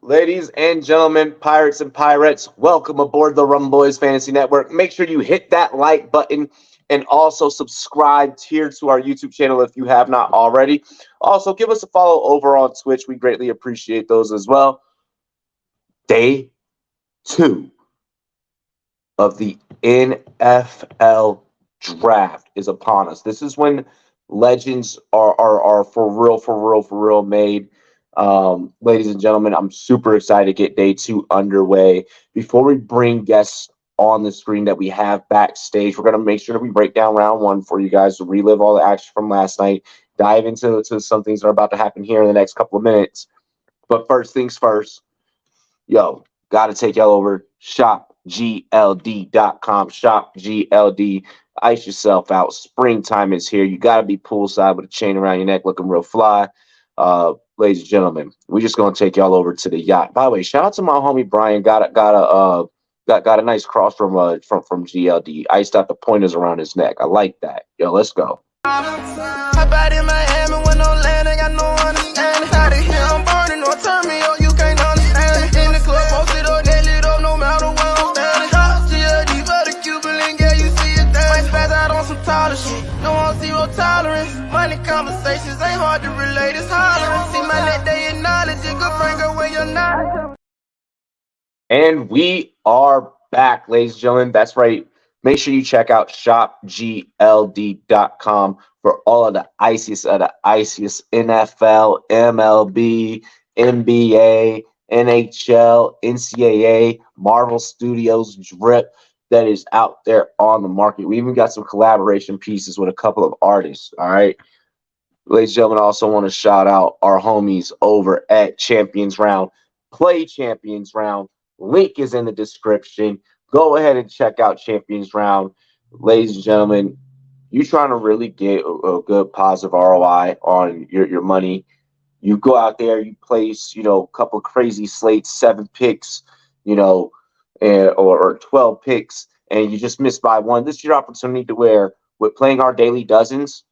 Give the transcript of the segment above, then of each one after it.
Ladies and gentlemen, pirates and pirates, welcome aboard the Rumboyz Fantasy Network. Make sure you hit that like button and also subscribe here to our YouTube channel if you have not already. Also, give us a follow over on Twitch. We greatly appreciate those as well. Day 2 of the NFL draft is upon us. This is when legends are for real made. Ladies and gentlemen, I'm super excited to get day 2 underway. Before we bring guests on the screen that we have backstage, we're going to make sure that we break down round 1 for you guys to relive all the action from last night, dive into some things that are about to happen here in the next couple of minutes. But first things first, got to take y'all over shopgld.com. Shop GLD. Ice yourself out. Springtime is here. You got to be poolside with a chain around your neck looking real fly. Ladies and gentlemen, we're just gonna take y'all over to the yacht. By the way, shout out to my homie Brian. Got a nice cross from GLD. Iced out the pointers around his neck. I like that. Yo, let's go. Hop out in Miami when no land, ain't got no understanding. Out of here, I'm burning, no turn me on, you can't understand it. In the club, posted up, they lit up, no matter where I'm standing. Drop GLD for the Cuban link, yeah, you see it there. Might spaz out on some taller shit, no on zero tolerance. Money conversations ain't hard to relate, it's hollering. See my net, they acknowledge it, good friend, go where you're not. And we are back, ladies and gentlemen. That's right. Make sure you check out shopgld.com for all of the iciest NFL, MLB, NBA, NHL, NCAA, Marvel Studios drip that is out there on the market. We even got some collaboration pieces with a couple of artists. All right. Ladies and gentlemen, I also want to shout out our homies over at Champions Round. Play Champions Round. Link is in the description. Go ahead and check out Champions Round. Ladies and gentlemen, you trying to really get a good positive ROI on your money. You go out there, you place, a couple of crazy slates, 7 picks, or 12 picks, and you just miss by one. This is your opportunity to where, with playing our daily dozens,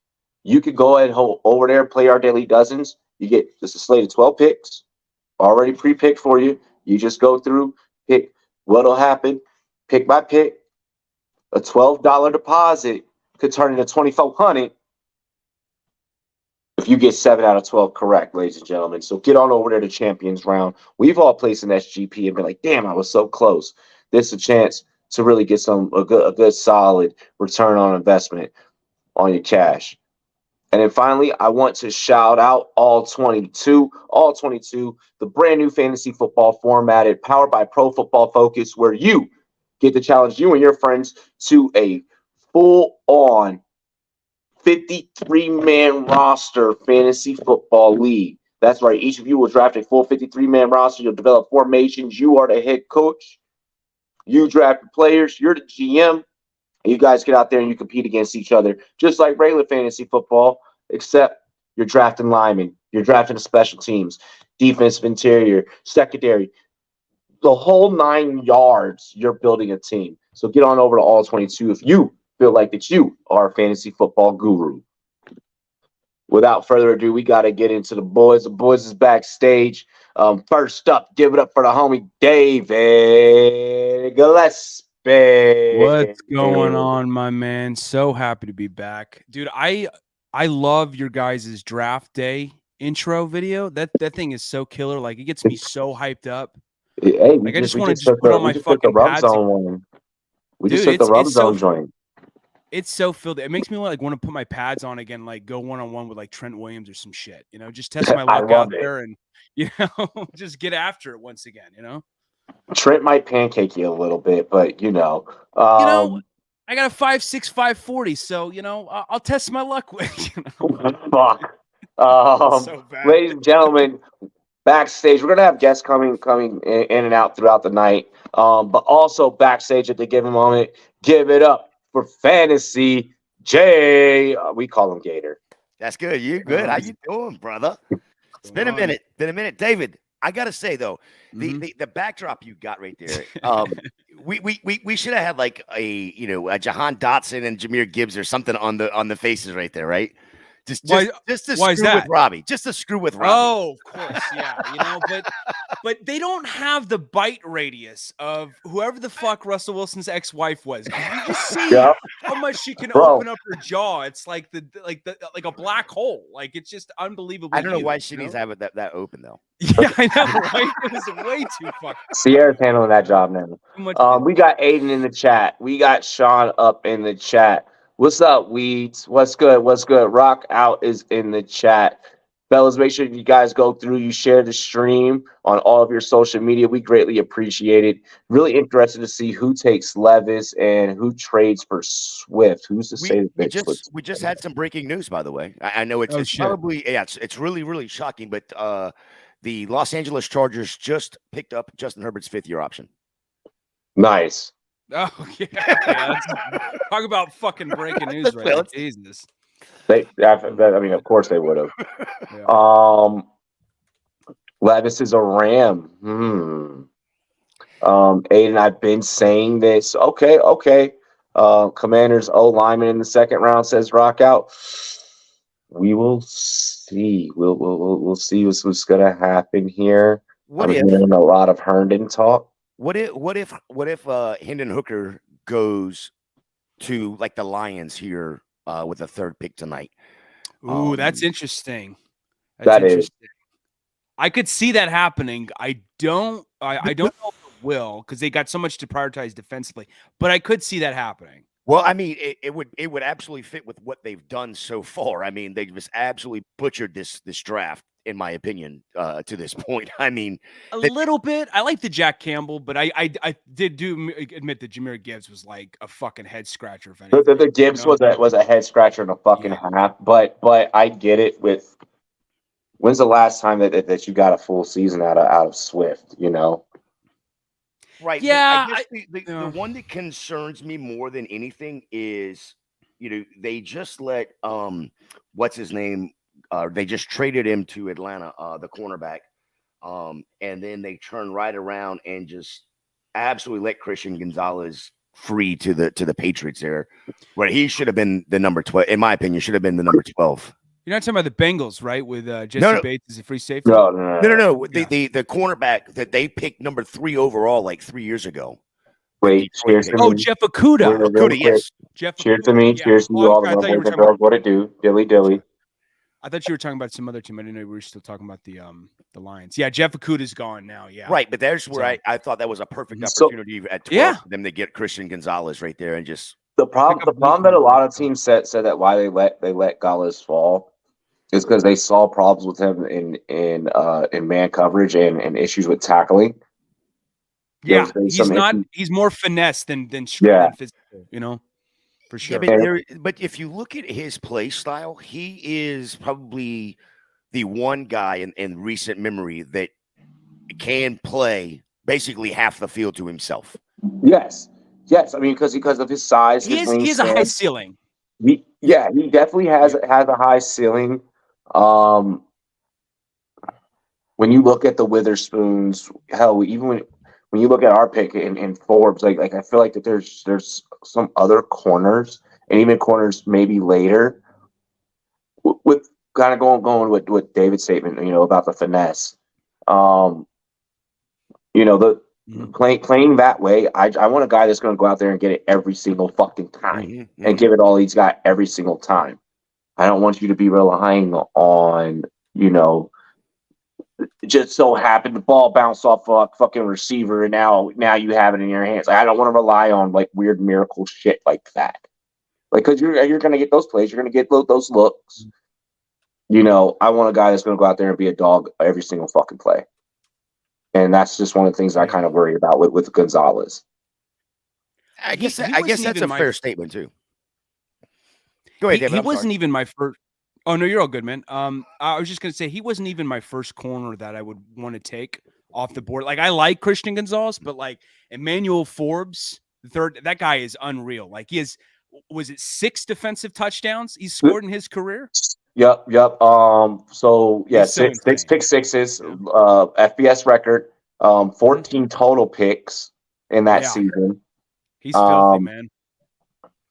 you could go ahead and over there, play our daily dozens. You get just a slate of 12 picks already pre-picked for you. You just go through, pick what'll happen, pick by pick. A $12 deposit could turn into $2,400 if you get 7 out of 12 correct, ladies and gentlemen. So get on over there to Champions Round. We've all placed an SGP and been like, damn, I was so close. This is a chance to really get a good solid return on investment on your cash. And then finally, I want to shout out All 22. All 22, the brand new fantasy football formatted, powered by Pro Football Focus, where you get to challenge you and your friends to a full-on 53-man roster fantasy football league. That's right. Each of you will draft a full 53-man roster. You'll develop formations. You are the head coach. You draft the players. You're the GM. You guys get out there and you compete against each other, just like regular fantasy football, except you're drafting linemen, you're drafting the special teams, defensive interior, secondary, the whole 9 yards. You're building a team. So get on over to All 22 if you feel like that you are a fantasy football guru. Without further ado, we got to get into the boys. The boys is backstage. First up, give it up for the homie David Gillespie. What's going on, my man? So happy to be back, dude. I love your guys' draft day intro video. That thing is so killer. Like, it gets me so hyped up. Hey, like, I just want to put on my fucking pads. We just took the Rub Zone joint. It's so filled. It makes me want to put my pads on again, like go one-on-one with like Trent Williams or some shit. Just test my luck out there and just get after it once again. Trent might pancake you a little bit, but I got a 5'6", 540, so I'll test my luck with. Fuck. So ladies and gentlemen, backstage, we're gonna have guests coming in and out throughout the night. But also backstage at the given moment, give it up for Fantasy Jay. We call him Gator. That's good. You good? How you doing, brother? It's been a minute. David, I gotta say though, the backdrop you got right there, we should have had like a Jahan Dotson and Jahmyr Gibbs or something on the faces right there, right? Just to screw with Robbie. Just to screw with Robbie. Oh, of course, yeah. But but they don't have the bite radius of whoever the fuck Russell Wilson's ex-wife was. You just see how much she can open up her jaw. It's like like a black hole. Like it's just unbelievable. I don't know why she needs to have it that open though. Yeah, I know, right? It was way too fucking. Sierra's handling that job now. We got Aiden in the chat. We got Sean up in the chat. What's up, Weeds? What's good? What's good? Rock Out is in the chat. Fellas, make sure you guys go through. You share the stream on all of your social media. We greatly appreciate it. Really interested to see who takes Levis and who trades for Swift. Who's to say that we just had some breaking news, by the way. I know it's probably it's really, really shocking, but the Los Angeles Chargers just picked up Justin Herbert's 5th-year option. Nice. Oh yeah. Talk about fucking breaking news, right? Jesus. I mean, of course they would have. Yeah. Levis is a Ram. Aiden, I've been saying this. Okay. Commanders lineman in the 2nd round, says Rock Out. We will see. We'll see what's gonna happen here. I'm hearing a lot of Herndon talk. What if Hendon Hooker goes to like the Lions here with a 3rd pick tonight? Ooh, that's interesting. That interesting. I could see that happening. I don't know if it will because they got so much to prioritize defensively, but I could see that happening. Well, I mean, it would absolutely fit with what they've done so far. I mean, they just absolutely butchered this draft, in my opinion, to this point. I mean, a little bit. I like the Jack Campbell, but I did admit that Jahmyr Gibbs was like a fucking head scratcher. If anything, the Gibbs was a head scratcher and a fucking half. But I get it. With when's the last time that you got a full season out of Swift? You know. Right. Yeah. I guess the one that concerns me more than anything is, they just let what's his name? They just traded him to Atlanta, the cornerback, and then they turn right around and just absolutely let Christian Gonzalez free to the Patriots there, where he should have been the number 12. In my opinion, should have been the number 12. You're not talking about the Bengals, right? With Jesse Bates as a free safety? No. The cornerback that they picked number 3 overall like 3 years ago. Wait, cheers to me. Jeff Okudah. Yes. Jeff cheers to me. Cheers to you all. The girls, what it do? Dilly. I thought you were talking about some other team. I didn't know we were still talking about the Lions. Yeah, Jeff Okudah's gone now. Yeah, right. But there's where I thought that was a perfect opportunity at 12 for them to get Christian Gonzalez right there and just the problem that a lot of teams said that why they let Gallas fall is because they saw problems with him in man coverage and issues with tackling. Yeah, he's more finesse than physical, for sure. Yeah, but if you look at his play style, he is probably the one guy in recent memory that can play basically half the field to himself. Yes. I mean, because of his size, he has a high ceiling. He definitely has a high ceiling. When you look at the Witherspoons, hell, even when you look at our pick in Forbes, like I feel like that there's some other corners and even corners maybe later with kind of going with David's statement, about the finesse. Playing that way, I want a guy that's going to go out there and get it every single fucking time and give it all he's got every single time. I don't want you to be relying on, just so happened the ball bounced off a fucking receiver and now you have it in your hands. I don't want to rely on like weird miracle shit like that. Like, because you're going to get those plays, you're going to get those looks. I want a guy that's going to go out there and be a dog every single fucking play. And that's just one of the things I kind of worry about with Gonzalez. I guess that's a fair statement too. Go ahead, David. He wasn't even my first. Oh no, you're all good, man. I was just gonna say he wasn't even my first corner that I would want to take off the board. Like I like Christian Gonzalez, but like Emmanuel Forbes, the third, that guy is unreal. Like he has, was it 6 defensive touchdowns he's scored in his career? Yep. So yeah, six pick sixes, FBS record, 14 total picks in that season. He's filthy, man.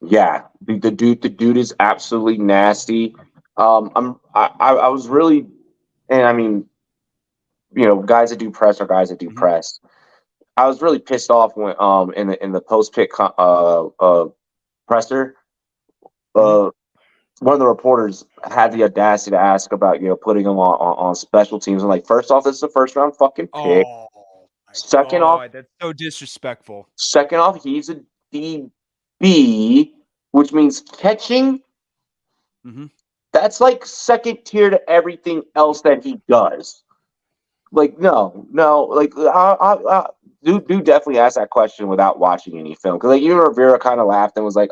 Yeah, the dude is absolutely nasty. I was really, and I mean, guys that do press or guys that do press. I was really pissed off when in the post pick presser, one of the reporters had the audacity to ask about putting him on special teams. I'm like, first off, this is a first round fucking pick. Oh, Second off, that's so disrespectful. Second off, he's a DB, which means catching. That's like second tier to everything else that he does. Like, no, like dude definitely asked that question without watching any film, because like even Rivera kind of laughed and was like,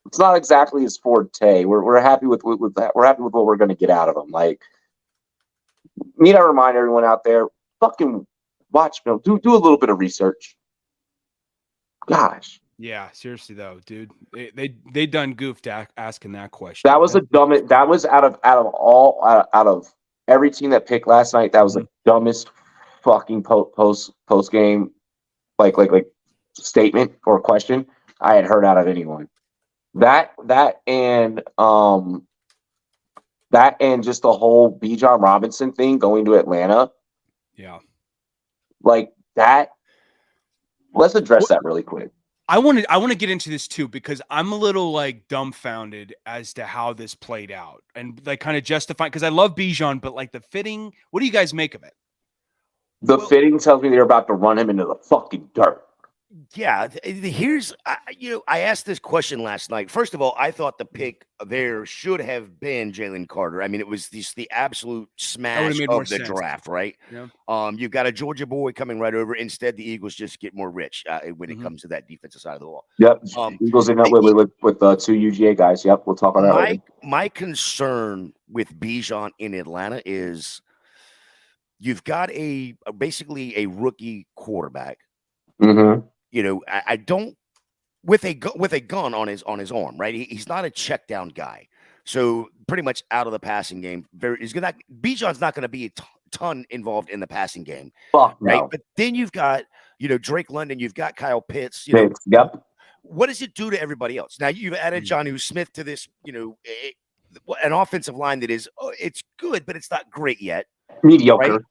it's not exactly his forte. We're happy with that. We're happy with what we're going to get out of him. Like, need to remind everyone out there, fucking watch film. Do a little bit of research. Gosh. Yeah, seriously though, dude, they done goofed asking that question. That was the dumbest. That was out of every team that picked last night. That was the dumbest fucking post game like statement or question I had heard out of anyone. That and just the whole Bijan Robinson thing going to Atlanta. Yeah. Like that. Let's address that really quick. I want to get into this too, because I'm a little like dumbfounded as to how this played out and like kind of justifying, because I love Bijan, but like the fitting, what do you guys make of it? The fitting tells me they're about to run him into the fucking dirt. Yeah, I asked this question last night. First of all, I thought the pick there should have been Jalen Carter. I mean, it was the absolute smash of the draft, right? Yeah. You've got a Georgia boy coming right over. Instead, the Eagles just get more rich when it comes to that defensive side of the ball. Yep. Eagles end up with two UGA guys. Yep, we'll talk about that later. My concern with Bijan in Atlanta is you've got basically a rookie quarterback. I don't with a gun on his arm, right? He's not a check down guy, so pretty much out of the passing game. Bijan's not going to be a ton involved in the passing game, right? No. But then you've got Drake London, you've got Kyle Pitts. Yep. What does it do to everybody else? Now you've added Jonnu Smith to this, an offensive line that is it's good, but it's not great yet. Mediocre. Right?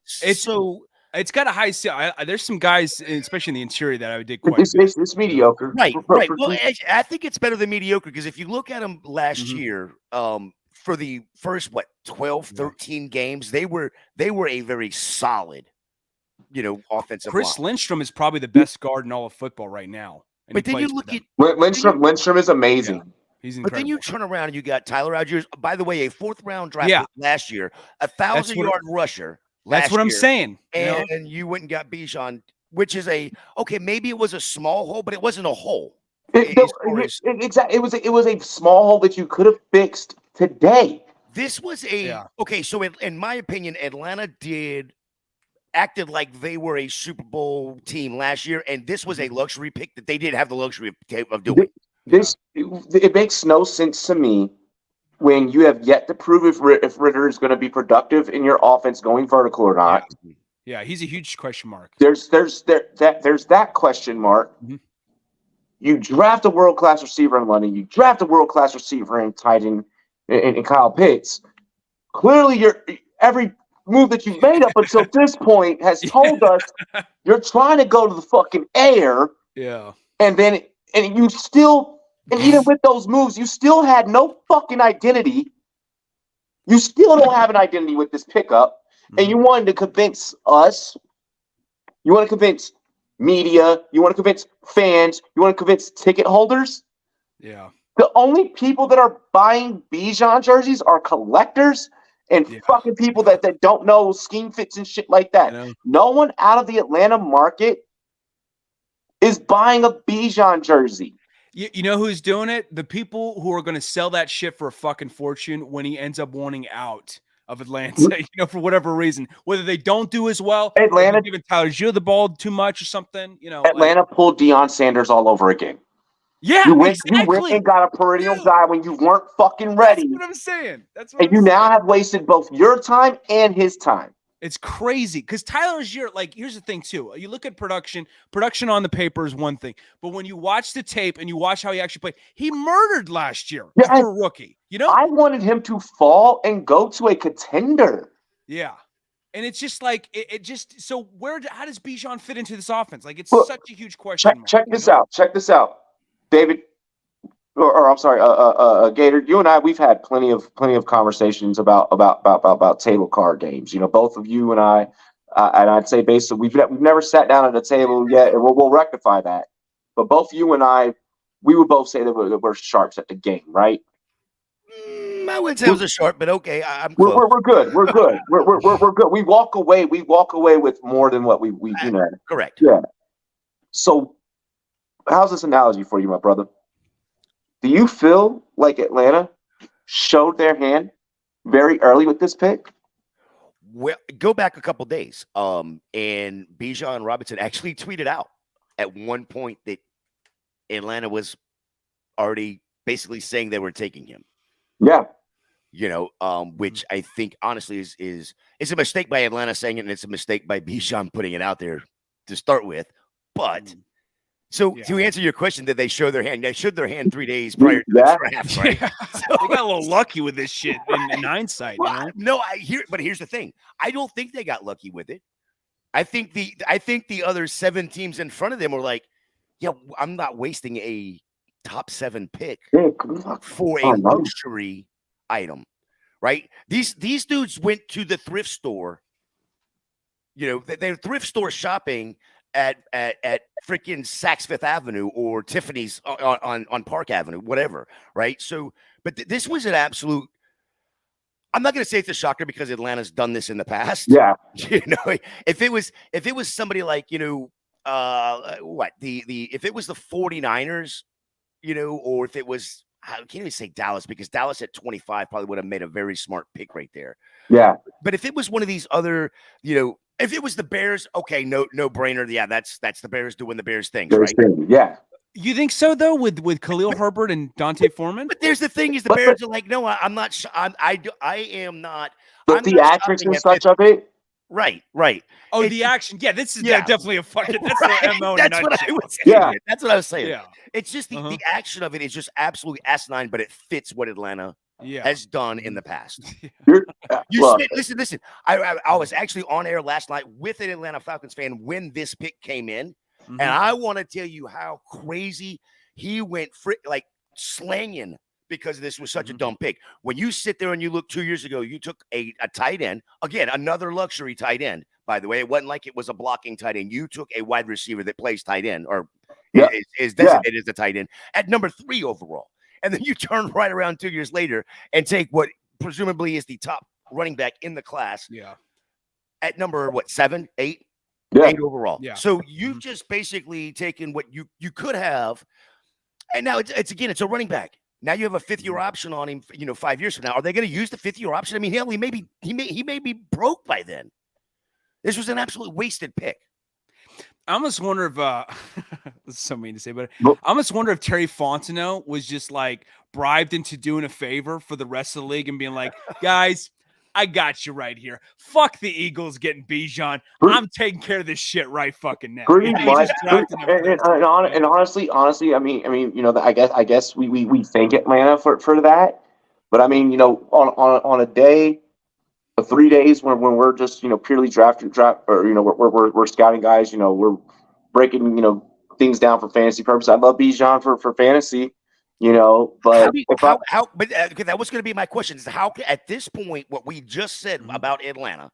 It's got a high ceiling. There's some guys, especially in the interior, that I would dig quite. It's mediocre. Right. Well, I think it's better than mediocre, because if you look at them last year, for the first 12, 13 games, they were a very solid, offensive. Chris line. Lindstrom is probably the best guard in all of football right now. But then you look at Lindstrom is amazing. Yeah. He's but then you turn around and you got Tyler Algiers, by the way, a 4th round draft last year, 1,000-yard rusher. That's what I'm saying. And you went and got Bijan, which is maybe it was a small hole, but it wasn't a hole. Exactly. It was a small hole that you could have fixed today. This was so in my opinion, Atlanta acted like they were a Super Bowl team last year, and this was a luxury pick that they didn't have the luxury of doing. It makes no sense to me when you have yet to prove if Ritter is going to be productive in your offense going vertical or not. Yeah, he's a huge question mark. There's that question mark. You draft a world-class receiver in London. You draft a world-class receiver in Titan in Kyle Pitts. Clearly, every move that you've made up until this point has told us you're trying to go to the fucking air. Yeah. And you still. And even with those moves, you still had no fucking identity. You still don't have an identity with this pickup. And you wanted to convince us. You want to convince media. You want to convince fans. You want to convince ticket holders. Yeah. The only people that are buying Bijan jerseys are collectors and fucking people that don't know scheme fits and shit like that. No one out of the Atlanta market is buying a Bijan jersey. You know who's doing it? The people who are going to sell that shit for a fucking fortune when he ends up wanting out of Atlanta, for whatever reason. Whether they don't do as well, Atlanta giving Tyler Gio the ball too much or something, Atlanta pulled Deion Sanders all over again. Yeah, you went and got a perennial guy when you weren't fucking ready. That's what I'm saying. And you now have wasted both your time and his time. It's crazy because Tyler Algier, here's the thing too. You look at production on the paper is one thing, but when you watch the tape and you watch how he actually played, he murdered last year for a rookie. I wanted him to fall and go to a contender. Yeah. And it's just like it just so how does Bijan fit into this offense? Like it's Look, such a huge question. Check this out. Check this out, David. Or I'm sorry, Gator. You and I, we've had plenty of conversations about table card games. You know, both of you and I, and I'd say basically we've never sat down at a table yet, and we'll rectify that. But both you and I, we would both say that we're sharps at the game, right? I wouldn't say it was a sharp, but okay, I'm close. We're good. We're good. We're good. We walk away with more than what we you know. Correct. Yeah. So, how's this analogy for you, my brother? Do you feel like Atlanta showed their hand very early with this pick? Well, go back a couple days. And Bijan Robinson actually tweeted out at one point that Atlanta was already basically saying they were taking him. Yeah. You know, which I think honestly is a mistake by Atlanta saying it, and it's a mistake by Bijan putting it out there to start with. But to answer your question, did they show their hand? They showed their hand 3 days prior to the draft, right? So, they got a little lucky with this shit in hindsight. Well, no, but here's the thing. I don't think they got lucky with it. I think the other 7 teams in front of them were like, yeah, I'm not wasting a top 7 pick for a luxury item, right? These dudes went to the thrift store. You know, they're thrift store shopping at freaking Saks Fifth Avenue or Tiffany's on Park Avenue, whatever, right? So, but this was an absolute. I'm not going to say it's a shocker because Atlanta's done this in the past. Yeah, you know, if it was somebody like, you know, if it was the 49ers, you know, or if it was, I can't even say Dallas because Dallas at 25 probably would have made a very smart pick right there. Yeah. But if it was one of these other, you know, if it was the Bears, okay, no brainer. Yeah, that's the Bears doing the Bears things, right? Yeah. You think so though, with Khalil Herbert and Dante Foreman? But there's the thing is the Bears are like, no, I'm not. I am not. The theatrics and such of it. Right. Oh, the action. Yeah, this is definitely a fucking. That's the MO. That's what I was saying. Yeah, that's what I was saying. Yeah. It's just the action of it is just absolutely asinine, but it fits what Atlanta has done in the past. Listen. I was actually on air last night with an Atlanta Falcons fan when this pick came in, and I want to tell you how crazy he went like slanging because this was such a dumb pick. When you sit there and you look 2 years ago, you took a tight end, again, another luxury tight end. By the way, it wasn't like it was a blocking tight end. You took a wide receiver that plays tight end or is designated as a tight end at number 3 overall. And then you turn right around 2 years later and take what presumably is the top running back in the class. Yeah. At number 7, 8? Yeah. 8 overall. Yeah. So you've just basically taken what you could have. And now it's a running back. Now you have a 5th-year option on him, 5 years from now. Are they going to use the 5th-year option? I mean, hell, he may be broke by then. This was an absolute wasted pick. I almost wonder if this is so mean to say, but I almost wonder if Terry Fontenot was just like bribed into doing a favor for the rest of the league and being like, guys, I got you right here. Fuck the Eagles getting Bijan. I'm taking care of this shit right fucking now. Pretty much. And honestly, I mean, I guess we thank Atlanta for that. But I mean, on a day, 3 days when we're just purely draft or we're scouting guys, we're breaking things down for fantasy purposes. I love Bijan for fantasy. But that was going to be my question. Is how at this point what we just said about Atlanta,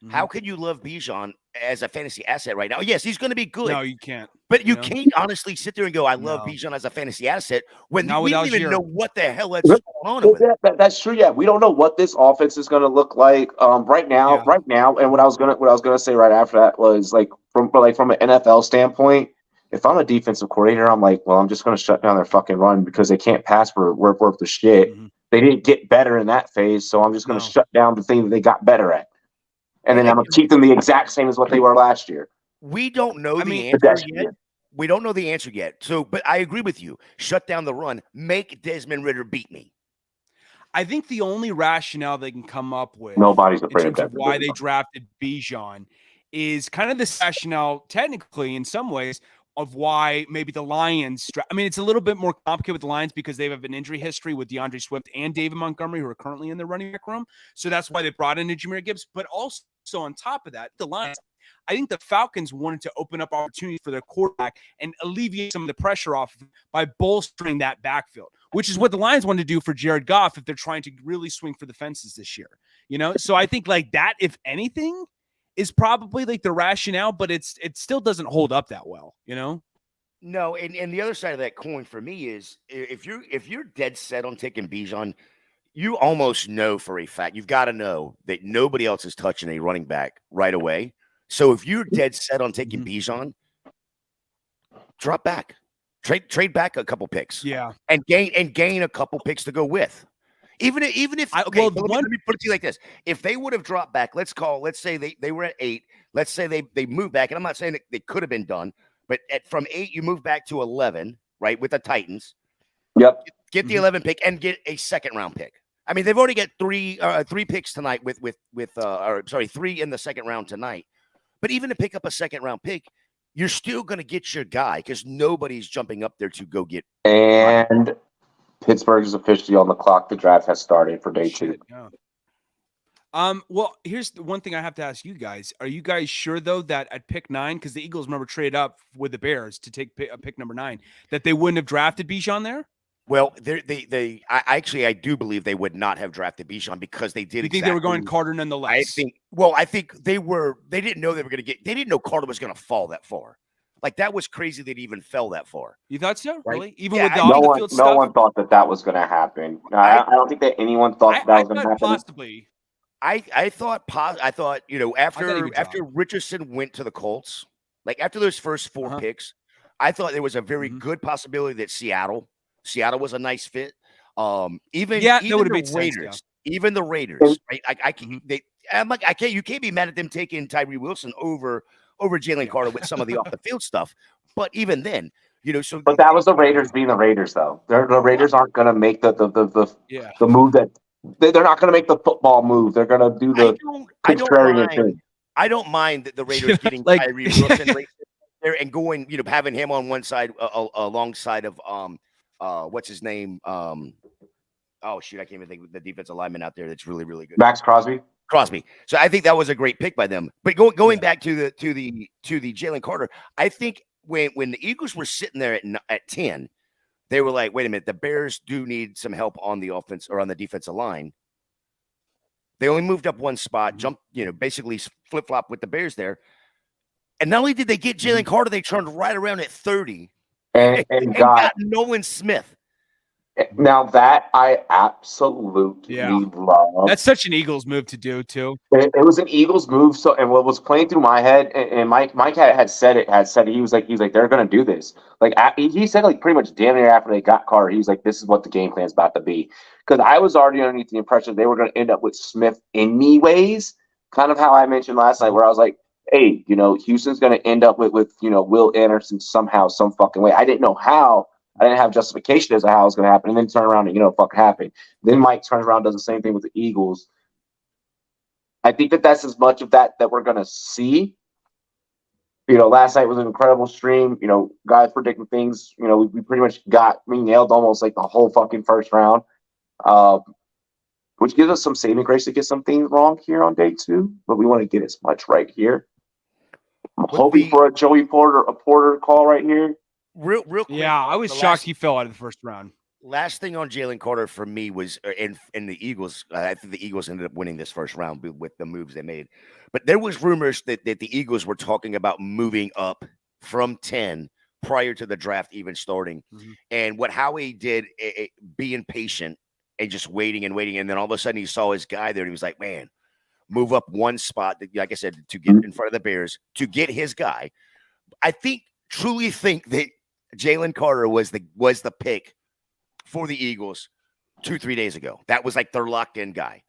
how can you love Bijan as a fantasy asset right now? Yes, he's going to be good. No, you can't. But you can't honestly sit there and go, I love Bijan as a fantasy asset when we don't even know what the hell that's going on with it. That's true. Yeah, we don't know what this offense is going to look like right now. And what I was gonna say right after that was from an NFL standpoint. If I'm a defensive coordinator, I'm like, well, I'm just going to shut down their fucking run because they can't pass for worth the shit. They didn't get better in that phase, so I'm just going to shut down the thing that they got better at. And then I'm going to keep them the exact same as what they were last year. We don't know the answer yet. We don't know the answer yet. So, but I agree with you. Shut down the run. Make Desmond Ridder beat me. I think the only rationale they can come up with nobody's afraid in terms of why they drafted Bijan is kind of this rationale, technically, in some ways, of why maybe the Lions. I mean, it's a little bit more complicated with the Lions because they have an injury history with DeAndre Swift and David Montgomery, who are currently in the running back room. So that's why they brought in Jahmyr Gibbs. But also on top of that, the Lions, I think the Falcons wanted to open up opportunities for their quarterback and alleviate some of the pressure off by bolstering that backfield, which is what the Lions wanted to do for Jared Goff if they're trying to really swing for the fences this year. So I think like that, if anything, is probably like the rationale, but it still doesn't hold up that well, No, and the other side of that coin for me is if you're dead set on taking Bijan, you almost know for a fact, you've got to know that nobody else is touching a running back right away. So if you're dead set on taking Bijan, drop back, trade back a couple picks, and gain a couple picks to go with. Even if let me put it to you like this: if they would have dropped back, let's say they were at 8. Let's say they moved back, and I'm not saying that they could have been done, but from 8 you move back to 11, right, with the Titans. Yep. Get the 11 pick and get a second round pick. I mean, they've already got three picks tonight with 3 in the second round tonight. But even to pick up a second round pick, you're still going to get your guy because nobody's jumping up there to go get. And Pittsburgh is officially on the clock. The draft has started for day 2. Yeah. Well, here's the one thing I have to ask you guys. Are you guys sure, though, that at pick 9, because the Eagles, remember, traded up with the Bears to take pick number 9, that they wouldn't have drafted Bijan there? Well, I do believe they would not have drafted Bijan because they did. You think they were going Carter nonetheless? I think they didn't know they were going to get. They didn't know Carter was going to fall that far. Like that was crazy that he even fell that far. You thought so? Right? Really? Even with the field stuff? No one thought that was going to happen. I don't think that anyone thought that was going to happen. Possibly. I thought after Richardson went to the Colts, like after those first 4 picks, I thought there was a very good possibility that Seattle was a nice fit. Even the Raiders, even the Raiders, right? You can't be mad at them taking Tyree Wilson over Jalen Carter with some of the off the field stuff. But even then, But that was the Raiders being the Raiders, though. The Raiders aren't going to make the move that they're not going to make the football move. They're going to do the contrarian thing. I don't mind the Raiders getting Tyree Wilson right there and going, having him on one side alongside of what's his name? Oh shoot, I can't even think of the defensive lineman out there that's really, really good. Max Crosby. So I think that was a great pick by them. But going back to the Jalen Carter, I think when the Eagles were sitting there at 10, they were like, wait a minute, the Bears do need some help on the offense or on the defensive line. They only moved up one spot, jumped, basically flip-flop with the Bears there. And not only did they get Jalen Carter, they turned right around at 30 and got Nolan Smith. Now that I absolutely love. That's such an Eagles move to do too. It was an Eagles move. So, and what was playing through my head, and Mike had said it. He was like they're going to do this. Like he said, like pretty much damn near after they got Carter, he was like, this is what the game plan is about to be. Because I was already underneath the impression they were going to end up with Smith anyways. Kind of how I mentioned last night, where I was like, hey, Houston's going to end up with Will Anderson somehow, some fucking way. I didn't know how. I didn't have justification as to how it was going to happen, and then turn around and fuck happen. Then Mike turns around, does the same thing with the Eagles. I think that's as much of that we're going to see. Last night was an incredible stream. Guys predicting things. We pretty much nailed almost like the whole fucking first round, which gives us some saving grace to get some things wrong here on day 2. But we want to get as much right here. I'm hoping for a Joey Porter call right here. Real quick. Yeah, I was shocked he fell out of the first round. Last thing on Jalen Carter for me was in the Eagles. I think the Eagles ended up winning this first round with the moves they made. But there was rumors that the Eagles were talking about moving up from 10 prior to the draft even starting. And what Howie did, being patient and just waiting. And then all of a sudden he saw his guy there and he was like, man, move up one spot, like I said, to get in front of the Bears, to get his guy. I truly think that Jalen Carter was the pick for the Eagles 2-3 days ago. That was like their locked-in guy.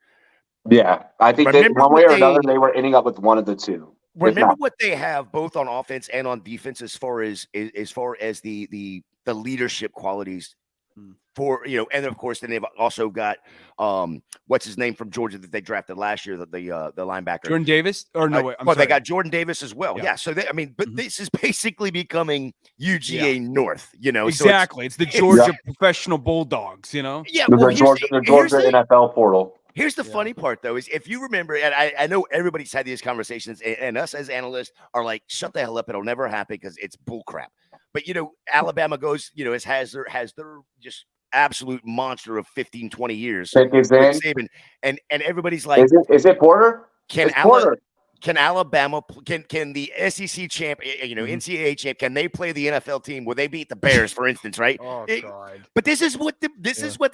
Yeah, I think that one way or another they were ending up with one of the two. Remember what they have both on offense and on defense as far as the leadership qualities for and of course then they've also got what's his name from Georgia that they drafted last year, the linebacker Jordan Davis, or no wait, they got Jordan Davis as well. Yeah, so but this is basically becoming UGA North, exactly. So it's the Georgia professional Bulldogs, Yeah, the Georgia NFL portal. Here's the funny part, though, is if you remember, and I know everybody's had these conversations, and us as analysts are like, shut the hell up, it'll never happen because it's bullcrap. But Alabama goes, has their just absolute monster of 15, 20 years. Saban, and everybody's like, is it Porter? Can Alabama, can the SEC champ, NCAA champ, can they play the NFL team where they beat the Bears, for instance, right? Oh, God. But this is what the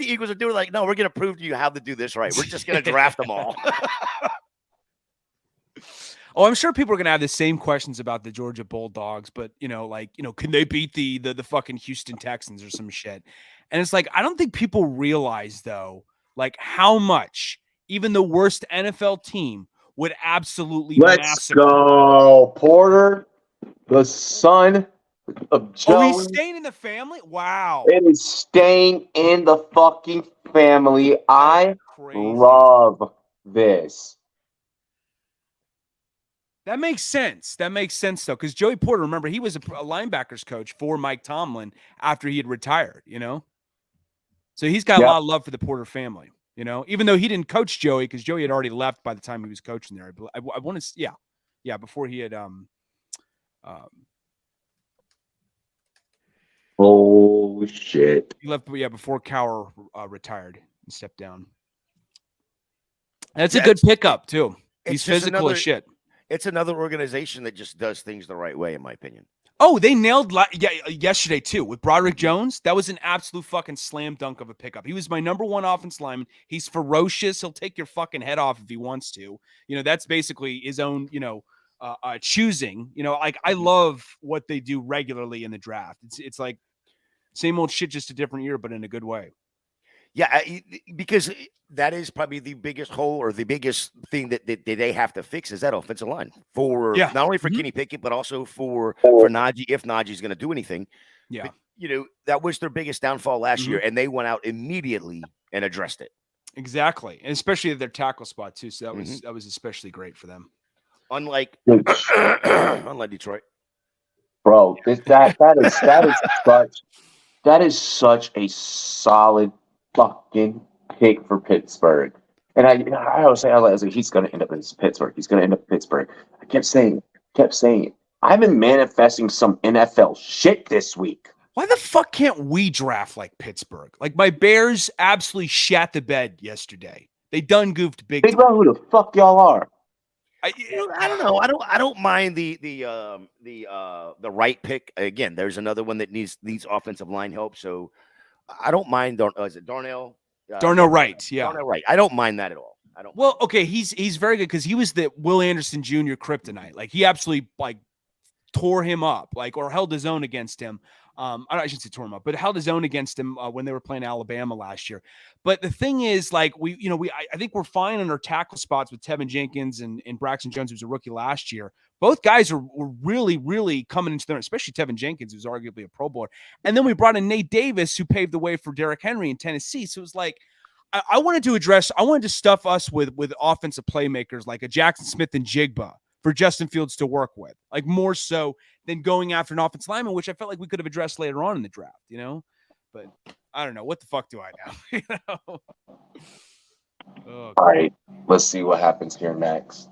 Eagles are doing. Like, no, we're going to prove to you how to do this right. We're just going to draft them all. Oh, I'm sure people are going to have the same questions about the Georgia Bulldogs, but can they beat the fucking Houston Texans or some shit? And it's like, I don't think people realize though, like how much even the worst NFL team would absolutely Let's go, Porter, the son of Joe. Oh, he's staying in the family? Wow. It is staying in the fucking family. I love this. That makes sense. That makes sense, though, because Joey Porter, remember, he was a linebackers coach for Mike Tomlin after he had retired, So he's got a lot of love for the Porter family. Even though he didn't coach Joey because Joey had already left by the time he was coaching there. I want to, before he had, oh shit, he left, before Cowher retired and stepped down. That's a good pickup too. He's physical as shit. It's another organization that just does things the right way, in my opinion. Oh, they nailed yesterday, too, with Broderick Jones. That was an absolute fucking slam dunk of a pickup. He was my number one offense lineman. He's ferocious. He'll take your fucking head off if he wants to. That's basically his own, choosing. I love what they do regularly in the draft. It's like same old shit, just a different year, but in a good way. Yeah, because that is probably the biggest hole or the biggest thing that they have to fix is that offensive line for not only for Kenny Pickett, but also for Najee, if Najee's going to do anything. Yeah. But, that was their biggest downfall last year, and they went out immediately and addressed it. Exactly. And especially their tackle spot too. So that was especially great for them. Unlike Detroit. Bro, that is such a solid fucking pick for Pittsburgh. And I always say, I was like, he's going to end up in Pittsburgh. He's going to end up in Pittsburgh. I kept saying it. I've been manifesting some NFL shit this week. Why the fuck can't we draft like Pittsburgh? Like my Bears absolutely shat the bed yesterday. They done goofed big. Think about who the fuck y'all are. I don't know. I don't mind the right pick. Again, there's another one that needs offensive line help. So I don't mind. Is it Darnell? Darnell Wright. Yeah. Darnell Wright. I don't mind that at all. I don't. Well, okay. He's very good because he was the Will Anderson Jr. kryptonite. Like he absolutely tore him up, or held his own against him. I shouldn't say tore him up, but held his own against him when they were playing Alabama last year. But the thing is, I think we're fine on our tackle spots with Tevin Jenkins and Braxton Jones, who was a rookie last year. Both guys were really, really coming into their own, especially Tevin Jenkins, who's arguably a Pro Bowler. And then we brought in Nate Davis, who paved the way for Derrick Henry in Tennessee. So it was like, I wanted to stuff us with offensive playmakers like a Jackson Smith and Jigba for Justin Fields to work with, more so than going after an offensive lineman, which I felt like we could have addressed later on in the draft, But I don't know. What the fuck do I know? All right. Let's see what happens here next.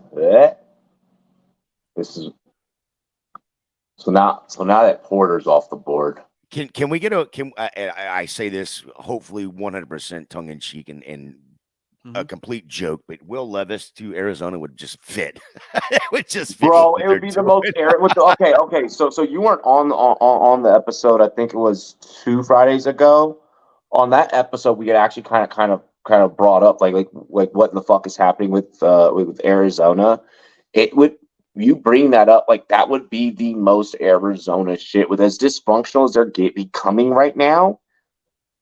This is so now that Porter's off the board. Can we get I say this hopefully 100% tongue in cheek and a complete joke, but Will Levis to Arizona would just fit. It would just fit. Bro, it would be the most okay. So you weren't on the episode. I think it was 2 Fridays ago. On that episode, we had actually kind of brought up like what the fuck is happening with Arizona. You bring that up, that would be the most Arizona shit with as dysfunctional as they're becoming right now.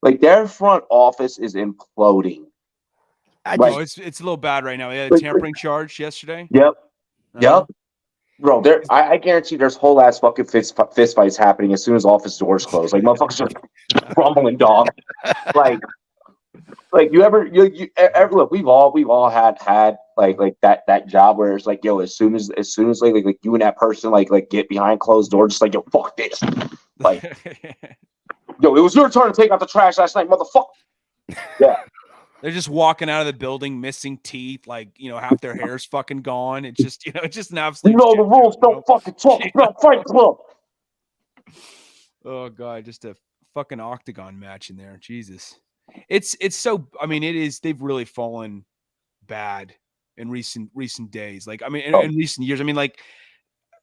Their front office is imploding. It's a little bad right now. They had a tampering charge yesterday. Yep. Bro, I guarantee there's whole ass fucking fist fights happening as soon as office doors close. Like motherfuckers just rumbling, dog. Like you ever look? We've all had like that job where it's like, yo, as soon as like you and that person like get behind closed doors, just like, yo, fuck this. Like, yo, it was your turn to take out the trash last night, motherfucker. Yeah. They're just walking out of the building, missing teeth, like, half their hair's fucking gone. It's just, it's just an absolute. The rules, don't fucking talk about Fight Club. Oh God, just a fucking octagon match in there. Jesus. It's so, I mean, it is, they've really fallen bad in recent days. Like, I mean, in recent years, I mean, like,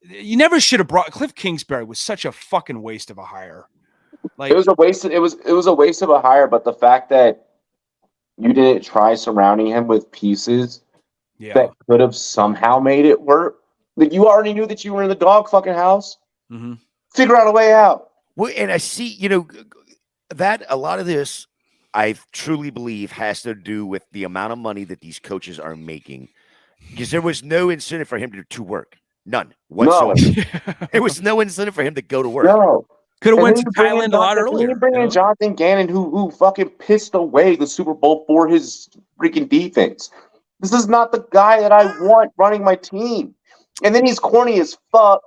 you never should have brought Cliff Kingsbury was such a fucking waste of a hire. Like, it was a waste of a hire, but the fact that you didn't try surrounding him with pieces that could have somehow made it work. Like, you already knew that you were in the dog fucking house. Mm-hmm. Figure out a way out. Well, and I see, that a lot of this, I truly believe, has to do with the amount of money that these coaches are making, because there was no incentive for him to work. None whatsoever. No. There was no incentive for him to go to work. No. Could have went to Thailand a lot earlier. You bring in Jonathan Gannon, who fucking pissed away the Super Bowl for his freaking defense. This is not the guy that I want running my team. And then he's corny as fuck.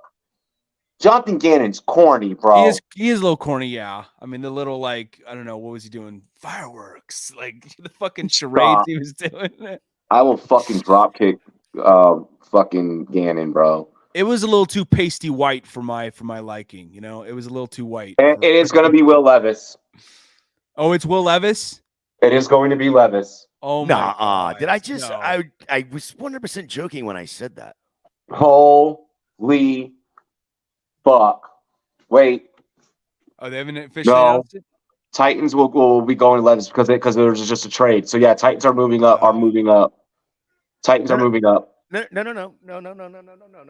Jonathan Gannon's corny, bro. He is a little corny, yeah. I mean, the little, like, I don't know, what was he doing? Fireworks, like the fucking charades he was doing. I will fucking drop kick fucking Gannon, bro. It was a little too pasty white for my liking, It was a little too white. And it is going to be Will Levis. Oh, it's Will Levis? It is going to be Levis. Oh my God. Did I just I was 100% joking when I said that. Holy fuck. Wait. Oh, they haven't officially announced it? Titans will be going to Levis because there's just a trade. So yeah, Titans are moving up. Titans are moving up. No.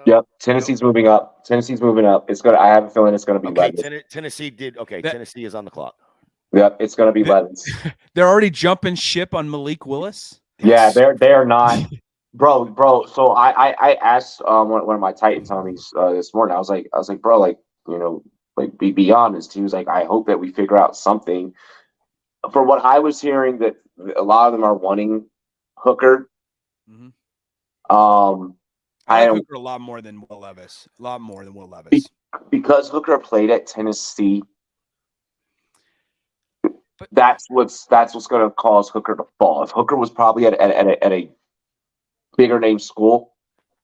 Yep, Tennessee's moving up. It's gonna. I have a feeling it's gonna be Levis. Tennessee did. Okay, Tennessee is on the clock. Yep, it's gonna be Levis. They're already jumping ship on Malik Willis. Yeah, they're not, bro. So I asked one of my Titans homies this morning. I was like, bro, like, be honest. He was like, I hope that we figure out something. For what I was hearing, that a lot of them are wanting Hooker. Mm-hmm. I like Hooker a lot more than Will Levis. A lot more than Will Levis. Because Hooker played at Tennessee. But that's what's going to cause Hooker to fall. If Hooker was probably at a bigger name school,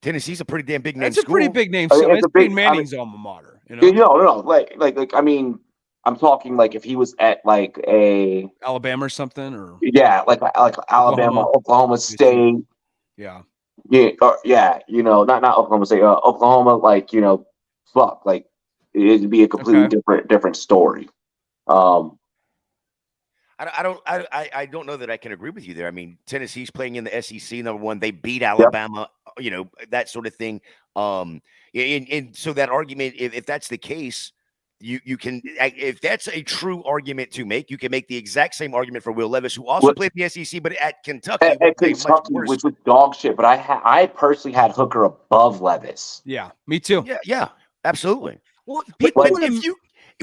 Tennessee's a pretty damn big name. That's a pretty big name. I mean, it's Peyton Manning's alma mater. No. Like I mean, I'm talking like if he was at like a Alabama or something, or like Alabama, Oklahoma State. Yeah. Yeah, not Oklahoma State, Oklahoma, like, fuck, like it'd be a completely different story. I don't know that I can agree with you there. I mean, Tennessee's playing in the SEC, number one. They beat Alabama, that sort of thing. And so that argument, if that's the case, you can, if that's a true argument to make, you can make the exact same argument for Will Levis, who also played in the SEC, but at Kentucky, which was dog shit. But I personally had Hooker above Levis. Yeah, me too. Yeah, absolutely. Well,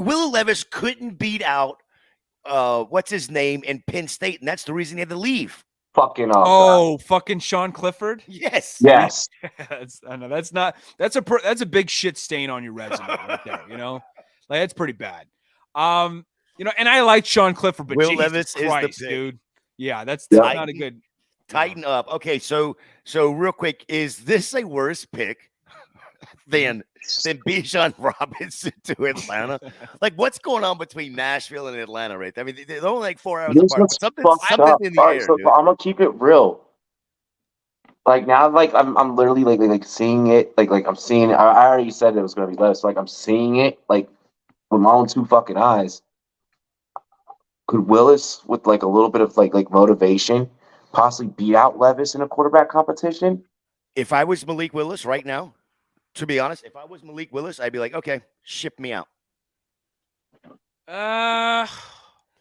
Will Levis couldn't beat out what's his name in Penn State, and that's the reason he had to leave. Fucking Sean Clifford. Yes. I know that's a big shit stain on your resume right there. Like, that's pretty bad. And I like Sean Clifford, but Will Jesus Levis Christ, is the pick. dude. Yeah, that's not a good. Tighten up. Okay, so real quick, is this a worse pick than Bijan Robinson to Atlanta? Like, what's going on between Nashville and Atlanta, right? I mean, they're only like 4 hours apart. Something in the air. So I'm gonna keep it real. Like, now, like I'm literally like seeing it. Like I'm seeing it. I already said it was gonna be less. Like, I'm seeing it like with my own two fucking eyes. Could Willis, with like a little bit of like motivation, possibly beat out Levis in a quarterback competition? If I was Malik Willis right now, to be honest, if I was Malik Willis, I'd be like, okay, ship me out.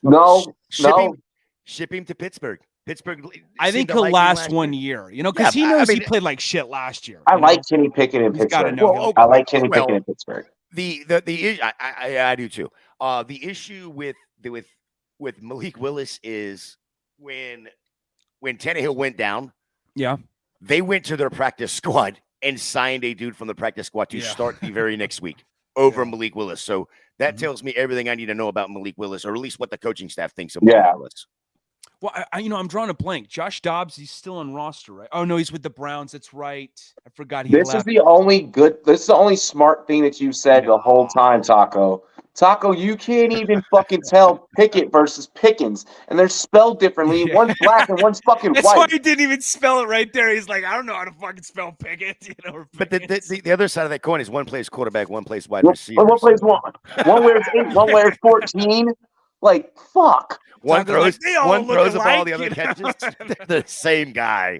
No. Ship him to Pittsburgh. Pittsburgh. I think he'll last 1 year, you know, because he knows he played like shit last year. I like Kenny Pickett in Pittsburgh. I like Kenny Pickett in Pittsburgh. I do too. The issue with Malik Willis is when Tannehill went down, they went to their practice squad and signed a dude from the practice squad to start the very next week over Malik Willis. So that tells me everything I need to know about Malik Willis, or at least what the coaching staff thinks of Malik Willis. Well, I'm drawing a blank. Josh Dobbs, he's still on roster, right? Oh no, he's with the Browns. That's right. I forgot he left. This is the only smart thing that you've said the whole time, Taco. Taco, you can't even fucking tell Pickett versus Pickens, and they're spelled differently. One's black and one's fucking white. That's why he didn't even spell it right there. He's like, I don't know how to fucking spell Pickett. You know, but the other side of that coin is one plays quarterback, one plays wide receiver. One plays one. One wears 8, one wears 14. Like, fuck. One throws the ball, the other catches. They're the same guy.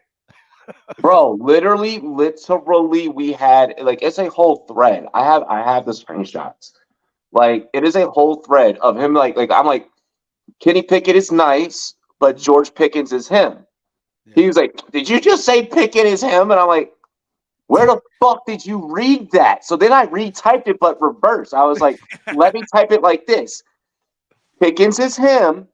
Bro, literally, we had it's a whole thread. I have the screenshots. Like, it is a whole thread of him. Like I'm like, Kenny Pickett is nice, but George Pickens is him. He was like, did you just say Pickett is him? And I'm like, where the fuck did you read that? So then I retyped it, but reverse. I was like, let me type it like this. Pickens is him.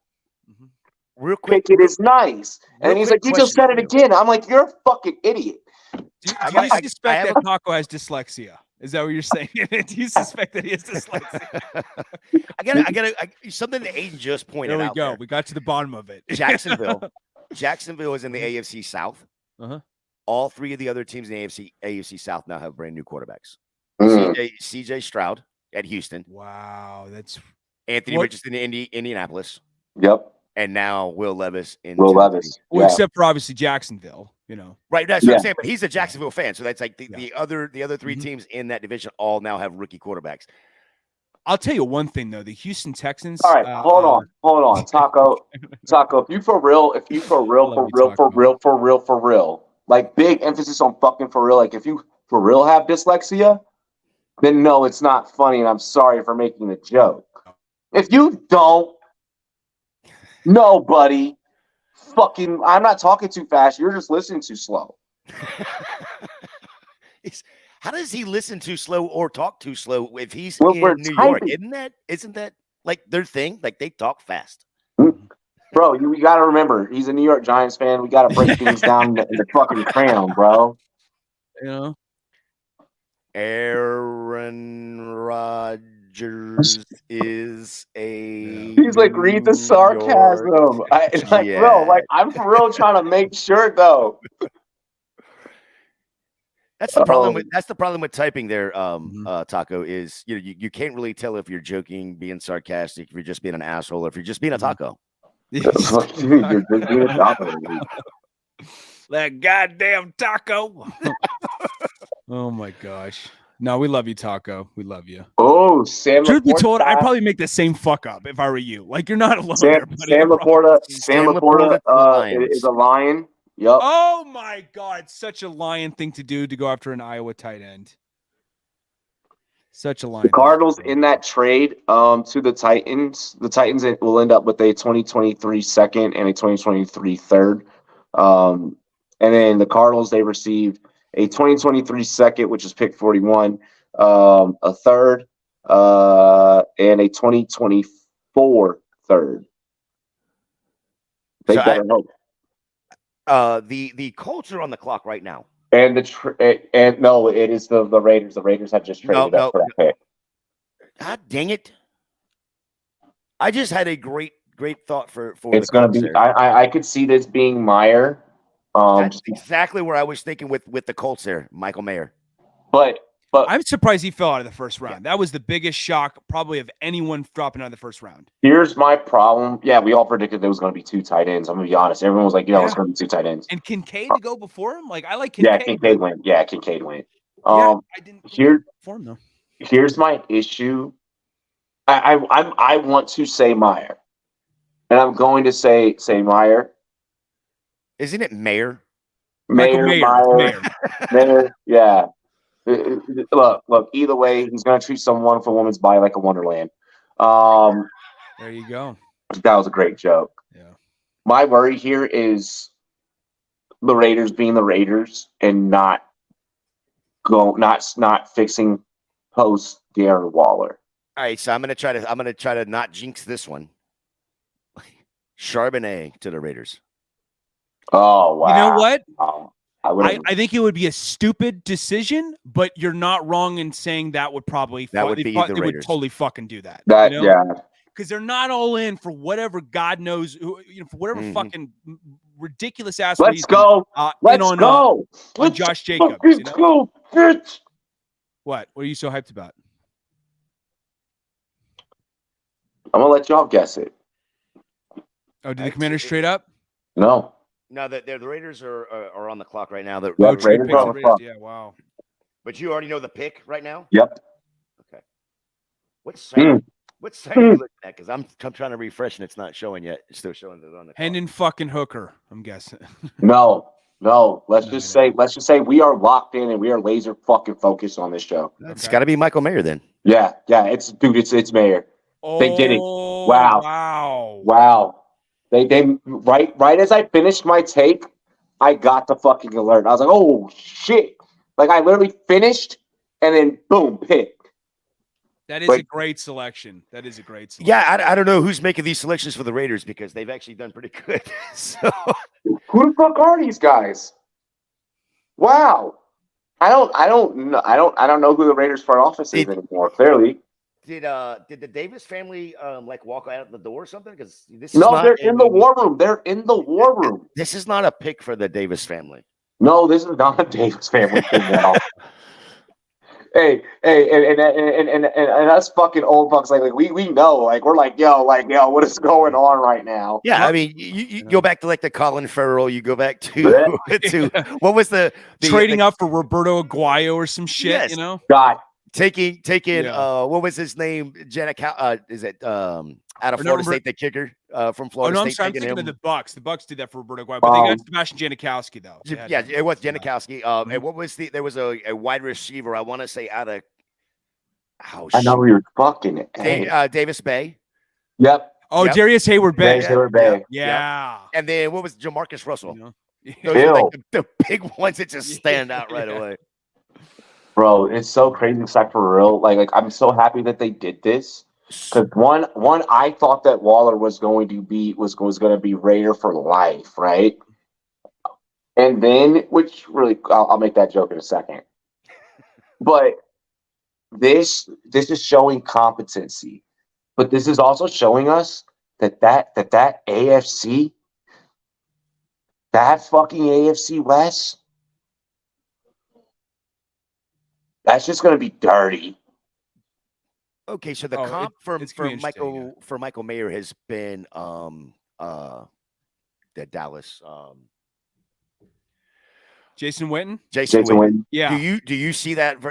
Real quick, Pickett is nice. And he's like, you just said it again. I'm like, you're a fucking idiot. Do you suspect that Taco has dyslexia? Is that what you're saying? Do you suspect that he has dyslexia? I gotta something that Aiden just pointed out. There we go. We got to the bottom of it. Jacksonville is in the AFC South. All three of the other teams in the AFC South now have brand new quarterbacks. CJ Stroud at Houston. Wow, that's Anthony Richardson in Indianapolis. Yep. And now Will Levis in Levis. Well, except for obviously Jacksonville, you know. Right, that's what I'm saying. But he's a Jacksonville fan, so that's like the other three teams in that division all now have rookie quarterbacks. I'll tell you one thing though, the Houston Texans. All right, hold on, Taco. If you for real, like big emphasis on fucking for real. Like if you for real have dyslexia, then no, it's not funny, and I'm sorry for making the joke. If you don't. No, buddy. Fucking, I'm not talking too fast. You're just listening too slow. How does he listen too slow or talk too slow if he's in New York? Isn't that like their thing? Like they talk fast. Bro, you got to remember, he's a New York Giants fan. We got to break things down in the fucking crayon, bro. You know? Aaron Rodgers is a. He's like, read the sarcasm. Bro, like I'm for real trying to make sure though. That's the problem with typing there, Taco, is you can't really tell if you're joking, being sarcastic, if you're just being an asshole, or if you're just being a taco. You're just being a taco. That goddamn taco. Oh my gosh. No, we love you, Taco. We love you. Oh, Sam. Truth be told, I'd probably make the same fuck up if I were you. Like you're not alone. Sam Laporta is a Lion. Yep. Oh my God, such a Lion thing to do to go after an Iowa tight end. Such a Lion. The Cardinals in that trade to the Titans. The Titans will end up with a 2023 second and a 2023 third. And then the Cardinals, they received a 2023 second, which is pick 41, a third, and a 2024 third. Take that and hope. The Colts are on the clock right now. And no, it is the Raiders. The Raiders have just traded up for that pick. God dang it! I just had a great thought for it's going to be. I could see this being Meyer. That's exactly where I was thinking with the Colts there, Michael Mayer. But I'm surprised he fell out of the first round. That was the biggest shock probably of anyone dropping out of the first round. Here's my problem. Yeah, we all predicted there was going to be 2 tight ends. I'm going to be honest. Everyone was like, it's going to be 2 tight ends. And Kincaid to go before him? Like, I like Kincaid. Yeah, Kincaid went. I didn't before him, though. Here's my issue. I want to say Meyer. And I'm going to say Meyer. Isn't it Mayer? Mayer, yeah. Look. Either way, he's gonna treat some wonderful woman's body like a wonderland. There you go. That was a great joke. Yeah. my worry here is the Raiders being the Raiders and not fixing post Darren Waller. All right, so I'm gonna try to not jinx this one. Charbonnet to the Raiders. Oh wow! You know what? I think it would be a stupid decision, but you're not wrong in saying that would probably the Raiders. They would totally fucking do that. Yeah. Because they're not all in for whatever God knows, for whatever fucking ridiculous ass. Let's go. Let's go. On Josh Jacobs. Let's go, bitch. What? What are you so hyped about? I'm gonna let y'all guess it. Oh, did the Commanders trade up? No. No, the Raiders are on the clock right now. The Raiders are on the clock. Yeah, wow. But you already know the pick right now? Yep. Okay. What site are you looking at? Because I'm trying to refresh and it's not showing yet. It's still showing it on the Hendon fucking Hooker, I'm guessing. No. Let's just say we are locked in and we are laser fucking focused on this show. It's got to be Michael Mayer then. Yeah. It's Mayer. They did it. Wow. They right as I finished my take, I got the fucking alert. I was like, oh shit. Like I literally finished and then boom, pick. That is a great selection. Yeah, I don't know who's making these selections for the Raiders because they've actually done pretty good. So who the fuck are these guys? Wow. I don't know who the Raiders front office is anymore, clearly. Did the Davis family like walk out the door or something? Because they're in the war room. They're in the war room. This is not a pick for the Davis family. No, this is not a Davis family thing now. Hey, and us fucking old bucks like we know, like we're like yo, what is going on right now? Yeah, I mean, you go back to like the Colin Farrell. You go back to what was the trading up for Roberto Aguayo or some shit? Yes. You know, God. Taking what was his name? Is it out of Florida State, the kicker from Florida State? I'm thinking of the Bucks. The Bucks did that for Roberto Aguayo, but they got Sebastian Janikowski though. Yeah, it was Janikowski. And what was there was a wide receiver, I want to say out of I know we were fucking Davis Bay. Yep. Oh, yep. Darius Hayward Bay. Yeah. And then what was Jamarcus Russell? Those are like the big ones that just stand out right away. Bro, it's so crazy. It's like for real. Like I'm so happy that they did this because one, I thought that Waller was going to be Raider for life, right? And then, which really, I'll make that joke in a second. But this is showing competency, but this is also showing us that AFC, that fucking AFC West. That's just going to be dirty. Okay, so the comp for Michael Mayer has been the Dallas Jason Witten. Jason Witten. Yeah. Do you see that?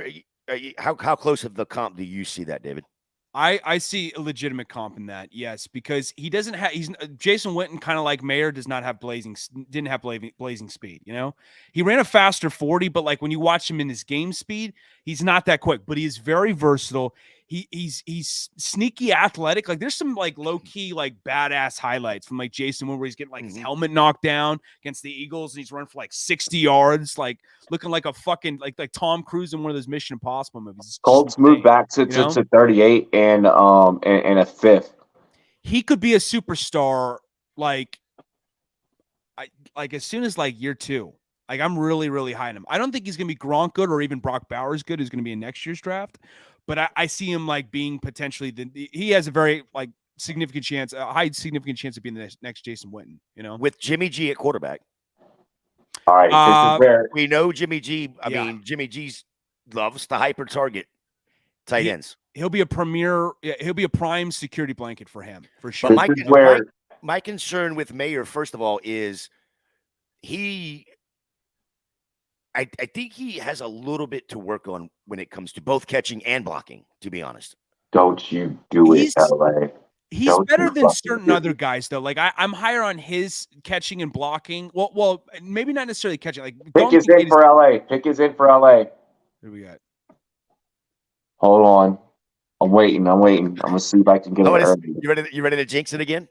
How close of the comp do you see that, David? I see a legitimate comp in that, yes, because he doesn't have. Jason Witten, kind of like Mayer, didn't have blazing speed. You know, he ran a faster 40, but like when you watch him in his game speed, he's not that quick. But he is very versatile. He's sneaky athletic. Like there's some like low key like badass highlights from like Jason Witten where he's getting like his helmet knocked down against the Eagles and he's running for like 60 yards, like looking like a fucking like Tom Cruise in one of those Mission Impossible movies. Colts moved back to 38 and a fifth. He could be a superstar like as soon as like year 2. Like I'm really, really high on him. I don't think he's gonna be Gronk good or even Brock Bowers good, who's gonna be in next year's draft. But I see him like being potentially he has a very like significant chance, a high significant chance of being the next Jason Witten, you know, with Jimmy G at quarterback. All right, this is where we know Jimmy G. I mean, Jimmy G loves the hyper target tight ends. He'll be a prime security blanket for him for sure. But my concern with Mayer, first of all, is I think he has a little bit to work on when it comes to both catching and blocking, to be honest. Don't you do it, LA. He's better than certain other guys, though. Like I'm higher on his catching and blocking. Well, maybe not necessarily catching. Like Pick is in for LA. Pick is in for LA. Who we got? Hold on. I'm waiting. I'm gonna see if I can get it early. You ready to jinx it again?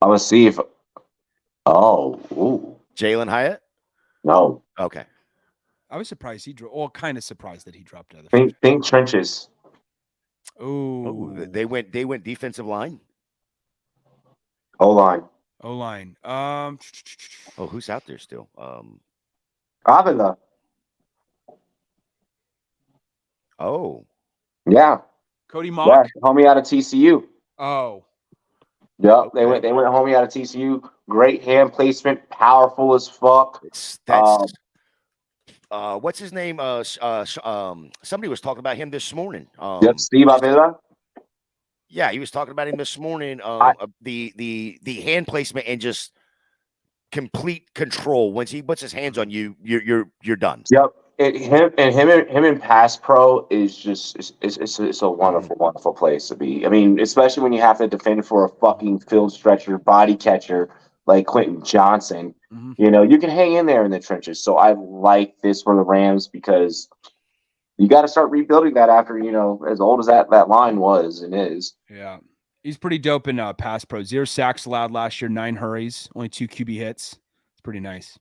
I'm gonna see if Oh, ooh. Jalen Hyatt? No. Okay. I was surprised he dropped. Well, kind of surprised that he dropped out of the first. Think trenches. Oh, Oh, they went defensive line. O-line. O-line. Oh, who's out there still? Avila. Oh, Yeah. Cody Yeah. Mock. Homie out of TCU. Oh, Yep. They went homie out of TCU. Great hand placement, powerful as fuck. that's what's his name? Somebody was talking about him this morning. Yep, Steve Avila. Yeah, he was talking about him this morning. The hand placement and just complete control. Once he puts his hands on you, you're done. Yep. Him in pass pro is just it's a wonderful place to be. I mean, especially when you have to defend for a fucking field stretcher, body catcher like Quentin Johnson. Mhm. You know, you can hang in there in the trenches. So I like this for the Rams because you got to start rebuilding that after, you know, as old as that line was and is. yeah. He's pretty dope in pass pro. 0 sacks allowed last year, 9 hurries, only 2 QB hits. It's pretty nice.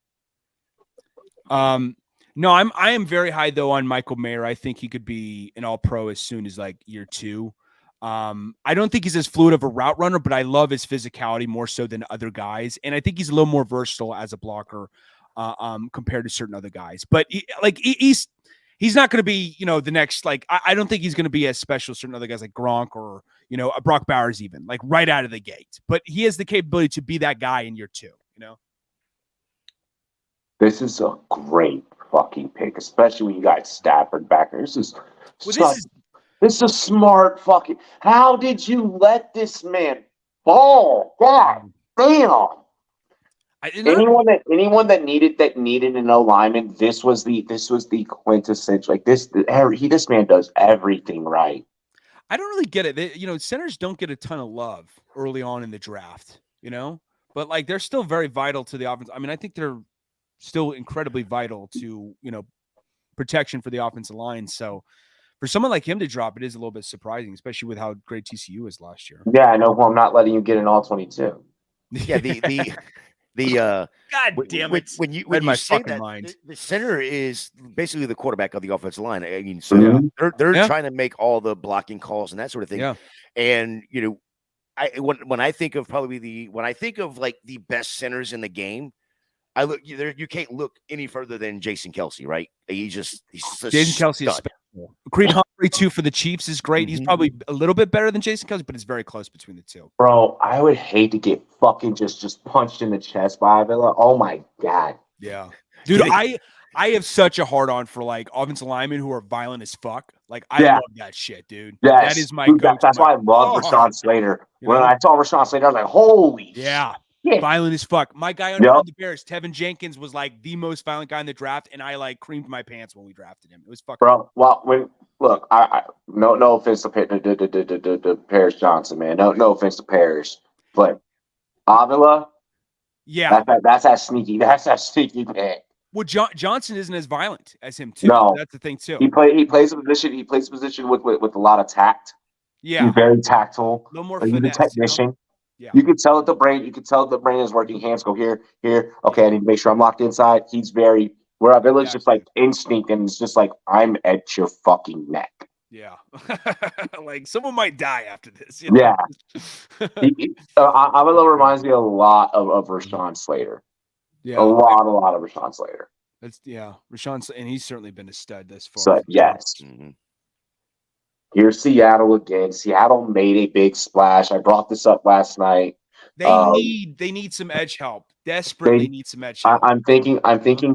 No, I am very high though on Michael Mayer. I think he could be an all-pro as soon as like year 2. I don't think he's as fluid of a route runner, but I love his physicality more so than other guys, and I think he's a little more versatile as a blocker compared to certain other guys. But he's not going to be, you know, the next, like, I don't think he's going to be as special as certain other guys like Gronk or, you know, Brock Bowers even, like right out of the gate. But he has the capability to be that guy in year 2, you know? This is a great fucking pick, especially when you got Stafford back there. This is smart fucking. How did you let this man fall? God damn. Anyone that needed an alignment, this was the quintessential. Like this man does everything right. I don't really get it. You know, centers don't get a ton of love early on in the draft, you know, but like they're still very vital to the offense. I mean, I think they're still incredibly vital to, you know, protection for the offensive line. So for someone like him to drop, it is a little bit surprising, especially with how great TCU was last year. Yeah, I know. Well, I'm not letting you get an all 22. Yeah, God damn it! When you my say fucking that, mind. the center is basically the quarterback of the offensive line. I mean, so they're trying to make all the blocking calls and that sort of thing. Yeah. And you know, when I think of like the best centers in the game, I look there. You can't look any further than Jason Kelce, right? He's just Jason Kelce is special. Creed Humphrey too for the Chiefs is great. He's probably a little bit better than Jason Kelce, but it's very close between the two. Bro, I would hate to get fucking just punched in the chest by Avila. Oh my god. Yeah, dude, I have such a hard on for like offensive linemen who are violent as fuck. Like I love that shit, dude. Yes. That is my dude, go-to. That's why I love Rashawn Slater. When I saw Rashawn Slater, I was like, holy shit. Yeah. Violent as fuck. My guy on the Bears, Tevin Jenkins, was like the most violent guy in the draft, and I like creamed my pants when we drafted him. It was fucking. Bro, well, I no offense to Paris Johnson, man. No offense to Paris, but Avila, that's that sneaky pick. Well, Johnson isn't as violent as him too. No, that's the thing too. He plays a position. He plays a position with a lot of tact. Yeah, he's very tactful. A little more he's finesse, a technician. You know? Yeah. You can tell that the brain is working. Hands go here. Okay, I need to make sure I'm locked inside. He's very where Avila's just like instinct, and it's just like I'm at your fucking neck. Yeah, like someone might die after this. You know? Yeah, Avila reminds me a lot of Rashawn Slater. Yeah, a lot of Rashawn Slater. Rashawn, and he's certainly been a stud this far. So yes. Mm-hmm. Here's Seattle again. Seattle made a big splash. I brought this up last night. They need some edge help. Desperately need some edge help. I'm thinking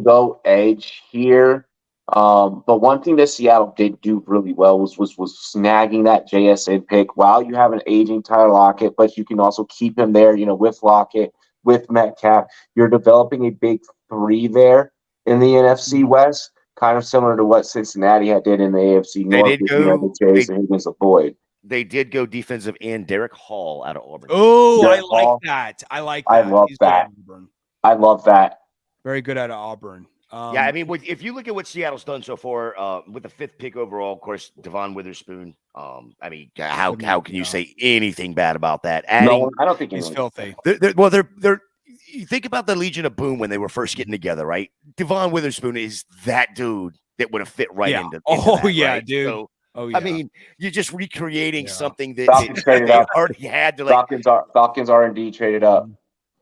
go edge here. But one thing that Seattle did do really well was snagging that JSN pick while you have an aging Tyler Lockett, but you can also keep him there, you know, with Lockett, with Metcalf. You're developing a big 3 there in the NFC West. Kind of similar to what Cincinnati did in the AFC North. They did go defensive end Derek Hall out of Auburn. Oh, I like that. I love that. I love that. Very good out of Auburn. Yeah, I mean, if you look at what Seattle's done so far, with the 5th pick overall, of course, Devon Witherspoon. I mean, how can you say anything bad about that? No, I don't think he's filthy. They're you think about the Legion of Boom when they were first getting together, right? Devon Witherspoon is that dude that would have fit right into Oh that, yeah, right? dude. So, Oh yeah. I mean, you're just recreating something that Falcons traded they up. already had to like. Falcons R&D traded up.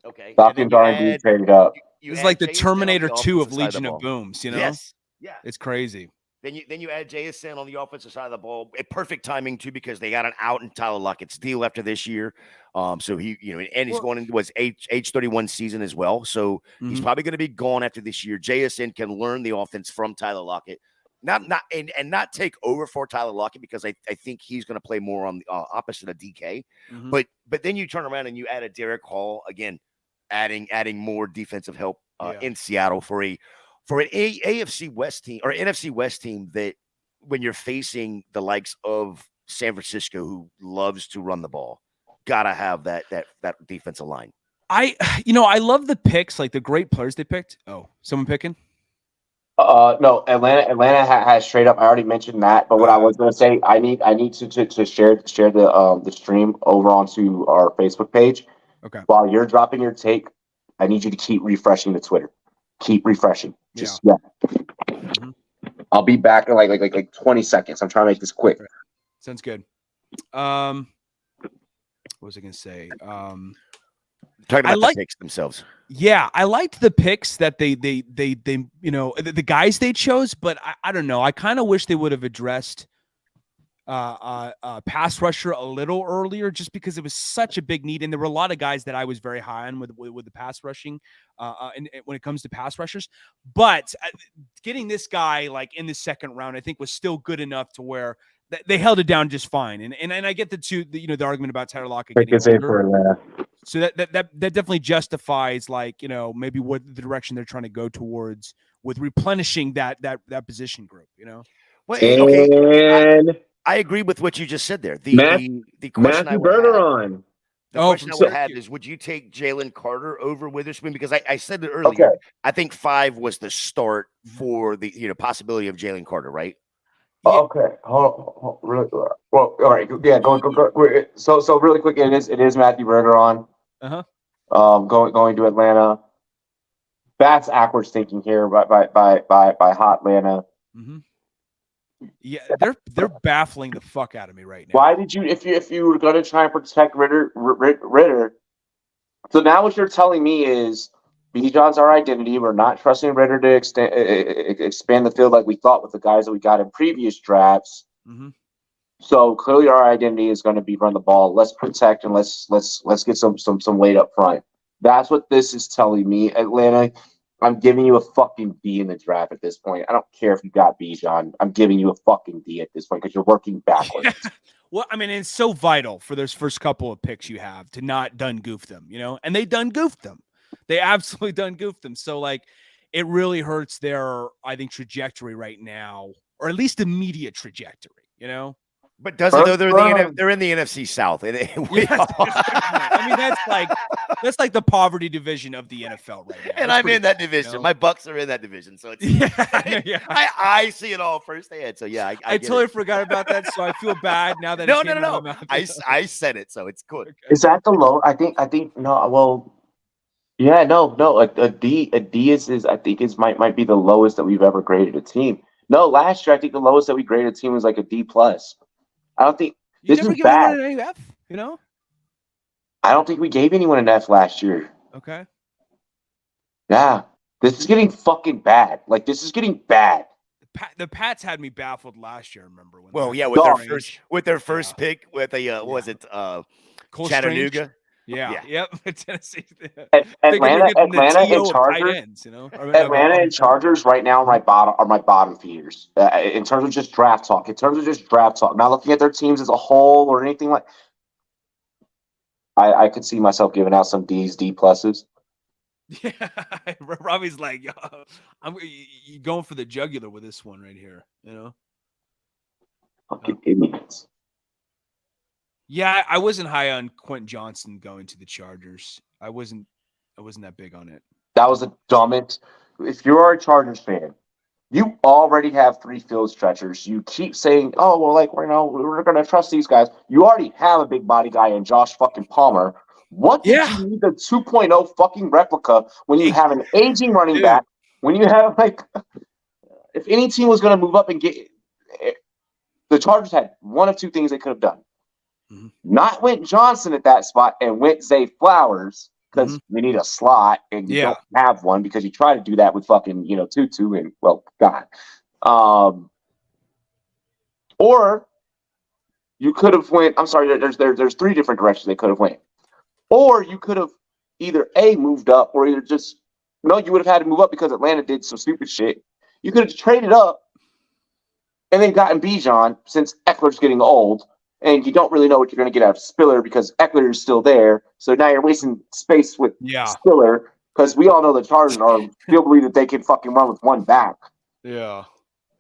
Okay. Falcons R&D traded up. It's like the JSN Terminator on the 2 of offensive side Legion the of ball. Booms, you know? Yes. Yeah. It's crazy. Then you add JSN on the offensive side of the ball. Perfect timing too, because they got an out in Tyler Lockett's deal after this year. So he, and he's going into his age 31 season as well. So he's probably going to be gone after this year. JSN can learn the offense from Tyler Lockett, not take over for Tyler Lockett, because I think he's going to play more on the opposite of DK. But then you turn around and you add a Derek Hall again, adding more defensive help in Seattle for an AFC West team or NFC West team that when you're facing the likes of San Francisco, who loves to run the ball, gotta have that defensive line. I love the picks, like the great players they picked. Oh, someone picking? No, Atlanta has straight up. I already mentioned that, but what I was going to say, I need to share the stream over onto our Facebook page. Okay. While you're dropping your take, I need you to keep refreshing the Twitter. Keep refreshing. I'll be back in like 20 seconds. I'm trying to make this quick. Sounds good. What was I going to say? Talking about the picks themselves. Yeah, I liked the picks that they the guys they chose, but I don't know. I kind of wish they would have addressed pass rusher a little earlier, just because it was such a big need, and there were a lot of guys that I was very high on with the pass rushing, and when it comes to pass rushers. But getting this guy like in the second round, I think was still good enough to where they held it down just fine. And I get the argument about Tyler Lockett getting older. So that definitely justifies maybe what the direction they're trying to go towards with replenishing that position group. Well, okay. I agree with what you just said there. The question Matthew Bergeron. The question I would have is, would you take Jalen Carter over Witherspoon? Because I said it earlier. Okay. I think 5 was the start for the possibility of Jalen Carter, right? Okay. Hold on. Really, well, all right. Yeah. Go. So really quick, it is Matthew Bergeron. Going to Atlanta. That's backwards thinking here by Hot Atlanta. Yeah, they're baffling the fuck out of me right now. Why did you, if you were going to try and protect Ritter? So now what you're telling me is Bijan's our identity. We're not trusting Ritter to expand the field like we thought with the guys that we got in previous drafts. So clearly our identity is going to be run the ball. Let's protect and let's get some weight up front. That's what this is telling me, Atlanta. I'm giving you a fucking D in the draft at this point. I don't care if you got Bijan. I'm giving you a fucking D at this point because you're working backwards. Well, I mean, it's so vital for those first couple of picks you have to not done goof them, and they done goofed them. They absolutely done goofed them. So it really hurts their, I think, trajectory right now, or at least immediate trajectory, But does it though? They're in the NFC South. I mean, that's like the poverty division of the NFL right now. And I'm in that division. My Bucks are in that division, so it's I see it all firsthand. So yeah, I totally forgot about that. So I feel bad now that no. I said it, so it's good. Okay. Is that the low? I think no. Well, yeah, no. A D is I think might be the lowest that we've ever graded a team. No, last year I think the lowest that we graded a team was like a D+. I don't think this is bad. An F, I don't think we gave anyone an F last year. Okay. Yeah, this is getting fucking bad. This is getting bad. The Pats had me baffled last year. Remember when? With their first pick with what was it? Chattanooga. Strange. Yeah. Yep. Tennessee. Atlanta and Chargers. Ends, Atlanta and Chargers right now are my bottom feeders in terms of just draft talk. Not looking at their teams as a whole or anything like. I could see myself giving out some D's, D+. Yeah, Robbie's like, yo, I'm going for the jugular with this one right here. Fucking idiots. Yeah, I wasn't high on Quentin Johnson going to the Chargers. I wasn't that big on it. That was the dumbest. If you're a Chargers fan, you already have 3 field stretchers. You keep saying, "Oh, well, we're going to trust these guys." You already have a big body guy in Josh fucking Palmer. What did you need the 2.0 fucking replica when you have an aging running back? When you have like, if any team was going to move up and get, the Chargers had one of two things they could have done. Mm-hmm. Not went Johnson at that spot and went Zay Flowers because we need a slot and you don't have one because you try to do that with fucking, Tutu and, well, God. Or you could have went, I'm sorry, there's three different directions they could have went. Or you could have either A, moved up, or either just, no, you would have had to move up because Atlanta did some stupid shit. You could have traded up and then gotten Bijan since Eckler's getting old, and you don't really know what you're going to get out of Spiller because Eckler is still there. So now you're wasting space with Spiller because we all know the Chargers still believe that they can fucking run with one back. Yeah.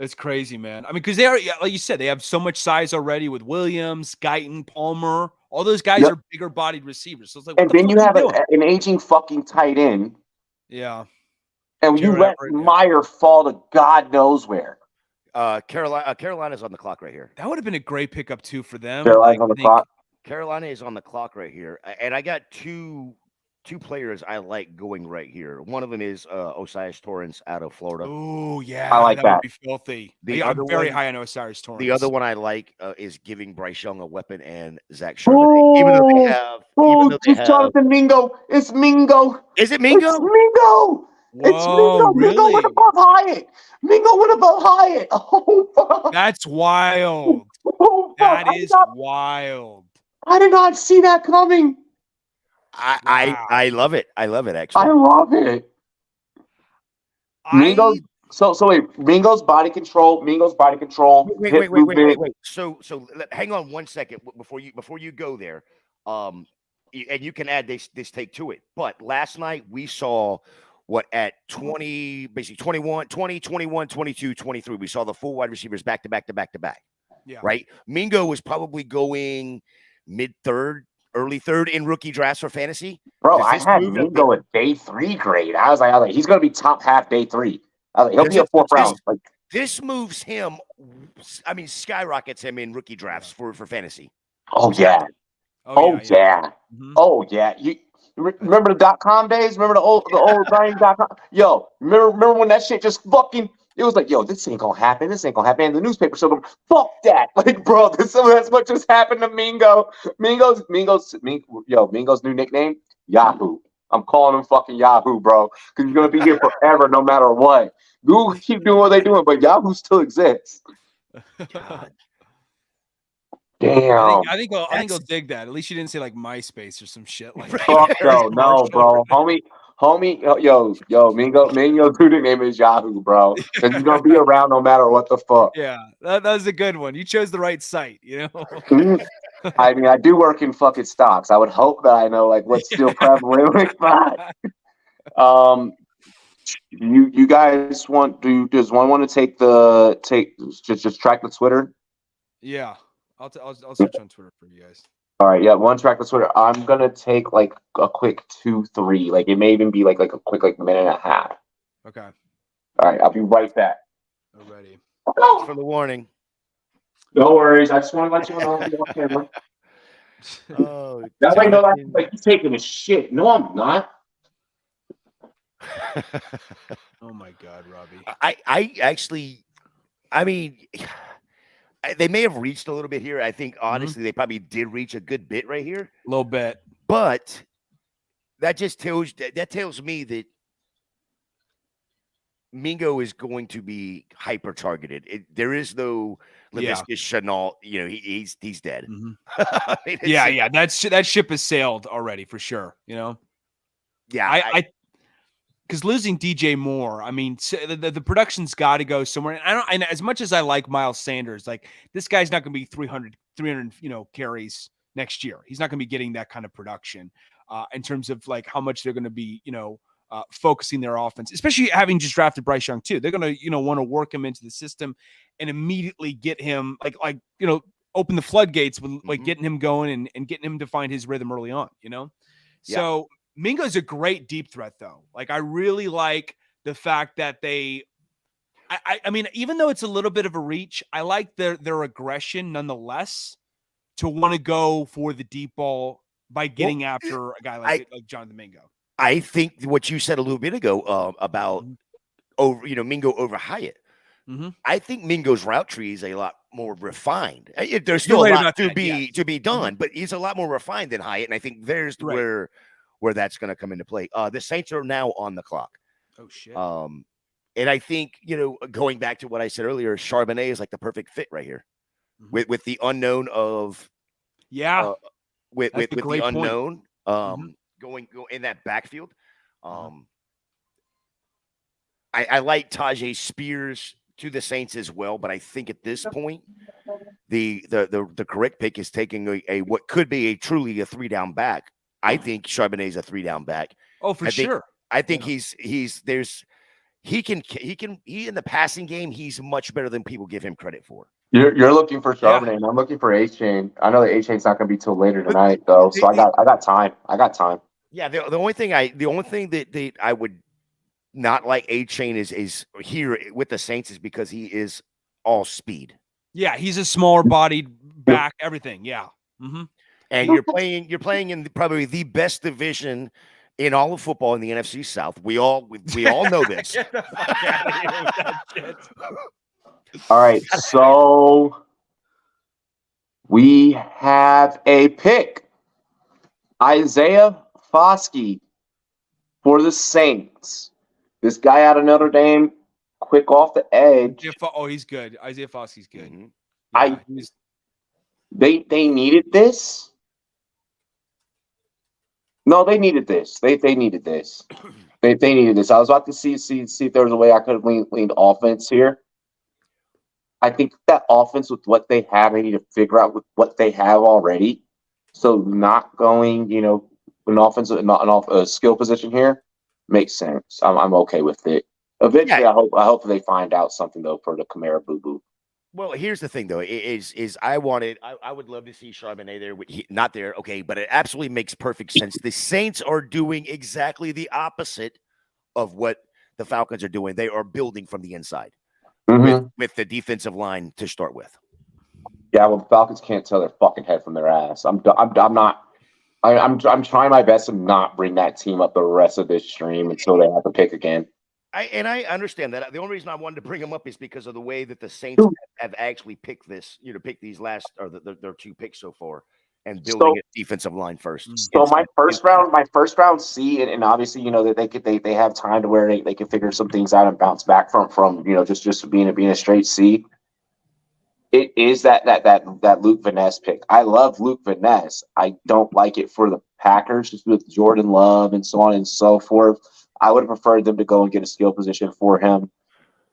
It's crazy, man. I mean, because they are, like you said, they have so much size already with Williams, Guyton, Palmer. All those guys are bigger bodied receivers. So it's like, and then you have an aging fucking tight end. Yeah. And you let Meyer fall to God knows where. Carolina's on the clock right here. That would have been a great pickup too for them. Carolina's on the clock. Carolina is on the clock right here, and I got two players I like going right here. One of them is Osiris Torrance out of Florida. Oh yeah, I like that. Would be filthy. I'm very high on Osiris Torrance. The other one I like is giving Bryce Young a weapon and Zach Charbonnet. Even though they have, Jonathan Mingo. It's Mingo. Is it Mingo? It's Mingo. Whoa, it's Mingo. Really? Mingo went above Hyatt. Mingo went above Hyatt. Oh fuck. That's wild. Oh, fuck. That is wild. I did not see that coming. I love it. I love it, actually. I love it. Mingo's wait, Mingo's body control. Wait. So hang on 1 second before you go there. And you can add this take to it. But last night we saw at 20, basically 21, 20, 21, 22, 23. We saw the full wide receivers back to back. Yeah. Right? Mingo was probably going mid-third, early third in rookie drafts for fantasy. Bro, I had Mingo at day 3 grade. I was like, he's going to be top half day 3. I was like, he'll be a 4th round. Like, this moves him, skyrockets him in rookie drafts for fantasy. Oh, yeah. Oh, yeah. Mm-hmm. Oh, yeah. You remember the .com days? Remember the old Brian.com? Yo, remember when that shit just fucking... It was like, yo, this ain't gonna happen. This ain't gonna happen. And the newspaper showed them, fuck that. Like, bro, that's what just happened to Mingo. Mingo's new nickname, Yahoo. I'm calling him fucking Yahoo, bro. Because he's gonna be here forever no matter what. Google keep doing what they're doing, but Yahoo still exists. God. Damn. I think he'll dig that. At least you didn't say like MySpace or some shit like that. Fuck no, bro. Homie, yo, Mingo's new nickname is Yahoo, bro. Because he's gonna be around no matter what the fuck. Yeah, that was a good one. You chose the right site, you know. I mean, I do work in fucking stocks. I would hope that I know like what's still prevalent with that. You guys does one want to just track the Twitter? Yeah, I'll search on Twitter for you guys. All right, yeah, one track the Twitter. I'm gonna take like a quick 2-3. Like it may even be like a quick minute and a half. Okay. All right, I'll be right back. Alrighty. Thanks for the warning. No worries. I just want to let you know I'm on camera. Oh, that's like you're taking a shit. No, I'm not. Oh my God, Robbie. I mean, they may have reached a little bit here. I think honestly, they probably did reach a good bit right here. A little bit. But that just tells me that Mingo is going to be hyper targeted. There is no Laviscus Chenault. You know, he's dead. Mm-hmm. I mean, that ship has sailed already for sure. You know. Yeah, I because losing DJ Moore, I mean, the production's got to go somewhere. And as much as I like Miles Sanders, like this guy's not going to be 300, carries next year. He's not going to be getting that kind of production in terms of like how much they're going to be, focusing their offense, especially having just drafted Bryce Young too. They're going to, want to work him into the system and immediately get him open the floodgates with like getting him going and getting him to find his rhythm early on, So Mingo's a great deep threat though. Like I really like the fact that I mean, even though it's a little bit of a reach, I like their aggression nonetheless to want to go for the deep ball by getting after a guy like Jonathan Mingo. I think what you said a little bit ago about Mingo over Hyatt. Mm-hmm. I think Mingo's route tree is a lot more refined. There's still a lot to be done, but he's a lot more refined than Hyatt, and I think there's where that's going to come into play. The Saints are now on the clock. Oh shit. And I think going back to what I said earlier, Charbonnet is like the perfect fit right here, with the unknown of with the unknown going in that backfield. I like Tajay Spears to the Saints as well, but I think at this point, the correct pick is taking a what could be a truly a 3-down back. I think Charbonnet is a 3-down back. Oh, for sure. I think he in the passing game, he's much better than people give him credit for. You're looking for Charbonnet, and I'm looking for A-Chain. I know the A-Chain's not going to be till later tonight, though, so I got time. Yeah, the only thing that I would not like A-Chain is here with the Saints is because he is all speed. Yeah, he's a smaller bodied back, everything. Yeah. Mm-hmm. And you're playing in probably the best division in all of football in the NFC South. We all know this. All right, so we have a pick. Isaiah Foskey for the Saints. This guy out of Notre Dame, quick off the edge. Oh, he's good. Isaiah Foskey's good. Mm-hmm. They needed this. No, they needed this. They needed this. They needed this. I was about to see if there was a way I could have leaned offense here. I think that offense with what they have, they need to figure out with what they have already. So not going, an offensive, not a skill position here makes sense. I'm okay with it. Eventually, yeah. I hope they find out something though for the Kamara Boo Boo. Well, here's the thing, though, is I would love to see Charbonnet there. Not there, okay, but it absolutely makes perfect sense. The Saints are doing exactly the opposite of what the Falcons are doing. They are building from the inside with the defensive line to start with. Yeah, well, the Falcons can't tell their fucking head from their ass. I'm trying my best to not bring that team up the rest of this stream until they have to pick again. I understand that. The only reason I wanted to bring them up is because of the way that the Saints have actually picked this, pick these last or their 2 picks so far, and building a defensive line first. So my first round C, and obviously that they have time to where they can figure some things out and bounce back from just being a straight C. It is that Luke Van Ness pick. I love Luke Van Ness. I don't like it for the Packers just with Jordan Love and so on and so forth. I would have preferred them to go and get a skill position for him,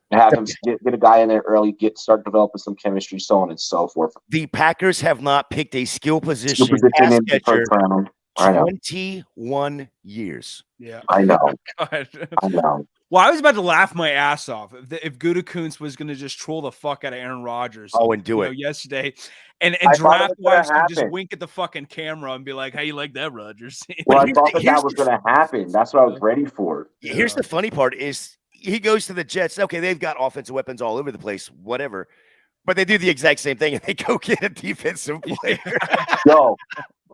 and have him get a guy in there early, start developing some chemistry, so on and so forth. The Packers have not picked a skill position in the first round. 21 years. Yeah, I know. I know. Well, I was about to laugh my ass off if Gutekunst was going to just troll the fuck out of Aaron Rodgers. And do it yesterday, and draft wise just wink at the fucking camera and be like, "How you like that, Rodgers?" Well, I thought that was going to happen. That's what I was ready for. Here's the funny part: is he goes to the Jets. Okay, they've got offensive weapons all over the place, whatever. But they do the exact same thing, and they go get a defensive player. Yo.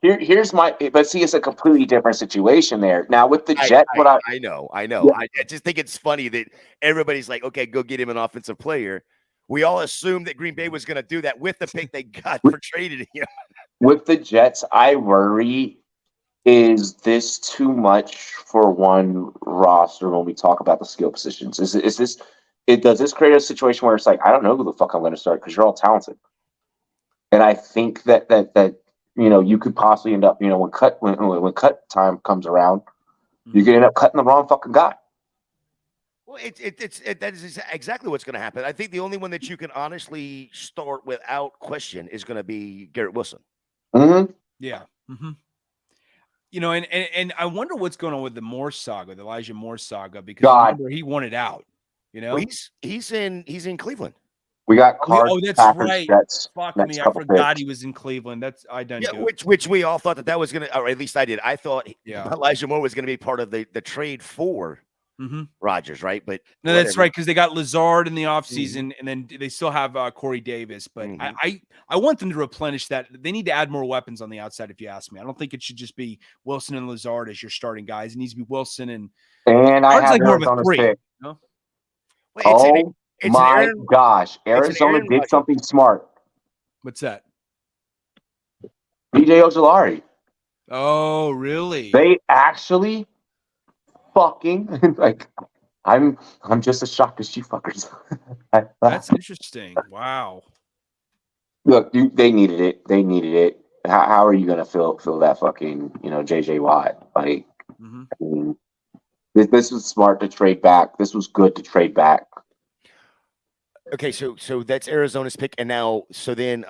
Here's but see, it's a completely different situation there. Now with the Jets, I know. Yeah. I just think it's funny that everybody's like, okay, go get him an offensive player. We all assumed that Green Bay was going to do that with the pick they got for trading him. With the Jets, I worry, is this too much for one roster when we talk about the skill positions? Does this create a situation where it's like, I don't know who the fuck I'm going to start because you're all talented. And I think that you could possibly end up, when cut time comes around, you could end up cutting the wrong fucking guy. Well, that is exactly what's going to happen. I think the only one that you can honestly start without question is going to be Garrett Wilson. Mm-hmm. Yeah. Mm-hmm. And I wonder what's going on with the Moore saga, the Elijah Moore saga, because he wanted out. Well, he's in Cleveland. We got Cards. Oh, that's Packers, right. Jets, fuck me, I forgot he was in Cleveland. Which we all thought that was going to, or at least I did. I thought Elijah Moore was going to be part of the trade for Rodgers, right? But no, that's right, because they got Lazard in the offseason, and then they still have Corey Davis. But I want them to replenish that. They need to add more weapons on the outside, if you ask me. I don't think it should just be Wilson and Lazard as your starting guys. It needs to be Wilson and I have like more of a Arizona's 3. pick. You know? Oh my gosh, Arizona did something smart. What's that? BJ Ojolari. Oh, really? They actually fucking like. I'm just as shocked as you fuckers. That's interesting. Wow. Look, they needed it. They needed it. How are you gonna fill that fucking JJ Watt? Like, I mean, this was smart to trade back. This was good to trade back. Okay, so that's Arizona's pick, and now then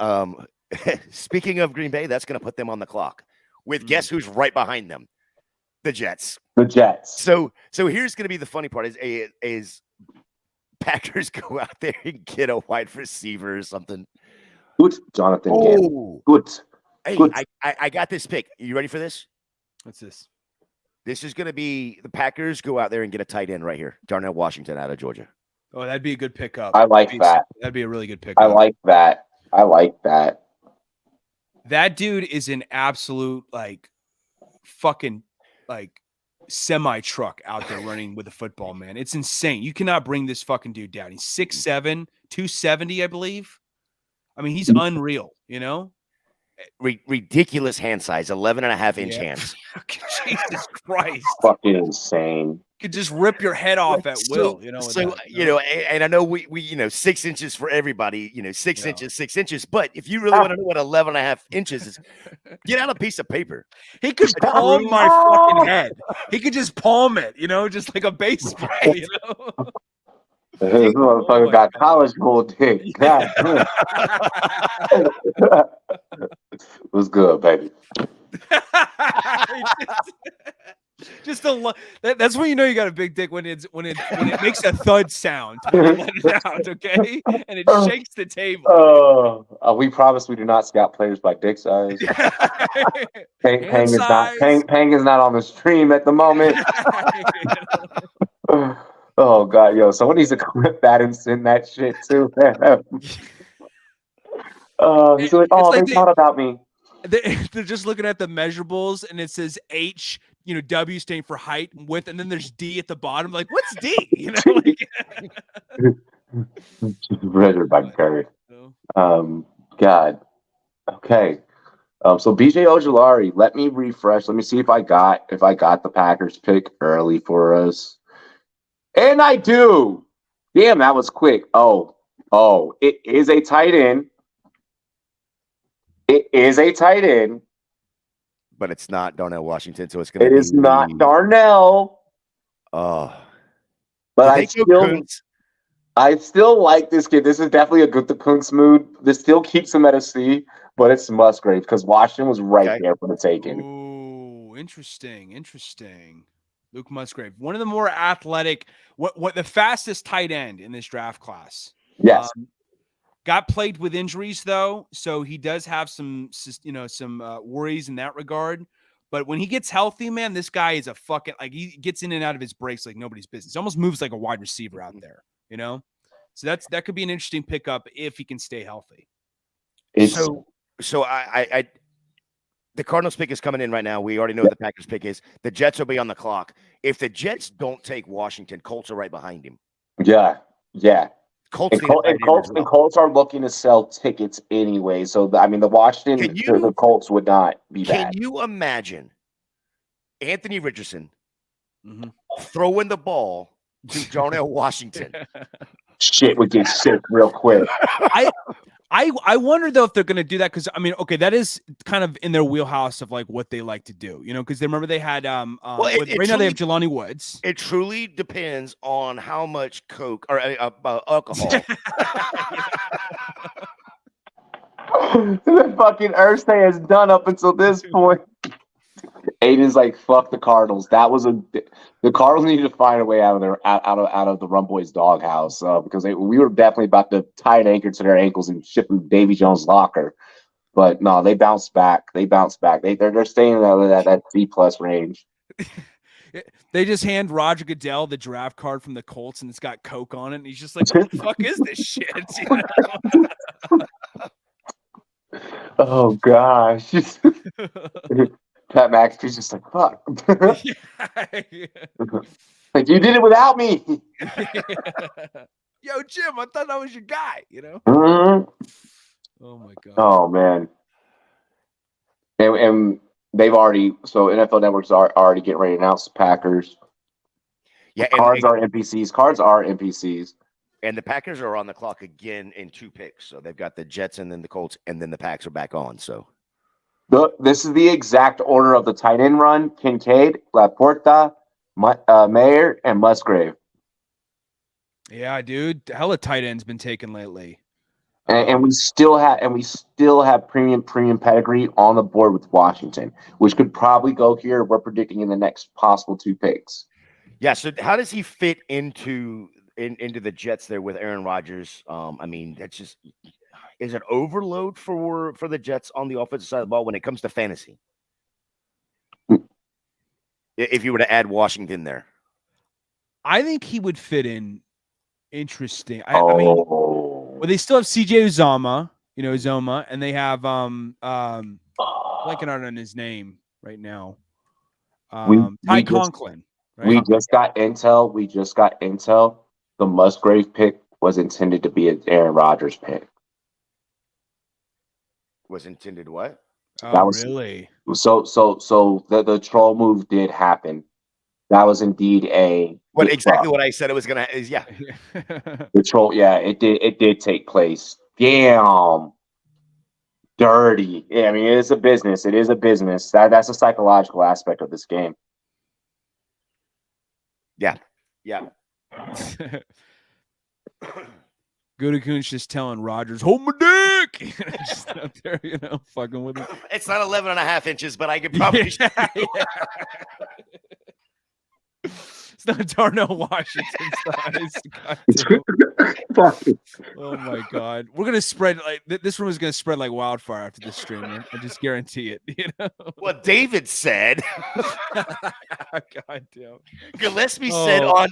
speaking of Green Bay, that's gonna put them on the clock with guess who's right behind them? The Jets. The Jets. So here's going to be the funny part is Packers go out there and get a wide receiver or something. Good, Jonathan. Oh, good. Hey, good. I got this pick. You ready for this? What's this? This is going to be the Packers go out there and get a tight end right here. Darnell Washington out of Georgia. Oh, that'd be a good pickup. I like that. That'd be a really good pickup. I like that. That dude is an absolute fucking semi truck out there running with a football, man. It's insane. You cannot bring this fucking dude down. He's 6'7", 270, I believe. I mean, he's unreal, Ridiculous hand size, 11.5-inch hands. Jesus Christ. Fucking insane. Could just rip your head off at will, and I know we 6 inches for everybody, 6 inches, 6 inches. But if you really want to know what 11.5 inches is, get out a piece of paper. He could palm my fucking head. He could just palm it, just like a baseball, This motherfucker got college gold dick. God. What's good, baby? That's when you know you got a big dick when it makes a thud sound when you let it out, okay? And it shakes the table. We promise we do not scout players by dick size. Pang is not on the stream at the moment. Oh god, yo! Someone needs to clip that and send that shit to them. He's like, they thought about me. They're just looking at the measurables, and it says H, W standing for height and width, and then there's D at the bottom. Like, what's D? Measured by Curry. God. Okay. So BJ Ojolari, let me refresh. Let me see if I got the Packers pick early for us. And I do. Damn, that was quick. Oh, it is a tight end. It is a tight end. But it's not Darnell Washington, so it's going to be... It is not Darnell. Oh. But I still like this kid. This is definitely a good the Kunks mood. This still keeps him at a C, but it's Musgrave because Washington was right there for the taking. Ooh, interesting. Luke Musgrave, one of the more athletic, what the fastest tight end in this draft class. Yes. Got plagued with injuries though, so he does have some worries in that regard. But when he gets healthy, man, this guy is a fucking he gets in and out of his breaks like nobody's business. He almost moves like a wide receiver out there, So that could be an interesting pickup if he can stay healthy. So I the Cardinals pick is coming in right now. We already know what the Packers pick is. The Jets will be on the clock. If the Jets don't take Washington, Colts are right behind him. Yeah. Colts are looking to sell tickets anyway. So, the Washington, the Colts would not be bad. Can you imagine Anthony Richardson throwing the ball to Darnell Washington? Shit would get sick real quick. I wonder though if they're going to do that because that is kind of in their wheelhouse of what they like to do, because remember they had right now they have Jelani Woods. It truly depends on how much coke or alcohol. The fucking Ursay has done up until this point. Aiden's like, fuck the Cardinals. The Cardinals needed to find a way out of the Rumboyz doghouse because we were definitely about to tie an anchor to their ankles and ship them Davy Jones' locker. But no, they bounced back. They're staying in that C+ range. They just hand Roger Goodell the draft card from the Colts, and it's got Coke on it, and he's just like, "What the fuck is this shit?" You know? Oh gosh. Pat McAfee's just like, fuck. Like, you did it without me. Yo, Jim, I thought that was your guy, you know? Mm-hmm. Oh my god. Oh man. And they've already, so NFL Networks are already getting ready to announce the Packers. Yeah, Cards are NPCs. Cards are NPCs. And the Packers are on the clock again in 2 picks. So they've got the Jets and then the Colts, and then the Packs are back on. So This is the exact order of the tight end run: Kincaid, Laporta, Mayer, and Musgrave. Yeah, dude. Hella tight end's been taken lately. And we still have premium pedigree on the board with Washington, which could probably go here. We're predicting in the next possible 2 picks. yeah. So how does he fit into the Jets there with Aaron Rodgers? I mean, that's just, is it overload for the Jets on the offensive side of the ball when it comes to fantasy? If you were to add Washington there, I think he would fit in. Interesting. I mean, well, they still have CJ Uzomah, Uzomah, and they have blanking out on his name right now. Ty Conklin. Right? We just got intel. The Musgrave pick was intended to be an Aaron Rodgers pick. was intended what? Oh, that was really? So the troll move did happen. That was indeed what I said it was gonna is yeah. The troll, yeah, it did take place. Damn. Dirty. Yeah, I mean, it is a business. It is a business. That's a psychological aspect of this game. Yeah. Gutekunst just telling Rodgers, hold my dick. Just out there, fucking with him. It's not 11.5 inches, but I could probably. Yeah. It's not Darnell Washington size. Oh my god, we're gonna spread like this room is gonna spread like wildfire after this stream. I just guarantee it. What David said. God damn. Gillespie said on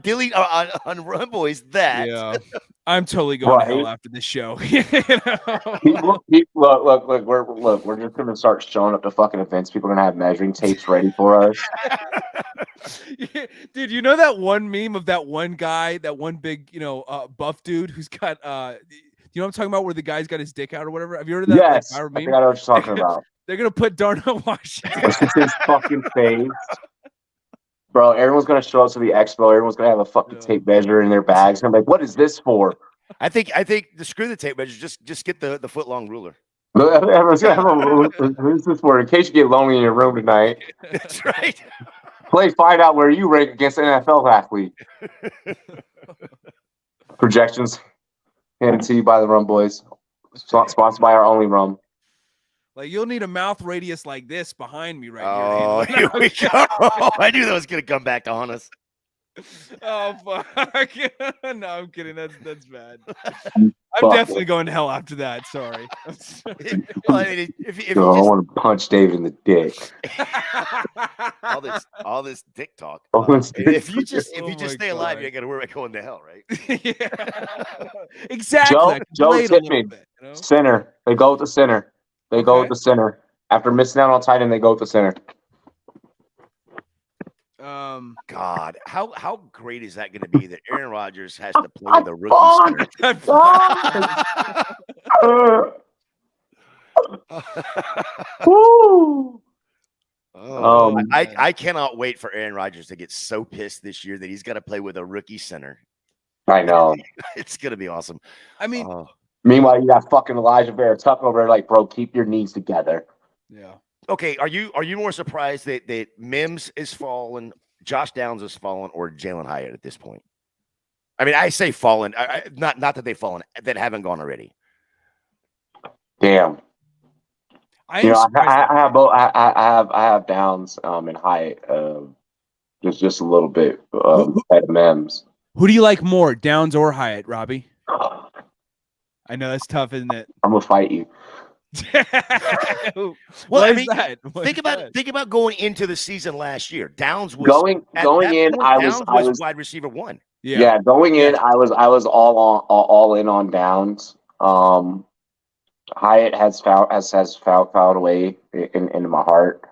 Rumboyz that. Yeah, I'm totally going to hell after this show. Look, we're just gonna start showing up to fucking events. People are gonna have measuring tapes ready for us. Yeah, dude, you know that one meme of that one guy, that one big, buff dude who's got you know what I'm talking about, where the guy's got his dick out or whatever? Have you heard of that? Yes, meme? I think I know what you're talking about. They're gonna put Darnell Washington. It's just his fucking face. Bro, everyone's gonna show up to the expo. Everyone's gonna have a fucking tape measure in their bags. I'm like, what is this for? I think the screw the tape measure. Just get the foot long ruler. Everyone's gonna have what is this for? In case you get lonely in your room tonight. That's right. Find out where you rank against an NFL athlete. Projections handed to you by the Rumboyz. Sponsored by our only rum. Like, you'll need a mouth radius like this behind me right here. Here we go. I knew that was going to come back to haunt us. Oh, fuck. No, I'm kidding. That's bad. I'm definitely going to hell after that. Sorry. Well, I mean, if I want to punch Dave in the dick. all this dick talk. If you just stay alive, you ain't got to worry about going to hell, right? Yeah. Exactly. Joe Tippmann, center. They go with the center. Go with the center. After missing out on tight end, they go with the center. God, how great is that going to be that Aaron Rodgers has to play with a rookie center? I cannot wait for Aaron Rodgers to get so pissed this year that he's got to play with a rookie center. I know. It's going to be awesome. I mean, meanwhile, you got fucking Elijah Vera Tucker over there like, bro, keep your knees together. Yeah. Okay, are you more surprised that Mims is fallen, Josh Downs is fallen, or Jalen Hyatt at this point? I mean, I say fallen, not that they've fallen, that haven't gone already. Damn. I have both. I have Downs and Hyatt, just a little bit at Mims. Who do you like more, Downs or Hyatt, Robbie? I know that's tough, isn't it? I'm gonna fight you. Well, Why I is mean, that? Why is that? think about going into the season last year. Downs was Going in, Downs was wide receiver 1. Yeah, going in, I was all in on Downs. Hyatt has fouled away into my heart.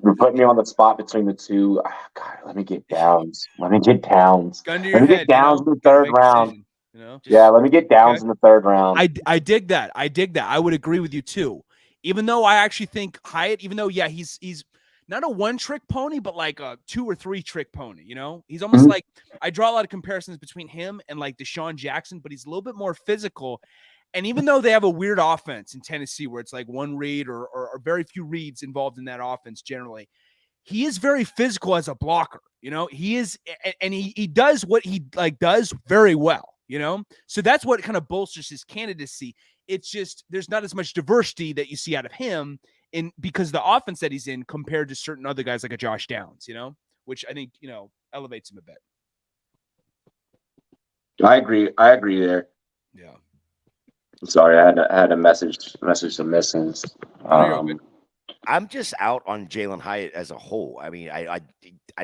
You're putting me on the spot between the two. Ah, God, let me get Downs. Let me get Downs. Gun to Let your me head, get Downs in the gotta third make a round. decision, you know? Yeah, let me get Downs in the third round. I dig that. I dig that. I would agree with you too. Even though I actually think Hyatt, even though he's not a one-trick pony, but like a 2 or 3 trick pony, you know? He's almost like, I draw a lot of comparisons between him and like Deshaun Jackson, but he's a little bit more physical. And even though they have a weird offense in Tennessee where it's like one read or very few reads involved in that offense generally, he is very physical as a blocker. You know, he is, and he does what he like does very well, you know? So that's what kind of bolsters his candidacy. It's just there's not as much diversity that you see out of him because the offense that he's in compared to certain other guys like a Josh Downs, you know, which I think, you know, elevates him a bit. I agree there. Yeah. Sorry, I had a message some missings. I'm just out on Jalen Hyatt as a whole. I mean, I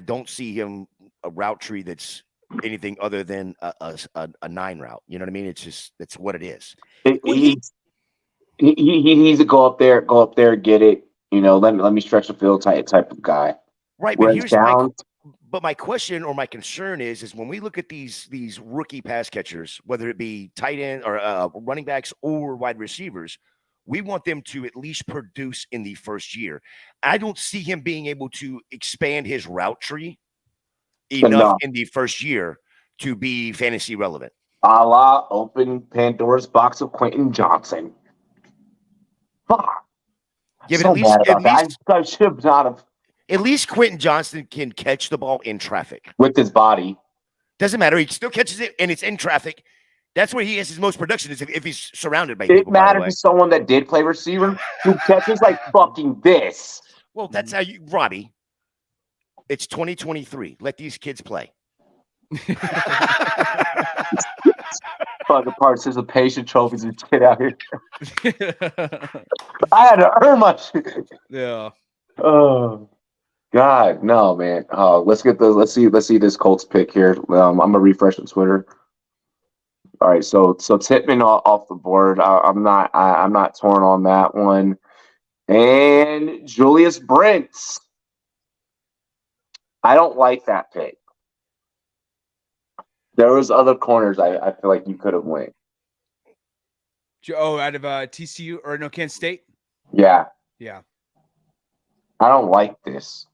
don't see him a route tree that's anything other than a 9 route. You know what I mean? It's what it is. He needs to go up there, get it. You know, let me stretch the field type of guy. Right, but here's my question or my concern is when we look at these rookie pass catchers, whether it be tight end or running backs or wide receivers, we want them to at least produce in the first year. I don't see him being able to expand his route tree enough in the first year to be fantasy relevant. A la open Pandora's box of Quentin Johnson. Fuck. Yeah, but I should not have. At least Quentin Johnson can catch the ball in traffic. With his body. Doesn't matter. He still catches it, and it's in traffic. That's where he has his most production is if he's surrounded by people. It mattered to someone that did play receiver who catches like fucking this. Well, that's how you, Robbie. It's 2023. Let these kids play. Fucking participation trophies and shit out here. I had to earn my shit. Yeah. Oh God, no, man. Let's see this Colts pick here. I'm gonna refresh on Twitter. All right, so Tippmann off the board. I'm not torn on that one. And Julius Brents. I don't like that pick. There was other corners I feel like you could have went. Oh, out of TCU or no, Kansas State? Yeah. Yeah. I don't like this.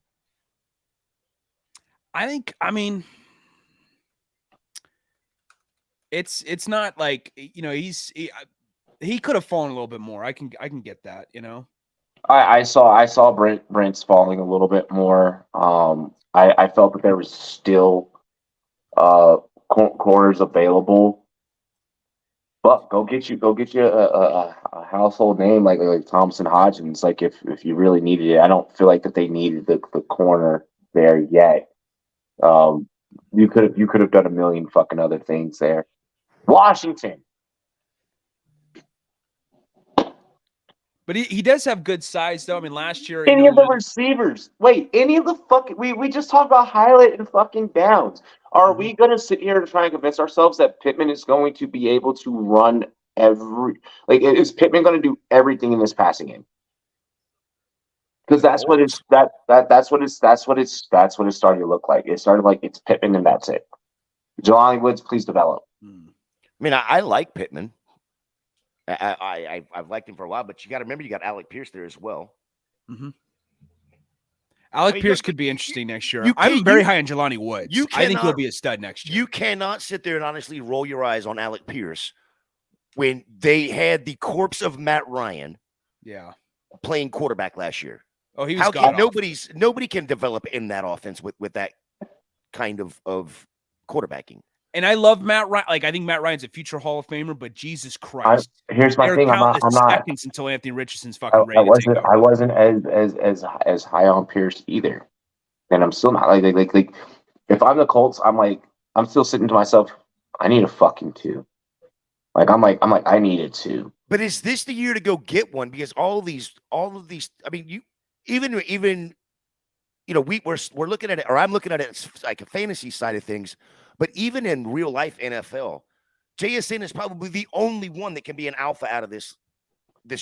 I mean, it's not like, you know, he could have fallen a little bit more. I can get that, you know. I saw Brent's falling a little bit more. I felt that there was still corners available, but go get you a household name like Thompson Hodgins. Like if you really needed it, I don't feel like that they needed the corner there yet. You could have done a million fucking other things there. Washington. But he does have good size, though. I mean, last year... Any of the receivers. Wait, any of the fucking... We just talked about highlight and fucking Downs. Are we going to sit here and try and convince ourselves that Pittman is going to be able to run every... Like, is Pittman going to do everything in this passing game? Because that's what it's starting to look like. It started like it's Pittman and that's it. Jelani Woods, please develop. I mean, I like Pittman. I've liked him for a while, but you got to remember you got Alec Pierce there as well. Mm-hmm. Alec Pierce could be interesting next year. I'm very high on Jelani Woods. I think he'll be a stud next year. You cannot sit there and honestly roll your eyes on Alec Pierce when they had the corpse of Matt Ryan playing quarterback last year. Oh, he was nobody can develop in that offense with that kind of quarterbacking. And I love Matt Ryan. Like, I think Matt Ryan's a future Hall of Famer, but Jesus Christ. Here's my thing. I'm not seconds until Anthony Richardson's fucking ready to take over. I wasn't as high on Pierce either. And I'm still not like if I'm the Colts, I'm still sitting to myself, I need a fucking 2. I need a 2. But is this the year to go get one? Because all of these, I mean, you even we're looking at it, or I'm looking at it as like a fantasy side of things. But even in real life NFL, JSN is probably the only one that can be an alpha out of this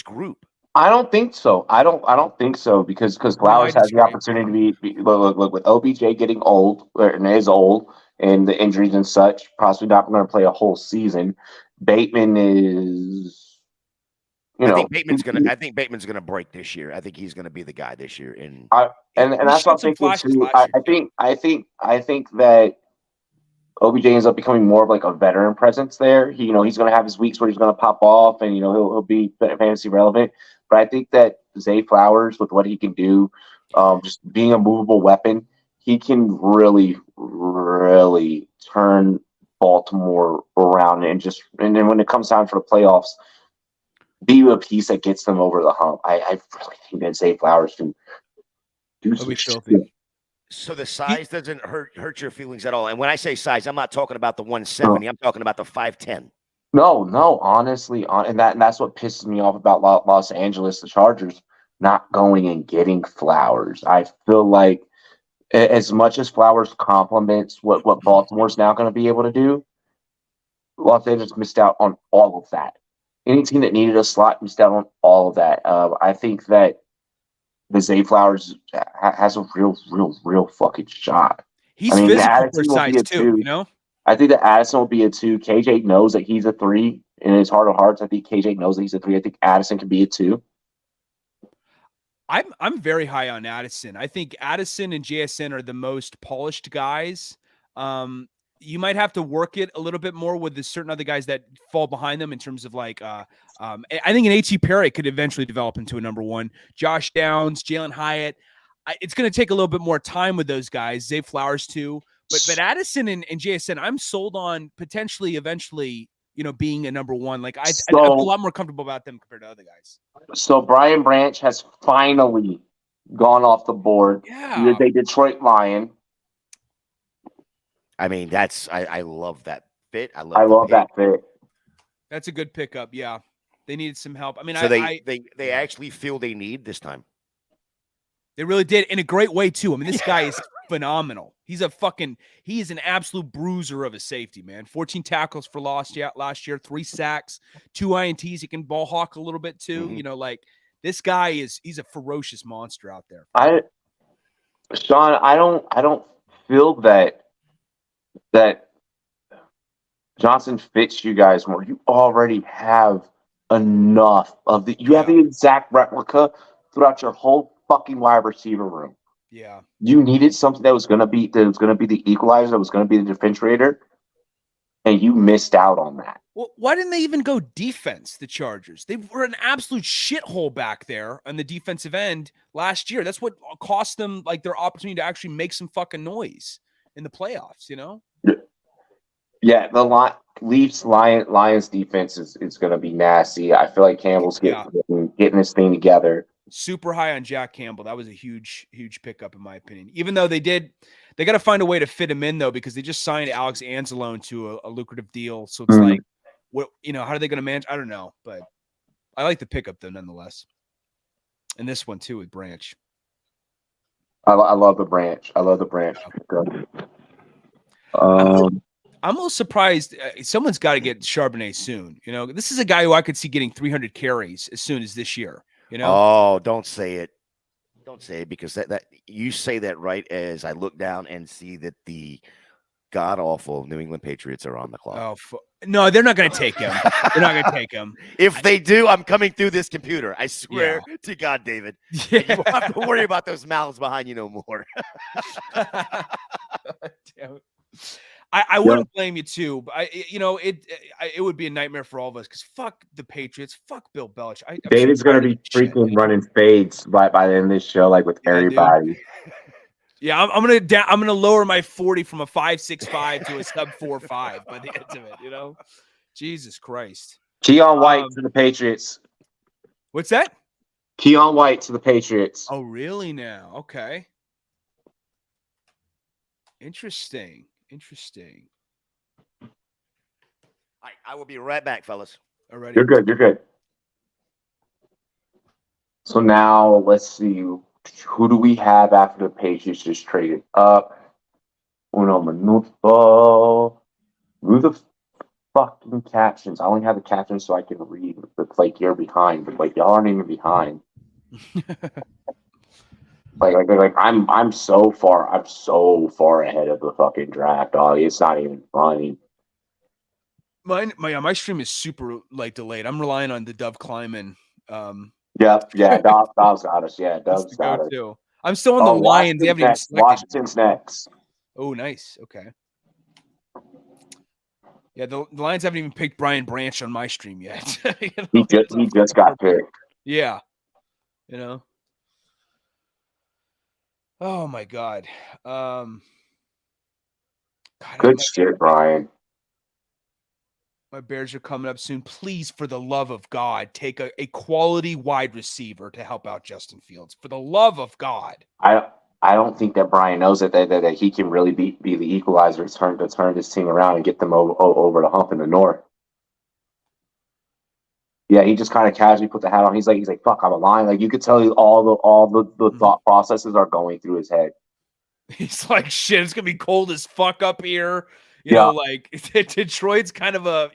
group. I don't think so. I don't think so because Flowers has the opportunity to be look with OBJ getting old and is old and the injuries and such, possibly not going to play a whole season. Bateman is, I think Bateman's gonna break this year. I think he's gonna be the guy this year. And that's what I'm thinking too. I think that OBJ ends up becoming more of like a veteran presence there. He's going to have his weeks where he's going to pop off and, he'll be fantasy relevant. But I think that Zay Flowers, with what he can do, just being a movable weapon, he can really, really turn Baltimore around and then when it comes time for the playoffs, be a piece that gets them over the hump. I really think that Zay Flowers can do some shit. So the size doesn't hurt your feelings at all. And when I say size, I'm not talking about the 170. I'm talking about the 5'10". No, honestly, and that's what pisses me off about Los Angeles, the Chargers not going and getting Flowers. I feel like as much as Flowers complements what Baltimore's now going to be able to do, Los Angeles missed out on all of that. Any team that needed a slot missed out on all of that. I think that the Zay Flowers has a real fucking shot. He's physical for size too, I think that Addison will be a 2. KJ knows that he's a 3 in his heart of hearts. I think KJ knows that he's a 3. I think Addison can be a 2. I'm very high on Addison. I think Addison and JSN are the most polished guys. You might have to work it a little bit more with the certain other guys that fall behind them in terms of like, I think an A.T. Perry could eventually develop into a number 1. Josh Downs, Jalen Hyatt. It's going to take a little bit more time with those guys. Zay Flowers too. But Addison and JSN, I'm sold on potentially eventually, being a number 1. Like I feel a lot more comfortable about them compared to other guys. So Brian Branch has finally gone off the board. Yeah. He is a Detroit Lion. I mean, I love that fit. I love that fit. That's a good pickup. Yeah. They needed some help. I mean, so they actually feel they need this time. They really did, in a great way too. I mean, this guy is phenomenal. He is an absolute bruiser of a safety, man. 14 tackles for loss last year, 3 sacks, 2 INTs. He can ball hawk a little bit too. Mm-hmm. This guy he's a ferocious monster out there. Sean, I don't feel that Johnson fits you guys more. You already have enough of you have the exact replica throughout your whole fucking wide receiver room. Yeah. You needed something that was gonna be the equalizer, that was gonna be the differentiator, and you missed out on that. Well, why didn't they even go defense, the Chargers? They were an absolute shithole back there on the defensive end last year. That's what cost them like their opportunity to actually make some fucking noise in the playoffs, Yeah, the Lions defense is going to be nasty. I feel like Campbell's getting this thing together. Super high on Jack Campbell. That was a huge pickup in my opinion. Even though they got to find a way to fit him in though, because they just signed Alex Anzalone to a lucrative deal. So it's like, what how are they going to manage? I don't know, but I like the pickup though, nonetheless. And this one too with Branch. I love the Branch. I love the Branch. I'm a little surprised. Someone's got to get Charbonnet soon. This is a guy who I could see getting 300 carries as soon as this year. Oh, don't say it. Don't say it, because that you say that right as I look down and see that the god awful New England Patriots are on the clock. Oh, no, they're not going to take him. They're not going to take him. If they do, I'm coming through this computer. I swear to God, David. Yeah. You won't have to worry about those mouths behind you no more. I wouldn't blame you too, but it would be a nightmare for all of us because fuck the Patriots, fuck Bill Belichick. David's gonna be freaking running fades by the end of this show, like with everybody. Yeah, I'm gonna lower my 40 from a 5.65 to a sub 4.5 by the end of it. Jesus Christ. Keon White to the Patriots. What's that? Keon White to the Patriots. Oh, really? Now, okay. Interesting. I will be right back, fellas. Alrighty. You're good. So now let's see. Who do we have after the Patriots just traded up? Uno minuto. Who the fucking captions? I only have the captions so I can read. It's like you're behind, but like y'all aren't even behind. like I'm so far ahead of the fucking draft, dog. It's not even funny. My stream is super like delayed. I'm relying on the Dove Kleiman. Yeah, Dov's got us. Yeah, Dov's got us. Too. I'm still on the Lions. They haven't even selected. Washington's next. Oh, nice. Okay. Yeah, the Lions haven't even picked Brian Branch on my stream yet. He just got picked. Yeah. Oh my God. Good shit, Brian. My Bears are coming up soon. Please, for the love of God, take a quality wide receiver to help out Justin Fields. For the love of God. I don't think that Brian knows that he can really be the equalizer to turn this team around and get them over the hump in the North. Yeah, he just kind of casually put the hat on. He's like, fuck, I'm a lion. Like you could tell all the thought processes are going through his head. He's like, shit, it's gonna be cold as fuck up here. You know, like Detroit's kind of a,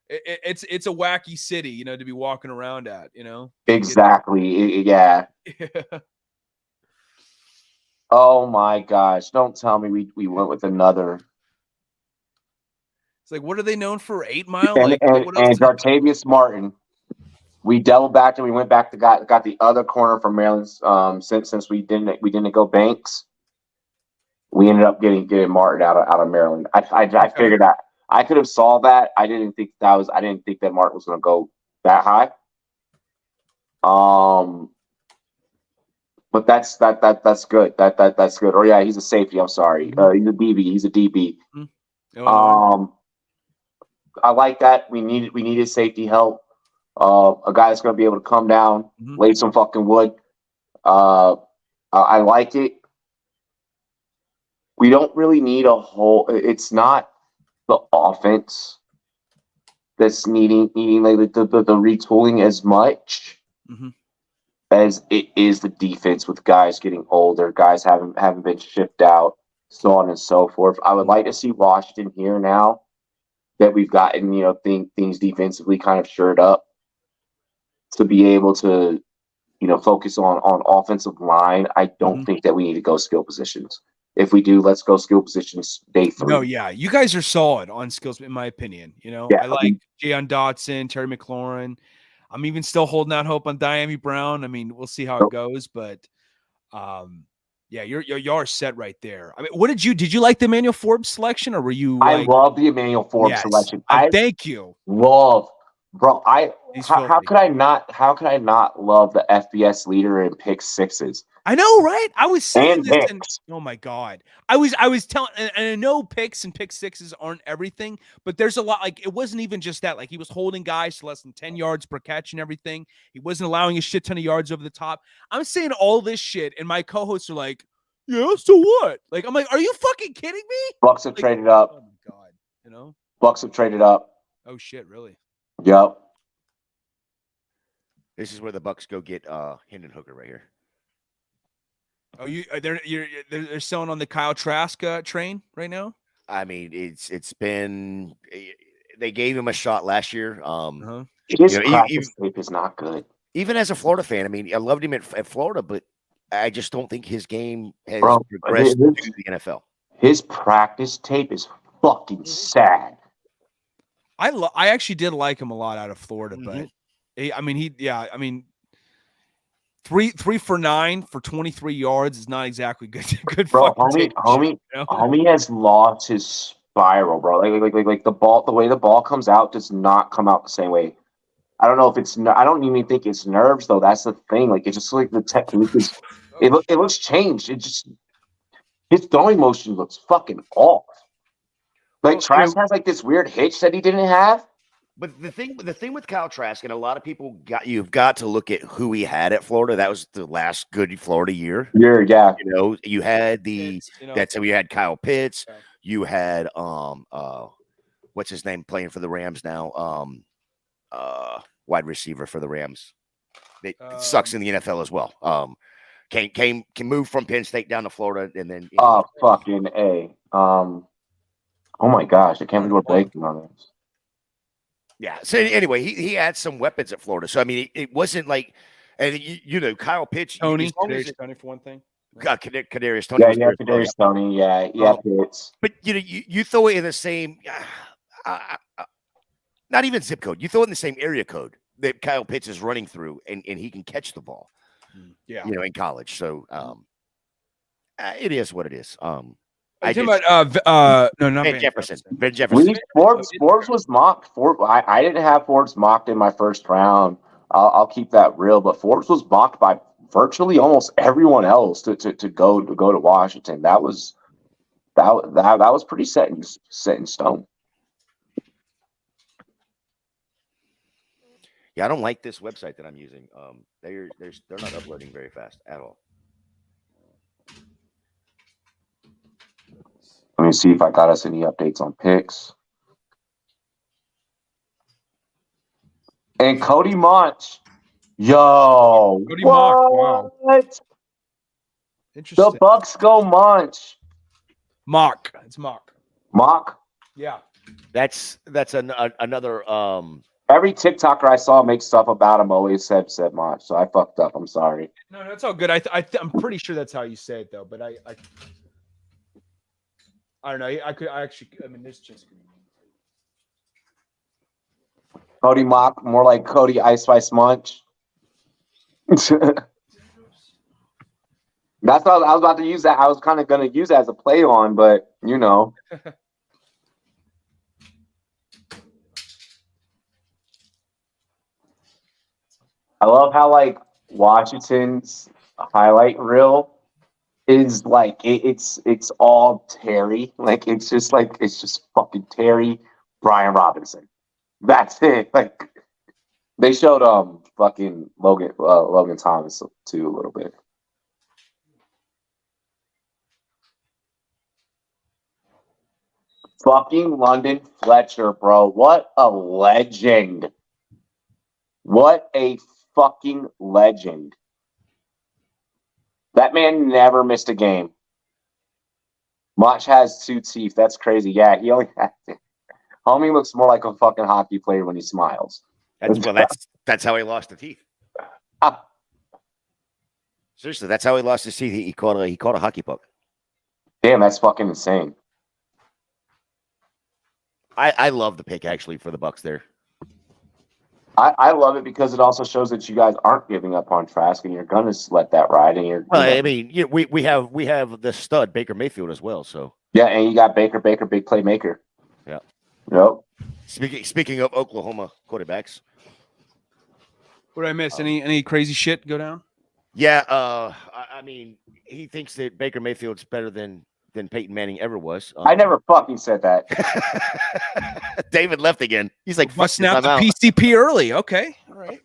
it's a wacky city, to be walking around at, Exactly. Yeah. Oh my gosh! Don't tell me we went with another. It's like, what are they known for? 8 Mile? And Jartavius Martin. We doubled back and we went back to got the other corner from Maryland. Since we didn't go Banks, we ended up getting Martin out of Maryland. I figured that I could have solved that. I didn't think that Martin was going to go that high. But that's good. That's good. Or yeah, he's a safety. I'm sorry. He's a DB. He's a DB. I like that. We needed safety help. A guy that's going to be able to come down, lay some fucking wood. I like it. We don't really need a whole. It's not the offense that's needing like the retooling as much as it is the defense, with guys getting older, guys haven't been shipped out, so on and so forth. I would like to see Washington here now that we've gotten things defensively kind of shored up, to be able to focus on offensive line. I don't think that we need to go skill positions. If we do, let's go skill positions day 3. No, yeah, you guys are solid on skills, in my opinion. I like Jayon Dotson, Terry McLaurin. I'm even still holding out hope on Diami Brown. I mean, we'll see how it goes, but yeah, you are set right there. I mean, what did you like the Emmanuel Forbes selection, or were you? I love the Emmanuel Forbes selection. Thank you. Love, bro. How could I not love the FBS leader in pick sixes? I know, right? I was saying this, and oh my God, I was telling, and I know picks and pick sixes aren't everything, but there's a lot. Like, it wasn't even just that. Like, he was holding guys to less than 10 yards per catch and everything. He wasn't allowing a shit ton of yards over the top. I'm saying all this shit, and my co-hosts are like, "Yeah, so what?" Like, I'm like, "Are you fucking kidding me?" Bucks have traded up. Oh my God, Bucks have traded up. Oh shit, really? Yep. This is where the Bucks go get Hendon Hooker right here. Oh, they're selling on the Kyle Trask train right now. I mean, it's been, they gave him a shot last year. His practice tape is not good. Even as a Florida fan, I mean, I loved him at Florida, but I just don't think his game has progressed to the NFL. His practice tape is fucking sad. I actually did like him a lot out of Florida, but I mean, 3 for 9 for 23 yards is not exactly good. Bro, homie has lost his spiral, bro. Like the ball, the way the ball comes out does not come out the same way. I don't know if it's. I don't even think it's nerves though. That's the thing. Like, it's just like the technique is. It looks changed. It just, his throwing motion looks fucking off. Like, Trask has like this weird hitch that he didn't have. But the thing with Kyle Trask, and a lot of people you've got to look at who he had at Florida. That was the last good Florida year. Yeah. You had you had Kyle Pitts. Okay. You had what's his name playing for the Rams now? Wide receiver for the Rams. that sucks in the NFL as well. Can move from Penn State down to Florida, and then fucking A. Oh my gosh, I can't believe we're breaking on this. Yeah. So anyway, he had some weapons at Florida. So I mean, it wasn't like, and you know, Kyle Pitts, Tony for one thing. Kadarius Tony. Yeah, Kadarius Tony. Yeah, Pitts. But you know, you throw it in the same, not even zip code. You throw it in the same area code that Kyle Pitts is running through, and he can catch the ball. Yeah, you know, in college. So it is what it is. I talking about no, not Van Jefferson. Van Jefferson. Forbes was mocked. I didn't have Forbes mocked in my first round. I'll keep that real. But Forbes was mocked by virtually almost everyone else to go to Washington. That was pretty set in stone. Yeah, I don't like this website that I'm using. They're not uploading very fast at all. Let me see if I got us any updates on picks. And Cody Monch. Yo. Cody Monch. Wow. Interesting. The Bucks go Monch. Mock. It's mock. Mock? Yeah. That's another every TikToker I saw make stuff about him always said Monch. So I fucked up. I'm sorry. No, that's all good. I'm pretty sure that's how you say it though, but I don't know. I mean, there's just Cody Mock, more like Cody Ice Spice Munch. That's what I was about to use that. I was kind of going to use that as a play on, but you know. I love how like Washington's highlight reel is like it's all Terry. Like it's just fucking Terry, Brian Robinson. That's it. Like they showed fucking Logan Thomas too a little bit. Fucking London Fletcher, bro. What a legend. What a fucking legend. That man never missed a game. Mach has 2 teeth. That's crazy. Yeah, he only has it. Homie looks more like a fucking hockey player when he smiles. That's how he lost the teeth. Seriously, that's how he lost his teeth. He caught a hockey puck. Damn, that's fucking insane. I love the pick actually for the Bucks there. I love it because it also shows that you guys aren't giving up on Trask and you're gonna let that ride. And I mean, we have the stud Baker Mayfield as well. So yeah, and you got Baker, big playmaker. Yeah. Yep. Speaking of Oklahoma quarterbacks, what did I miss? Any crazy shit go down? Yeah. I mean, he thinks that Baker Mayfield's better than Peyton Manning ever was. I never fucking said that. David left again. He's like, must snap the PCP early. Okay. All right.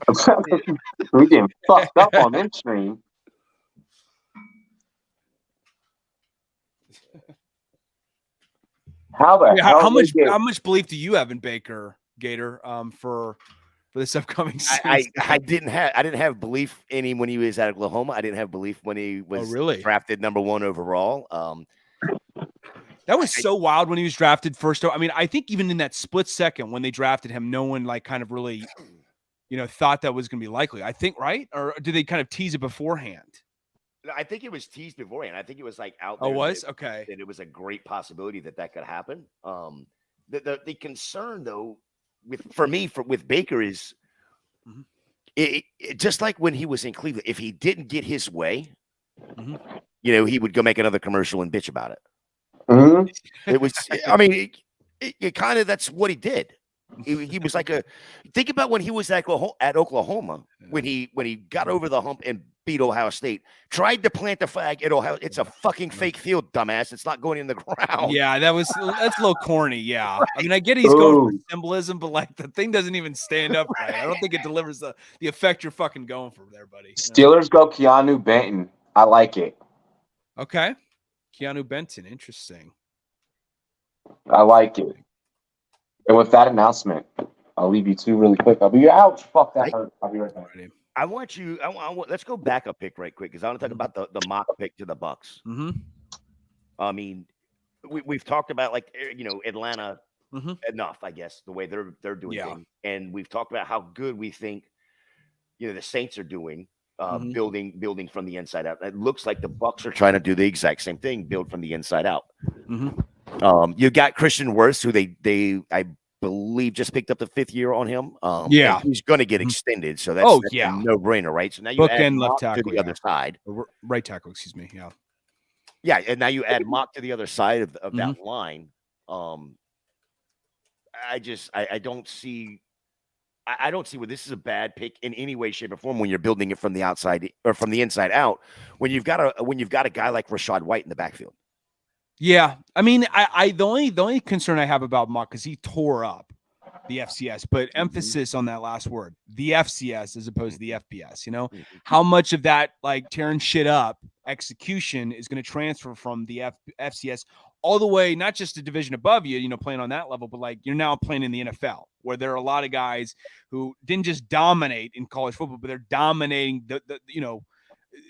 We getting fucked up on this stream. How much belief do you have in Baker Gator for this upcoming season? I didn't have belief in him when he was at Oklahoma. I didn't have belief when he was drafted #1 overall. That was so wild when he was drafted first. I mean, I think even in that split second when they drafted him, no one like kind of really, thought that was going to be likely. I think, right? Or did they kind of tease it beforehand? I think it was teased beforehand. I think it was like out there. Oh, was? Okay. That it was a great possibility that could happen. The concern though, with Baker is it just like when he was in Cleveland, if he didn't get his way, he would go make another commercial and bitch about it. It was, I mean, it kind of, that's what he did. He was like think about when he was at Oklahoma, when he got over the hump and beat Ohio State, tried to plant the flag at Ohio. It's a fucking fake field, dumbass. It's not going in the ground. Yeah, that's a little corny. Yeah. I mean, I get he's going for symbolism, but like the thing doesn't even stand up right. I don't think it delivers the effect you're fucking going for there, buddy. Steelers go Keanu Benton. I like it. Okay. Keanu Benton, interesting. I like it. And with that announcement, I'll leave you two really quick. I'll be ouch. Fuck that hurt. I'll be right back. I want you. Let's go back a pick right quick because I want to talk about the mock pick to the Bucks. Mm-hmm. I mean, we've talked about like Atlanta enough, I guess, the way they're doing things, and we've talked about how good we think the Saints are doing, building from the inside out. It looks like the Bucks are trying to do the exact same thing, build from the inside out. You got Christian Wirtz, who I believe just picked up the 5th year on him. He's going to get extended, so that's a no-brainer, right? So now you add Mock to the other side, right tackle, excuse me, and now you add Mock to the other side of that line. I don't see. I don't see where this is a bad pick in any way, shape, or form when you're building it from the outside or from the inside out. When you've got a guy like Rachaad White in the backfield. Yeah, I mean, the only concern I have about Mock is he tore up the FCS, but emphasis on that last word, the FCS as opposed to the FBS. How much of that like tearing shit up execution is going to transfer from the FCS all the way, not just a division above you, playing on that level, but like you're now playing in the NFL, where there are a lot of guys who didn't just dominate in college football, but they're dominating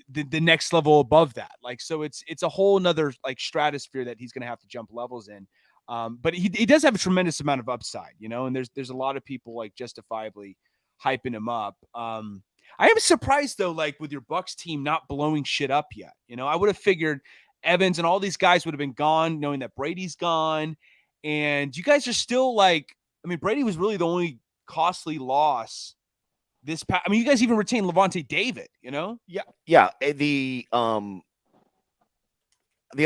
the next level above that. Like, so it's a whole nother like stratosphere that he's going to have to jump levels in. But he does have a tremendous amount of upside, and there's a lot of people like justifiably hyping him up. I am surprised though, like with your Bucks team not blowing shit up yet. I would have figured Evans and all these guys would have been gone, knowing that Brady's gone, and you guys are still like, I mean, Brady was really the only costly loss this past. I mean, you guys even retained Levante David, Yeah. The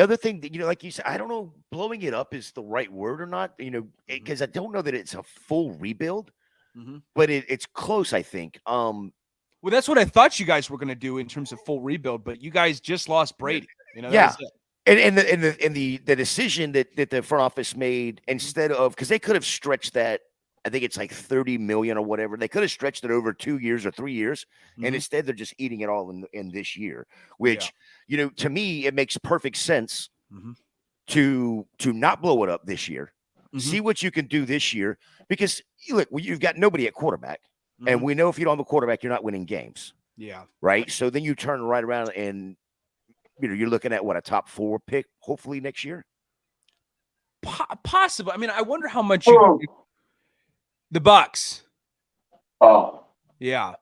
other thing that, like you said, I don't know, blowing it up is the right word or not, because I don't know that it's a full rebuild, but it's close, I think. Well, that's what I thought you guys were going to do in terms of full rebuild, but you guys just lost Brady. Yeah. And the decision that the front office made, instead of, because they could have stretched that, I think it's like 30 million or whatever. They could have stretched it over 2 years or 3 years. And instead they're just eating it all in this year, which, to me, it makes perfect sense to not blow it up this year. See what you can do this year, because look, you've got nobody at quarterback, and we know if you don't have a quarterback, you're not winning games. Yeah. Right. So then you turn right around and, you're looking at a top 4 pick, hopefully next year. Possible. I mean, I wonder how much the Bucks. Oh, yeah.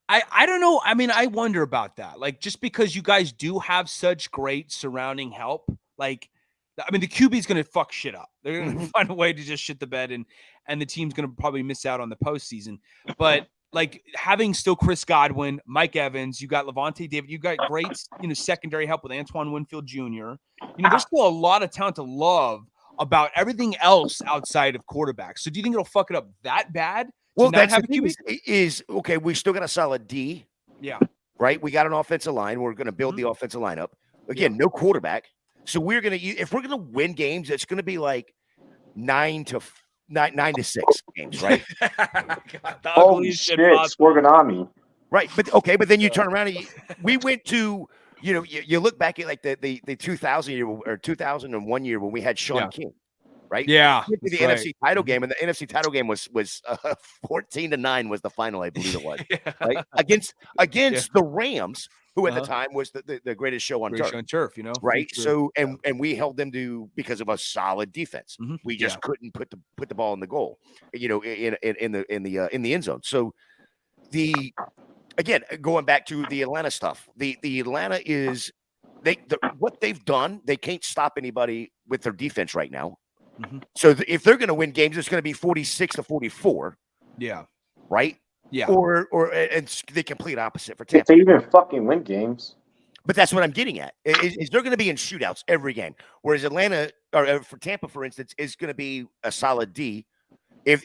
I don't know. I mean, I wonder about that. Like, just because you guys do have such great surrounding help, like, I mean, the QB is going to fuck shit up. They're going to find a way to just shit the bed, and the team's going to probably miss out on the postseason. But like having still Chris Godwin, Mike Evans, you got Levante David, you got great, secondary help with Antoine Winfield Jr. There's still a lot of talent to love about everything else outside of quarterbacks. So do you think it'll fuck it up that bad? Well, that's the thing is okay. We still got a solid D. Yeah. Right. We got an offensive line. We're going to build the offensive line up again. No quarterback. So if we're going to win games, it's going to be like 9 to 6 games, right? Holy shit, Scorganami. Right, but then you turn around and we went to, you look back at like the 2000 year or 2001 year when we had Sean King, right? Yeah, we went to the NFC title game, and the NFC title game was 14-9 was the final, I believe it was, right? Against the Rams, who at the time was the greatest show on turf. Right? So and we held them to, because of a solid defense. We just couldn't put the ball in the goal, in the end zone. So again, going back to the Atlanta stuff, the Atlanta is what they've done. They can't stop anybody with their defense right now. So if they're going to win games, it's going to be 46-44. Yeah. Right. Yeah. Or it's the complete opposite for Tampa. If they even fucking win games. But that's what I'm getting at. Is they're going to be in shootouts every game, whereas Atlanta, or for Tampa, for instance, is going to be a solid D. If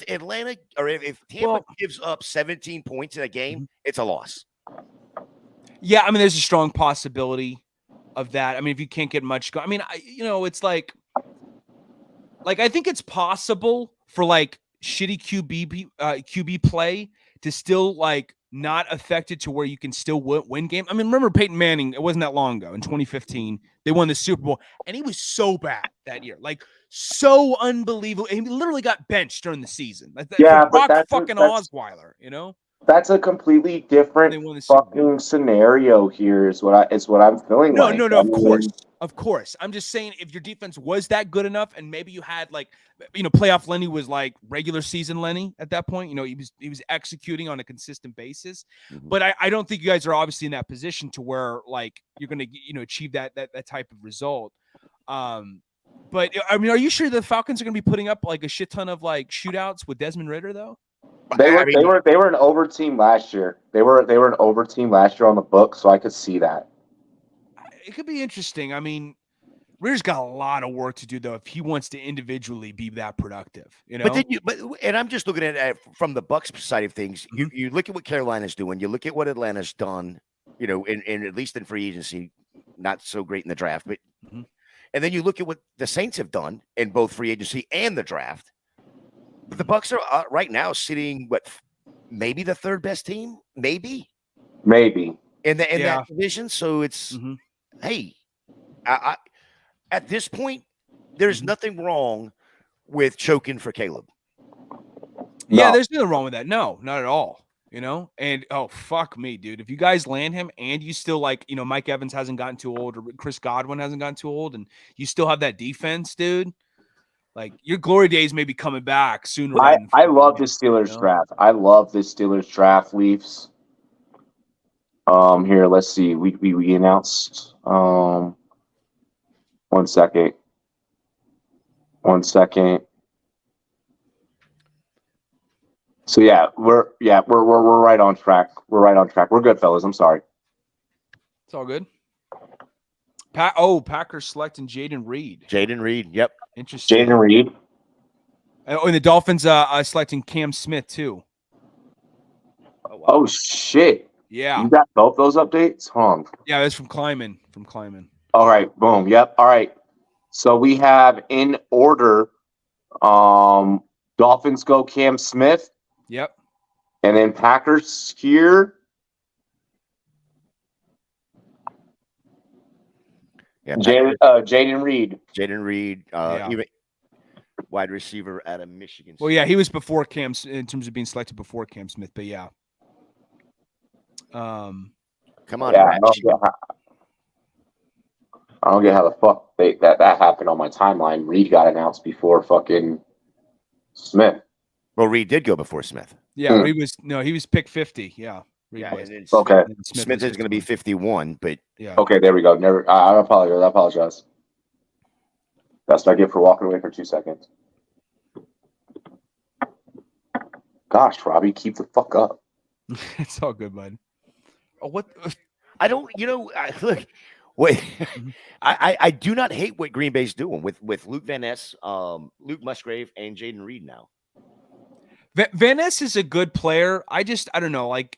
Atlanta, or if Tampa gives up 17 points in a game, it's a loss. Yeah, I mean, there's a strong possibility of that. I mean, if you can't get much, I mean, it's like I think it's possible for like shitty QB play to still like not affected to where you can still win game. I mean, remember Peyton Manning? It wasn't that long ago in 2015. They won the Super Bowl, and he was so bad that year, like so unbelievable. He literally got benched during the season. Yeah, but that's fucking Osweiler, That's a completely different They won the Super Bowl. fucking scenario here. Is what I'm feeling No, like. no, no. I Of mean, course, of course. I'm just saying, if your defense was that good enough, and maybe you had like, playoff Lenny was like regular season Lenny at that point. He was executing on a consistent basis. Mhm. But I don't think you guys are obviously in that position to where like you're going to achieve that type of result. But I mean, are you sure the Falcons are going to be putting up like a shit ton of like shootouts with Desmond Ridder though? They were an over team last year. They were an over team last year on the book, so I could see that. It could be interesting. I mean, Ridder's got a lot of work to do though if he wants to individually be that productive. But then and I'm just looking at it from the Bucks side of things. Mm-hmm. You look at what Carolina's doing. You look at what Atlanta's done. In at least in free agency, not so great in the draft, but and then you look at what the Saints have done in both free agency and the draft. But the Bucks are right now sitting maybe the third best team, maybe in that division. So it's hey, I at this point, there's nothing wrong with choking for Caleb. Yeah, there's nothing wrong with that. No, not at all. And oh fuck me, dude. If you guys land him and you still like, Mike Evans hasn't gotten too old or Chris Godwin hasn't gotten too old, and you still have that defense, dude. Like your glory days may be coming back sooner. I love the Steelers draft. I love the Steelers draft, Leafs. Here, let's see. We announced. 1 second. 1 second. So we're right on track. We're right on track. We're good, fellas. I'm sorry. It's all good. Packers selecting Jaden Reed. Yep. Interesting. Jaden Reed. And the Dolphins selecting Cam Smith too. Oh shit. Yeah. You got both those updates? Hold on. Yeah, that's from Kleiman. All right, boom. Yep. All right. So we have in order Dolphins go Cam Smith. Yep. And then Packers here. Yeah, Jaden Reed. Even wide receiver out of Michigan. Well, yeah, he was before Cam in terms of being selected before Cam Smith, but yeah. Come on. Yeah, I don't get how the fuck that happened on my timeline. Reed got announced before fucking Smith. Well, Reed did go before Smith. Yeah, Reed he was pick 50. Yeah. Okay. Smith is going to be 51, but yeah. Okay, there we go. I apologize. That's what I get for walking away for 2 seconds. Gosh, Robbie, keep the fuck up. It's all good, bud. Oh, what? I don't. Look. Wait, I do not hate what Green Bay's doing with Luke Van Ness, Luke Musgrave, and Jaden Reed now. Van Ness is a good player. I don't know, like,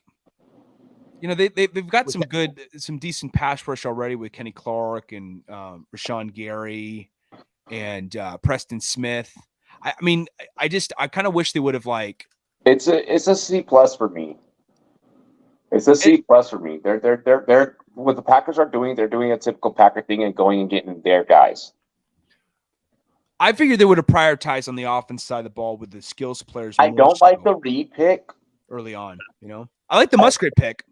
they've got some decent pass rush already with Kenny Clark and Rashawn Gary and Preston Smith. I mean, I kind of wish they would have like. It's a C+ for me. It's a C+ for me. They're what the Packers are doing. They're doing a typical Packer thing and going and getting their guys. I figured they would have prioritized on the offense side of the ball with the skills players. I don't like the Reed pick early on. I like the Musgrave pick.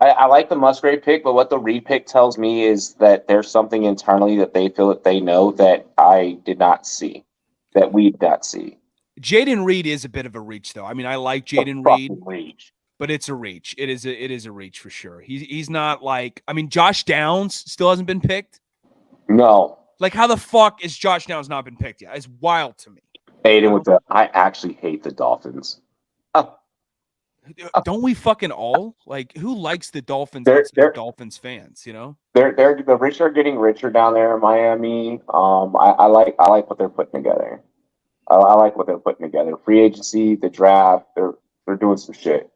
I like the Musgrave pick, but what the Reed pick tells me is that there's something internally that they feel that they know that I did not see, that we did not see. Jaden Reed is a bit of a reach, though. I mean, I like Jaden Reed, but it's a reach. It is a reach for sure. He's not like, I mean, Josh Downs still hasn't been picked. No. Like, how the fuck is Josh Downs not been picked yet? It's wild to me. Aiden I actually hate the Dolphins. Don't we fucking all? Like, who likes the Dolphins? They're Dolphins fans, They're the rich are getting richer down there in Miami. I like what they're putting together. I like what they're putting together. Free agency, the draft, they're doing some shit.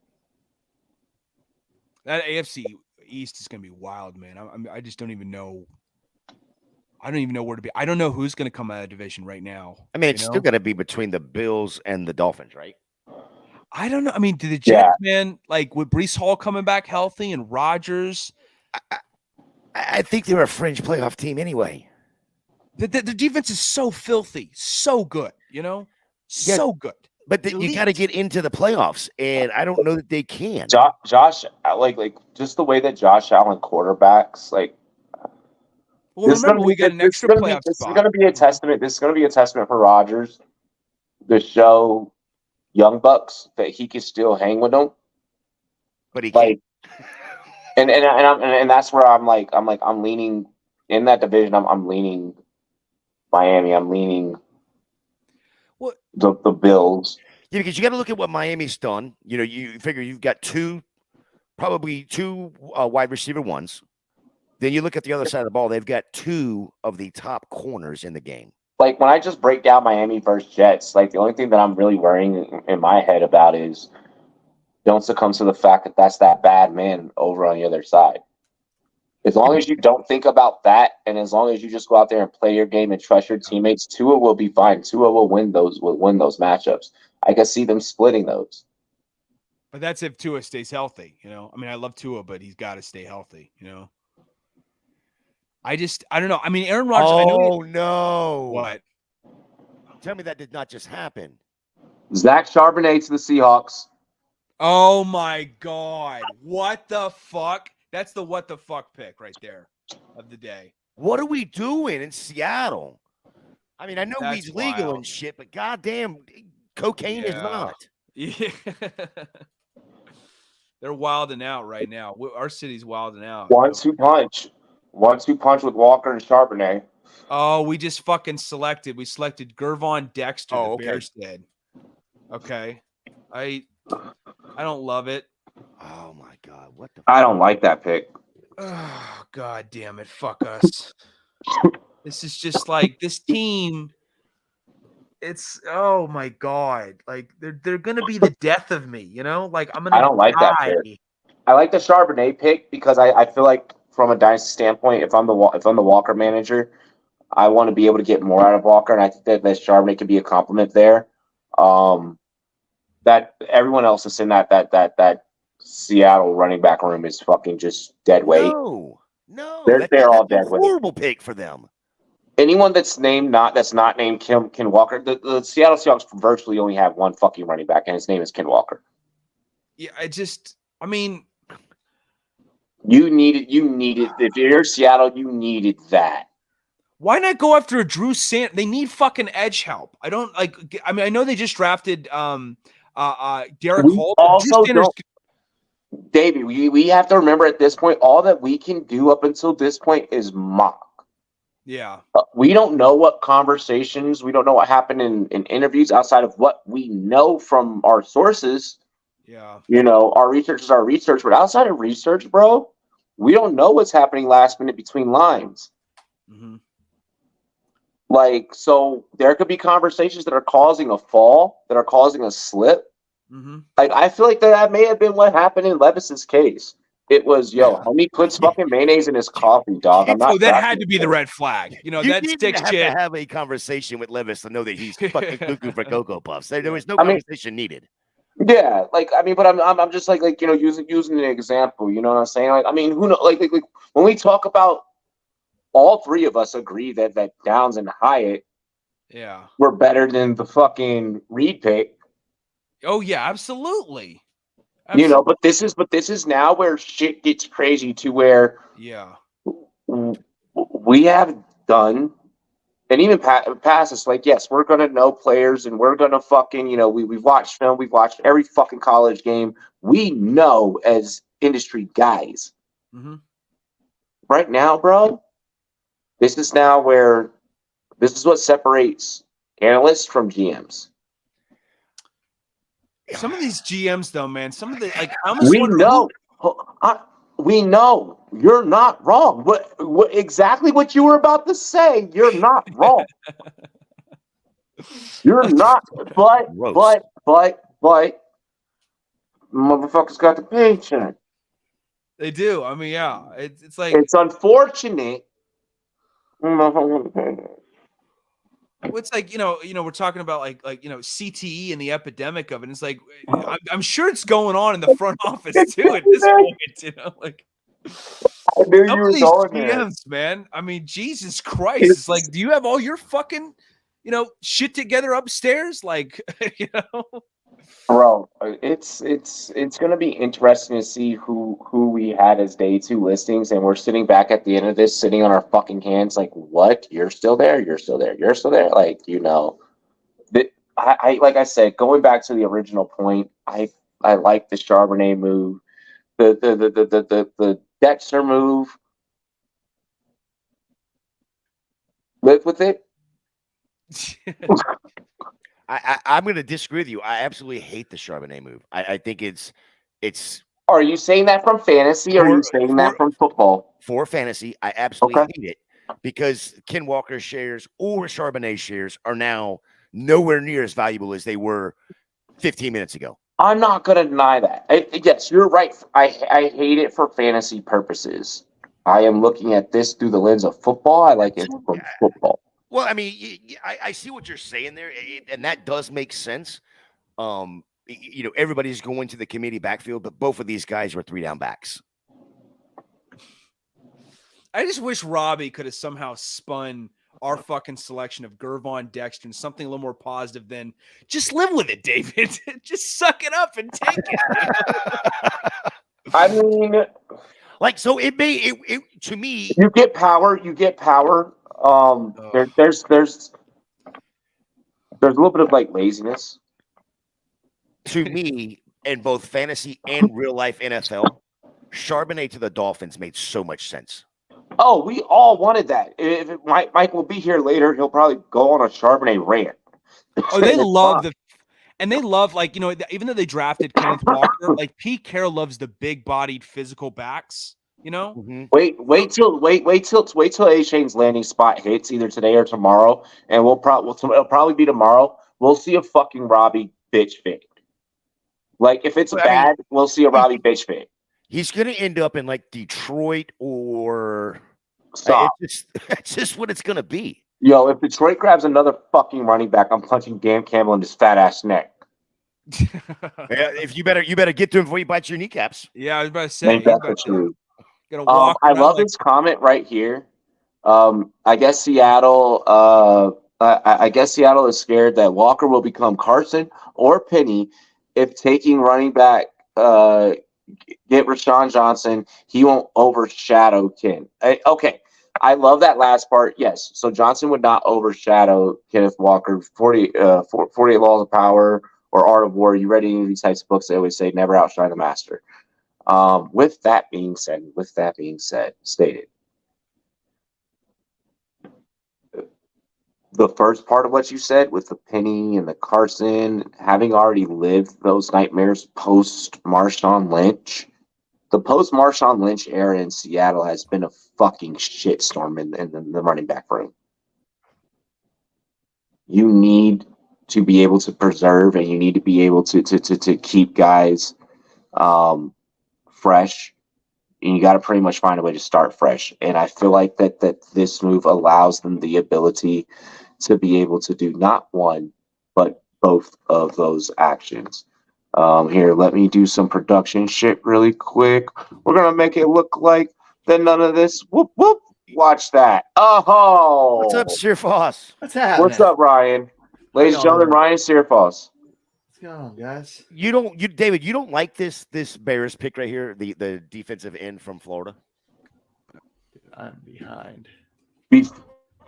That AFC East is gonna be wild, man. I just don't even know. I don't even know where to be. I don't know who's going to come out of the division right now. I mean, it's still going to be between the Bills and the Dolphins, right? I don't know. I mean, do the Jets, man, like with Breece Hall coming back healthy and Rodgers? I think they're a fringe playoff team anyway. The defense is so filthy, so good, so good. But you got to get into the playoffs, and I don't know that they can. Josh, like just the way that Josh Allen quarterbacks, like. Well, remember we got an extra playoff spot. This is going to be a testament. This is going to be a testament for Rodgers to show young bucks that he can still hang with them. But he can't. And that's where I'm leaning in that division. I'm leaning Miami. I'm leaning the Bills. Yeah, because you got to look at what Miami's done. You know, you figure you've got probably two wide receiver ones. Then you look at the other side of the ball. They've got two of the top corners in the game. Like when I just break down Miami versus Jets, like the only thing that I'm really worrying in my head about is don't succumb to the fact that that's that bad man over on the other side. As long as you don't think about that, and as long as you just go out there and play your game and trust your teammates, Tua will be fine. Tua will win those matchups. I can see them splitting those. But that's if Tua stays healthy, you know. I mean, I love Tua, but he's got to stay healthy, you know. I don't know. I mean, Aaron Rodgers. Oh, no. What? Tell me that did not just happen. Zach Charbonnet to the Seahawks. Oh, my God. What the fuck? That's the what the fuck pick right there of the day. What are we doing in Seattle? I mean, I know That's weed's legal wild. and shit, but goddamn, cocaine is not. Yeah. They're wilding out right now. Our city's wilding out. 1-2 punch. 1-2 punch with Walker and Charbonnet. Oh, we just fucking selected. We selected Gervon Dexter. Oh, the Bears did. Okay. I don't love it. Oh my God. What the I don't like that pick. Oh, God damn it. Fuck us. This is just like this team. It's oh my God. Like they're gonna be the death of me, you know? Like I don't like that pick. I like the Charbonnet pick because I feel like from a dynasty standpoint, if I'm the Walker manager, I want to be able to get more out of Walker, and I think that Charbonnet could be a compliment there. That everyone else that's in that Seattle running back room is fucking just dead weight. No, they're all dead weight. Horrible pick for them. Anyone that's not named Ken Walker, the Seattle Seahawks virtually only have one fucking running back, and his name is Ken Walker. Yeah, I mean, you needed if you're Seattle, you needed that. Why not go after a Drew Sant? They need fucking edge help. I don't like. I mean, I know they just drafted Derek Holt. Also, Davey, we have to remember at this point, all that we can do up until this point is mock. Yeah. We don't know what conversations, we don't know what happened in interviews outside of what we know from our sources. Yeah. You know, our research is our research, but outside of research, bro, we don't know what's happening last minute between lines. Mm-hmm. Like, so there could be conversations that are causing a fall, that are causing a slip. Mm-hmm. Like, I feel like that may have been what happened in Levis's case. It was, homie puts fucking mayonnaise in his coffee, dog. I'm not. That had to be the red flag. You know, you that sticks to have a conversation with Levis to know that he's fucking cuckoo for Cocoa Puffs. There was no conversation needed. Yeah, like I mean, but I'm just like you know using an example. You know what I'm saying? Like I mean, who know? Like when we talk about, all three of us agree that Downs and Hyatt, were better than the fucking Reed pick. Oh yeah, absolutely. You know, but this is now where shit gets crazy to where we have done, and even past it's like, yes, we're gonna know players and we're gonna fucking, you know, we've watched film, we've watched every fucking college game. We know as industry guys. Mm-hmm. Right now, bro, this is what separates analysts from GMs. Some of these GMs, though, man, some of the we know you're not wrong. What exactly what you were about to say? You're not wrong. You're not. But motherfuckers got the paycheck. They do. I mean, yeah, it's like it's unfortunate. It's like, you know, we're talking about like, you know, CTE and the epidemic of it. It's like, I'm sure it's going on in the front office too at this point, you know, like I knew you were these going GMs, man. I mean, Jesus Christ. It's like, do you have all your fucking, shit together upstairs? Like, Bro, it's gonna be interesting to see who we had as day 2 listings, and we're sitting back at the end of this, sitting on our fucking hands, like, what? You're still there? You're still there? You're still there? Like, I like I said, going back to the original point, I like the Charbonnet move, the Dexter move. Live with it. I'm going to disagree with you. I absolutely hate the Charbonnet move. I think it's. Are you saying that from fantasy, or are you saying that from football? For fantasy, I absolutely hate it because Ken Walker shares or Charbonnet shares are now nowhere near as valuable as they were 15 minutes ago. I'm not going to deny that. Yes, you're right. I hate it for fantasy purposes. I am looking at this through the lens of football. I like it from football. Well, I mean, I see what you're saying there, and that does make sense. Everybody's going to the committee backfield, but both of these guys were 3-down backs. I just wish Robbie could have somehow spun our fucking selection of Gervon, Dexter, and something a little more positive than just live with it, David. Just suck it up and take it. I mean, like, so it to me, you get power. There's a little bit of like laziness. To me, in both fantasy and real life NFL, Charbonnet to the Dolphins made so much sense. Oh, we all wanted that. If Mike will be here later, he'll probably go on a Charbonnet rant. Oh, they love they love, like, even though they drafted Kenneth Walker, like Pete Carroll loves the big-bodied physical backs. Mm-hmm. Wait till A Shane's landing spot hits either today or tomorrow, and it'll probably be tomorrow. We'll see a fucking Robbie bitch fit. Like, if it's bad, we'll see a Robbie bitch fit. He's going to end up in like Detroit or stop. It's just what it's going to be. Yo, if Detroit grabs another fucking running back, I'm punching Dan Campbell in his fat ass neck. If you better get to him before you bite your kneecaps. Yeah, I was about to say. I love this comment right here. I guess Seattle. I guess Seattle is scared that Walker will become Carson or Penny if taking running back. Get Rashawn Johnson. He won't overshadow Ken. Okay. I love that last part. Yes. So Johnson would not overshadow Kenneth Walker. 48 Laws of Power or Art of War. You read any of these types of books? They always say never outshine the master. With that being said, stated. The first part of what you said with the Penny and the Carson, having already lived those nightmares post Marshawn Lynch, the post Marshawn Lynch era in Seattle has been a fucking shitstorm in the running back room. You need to be able to preserve, and you need to be able to keep guys fresh. And you got to pretty much find a way to start fresh. And I feel like that this move allows them the ability to be able to do not one, but both of those actions. Here, let me do some production shit really quick. We're going to make it look like that none of this. Whoop, whoop. Watch that. Oh. What's up, Searfoss? What's happening? What's up, Ryan? Ladies and gentlemen, Ryan Searfoss. What's going on, guys? David, you don't like this Bears pick right here, the defensive end from Florida? I'm behind.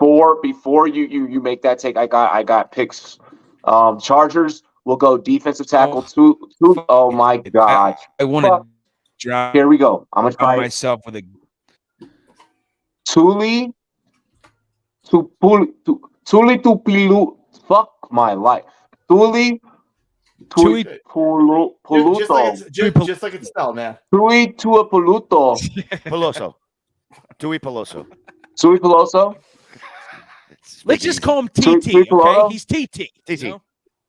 Before you make that take, I got picks. Chargers will go defensive tackle. Oh my god! I want to drop. Here we go. I'm gonna try myself with a Tuli Tupilu. Fuck my life. Tuli Puluto. Just like it's spelled, man. Tui Tuapuluto. Peloso. Tui Peloso. Tui Peloso. Let's just call him TT. Okay, he's TT. TT.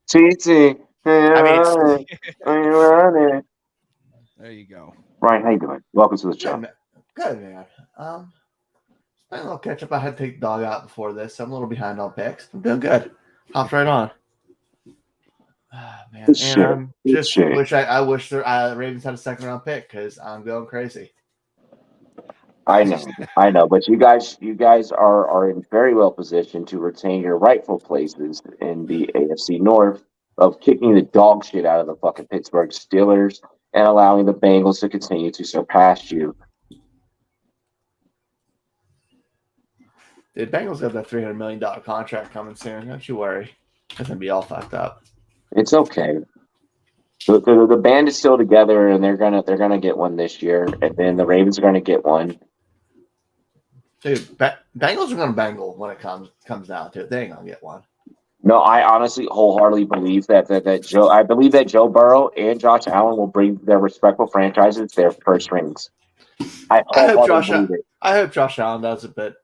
TT. There you go. Ryan, how you doing? Welcome to the show. Good, man. Playing a little catch up. I had to take the dog out before this. So I'm a little behind on picks. I'm doing good. Hopped right on. Man, and wish the Ravens had a second round pick because I'm going crazy. I know, but you guys are in very well positioned to retain your rightful places in the AFC North of kicking the dog shit out of the fucking Pittsburgh Steelers and allowing the Bengals to continue to surpass you. The Bengals got that $300 million contract coming soon. Don't you worry. It's gonna be all fucked up. It's okay. The band is still together, and they're gonna get one this year, and then the Ravens are gonna get one. Dude, Bengals are gonna bangle when it comes down to it. They ain't gonna get one. No, I honestly wholeheartedly believe that Joe Burrow and Josh Allen will bring their respective franchises their first rings. I hope Josh Allen does it, but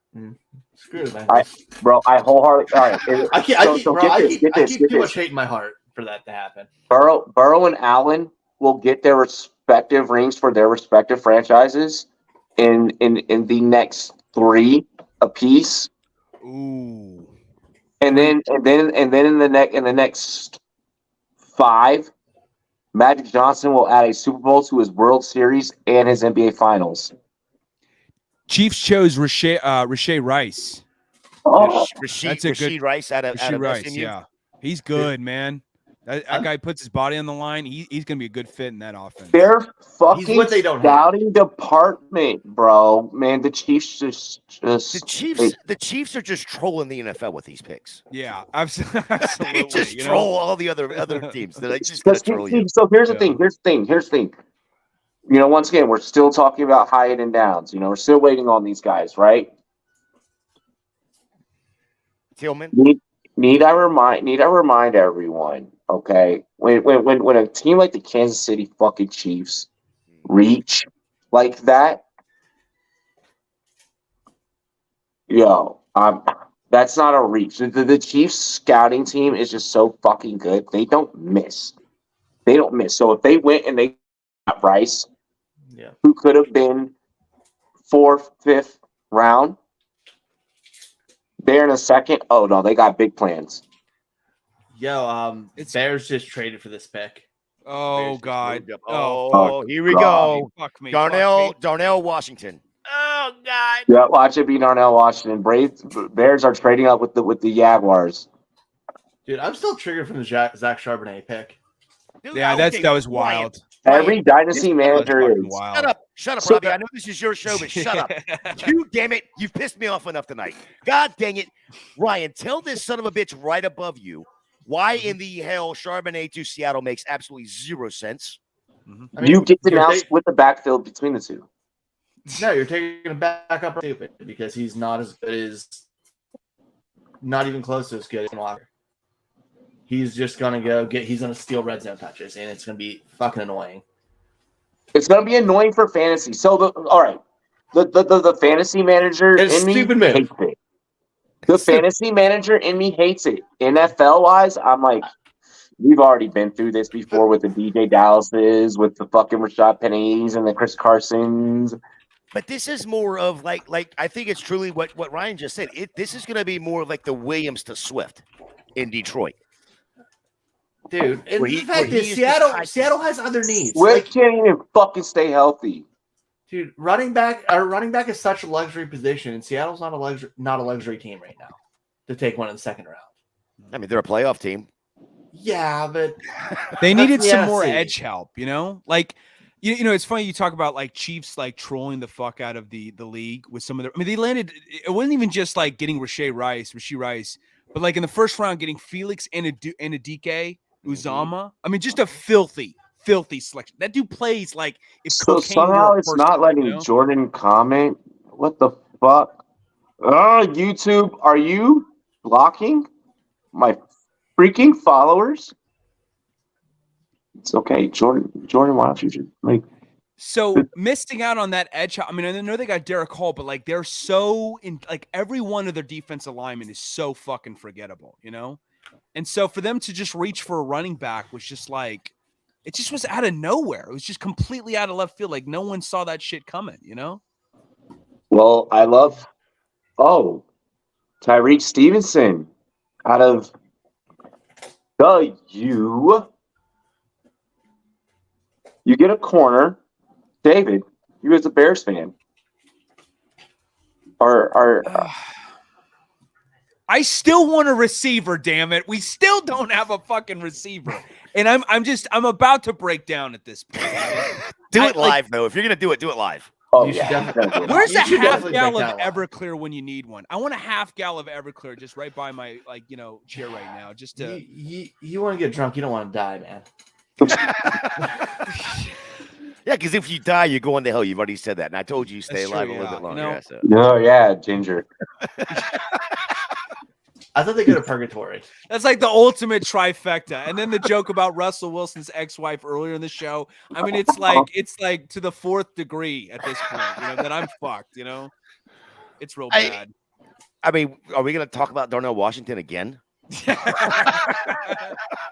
screw the Bengals. I wholeheartedly. All right, I keep too much hate in my heart for that to happen. Burrow and Allen will get their respective rings for their respective franchises in the next 3 apiece. Ooh. And then in the next 5, Magic Johnson will add a Super Bowl to his World Series and his NBA Finals. Chiefs chose Rashay Rice. Oh, Rasheed Rice out of Rice, SMU. yeah. He's good, man. That guy puts his body on the line. He's going to be a good fit in that offense. Their fucking what they don't scouting department, bro. Man, the Chiefs The Chiefs are just trolling the NFL with these picks. Yeah, absolutely. They just troll all the other teams. They're like, just gonna troll you. So here's the thing. You know, once again, we're still talking about Hyatt and Downs. You know, we're still waiting on these guys, right? Tillman. Need I remind everyone, okay? When a team like the Kansas City fucking Chiefs reach like that, that's not a reach. The Chiefs scouting team is just so fucking good. They don't miss. So if they went and they got Rice, who could have been 4th, 5th round, there in a second. Oh no, they got big plans. Bears just traded for this pick. Oh God. Here we go. Fuck me. Darnell Washington. Oh God. Yeah, watch it be Darnell Washington. Bears are trading up with the Jaguars. Dude, I'm still triggered from the Zach Charbonnet pick. Dude, Yeah, that was wild. Every dynasty manager is. Wild. Shut up, Robbie. I know this is your show, but shut up. You damn it. You've pissed me off enough tonight. God dang it. Ryan, tell this son of a bitch right above you why in the hell Charbonnet to Seattle makes absolutely 0 sense. I mean, you get to now split the backfield between the two. No, you're taking a backup stupid because he's not as good as, not even close to as good as Walker. He's just gonna he's gonna steal red zone touches, and it's gonna be fucking annoying. It's gonna be annoying for fantasy. So the fantasy manager It's in me stupid move. hates it. The fantasy manager in me hates it. NFL wise, I'm like, we've already been through this before with the DJ Dallases, with the fucking Rashad Pennies and the Chris Carsons. But this is more of like I think it's truly what Ryan just said. This is going to be more like the Williams to Swift in Detroit. Dude, and the fact is Seattle has other needs. Swift can't even fucking stay healthy. Dude, running back is such a luxury position, and Seattle's not a luxury team right now to take one in the second round. I mean, they're a playoff team. Yeah, but they needed some more edge help, you know? Like, you know, it's funny you talk about like Chiefs like trolling the fuck out of the league with some of their. I mean, they landed. It wasn't even just like getting Rasheed Rice, but like in the first round getting Felix and Adike Uzama. I mean, just a filthy selection. That dude plays like if so somehow it's not letting Jordan comment. What the fuck? Oh, YouTube, are you blocking my freaking followers? It's okay, Jordan. Why don't you just like? So missing out on that edge. I mean, I know they got Derek Hall, but like they're so in. Like every one of their defensive linemen is so fucking forgettable, you know. And so for them to just reach for a running back was just like, it just was out of nowhere. It was just completely out of left field. Like no one saw that shit coming, you know. Well, I love. Oh, Tyreek Stevenson out of the U. You get a corner. David, you as a Bears fan, I still want a receiver, damn it. We still don't have a fucking receiver. And I'm about to break down at this point. Do it live, though. If you're gonna do it live. Oh, Where's a half gallon of Everclear when you need one? I want a half gallon of Everclear just right by my chair right now. Just to you want to get drunk, you don't want to die, man. Yeah, because if you die, you're going to hell. You've already said that, and I told you stay alive a little bit longer. No, yeah, Ginger. I thought they go to purgatory. That's like the ultimate trifecta. And then the joke about Russell Wilson's ex-wife earlier in the show. I mean, it's like to the fourth degree at this point, that I'm fucked, It's real bad. I mean, are we going to talk about Darnell Washington again?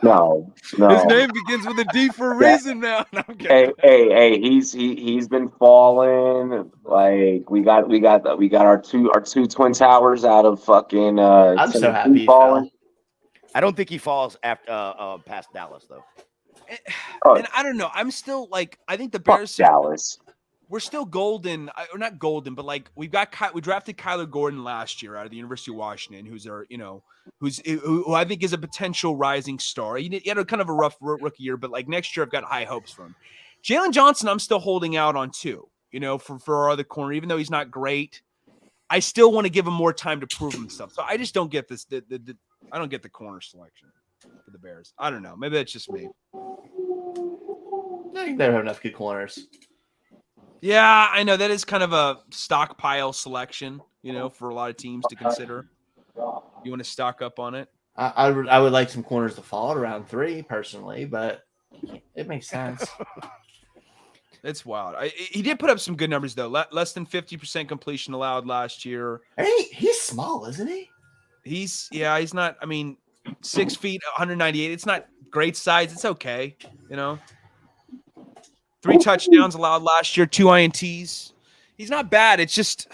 No. His name begins with a D for a reason now. No, hey, he's been falling. Like we got our two twin towers out of fucking. I'm so happy he falling. I don't think he falls after past Dallas though. And I don't know. I'm still I think the Bears. Dallas. We're still golden, or not golden, but we drafted Kyler Gordon last year out of the University of Washington, who's who I think is a potential rising star. He had a kind of a rough rookie year, but next year I've got high hopes for him. Jalen Johnson, I'm still holding out on too, for our other corner, even though he's not great. I still want to give him more time to prove himself. So I just don't get this. I don't get the corner selection for the Bears. I don't know. Maybe that's just me. I think they don't have enough good corners. Yeah, I know that is kind of a stockpile selection, for a lot of teams to consider. You want to stock up on it? I would like some corners to fall at around 3 personally, but it makes sense. It's wild. He did put up some good numbers though. Less than 50% completion allowed last year. Hey, he's small, isn't he? He's not. I mean, 6 feet, 198. It's not great size. It's okay, 3 touchdowns allowed last year, 2 INTs. He's not bad. It's just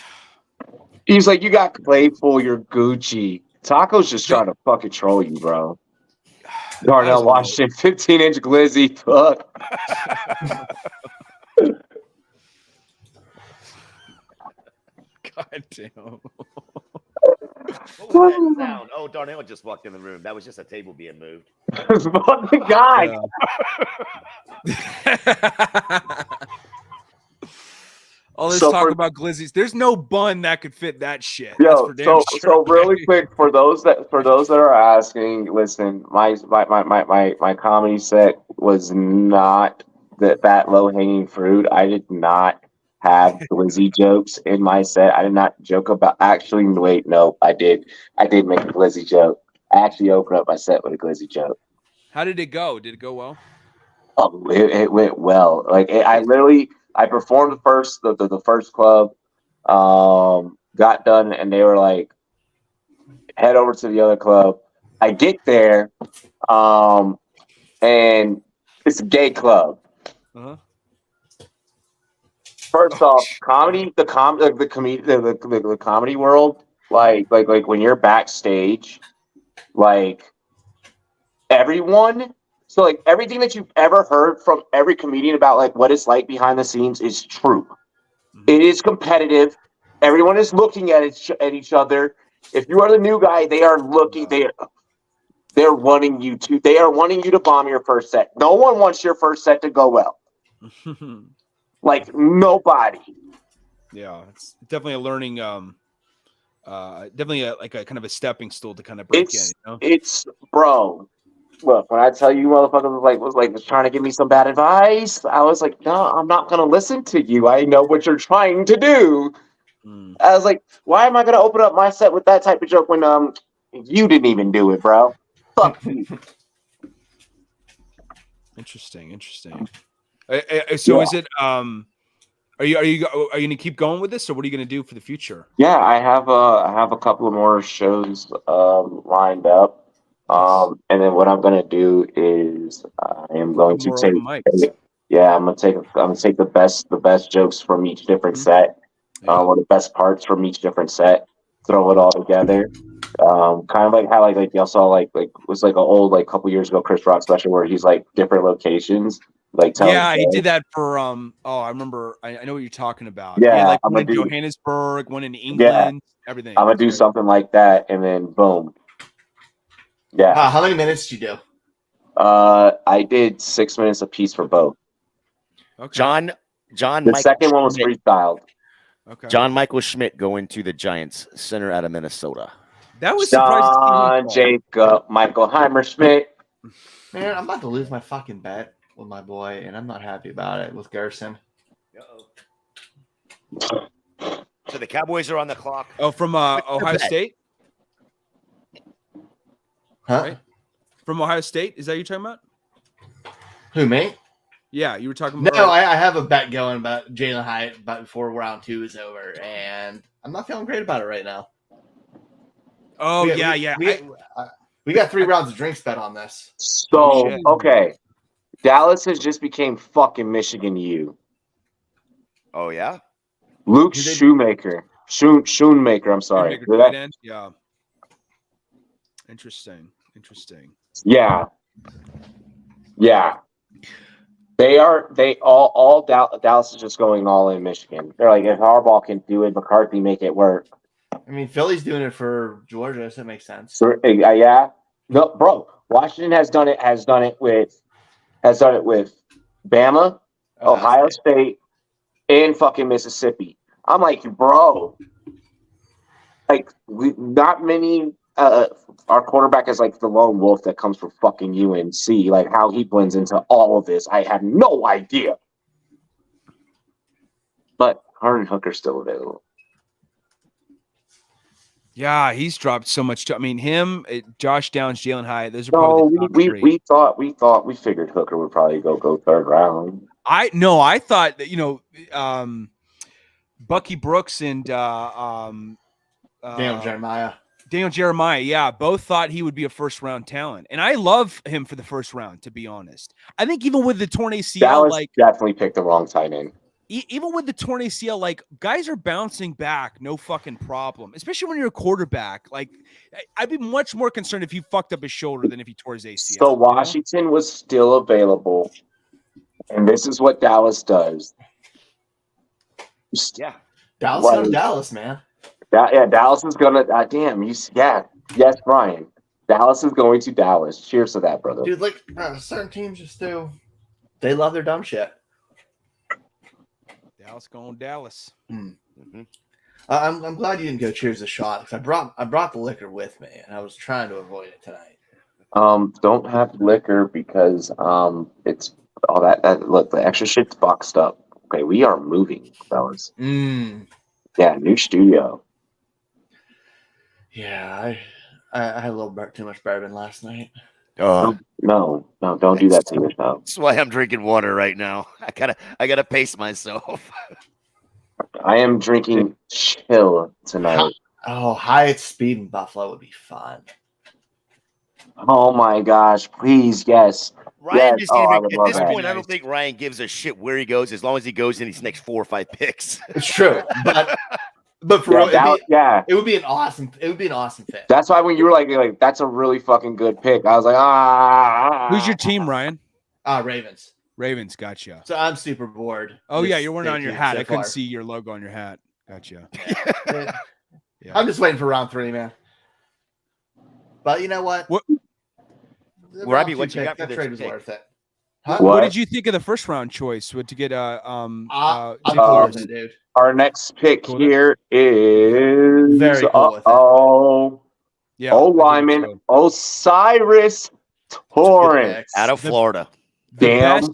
he's like, you got Claypool, you're Gucci. Taco's just trying to fucking troll you, bro. Darnell Washington, 15-inch glizzy. Fuck. God damn. What was that sound? Oh, Darnell just walked in the room. That was just a table being moved. Fuck the guy. All this talk about glizzies. There's no bun that could fit that shit. Yo, so really quick for those that are asking, listen, my comedy set was not that low hanging fruit. I did not have glizzy jokes in my set. I did not joke about actually. Wait, no, I did. I did make a glizzy joke. I actually opened up my set with a glizzy joke. How did it go? Did it go well? Oh, it went well. I performed the first club, got done, and they were like, head over to the other club. I get there, and it's a gay club. Uh-huh. First off, comedy, the comedy world, like when you're backstage, everyone. So everything that you've ever heard from every comedian about what it's like behind the scenes is true. Mm-hmm. It is competitive. Everyone is looking at each other. If you are the new guy, they are looking. They're wanting you to. They are wanting you to bomb your first set. No one wants your first set to go well. Nobody. Yeah, it's definitely a learning. Definitely a kind of a stepping stool to kind of break in. It's bro. Look, when I tell you motherfuckers was trying to give me some bad advice, I was like, no, I'm not gonna listen to you. I know what you're trying to do. I was like, why am I gonna open up my set with that type of joke when you didn't even do it, bro? Fuck you. Interesting. So is it are you gonna keep going with this, or what are you gonna do for the future? Yeah, I have a couple of more shows lined up. And then what I'm gonna do is I am going to take I'm gonna take the best jokes from each different set, or the best parts from each different set, throw it all together. Kind of like how y'all saw it was an old couple years ago Chris Rock special where he's different locations. Like, yeah, he did that for I remember. I know what you're talking about. Yeah, he had like I'm one gonna in do. Johannesburg, one in England, everything. I'm gonna do something like that, and then boom. Yeah. How many minutes did you do? I did 6 minutes apiece for both. Okay. John The Michael second one was Schmidt. freestyled. Okay. John Michael Schmidt going to the Giants center out of Minnesota. That was surprising. John Jacob, Michael Heimerschmidt. Man, I'm about to lose my fucking bet with my boy, and I'm not happy about it with Gerson. So the Cowboys are on the clock. Oh, from Ohio State? Huh? Right? From Ohio State? Is that you're talking about? Who, me? Yeah, you were talking No, about. I have a bet going about Jalen Hyatt before round 2 is over, and I'm not feeling great about it right now. Oh, We got 3 rounds of drinks bet on this. So, okay. Dallas has just became fucking Michigan U. Oh, yeah? Luke Shoemaker. Schoonmaker, I'm sorry. Shoemaker, tight end? Yeah. Interesting. Yeah. Dallas is just going all in Michigan. They're like, if Harbaugh can do it, McCarthy make it work. I mean, Philly's doing it for Georgia, so it makes sense. So, yeah. No, bro. Washington has done it with Bama, Ohio State, and fucking Mississippi. I'm like, bro. Like, not many. Our quarterback is like the lone wolf that comes from fucking UNC. Like, how he blends into all of this, I have no idea. But Hendon Hooker's still available. Yeah, he's dropped so much. I mean, him, Josh Downs, Jalen Hyatt. Those are probably the top we figured Hooker would probably go third round. I thought that Bucky Brooks and Daniel Jeremiah, yeah, both thought he would be a first round talent, and I love him for the first round. To be honest, I think even with the torn ACL, Dallas definitely picked the wrong tight end. Even with the torn ACL, like, guys are bouncing back, no fucking problem. Especially when you're a quarterback. Like, I'd be much more concerned if he fucked up his shoulder than if he tore his ACL. So Washington was still available, and this is what Dallas does. Yeah, Dallas, man. Dallas is gonna. Yes, Brian. Dallas is going to Dallas. Cheers to that, brother. Dude, like certain teams just do. They love their dumb shit. Dallas going Dallas. Mm-hmm. I'm glad you didn't go cheers a shot because I brought the liquor with me and I was trying to avoid it tonight. Don't have liquor because it's all that look, the extra shit's boxed up. Okay, we are moving, fellas. Yeah, new studio. Yeah, I had a little too much bourbon last night. No, don't do that to yourself. That's why I'm drinking water right now. I gotta pace myself. I am drinking chill tonight. Hyatt Speed in Buffalo would be fun. Oh my gosh, please, yes. Ryan yes. at this point, I don't think Ryan gives a shit where he goes as long as he goes in these next 4 or 5 picks. It's true, but for real, it would be an awesome fit. That's why when you were like that's a really fucking good pick, I was like, Who's your team, Ryan? Ravens. Ravens, gotcha. So I'm super bored. Oh yeah, you're wearing on your hat. I couldn't see your logo on your hat. Gotcha. Yeah. I'm just waiting for round 3, man. But you know what? Robbie, what you got for that this trade was pick? worth it. Huh? What did you think of the first round choice? What to get dude. Our next pick here is very cool with it. Yeah, lineman Osiris Torrance out of Florida. Damn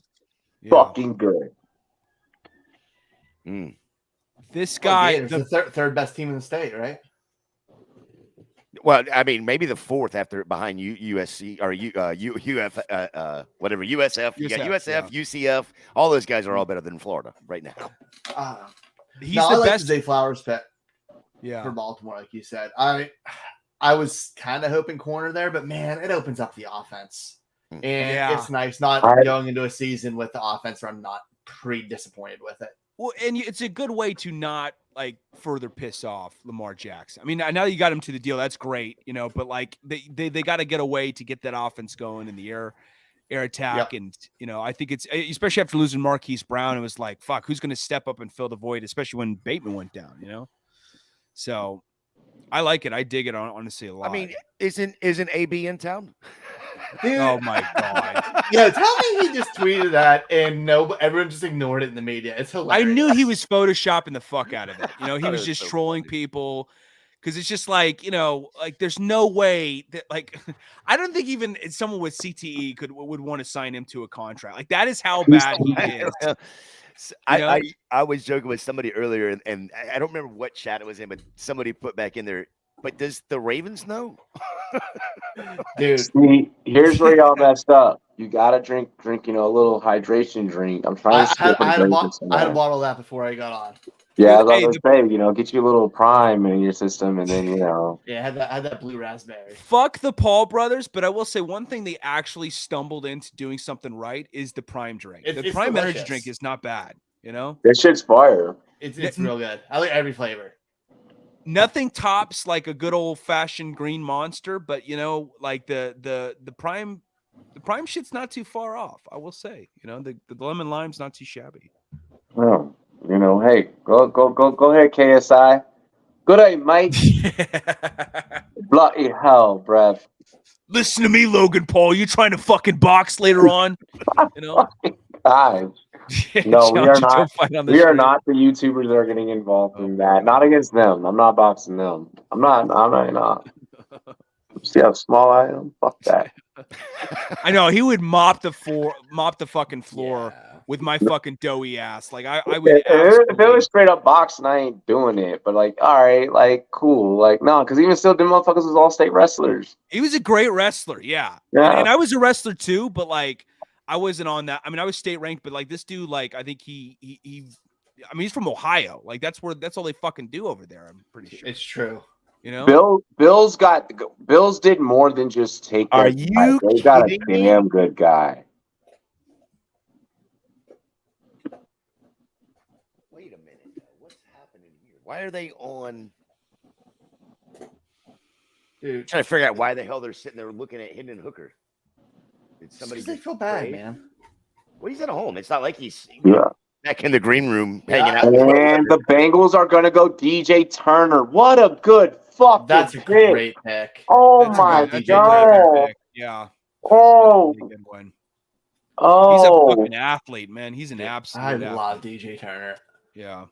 fucking good. This guy, it's the third best team in the state, right? Well, I mean, maybe the 4th after behind USC or whatever USF. You got USF, UCF. All those guys are all better than Florida right now. He's the best. Zay Flowers pick. For Baltimore, like you said. I was kind of hoping corner there, but man, it opens up the offense, and it's nice not going into a season with the offense where I'm not pretty disappointed with it. Well, and it's a good way to not like further piss off Lamar Jackson. I mean, now you got him to the deal, that's great, but like they got to get a way to get that offense going in the air. air attack. And, I think it's, especially after losing Marquise Brown, it was like, fuck, who's going to step up and fill the void, especially when Bateman went down, So I like it. I dig it, honestly, a lot. I mean, isn't AB in town? Dude. Oh my God. Yeah, tell me he just tweeted that and everyone just ignored it in the media. It's hilarious. I knew he was photoshopping the fuck out of it. He was just so trolling funny. people. Because it's just like, like there's no way that, like, I don't think even someone with CTE would want to sign him to a contract. Like, that is how bad he is. I was joking with somebody earlier, and I don't remember what chat it was in, but somebody put back in there. But does the Ravens know? Dude, See, here's where y'all messed up. You gotta drink, a little hydration drink. I'm trying to I had a bottle of that before I got on. Yeah, I was going to say, get you a little prime in your system, and then, Yeah, I had that blue raspberry. Fuck the Paul brothers, but I will say one thing they actually stumbled into doing something right is the prime drink. The prime delicious. energy drink is not bad, That shit's fire. It's real good. I like every flavor. Nothing tops like a good old fashioned green monster, but like the prime shit's not too far off. I will say, the lemon lime's not too shabby. Oh, hey, go ahead, KSI. Good day, mate. Bloody hell, bruv. Listen to me, Logan Paul. You trying to fucking box later on? God. No, we are not. We are not the YouTubers that are getting involved in that. Not against them. I'm not boxing them. I'm not. See how small I am? Fuck that. I know he would mop the fucking floor with my fucking doughy ass. Like I would. If it was straight up boxing, I ain't doing it. But like, all right, like cool, like no, because even still, them motherfuckers was all state wrestlers. He was a great wrestler, yeah. And I was a wrestler too, but like. I wasn't on that. I mean, I was state ranked, but like this dude, like I think I mean, he's from Ohio. Like that's all they fucking do over there. I'm pretty sure. It's true. Bills did more than just take. Are you they got a damn good guy. Wait a minute. What's happening here? Why are they on? Dude, I'm trying to figure out why the hell they're sitting there looking at Hidden Hooker. Did somebody? They feel bad, man. Well, he's at home. It's not like he's Yeah. back in the green room hanging out. And the Bengals are gonna go DJ Turner. What a good fucking That's a great pick. Oh That's my DJ god. Yeah. Oh. Good one. Oh. He's a fucking athlete, man. He's an absolute I athlete. love DJ Turner. Yeah.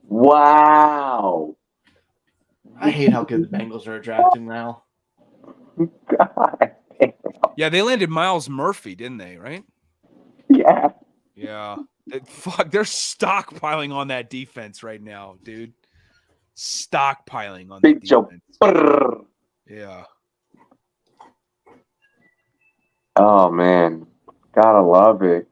Wow. I hate how good the Bengals are drafting now. God. Yeah, they landed Miles Murphy, didn't they? Right? Yeah. Yeah. Fuck, they're stockpiling on that defense right now, dude. Stockpiling on that Big Joe. defense. Yeah. Oh man. Gotta love it.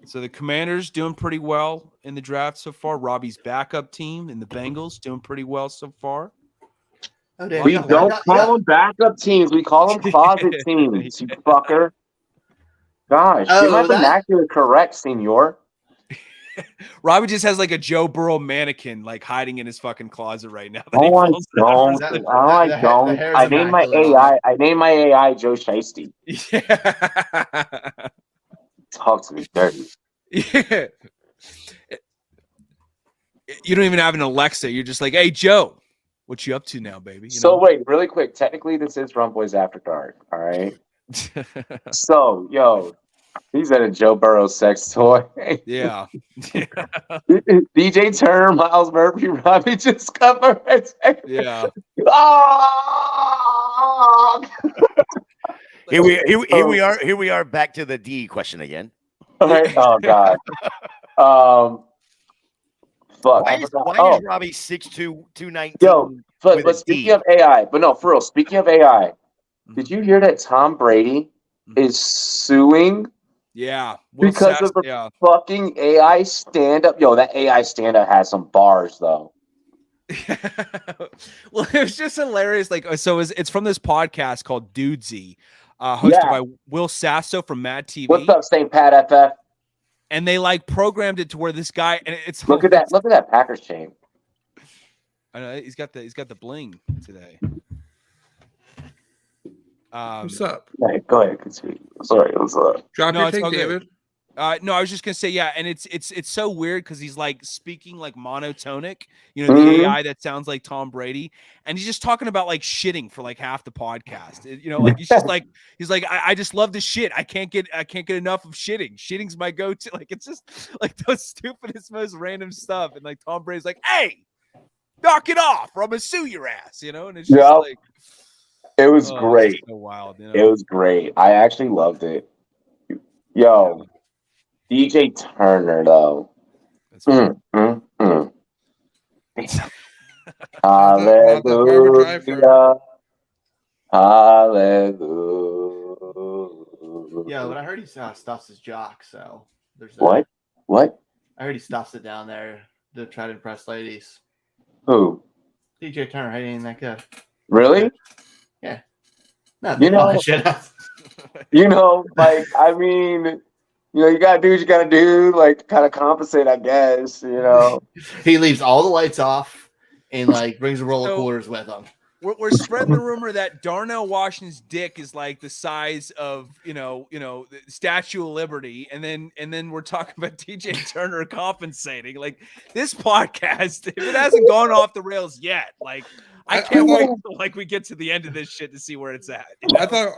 So the Commanders doing pretty well in the draft so far. Robbie's backup team and the Bengals doing pretty well so far. Oh, We don't call them backup teams. We call them closet teams, you fucker. Gosh, you might vernacular correct, senor. Robbie just has like a Joe Burrow mannequin like hiding in his fucking closet right now. Oh, I don't. I don't. I named my AI Joe Shiesty. Yeah. Talk to me dirty. Yeah. You don't even have an Alexa. You're just like, hey, Joe, what you up to now, baby? Wait, really quick. Technically, this is Rumboyz After Dark. All right. So, yo, he's at a Joe Burrow sex toy. Yeah. DJ Turner, Miles Murphy, Robbie just covered it. Yeah. Oh! Here we are back to the D question again. All right. Oh God. Fuck. Why is Robbie 6'2", 219? Yo, but speaking of AI, but no, for real. Speaking of AI, did you hear that Tom Brady is suing? Yeah. Because of the fucking AI stand-up. Yo, that AI stand-up has some bars though. Well, it was just hilarious. Like, so it's from this podcast called Dudesy, hosted by Will Sasso from Mad TV. What's up, St. Pat FF? And they like programmed it to where this guy, and it's look at that Packers chain. I know he's got the bling today. What's up? Hey, go ahead, continue. Sorry, what's up? Drop No, your it's take, all good. David. No, I was just gonna say, yeah, and it's so weird because he's like speaking like monotonic, the AI that sounds like Tom Brady, and he's just talking about like shitting for like half the podcast. Like he's just like I just love to shit. I can't get enough of shitting. Shitting's my go-to. Like it's just like the stupidest, most random stuff. And like Tom Brady's like, hey, knock it off, or I'm gonna sue your ass, and it's just like it was great. It's so wild, It was great. I actually loved it. Yo. DJ Turner, though. Hallelujah. Hallelujah. Yeah, but I heard he stuffs his jock, so there's that. What? I heard he stuffs it down there to try to impress ladies. Who? DJ Turner, he ain't that good. Really? Yeah. No, like, I mean, you gotta do what you gotta do, like, kind of compensate, I guess, He leaves all the lights off and, like, brings a roll of quarters with him. We're spreading the rumor that Darnell Washington's dick is like the size of the Statue of Liberty, and then we're talking about DJ Turner compensating. Like this podcast, if it hasn't gone off the rails yet, like I can't wait till like we get to the end of this shit to see where it's at. I thought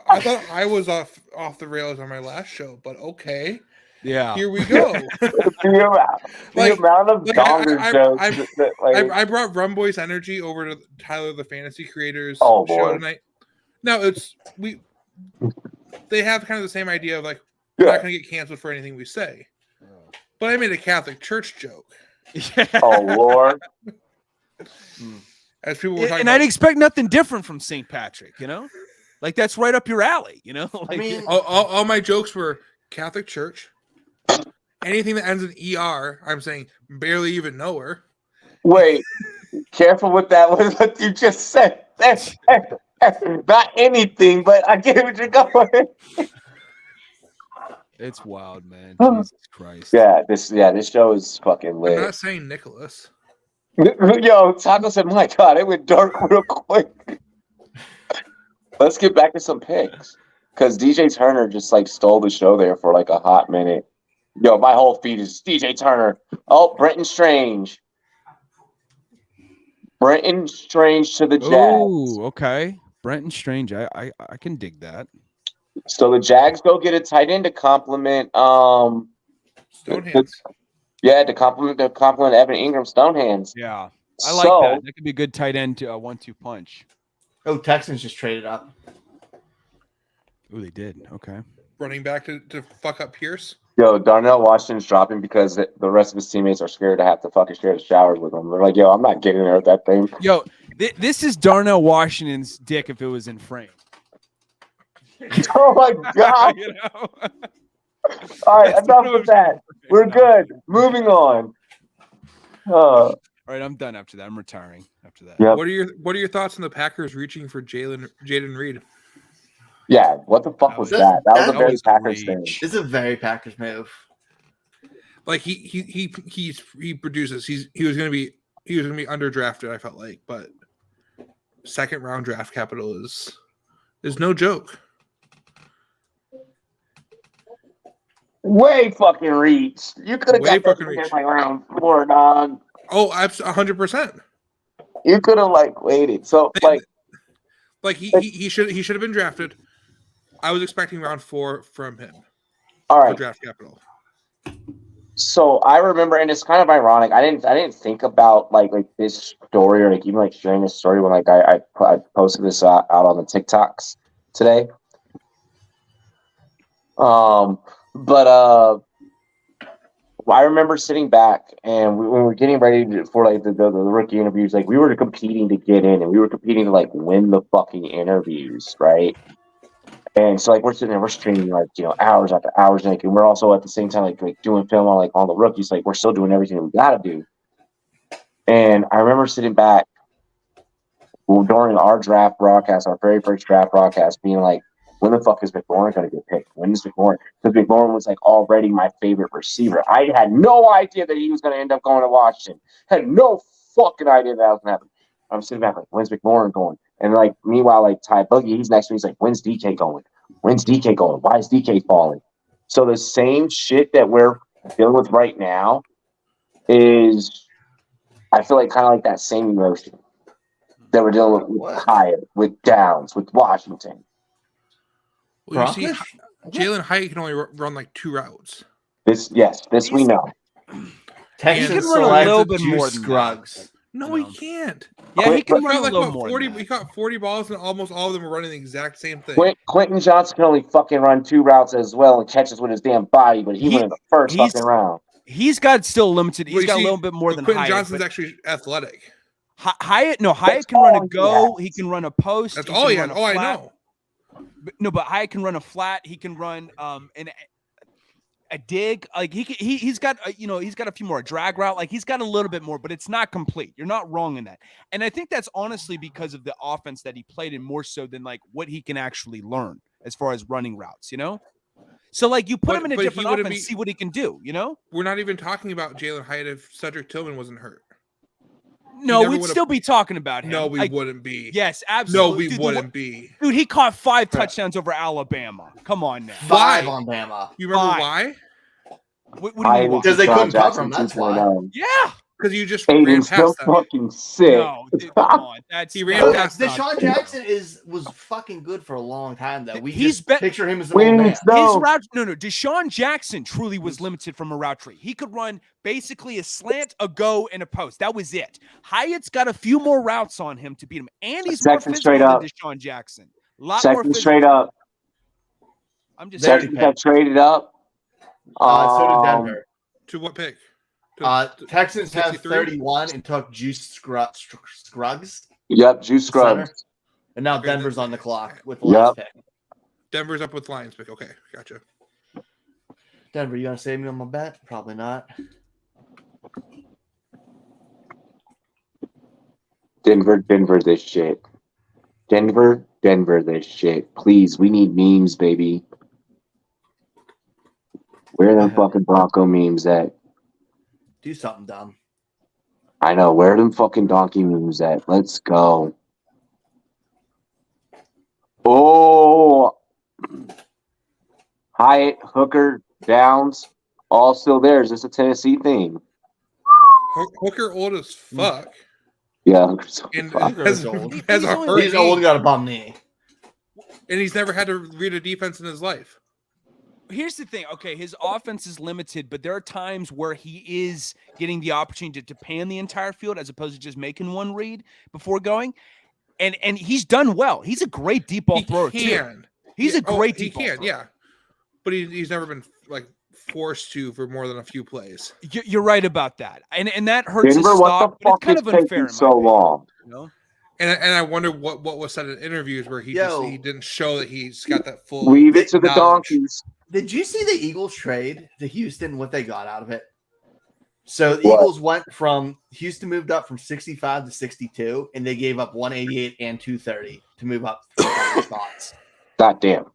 I was off the rails on my last show, but okay. Yeah, here we go. the amount of donger jokes. I brought Rumboyz energy over to Tyler the Fantasy Creators show tonight. No, they have kind of the same idea of like we're not going to get canceled for anything we say. But I made a Catholic Church joke. Oh Lord! As people were talking, and I'd expect nothing different from St. Patrick. Like that's right up your alley. Like, I mean, all my jokes were Catholic Church. Anything that ends in ER, I'm saying barely even know her. Wait, careful with that. What you just said. Not anything, but I get what you're going. It's wild, man. Jesus Christ. Yeah, this show is fucking lit. I'm not saying Nicholas. Yo, Taco said, "My God, it went dark real quick." Let's get back to some picks, because DJ Turner just like stole the show there for like a hot minute. Yo, my whole feed is DJ Turner. Oh, Brenton Strange. Brenton Strange to the Jags. Oh, okay. Brenton Strange. I can dig that. So the Jags go get a tight end to complement Stonehands. To complement Evan Ingram Stonehands. Yeah. I like that. That could be a good tight end to 1-2 punch. Oh, Texans just traded up. Oh, they did. Okay. Running back to fuck up Pierce. Yo, Darnell Washington's dropping because the rest of his teammates are scared to have to fucking share the showers with him. They're like, yo, I'm not getting there with that thing. Yo, this is Darnell Washington's dick if it was in frame. Oh, my God. All right, enough with that. We're good. Moving on. All right, I'm done after that. I'm retiring after that. Yep. What are your thoughts on the Packers reaching for Jaden Reed? Yeah, what the fuck was that? That was a very Packers thing. This is a very Packers move. Like he produces. He was gonna be underdrafted. I felt like, but second round draft capital is no joke. Way fucking reached. You could have got that like round 4, dog. Oh, 100%. You could have waited. So he should have been drafted. I was expecting round 4 from him. All right. For draft capital. So I remember, and it's kind of ironic. I didn't think about like this story or even sharing this story when I posted this out on the TikToks today. But I remember sitting back and when we were getting ready for the rookie interviews, we were competing to get in and we were competing to win the fucking interviews, right? And so we're sitting there, we're streaming hours after hours, and we're also at the same time doing film on the rookies. We're still doing everything that we gotta do. And I remember sitting back during our draft broadcast, our very first draft broadcast, being when the fuck is McLaurin going to get picked? When is McLaurin? Because McLaurin was already my favorite receiver. I had no idea that he was going to end up going to Washington. Had no fucking idea that was going to happen. I'm sitting back when's McLaurin going? And like meanwhile, like Ty Boogie, he's next to me. He's like, "When's DK going? When's DK going? Why is DK falling?" So the same shit that we're dealing with right now is, I feel like, kind of like that same emotion that we're dealing with Hyatt, with Downs, with Washington. Well, you see, Jalen Hyatt can only run like 2 routes. This we know. Texas run a little bit more than Scruggs. No, he can't. Yeah, he can run Like a little more. 40. He caught 40 balls, and almost all of them were running the exact same thing. Quentin Johnson can only fucking run 2 routes as well and catches with his damn body, but he went in the first fucking round. He's got still limited. He's got a little bit more than Quentin Hyatt. Johnson's actually athletic. Hyatt can run a go. He can run a post. That's all he had. Oh, I know. But Hyatt can run a flat. He can run a dig. Like he's got he's got a few more drag route. Like he's got a little bit more, but it's not complete. You're not wrong in that. And I think that's honestly because of the offense that he played in more so than like what he can actually learn as far as running routes. So like you put him in a different offense, see what he can do. We're not even talking about Jalen Hyatt if Cedric Tillman wasn't hurt. No, we'd still be talking about him. No, we wouldn't be. Yes, absolutely. No, we wouldn't be. Dude, he caught 5 touchdowns over Alabama. Come on now. 5 on Bama. You remember why? What do you mean? Because they couldn't cover him. That's why. Yeah. Because you just Aiden's ran still past them. fucking sick. No, dude, come on. He ran past them. Deshaun Jackson was fucking good for a long time. Though picture him as an old man. His route, Deshaun Jackson truly was limited from a route tree. He could run basically a slant, a go, and a post. That was it. Hyatt's got a few more routes on him to beat him, and he's more physical than Deshaun Jackson. Second straight up. I'm just saying. Got traded up. So did Denver. To what pick? Texans have 31 and took Juice Scruggs. Yep, Juice Scruggs. And now Denver's on the clock with the last pick. Denver's up with Lions pick. Okay, gotcha. Denver, you gonna save me on my bet? Probably not. Denver this shit. Denver this shit. Please, we need memes, baby. Where are them fucking Bronco memes at? Do something dumb. I know. Where are them fucking donkey memes at? Let's go. Oh. Hyatt, Hooker, Downs, all still there. Is this a Tennessee thing? Hooker old as fuck. Yeah, Hooker's and fuck. Has a hurt He's old and got a bum knee. And he's never had to read a defense in his life. Here's the thing. Okay, his offense is limited, but there are times where he is getting the opportunity to pan the entire field as opposed to just making one read before going. And he's done well. He's a great deep ball thrower too. He's a great deep ball thrower. Yeah. But he's never been like forced to for more than a few plays. You're right about that. And that hurts Denver, his stock. what the fuck it's kind is of unfair taking so long? And I wonder what was said in interviews where he didn't show that he's got that full. Leave it to the donkeys. Did you see the Eagles trade to Houston? What they got out of it? So the Eagles went from Houston moved up from 65 to 62, and they gave up 188 and 230 to move up 4 spots. Goddamn.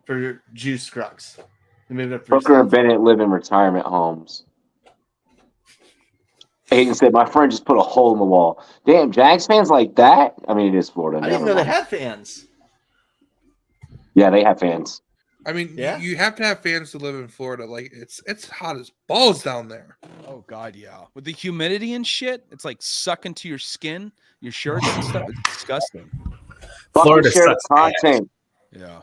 For Juice Scruggs. They moved up. Booker and Bennett live in retirement homes. Aiden said, "My friend just put a hole in the wall." Damn, Jags fans like that? I mean, it is Florida. I didn't even know they had fans. Yeah, they have fans. I mean, you have to have fans to live in Florida. Like it's hot as balls down there. Oh God, yeah. With the humidity and shit, it's like sucking to your skin, your shirts and stuff. It's disgusting. Florida share the content. Yeah.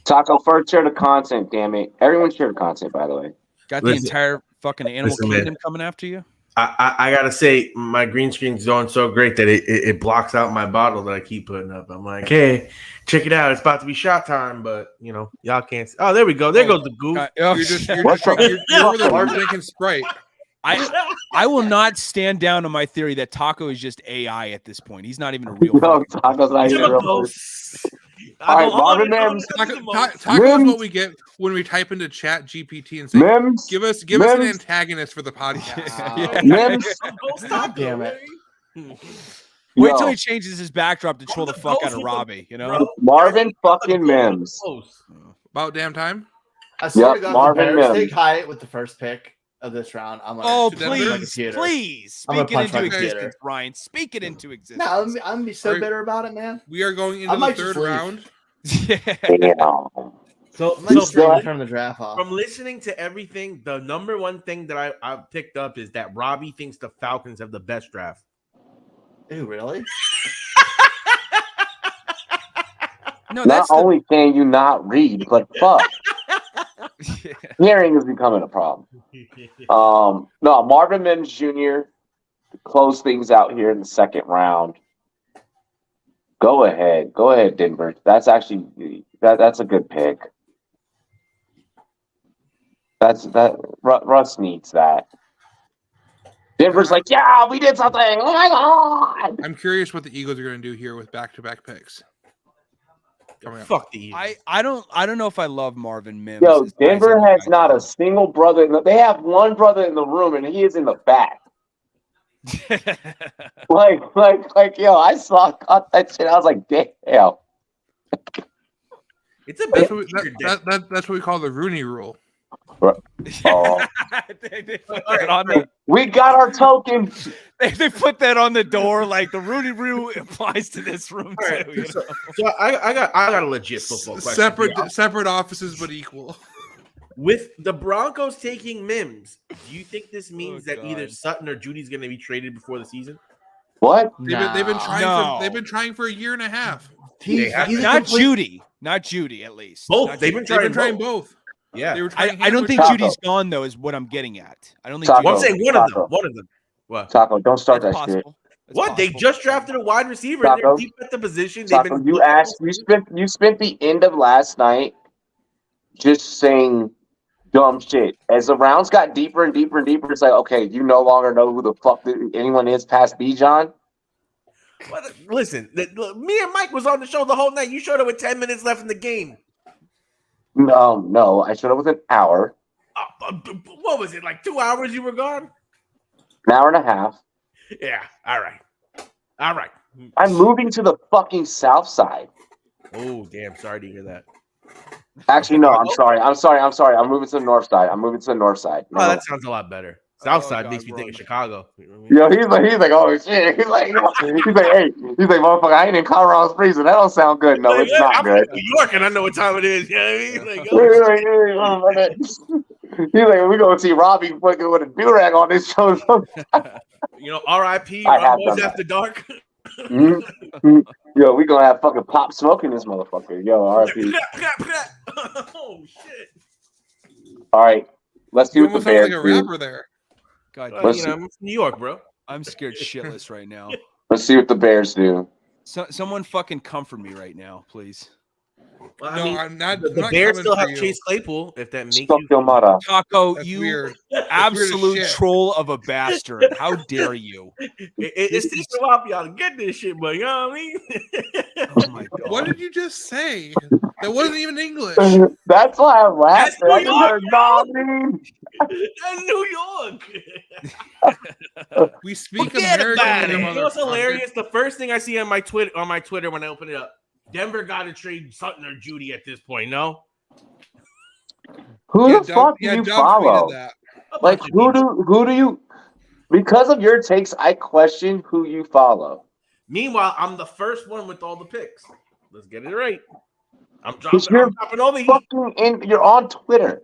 Taco first share the content. Damn it! Everyone share the content. By the way, got the entire fucking animal kingdom coming after you. I gotta say, my green screen's going so great that it blocks out my bottle that I keep putting up. I'm like, hey, check it out. It's about to be shot time, but y'all can't see. Oh, there we go. There goes the goof. You're over there drinking Sprite. I will not stand down on my theory that Taco is just AI at this point. He's not even a real. No, Taco's not even a real person. All right, Marvin Mims. Taco is what we get when we type into Chat GPT and say, Mims, give us an antagonist for the podcast. Mims. God damn it. Wait till he changes his backdrop to troll the fuck out of Robbie, Marvin fucking Mims. About damn time. I swear to God, Marvin the Bears Mims. take Hyatt with the first pick. of this round, I'm gonna. Oh, To Denver? please. I'm gonna Speak it punch into my existence, computer. Ryan. Speak it into existence. No, I'm gonna be so Alright. bitter about it, man. We are going I into the might just third leave. round. Yeah. Damn. So, I'm like, so so from, turn the draft off. from listening to everything, the number one thing that I picked up is that Robbie thinks the Falcons have the best draft. Ew, really? No, Not that's the only can you not read, but fuck, hearing is becoming a problem. No, Marvin Mims Jr. to close things out here in the second round. Go ahead, Denver. That's actually that's a good pick. Russ needs that. Denver's like, yeah, we did something. Oh my god! I'm curious what the Eagles are going to do here with back-to-back picks. Coming up. Fuck the Eagles. I don't know if I love Marvin Mims. Yo, as much as Denver other has guys not do. a single brother. They have one brother in the room, and he is in the back. Like, yo, I caught that shit. I was like, damn. It's a That's bit what that's what we call the Rooney Rule. Oh. They put that on the, We got our token. they put that on the door like the Rooney Rule applies to this room All right, too. You know? So I got a legit football question. for you. Separate offices but equal. With the Broncos taking Mims, do you think this means that God. either Sutton or Judy's going to be traded before the season? What? They've been trying No. they've been trying for a year and a half. He's a Not complete- Judy at least. Both. Not They've Judy. been They've been trying both. both. Yeah. They were trying I don't think Taco. Judy's gone though. Is what I'm getting at. I don't think. Taco. Well, I'm Judy's saying one of them. Taco. One of them. What? Taco, don't start It's that shit. possible. It's What? They possible. just drafted a wide receiver. And they're Taco. deep at the position. They've Taco, been. you spent the end of last night just saying dumb shit. As the rounds got deeper and deeper and deeper, it's like, okay, you no longer know who the fuck anyone is past Bijan. Well, listen, me and Mike was on the show the whole night. You showed up with 10 minutes left in the game. No, I showed up with an hour, What was it? Like 2 hours you were gone? an hour and a half. Yeah. All right. All right. I'm moving to the fucking south side. Oh, damn. Sorry to hear that. Actually, no, I'm sorry. I'm moving to the north side. No. Oh, that sounds a lot better. Southside God, makes me think Ron. of Chicago. You know what I mean? Yo, he's like, oh shit. He's like, hey, motherfucker, I ain't in Colorado Springs, and that don't sound good. No, Like, it's not I'm good. from New York and I know what time it is. You know what I mean? He's like, we gonna see Robbie fucking with a do-rag on this show. You know, RIP, I have Rumboyz done that. After Dark. Yo, we gonna have fucking Pop smoking this motherfucker. Yo, RIP. Oh, shit. All right, let's see You what the almost sound Bears like a do. rapper there. God, Let's You know, I'm from New York, bro. I'm scared shitless right now. Let's see what the Bears do. Someone fucking comfort me right now, please. Well, I No, mean, I'm not. the I'm not Bears coming still for have you. Chase Claypool, if that makes Stop you. your mother. Taco, That's you weird. weird as absolute shit. troll of a bastard. How dare you? It's taking a while for y'all to get this shit, but you know what I mean? Oh my god. What did you just say? That wasn't even English. That's why I laughed. That's I New just York, heard, nah, man. That's New York. We speak Forget American. about it. here, You know what's motherfucker. hilarious? The first thing I see on my Twitter when I open it up, Denver got to trade Sutton or Judy at this point. No, Who Yeah, the fuck do you Dump follow? tweeted that. A Like, bunch of people. who do you? Because of your takes, I question who you follow. Meanwhile, I'm the first one with all the picks. Let's get it right. I'm Because dropping all the heat. You're on Twitter.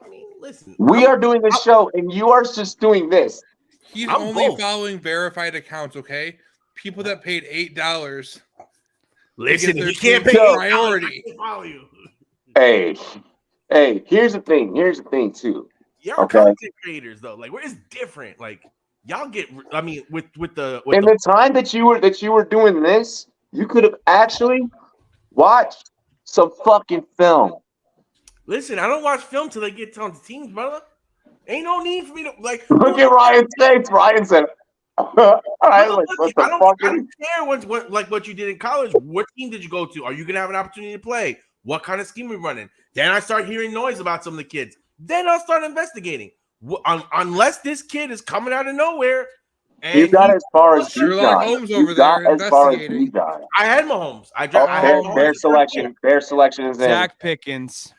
I mean, listen, We are doing this show, and you are just doing this. He's I'm only both. following verified accounts, okay? People that paid $8. listen. their You can't team pay priority. I can follow you. Hey, here's the thing too. Y'all Okay. content creators though. Like, we're it's different. Like, y'all get. I mean, with the In the time that you were doing this, you could have actually watched some fucking film. listen. I don't watch film till they get on the teams, brother. Ain't no need for me to like. Look at Ryan's face. Ryan said, "All right, Look, like, what I the don't fucking." care what you did in college. What team did you go to? Are you gonna have an opportunity to play? What kind of scheme are we running? Then I start hearing noise about some of the kids. Then I'll start investigating. Unless this kid is coming out of nowhere. And You got as far as Sherlock Bijan. Holmes You over got there as far as investigating. Bijan. I had Mahomes. I Oh, had Mahomes. their selection is in. Zach Pickens.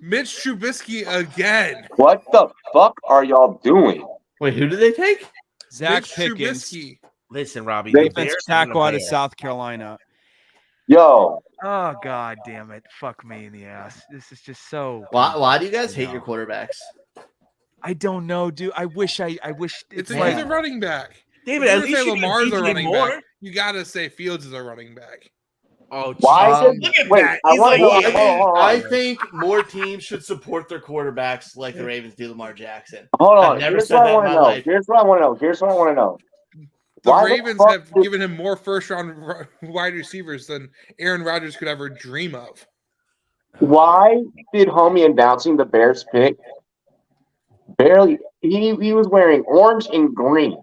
Mitch Trubisky again. What the fuck are y'all doing? Wait, who did they take? Zach Mitch Pickens, Trubisky. Listen, Robbie, They- the defensive Bears are tackle gonna out of bear. South Carolina. Yo, Oh god damn it! Fuck me in the ass. This is just so. Why do you guys hate your quarterbacks? I don't know, dude. I wish. It's like he's a running back. David, If at you least say you can Lamar's a DJ running more. back, you gotta say Fields is a running back. Oh, why geez. is it? Look at Wait, that. I He's want to like, know. yeah. Hold on. I think more teams should support their quarterbacks like the Ravens do Lamar Jackson. Hold I've on. never Here's said what that I in want to my know. life. Here's what I want to know. Here's what I want to know. The Why the Ravens fuck have did- given him more first-round wide receivers than Aaron Rodgers could ever dream of. Why did homie announcing the Bears pick barely? He was wearing orange and green.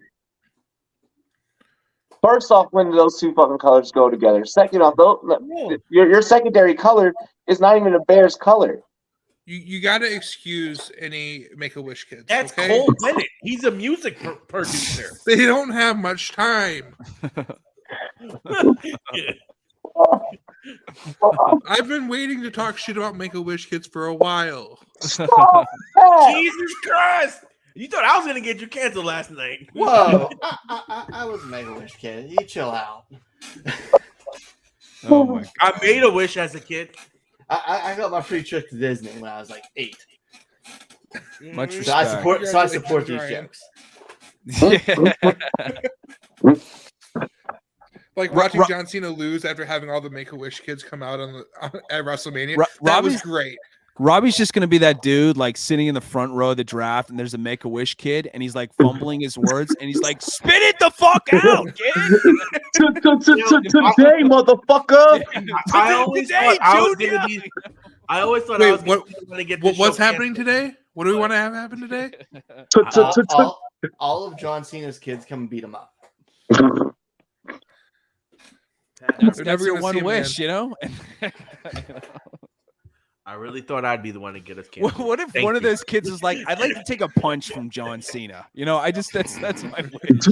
First off, when do those two fucking colors go together? Second off, your secondary color is not even a Bears color. You got to excuse any Make-A-Wish kids. That's okay? Cole Bennett. He's a music producer. They don't have much time. I've been waiting to talk shit about Make-A-Wish kids for a while. Jesus Christ! You thought I was gonna get you canceled last night? Whoa, I was a Make-A-Wish kid. You chill out. Oh my god. I made a wish as a kid. I got my free trip to Disney when I was like 8. Much So respect. I support these Ryan. jokes. Like watching John Cena lose after having all the Make-A-Wish kids come out at WrestleMania. That Robbie's was great. Robbie's just gonna be that dude like sitting in the front row of the draft, and there's a Make-A-Wish kid, and he's like fumbling his words, and he's like, "Spit it the fuck out, kid!" Today, motherfucker. I always thought I was gonna be. I always thought I was Wait, gonna get this What's show happening today? What do we want to have happen today? All of John Cena's kids come and beat him up. That's They're never your gonna one see him, wish, man. you know. I really thought I'd be the one to get us canceled. What if Thank one of you. those kids is like, "I'd like to take a punch from John Cena"? You know, that's my wish.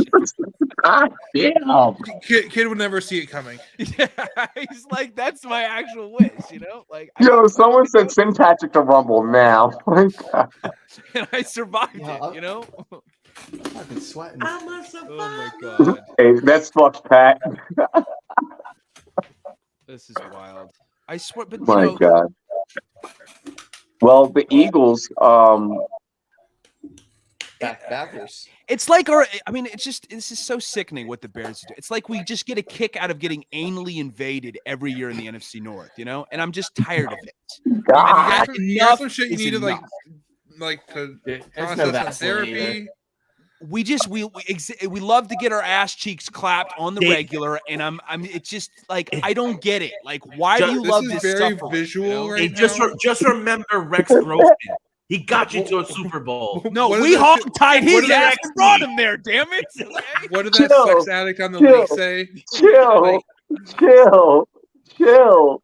God damn. Kid would never see it coming. Yeah, he's like, that's my actual wish, you know? Like, Yo, someone said send Patrick to Rumble now. and I survived Yeah, it, you know? I've been sweating. I'm a survivor. Oh my god, Hey, that's fucked, Pat. this is wild. I swear, but you My know, God. Well, the Eagles, Backers. it's like this is so sickening what the Bears do. It's like we just get a kick out of getting anally invaded every year in the NFC North, you know? And I'm just tired of it. God. You got some shit you is need to enough. to There's process no on Vaseline therapy. We love to get our ass cheeks clapped on the Dave. regular, and I'm it's just like I don't get it. Like, why do you This love is this very stuff? visual you know? right Hey, just now. just remember Rex Grossman. He got you to a Super Bowl. No, What we did that hog tied what his did that- ass and brought him there. Damn it! What did that Chill. sex addict on the Chill. lake say? Chill. Chill. Chill.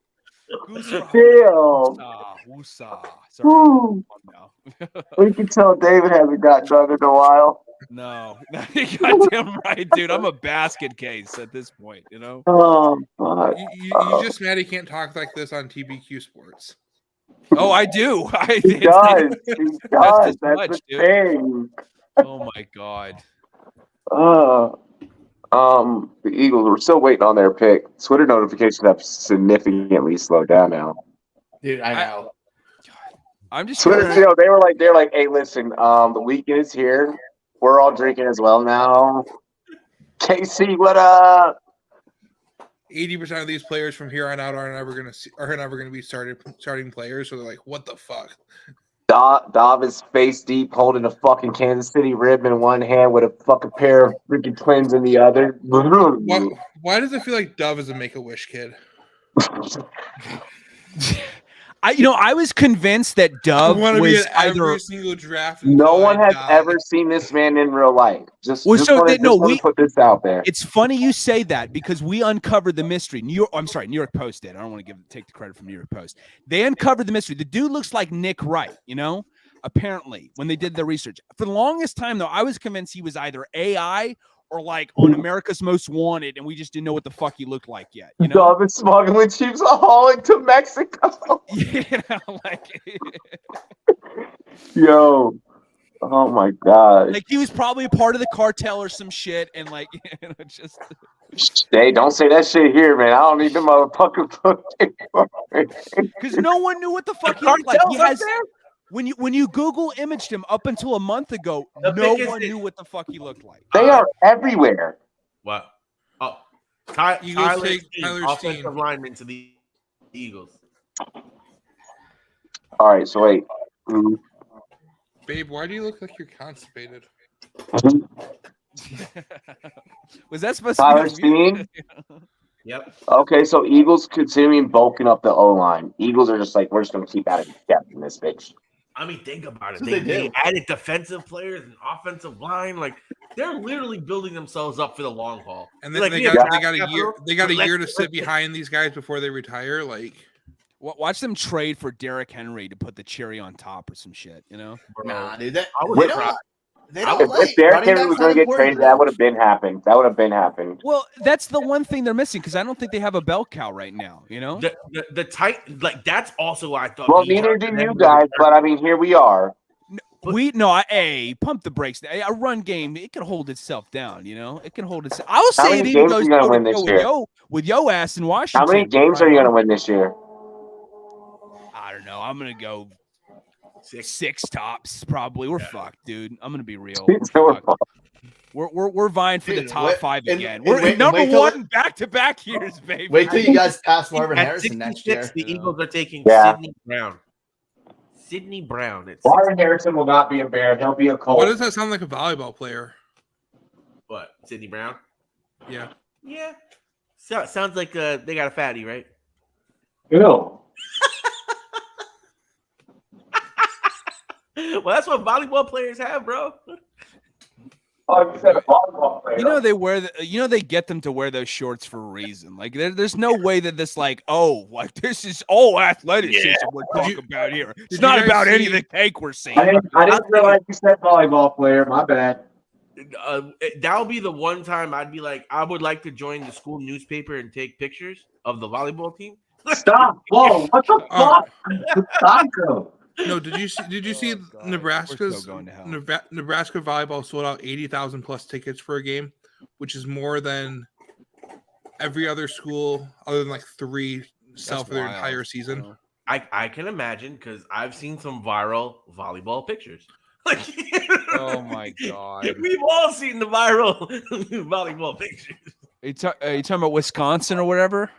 Chill. Woosah. Sorry. Woo. Now. We can tell David hasn't got drunk in a while. No, goddamn right, dude. I'm a basket case at this point, you know. Oh, fuck. You just mad he can't talk like this on TBQ Sports. Oh, I do. He does. He does. just That's much, the dude. thing. Oh my god. The Eagles, we're still waiting on their pick. Twitter notifications have significantly slowed down now. Dude, I know. I'm just Twitter, trying you know, they're like, hey, listen, the weekend is here. We're all drinking as well now. KC, what up? 80% of these players from here on out are never gonna be starting players. So they're like, what the fuck? Dov is face deep, holding a fucking Kansas City rib in one hand with a fucking pair of freaking twins in the other. Why does it feel like Dove is a Make-A-Wish kid? I was convinced that Dove I want to be was at either every single draft. No until one I has die. ever seen this man in real life. Just Well, just so wanna, that- no, just wanna we- put this out there. It's funny you say that because we uncovered the mystery. New York Post did. I don't want to take the credit from New York Post. They uncovered the mystery. The dude looks like Nick Wright, you know, apparently, when they did their research. For the longest time, though, I was convinced he was either AI or like on America's Most Wanted, and we just didn't know what the fuck he looked like yet. You know, Dog been smuggling chiefs hauling to Mexico. like, Yo, oh my god. like he was probably a part of the cartel or some shit, and like, just. Hey, don't say that shit here, man. I don't need them motherfuckers. Because no one knew what the fuck he looked like. He has, when you Google imaged him up until a month ago, no one knew what the fuck he looked like. They are everywhere. What? Oh, Tyler Steen, offensive lineman to the Eagles. All right, so wait. Babe, why do you look like you're constipated? Was that supposed Tyler to be Steen? Yep. Okay, so Eagles continuing bulking up the O-line. Eagles are just like, we're just going to keep adding depth in this bitch. I mean, think about it. They They added defensive players and offensive line. Like they're literally building themselves up for the long haul. And then Like, they yeah, got draft a year. capital, They got a but year to let's- sit behind these guys before they retire. Like, Watch them trade for Derrick Henry to put the cherry on top or some shit, you know? Nah, dude. They Wait, don't. They don't If Derrick Henry was going to get traded, that would have been happened. That would have been happened. Well, that's the one thing they're missing because I don't think they have a bell cow right now, you know? The tight like that's also what I thought. Well, neither do you guys, but I mean, here we are. Pump the brakes. A run game, it can hold itself down, you know? It can hold itself. I will How say many it even games are goes you gonna toe win to this toe year? with yo ass in Washington. How many games are you going to win this year? I don't know. I'm going to go six tops, probably. We're fucked, dude. I'm going to be real. We're fucked. We're vying for the top five again. We're number one back-to-back years, baby. Wait till you guys pass Marvin At Harrison next 66, year. the Eagles are taking Yeah. Sidney Brown. Sidney Brown. It's Marvin Harrison will not be a Bear. He'll be a Colt. why does that sound like a volleyball player? what? Sidney Brown? Yeah. Yeah. Sounds like they got a fatty, right? Ew. Well, that's what volleyball players have, bro. Oh, you said a volleyball player. You know they get them to wear those shorts for a reason. Like there's no way that this this is all athleticism we're talking about here. It's did not you guys about any see- of the cake we're seeing. I didn't realize you said volleyball player. My bad. That'll be the one time I'd be like, I would like to join the school newspaper and take pictures of the volleyball team. Stop. Whoa, what the fuck? Psycho. No, did you see Oh, God. Nebraska's We're so going to hell. Nebraska volleyball sold out 80,000 plus tickets for a game, which is more than every other school other than like three sell for their wild, entire season. I can imagine because I've seen some viral volleyball pictures. Like, Oh my God. we've all seen the viral volleyball pictures. Are you talking about Wisconsin or whatever?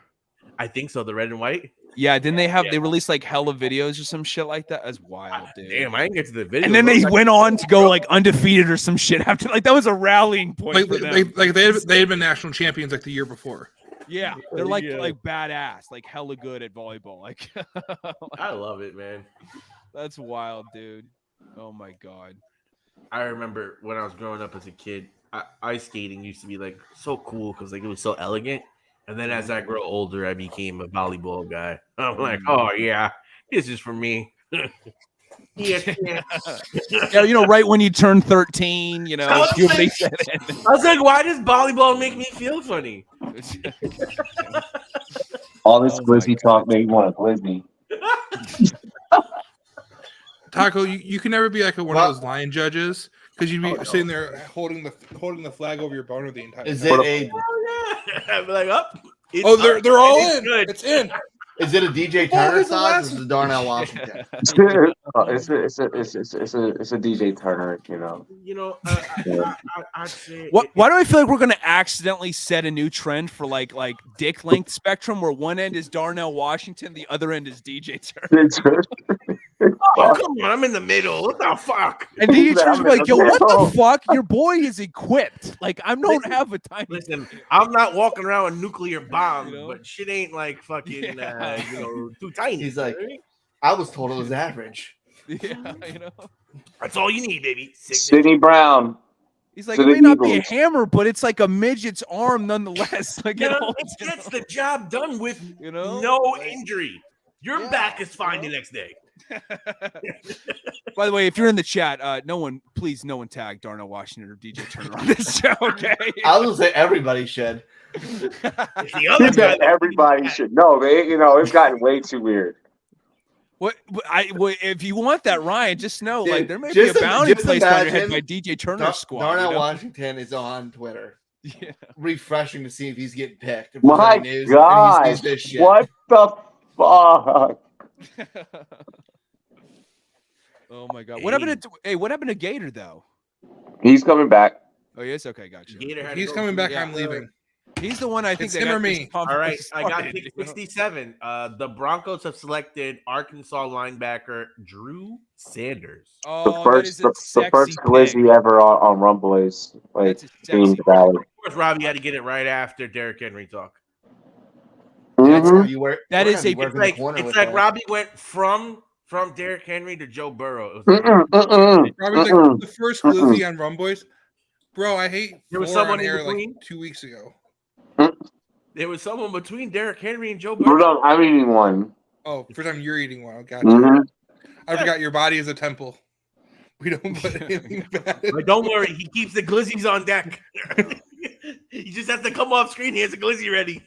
I think so. The red and white. Yeah, didn't they released like hella videos or some shit like that? That's wild, dude. Damn, I didn't get to the video. And then they went on to go like undefeated or some shit after. Like that was a rallying point Like, for them. they had been national champions like the year before. Yeah, they're like badass, like hella good at volleyball. Like I love it, man. that's wild, dude. Oh my God. I remember when I was growing up as a kid, ice skating used to be like so cool because like it was so elegant. And then as I grew older, I became a volleyball guy. I'm like, oh yeah, this is for me. Yeah. Yeah, right when you turn 13, puberty set in. I was like, why does volleyball make me feel funny? All this Oh glizzy talk made me want a glizzy. Taco, you can never be like one of those line judges because you'd be sitting there holding the flag over your boner the entire time. Is it a I'm like, up. They're all in. Good. It's in. Is it a DJ Turner size or is it Darnell Washington? It's a DJ Turner, I'd say. Why do I feel like we're gonna accidentally set a new trend for like dick length spectrum where one end is Darnell Washington, the other end is DJ Turner? Oh, come on, I'm in the middle. What the fuck? And DJ Turner's like, yo, what the fuck? Your boy is equipped. Like, I don't have a tiny. Listen, I'm not walking around with nuclear bombs, You know? but shit ain't like fucking, Yeah. too tiny. He's like, I was told it was average. Yeah, That's all you need, baby. Sidney Brown. He's like, So it may the not be a Eagles. hammer, but it's like a midget's arm nonetheless. Like, It gets the job done with no like- injury. Your back is fine the next day. By the way, if you're in the chat, no one tag Darnell Washington or DJ Turner on this show. Okay. I was gonna say everybody should. The other He said guy, everybody should know. It's gotten way too weird. What if you want that, Ryan? Just know, Dude, like there may be a bounty placed on your head imagine by DJ Turner's squad. Darnell Washington is on Twitter, refreshing to see if he's getting picked. If My there's any news, God, and he sees this shit. what the fuck? Oh my God! What happened to Gator though? He's coming back. Oh yes, okay, gotcha. Gator had to He's go coming through back. that. I'm leaving. He's the one I think It's they him got or this me. pump All right, I got started, pick you know? 67. The Broncos have selected Arkansas linebacker Drew Sanders. Oh, the that is first, a the first sexy glizzy pick. ever on Rumboyz. Like, That's a being sexy valid. Of course, Robbie had to get it right after Derrick Henry talk. Mhm. That is a- It's like Robbie went from Derrick Henry to Joe Burrow. It was like, Probably the first glizzy on Rumboyz. Bro, I hate There was four someone on in air like between? 2 weeks ago. there was someone between Derrick Henry and Joe Burrow. Hold on, I'm eating one. Oh, first time you're eating one. Gotcha. Mhm. I forgot your body is a temple. We don't put anything bad. But don't worry, he keeps the glizzies on deck. He just has to come off screen. He has a glizzy ready.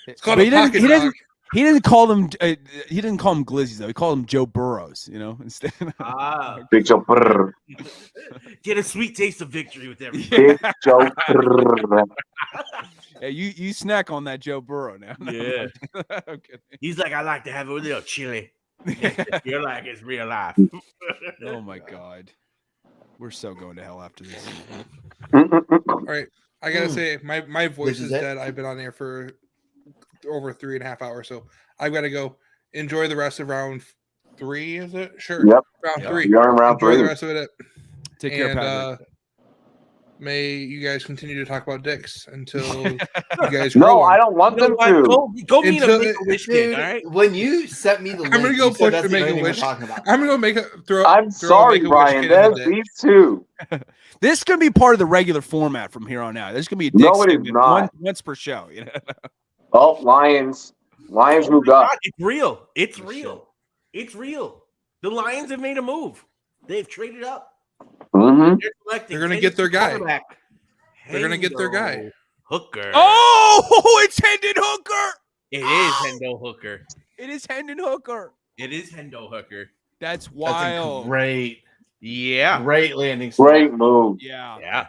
It's called But a pocket dog. he didn't call them. He didn't call them glizzies though. He called them Joe Burrows. You know, instead. Big Joe. Brrr. Get a sweet taste of victory with everybody. Big Joe. Brrr. Yeah, you snack on that Joe Burrow now. Yeah. Okay. He's like, I like to have a little chili. You're like, it's real life. Oh my God, we're so going to hell after this. All right. I gotta say, my voice This is is it? dead. I've been on air for over 3.5 hours, so I've got to go. Enjoy the rest of round 3. Is it? Sure. Yep. Round Yeah. 3. You're in round Enjoy 3. the rest of it. Take care, And Patrick. may you guys continue to talk about dicks until you guys grow No, one. I don't want them to. Go meet a Until- Make-A-Wish kid, all right? When you sent me the link, I'm gonna go you said push that's the the only thing we're Make-A-Wish. talking about. I'm gonna go throw. I'm throw a sorry, Make-A-Wish Brian. kid in There's the dick. these two. This is gonna be part of the regular format from here on out. There's gonna be a dick No, it is segment not. once per show. You know? Oh, Lions. Lions Oh moved my up. God, it's real. It's real. It's real. The Lions have made a move. They've traded up. Mm-hmm. They're selecting. They're gonna get their guy. quarterback, They're gonna get their guy. Hendo Hooker. Oh, it's Hendon Hooker. It is Hendo Hooker. It is Hendon Hooker. It is Hendo Hooker. That's That's wild. a great Yeah. landing spot. Great move. Yeah. Yeah.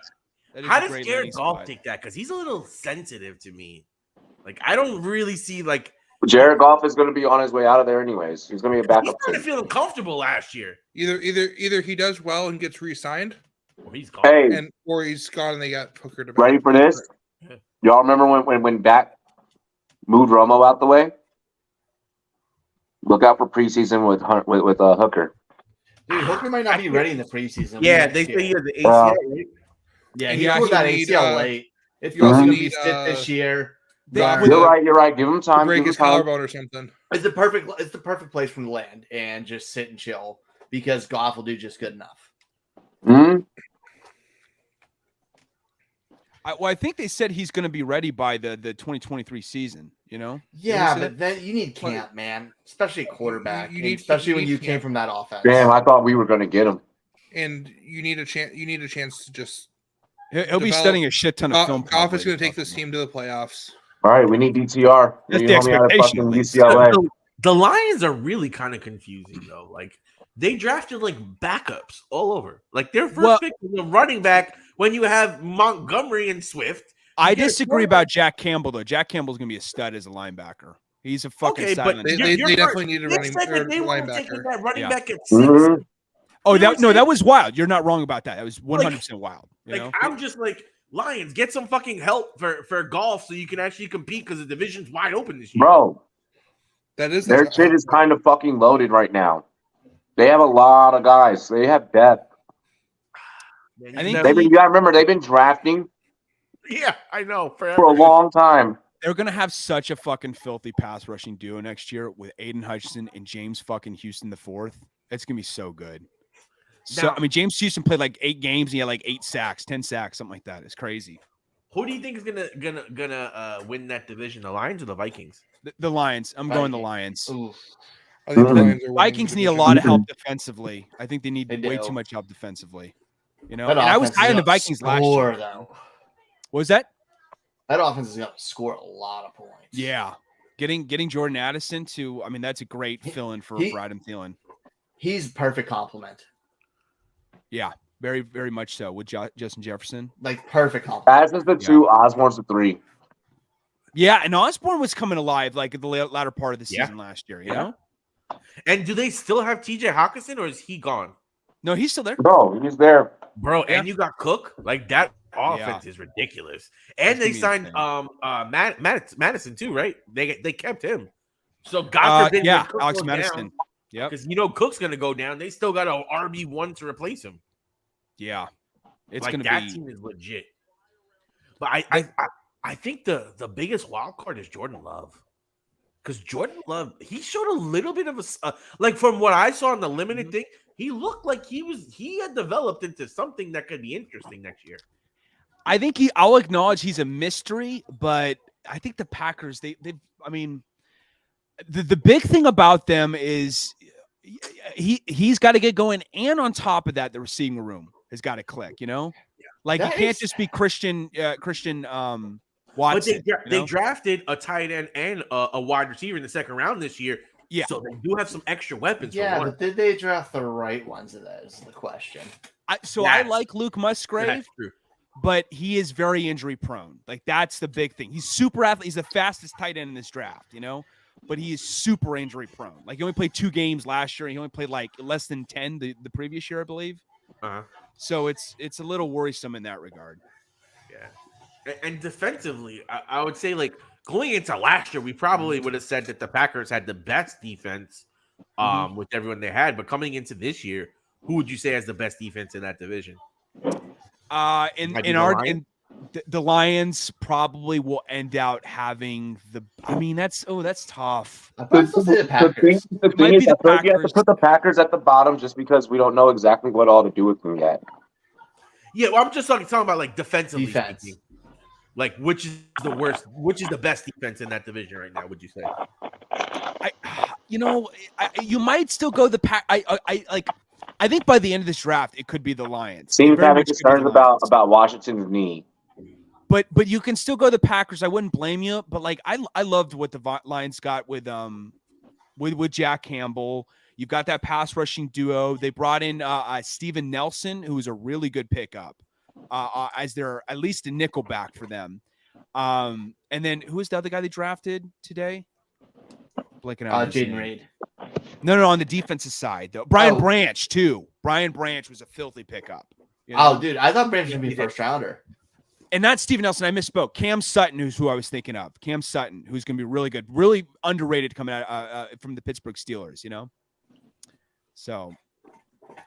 That is How a does great Jared landing Goff spot. take that? Because he's a little sensitive to me. Like, I don't really see, like, Jared Goff is going to be on his way out of there anyways. He's going to be a he backup. started feeling comfortable last year. Either he does well and gets re-signed, Well, he's gone. Hey, or he's gone and they got Hooker to ready for this? Y'all remember when Dak moved Romo out the way? Look out for preseason with Hooker. Dude, Hooker might not be ready in the preseason. Yeah, next they year. say he has the ACL, right? Yeah, And he you tore also that need, ACL late. It's you also probably going to be need, sit this year. Yeah, But You're right. Give him to time. break Give him his time. collarbone or something. it's the perfect place from the land and just sit and chill because Goff will do just good enough. Mhm. I think they said he's going to be ready by the 2023 season. You know. Yeah, see but then you need camp, man, especially a quarterback, You and need- especially you when need you came camp. from that offense. Damn, I thought we were going to get him. And you need a chance. You need a chance to just. He'll be Develop- studying a shit ton of film. Goff is probably. going to take this team to the playoffs. All right, we need DTR. That's You the know me how to expectation, fucking at least. UCLA. The Lions are really kind of confusing, though. Like, they drafted, like, backups all over. Like, their first pick was a running back when you have Montgomery and Swift. I get a disagree quarterback. about Jack Campbell though. Jack Campbell's going to be a stud as a linebacker. He's a fucking Okay, stud. but in They, the they, NFL. they definitely need a They running said or that they were taking linebacker. that running Yeah. back at 6. Mhm. Oh, You know what I'm that saying? was wild. You're not wrong about that. That was 100% wild. You Like, know? I'm just like, Lions, get some fucking help for golf so you can actually compete because the division's wide open this year. Bro, That is their shit is kind of fucking loaded right now. They have a lot of guys. They have depth. Man, I you think never- You gotta remember, they've been drafting yeah, I know. for a Forever. long time. They're going to have such a fucking filthy pass rushing duo next year with Aiden Hutchinson and James fucking Houston the fourth. It's going to be so good. So, Now- I mean, James Houston played like 8 games and he had like 8 sacks, 10 sacks, something like that. It's crazy. Who do you think is gonna win that division? The Lions or the Vikings? The Lions. I'm going the Vikings. Lions. Ooh. I think the Mhm. Lions are winning Vikings the need a division. lot of help defensively. I think they need They way do. too much help defensively. You know, That and I was offense high is on the gonna Vikings last score, year. though. What was that? That offense is going to score a lot of points. Yeah. Getting Jordan Addison to, I mean, that's a great fill-in for Adam Thielen. He's perfect complement. Yeah, very, very much so with Justin Jefferson. Like, perfect complement. As is the 2, Osborne's the 3. Yeah, and Osborne was coming alive like at the latter part of the season last year, you know? And do they still have TJ Hawkinson, or is he gone? No, he's still there. No, he's there. Bro, and you got Cook? Like, that offense is ridiculous. And they signed Madison too, right? They kept him. So God forbid when Cook Alex goes Madison. Yeah, because Cook's gonna go down. They still got an RB1 to replace him. Yeah, it's like gonna that be. Team is legit. But I think the biggest wild card is Jordan Love, because Jordan Love, he showed a little bit of a like, from what I saw in the limited thing, he looked like he had developed into something that could be interesting next year. I think I'll acknowledge he's a mystery, but I think the Packers, I mean, the big thing about them is he's got to get going, and on top of that, the receiving room has got to click. You know, like you can't just be Christian Watson. But they drafted a tight end and a wide receiver in the second round this year. Yeah, so they do have some extra weapons. Yeah, but did they draft the right ones? That is the question. I like Luke Musgrave. But he is very injury prone. Like, that's the big thing. He's super athlete. He's the fastest tight end in this draft, you know, but he is super injury prone. Like, he only played 2 games last year. And he only played like less than 10 the previous year, I believe. So it's a little worrisome in that regard. Yeah. And defensively, I would say, like, going into last year, we probably would have said that the Packers had the best defense with everyone they had. But coming into this year, who would you say has the best defense in that division? The Lions probably will end out having that's tough. The thing is, I feel like you have to put the Packers at the bottom just because we don't know exactly what all to do with them yet. Yeah, well, I'm just talking about like defensively speaking. Like, which is the worst? Which is the best defense in that division right now? Would you say? You might still go the Pack. I think by the end of this draft, it could be the Lions. Seems having concerns about Washington's knee. But you can still go the Packers. I wouldn't blame you. But like I loved what the Lions got with Jack Campbell. You've got that pass rushing duo. They brought in Steven Nelson, who was a really good pickup, as their at least a nickel back for them. And then who is the other guy they drafted today? Blanking out. Jaden Reed. No, on the defensive side though. Brian Branch too. Brian Branch was a filthy pickup. You know? Oh, dude, I thought Branch would be first rounder. And not Steven Nelson. I misspoke. Cam Sutton, who's who I was thinking of. Cam Sutton, who's going to be really good, really underrated coming out from the Pittsburgh Steelers. You know, so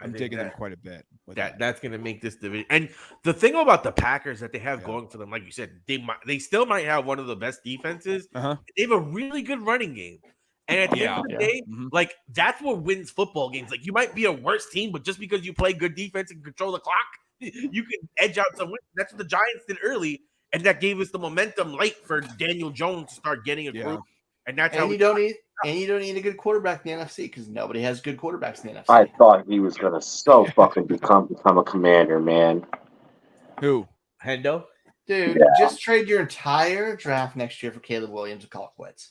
I'm digging them quite a bit. That's going to make this division. And the thing about the Packers that they have going for them, like you said, they still might have one of the best defenses. They have a really good running game. And at the end of the day, like, that's what wins football games. Like, you might be a worse team, but just because you play good defense and control the clock, you can edge out some wins. That's what the Giants did early, and that gave us the momentum late for Daniel Jones to start getting a group. And that's how you don't need a good quarterback in the NFC, because nobody has good quarterbacks in the NFC. I thought he was gonna fucking become a commander, man. Who? Hendo? Dude, just trade your entire draft next year for Caleb Williams and call it quits.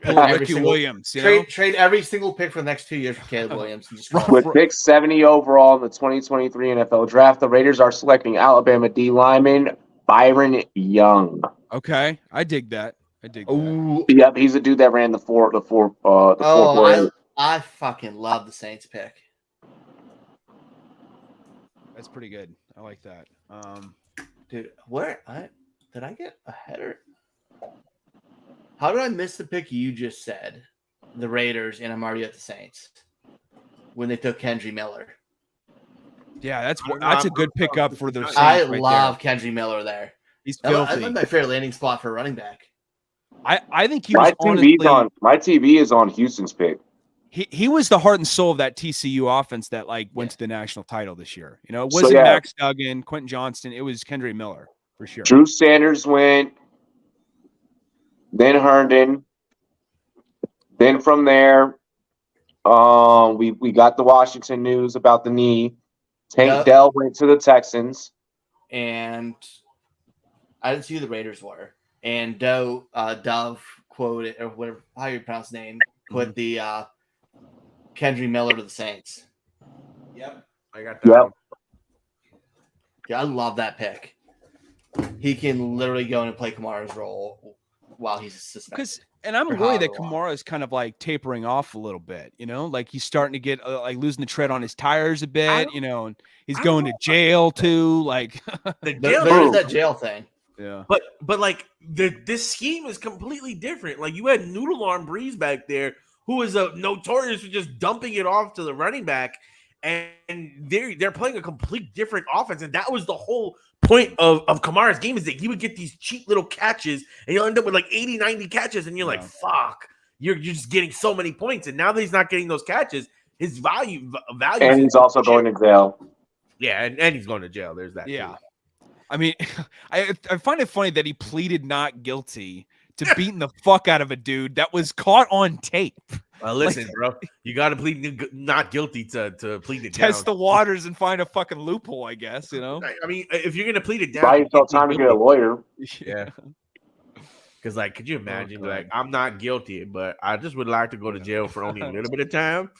Williams. Trade every single pick for the next 2 years for Caleb Williams. And just with pick 70 overall in the 2023 NFL Draft, the Raiders are selecting Alabama D lineman Byron Young. Okay, I dig that. Yep, he's a dude that ran the four. I fucking love the Saints pick. That's pretty good. I like that. Dude, did I get a header? How did I miss the pick you just said? The Raiders, and I'm already at the Saints when they took Kendry Miller. Yeah, that's a good pickup for the Saints. I love Kendry Miller there. He's filthy. That's my favorite landing spot for a running back. I think he was my TV is on Houston's pick. He was the heart and soul of that TCU offense that went to the national title this year. You know, it wasn't Max Duggan, Quentin Johnston. It was Kendry Miller for sure. Drew Sanders went. Then Herndon. Then from there, We got the Washington news about the knee. Tank Yep. Dell went to the Texans. And I didn't see who the Raiders were. And Dove quoted, or whatever, how you pronounce his name, put the Kendry Miller to the Saints. Yep, I got that. Yep. One. Yeah, I love that pick. He can literally go in and play Kamara's role while he's suspended. And I'm For worried that however long. Kamara is kind of like tapering off a little bit, you know, like he's starting to get like losing the tread on his tires a bit, you know, and he's going to jail too. Like The jail, There's that jail thing. yeah, but like this scheme is completely different. Like you had Noodle Arm Breeze back there, who is notorious for just dumping it off to the running back, and they're playing a complete different offense, and that was the whole point of Kamara's game, is that he would get these cheap little catches and you'll end up with like 80, 90 catches, and you're like, fuck, you're just getting so many points. And now that he's not getting those catches, his value And he's also going to jail. Yeah, and he's going to jail. There's that. yeah. Too. I mean, I find it funny that he pleaded not guilty to beating the fuck out of a dude that was caught on tape. Well, listen, bro, you got to plead not guilty to plead it Test down. the waters and find a fucking loophole, I guess, you know? I mean, if you're gonna plead it down, Buy yourself time to get a lawyer. Yeah. Because, like, could you imagine, like, I'm not guilty, but I just would like to go to jail for only a little bit of time.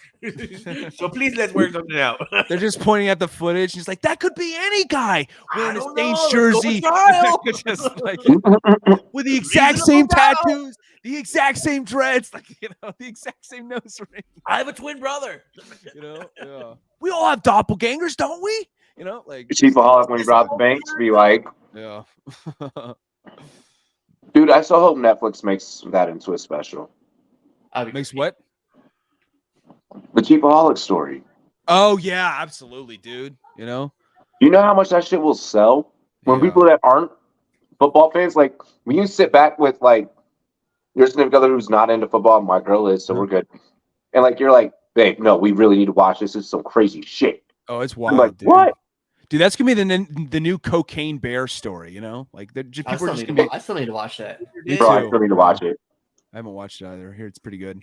So please let's work something out. They're just pointing at the footage. He's like, that could be any guy wearing a don't Saints know. jersey. Go trial. Just like, with the exact same tattoos, the exact same dreads, like, you know, the exact same nose ring. I have a twin brother. You know, yeah. We all have doppelgangers, don't we? You know, like Chiefaholic when you brought the banks be like, yeah. dude, I so hope Netflix makes that into a special. Makes what? The Chiefaholic story. Oh yeah, absolutely, dude. You know, You know how much that shit will sell when Yeah. people that aren't football fans, like when you sit back with like your significant other who's not into football, my girl is, so we're good. And like you're like, babe, no, we really need to watch this. It's some crazy shit. oh, it's I'm wild, like, dude. what? Dude, that's gonna be the new cocaine bear story. You know, like people I are still, just need gonna to, be. I still need to watch that. Me Bro, I too. still need to watch it. I haven't watched it either. I hear it's pretty good.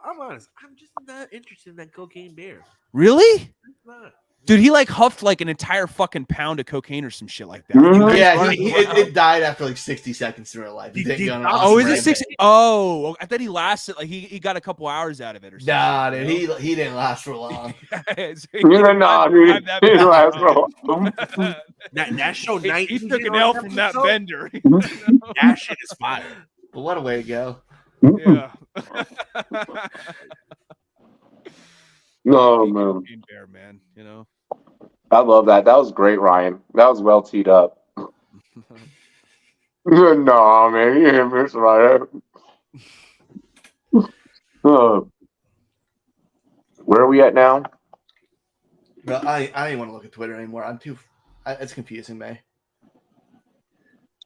I'm honest. I'm just not interested in that cocaine bear. Really? I'm not. Dude, he like huffed like an entire fucking pound of cocaine or some shit like that. Mhm. Yeah, it died after like 60 seconds in real life. He didn't go on an Oh, is awesome it 60? rampage. Oh, I thought he lasted like he got a couple hours out of it or something. Nah, dude, you know? he didn't last for long. So he You're not, dude. survived that Dude, bad. that's wrong. That show He night. took an L from that vendor. That shit is fire. But what a way to go. Yeah. No, man. Cocaine bear, man. You know. I love that. That was great, Ryan. That was well teed up. No, man, you didn't miss right. Where are we at now? But I didn't want to look at Twitter anymore. It's confusing me.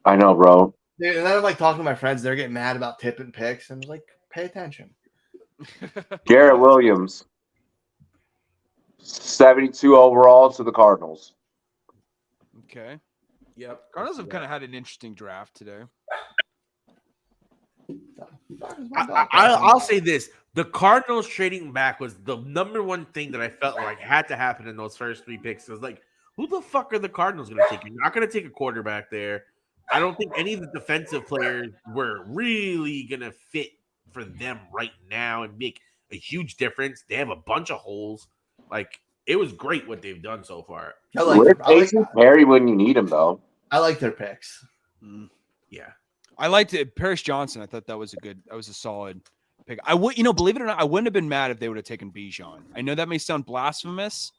I know, bro. Dude, and then I'm like talking to my friends. They're getting mad about tipping picks. And I'm like, pay attention. Garrett Williams, 72 overall to the Cardinals. Okay. Yep. Cardinals have kind of had an interesting draft today. I'll say this: the Cardinals trading back was the number one thing that I felt like had to happen in those first three picks. It was like, who the fuck are the Cardinals going to take? You're not going to take a quarterback there. I don't think any of the defensive players were really going to fit for them right now and make a huge difference. They have a bunch of holes. Like, it was great what they've done so far. Where's Jason Perry when you need him, though? I like their picks. Yeah. I liked it. Paris Johnson. I thought that was a solid pick. I would, believe it or not, I wouldn't have been mad if they would have taken Bijan. I know that may sound blasphemous,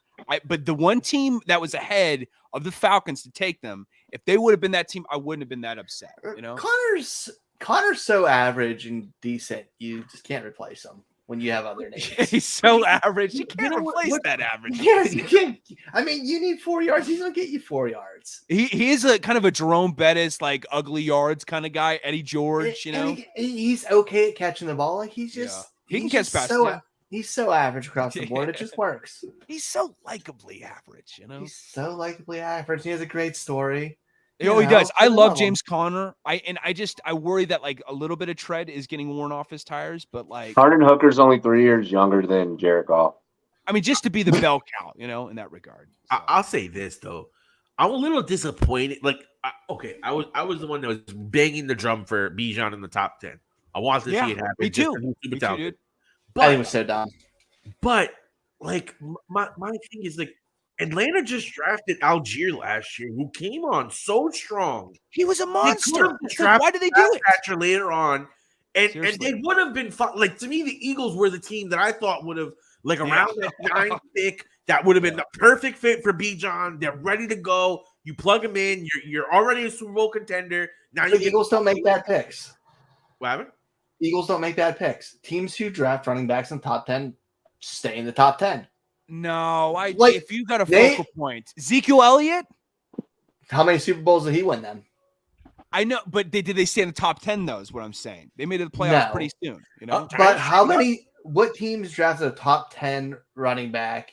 but the one team that was ahead of the Falcons to take them, if they would have been that team, I wouldn't have been that upset. You know, Connor's so average and decent, you just can't replace him when you have other names. he's so average. You can't replace that average. Yes, you can. I mean, you need 4 yards. He's gonna get you 4 yards. He is a kind of a Jerome Bettis, like ugly yards kind of guy. Eddie George, he's okay at catching the ball. Like he can catch passes. So, he's so average across the board. It just works. He's so likably average, He's so likably average. He has a great story. Oh, he does. I love him. James Conner. I worry that like a little bit of tread is getting worn off his tires, but like Hendon Hooker's only 3 years younger than Jared Goff. I mean, just to be the bell cow, you know, in that regard. So. I'll say this though, I'm a little disappointed. Like, I was the one that was banging the drum for Bijan in the top 10. I wanted to see it happen. Me too. Dude. I think it was so dumb. But like my thing is like Atlanta just drafted Algier last year, who came on so strong. He was a monster. Like, why did they do it later on? And they would have been fun. Like, to me, the Eagles were the team that I thought would have, like, around that 9th pick, that would have been the perfect fit for Bijan. They're ready to go. You plug them in. You're already a Super Bowl contender. Now The Eagles don't make bad picks. What happened? Eagles don't make bad picks. Teams who draft running backs in the top 10 stay in the top 10. No, Like, if you got a focal point, Ezekiel Elliott. How many Super Bowls did he win then? I know, but did they stay in the top 10 though? Is what I'm saying. They made it the playoffs pretty soon, you know. But what teams drafted a top 10 running back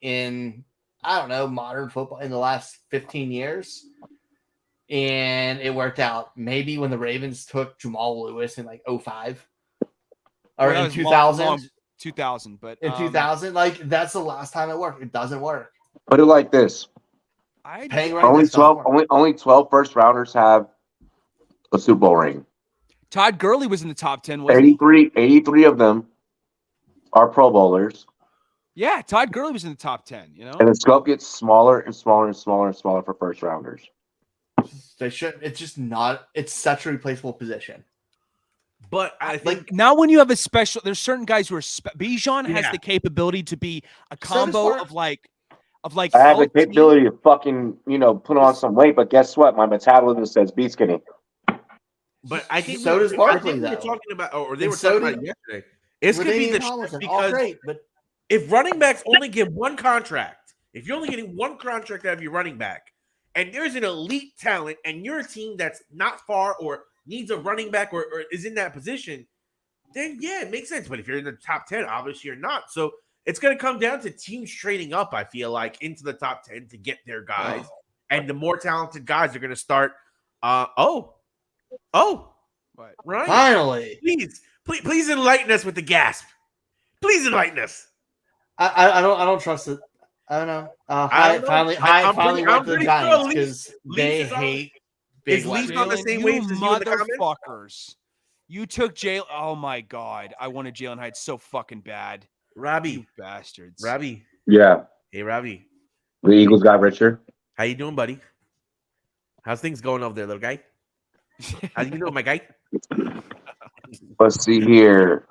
in, I don't know, modern football in the last 15 years? And it worked out. Maybe when the Ravens took Jamal Lewis in like 05 or in 2000. 2000, but in 2000, like that's the last time it worked. It doesn't work. Put it like this: only 12 first rounders have a Super Bowl ring. Todd Gurley was in the top 10. Wasn't 83 of them are Pro Bowlers. Yeah, Todd Gurley was in the top 10. You know, and the scope gets smaller and smaller and smaller and smaller for first rounders. They should. It's just not. It's such a replaceable position. But I think now when you have a special, there's certain guys who are Bijan has the capability to be a combo of like. I have the capability to fucking put on some weight, but guess what? My metabolism says be skinny. But I think so does Barkley. They were talking about, or they were talking about it yesterday. It's gonna be the shift because if running backs only get one contract, if you're only getting one contract out of your running back, and there's an elite talent, and you're a team that's not far or needs a running back or is in that position, then yeah, it makes sense. But if you're in the top 10, obviously you're not. So it's going to come down to teams trading up, I feel like, into the top 10 to get their guys. And the more talented guys are going to start. What? Ryan, finally. Please enlighten us with the gasp. Please enlighten us. I don't trust it. I don't know. I finally went to the Giants because they hate big Leafs on the same wave as you in the motherfuckers. You took Jalen. Oh my god, I wanted Jalen Hyatt so fucking bad. Robbie, you bastards. Robbie. Yeah. Hey, Robbie. The Eagles got richer. How you doing, buddy? How's things going over there, little guy? How you doing, my guy? Let's see here.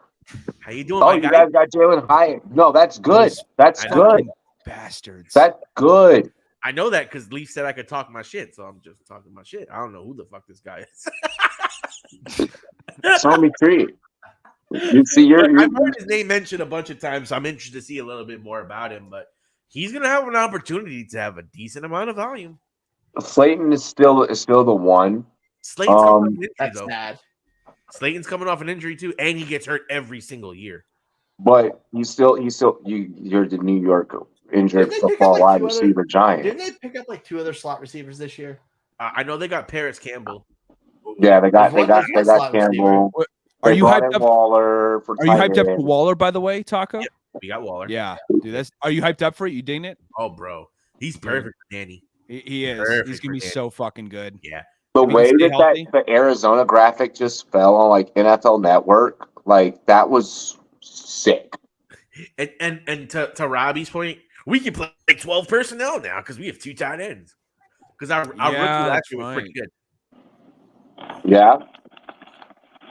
How you doing, my guy? You guys got Jalen Hyatt. No, that's good. That's good. Bastards. That's good. I know that because Leaf said I could talk my shit, so I'm just talking my shit. I don't know who the fuck this guy is. Show me treat. You see, I've heard his name mentioned a bunch of times, so I'm interested to see a little bit more about him. But he's gonna have an opportunity to have a decent amount of volume. Slayton is still the one. Slayton's coming off an injury, that's though. sad. Slayton's coming off an injury too, and he gets hurt every single year. But you're the New York injured football wide receiver giant. Didn't they pick up like 2 other slot receivers this year? I know they got Paris Campbell. Yeah, they got Campbell. Are you hyped up? Waller for are you hyped up for Waller? By the way, Taco. Yeah, we got Waller. Yeah, dude. Are you hyped up for it? You digging it? Oh, bro, he's perfect for Danny. He is. He's gonna be so fucking good. Yeah. The way that the Arizona graphic just fell on like NFL Network, like that was sick. And to Robbie's point, we can play like 12 personnel now because we have 2 tight ends. Because our rookie last year was pretty good. Yeah.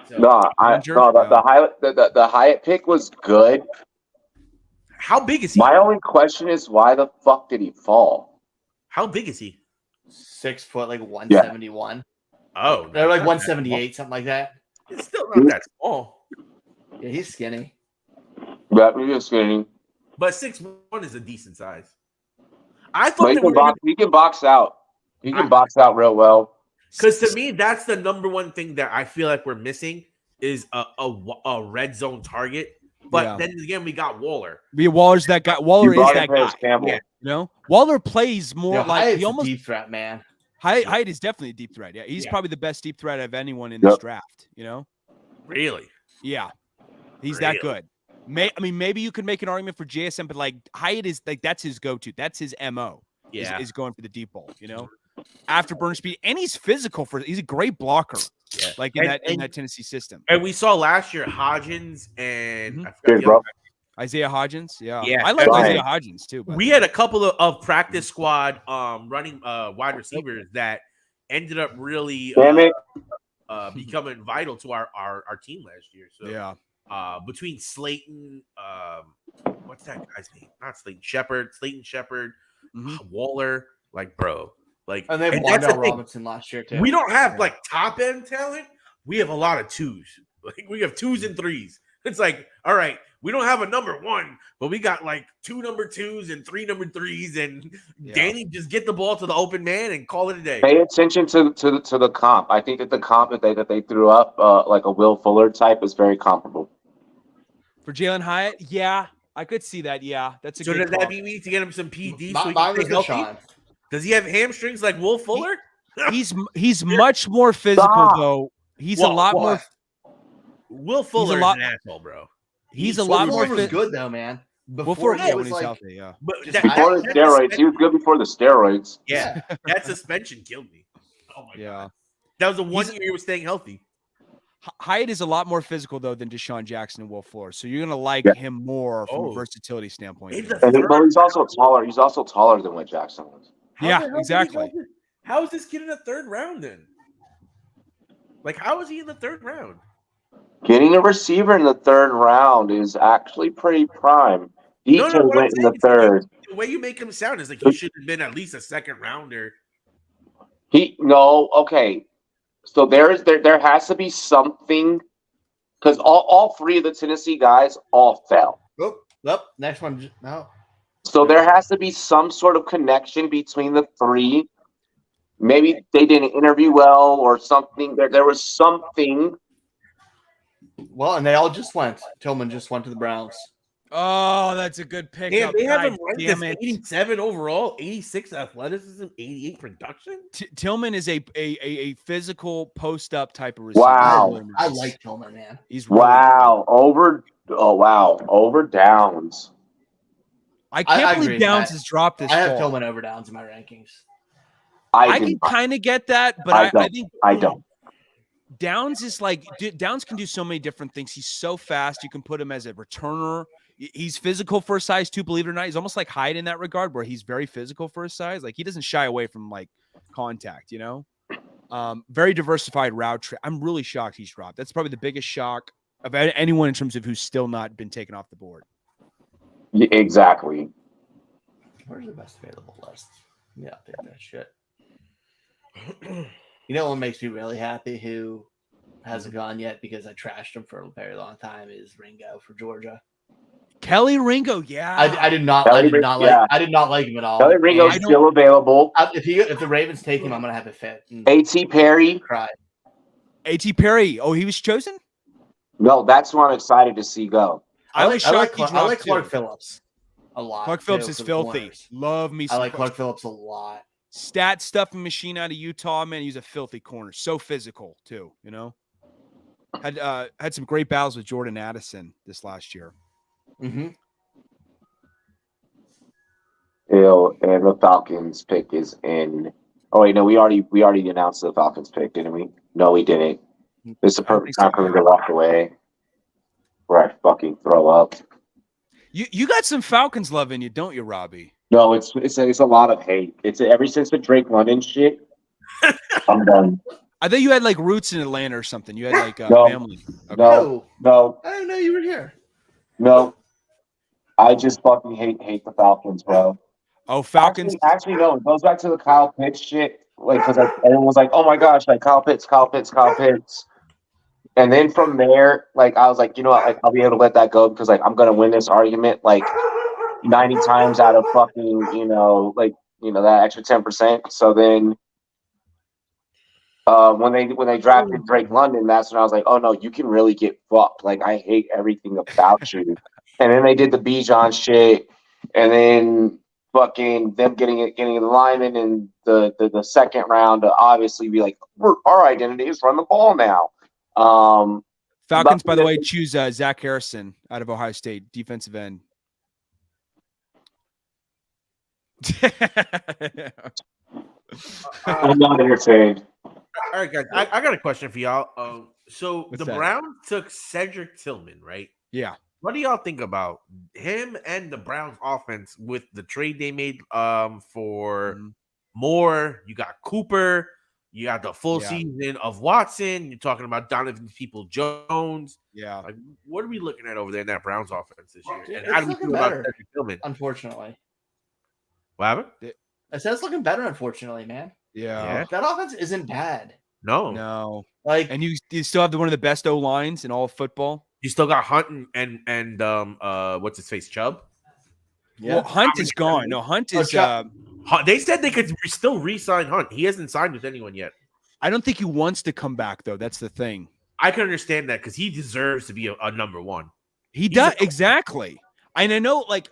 So, the Hyatt pick was good. How big is he? My only question is why the fuck did he fall? How big is he? 6 foot, like 171. Yeah. Oh, they're like 178, something like that. It's still not that small. Yeah, he's skinny. Yeah, he's skinny. But 6'1" is a decent size. I thought he can box out. He can box out real well. Because to me, that's the number one thing that I feel like we're missing is a red zone target. But then again, we got Waller. Waller's that guy. Waller is that guy. Campbell. Yeah. You know, Waller plays more like he almost deep threat, man. Hyatt is definitely a deep threat. Yeah, he's Yeah. probably the best deep threat of anyone in this draft. You know? Really? Yeah, he's that good. Maybe you could make an argument for JSN, but like Hyatt is like that's his go-to. That's his MO. Yeah. Is going for the deep ball. You know, after burn speed, and he's physical he's a great blocker. Yeah. Like in that Tennessee system. And we saw last year Hodgins and I forgot Good, the bro. other guy. Isaiah Hodgins. Yeah. Yeah. I like Ryan. Isaiah Hodgins too. But We had a couple of practice squad running wide receivers that ended up really Damn it. becoming vital to our team last year. So yeah. between Slayton, what's that guy's name? Not Slayton Shepard, Waller, like bro. Like And they have and that's the Wandale thing. Robinson last year too. We don't have like top end talent. We have a lot of twos. Like we have twos and threes. It's like, all right, we don't have a number one, but we got like 2 number 2s and 3 number 3s. And Danny, just get the ball to the open man and call it a day. Pay attention to the comp. I think that the comp that they threw up, like a Will Fuller type, is very comparable. For Jalen Hyatt, yeah, I could see that. Yeah, that's a So good does that call. mean we need to get him some PD Mine so he was can stay healthy? Deshaun. Does he have hamstrings like Will Fuller? He's much more physical though. He's a lot more. Will Fuller is an asshole, bro. He's a lot more Fuller was good though, man. Before he when was he's like, healthy, yeah. But Just Before the steroids, he was good before the steroids. Yeah, that suspension killed me. Oh my Yeah. god, that was the one year he was staying healthy. Hyatt is a lot more physical though than Deshaun Jackson and Will Fuller, so you're gonna like him more from a versatility standpoint. But he's also taller. He's also taller than what Jackson was. Yeah, exactly. How is this kid in the 3rd round then? Like, how is he in the 3rd round? Getting a receiver in the 3rd round is actually pretty prime. DK what I'm went in the saying is 3rd. The way you make him sound is like he should have been at least a 2nd rounder. Okay. So there has to be something, because all 3 of the Tennessee guys all fell. Oh, next one. No. So there has to be some sort of connection between the 3. Maybe they didn't interview well or something. There was something. Well, and they all just went. Tillman just went to the Browns. Oh, that's a good pick. Damn, they have him ranked as 87 overall, 86 athleticism, 88 production. Tillman is a physical post up type of receiver. Wow. I like Tillman, man. He's really over Downs. I can't believe agree. Downs has dropped this. I have far. Tillman over Downs in my rankings. I can kind of get that, but I think I don't. Downs is like Downs can do so many different things. He's so fast. You can put him as a returner. He's physical for a size 2, believe it or not. He's almost like Hyde in that regard, where he's very physical for his size. Like he doesn't shy away from like contact, you know. Very diversified route trip. I'm really shocked he's dropped. That's probably the biggest shock of anyone in terms of who's still not been taken off the board. Yeah, exactly. Where's the best available list? Yeah, I think that shit. You know what makes me really happy? Who hasn't gone yet because I trashed him for a very long time is Ringo for Georgia. Kelly Ringo, yeah. I did not like him at all. Kelly Ringo's still available. If the Ravens take him, I'm gonna have a fit. A.T. Perry. Cry. A.T. Perry. Oh, he was chosen? No, that's what I'm excited to see go. I like Clark Phillips a lot. Clark Phillips is filthy. Love me. I like Clark Phillips a lot. Stat stuffing machine out of Utah, man. He's a filthy corner. So physical too, you know. Had some great battles with Jordan Addison this last year. Mm-hmm. And the Falcons pick is in. Oh wait, no, we already announced the Falcons pick, didn't we? No, we didn't. This is the perfect time for me to walk away, where I fucking throw up. You got some Falcons love in you, don't you, Robbie? No, it's a lot of hate. It's ever since the Drake London shit. I'm done. I thought you had like roots in Atlanta or something. You had like No. family. Okay. No. I didn't know you were here. No. I just fucking hate the Falcons, bro. Oh, Falcons. Actually, no. It goes back to the Kyle Pitts shit. Like, because everyone was like, "Oh my gosh, like Kyle Pitts." And then from there, like, I was like, you know what? Like, I'll be able to let that go because, like, I'm gonna win this argument like 90 times out of fucking, that extra 10%. So then, when they drafted Drake London, that's when I was like, oh no, you can really get fucked. Like, I hate everything about you. And then they did the Bijan shit, and then fucking them getting a lineman in the second round to obviously be like, our identity is run the ball now. Falcons, by the way, choose Zach Harrison out of Ohio State, defensive end. I'm not entertained. All right, guys, I got a question for y'all. So What's the that? Browns took Cedric Tillman, right? Yeah. What do y'all think about him and the Browns offense with the trade they made for Moore? You got Cooper, you got the full season of Watson, you're talking about Donovan People-Jones. Yeah. Like, what are we looking at over there in that Browns offense this year? And It's how do we looking feel about better, Cedric Tillman? unfortunately. What happened? I said it's looking better, unfortunately, man. Yeah. That offense isn't bad. No. Like, and you still have one of the best O lines in all of football. You still got Hunt and what's his face, Chubb? yeah. Well, Hunt is gone. No, Hunt is. They said they could still re-sign Hunt. He hasn't signed with anyone yet. I don't think he wants to come back, though. That's the thing. I can understand that because he deserves to be a number one. He does exactly. And I know, like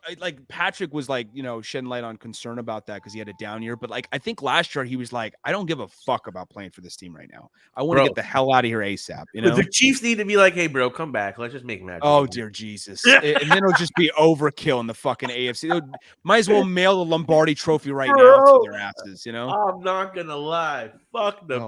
Patrick was like, shedding light on concern about that because he had a down year. But like, I think last year he was like, I don't give a fuck about playing for this team right now. I want to get the hell out of here ASAP. The Chiefs need to be like, hey, bro, come back. Let's just make magic. Oh dear Jesus! And then it'll just be overkill in the fucking AFC. Might as well mail the Lombardi Trophy right now to their asses. I'm not gonna lie. Fuck the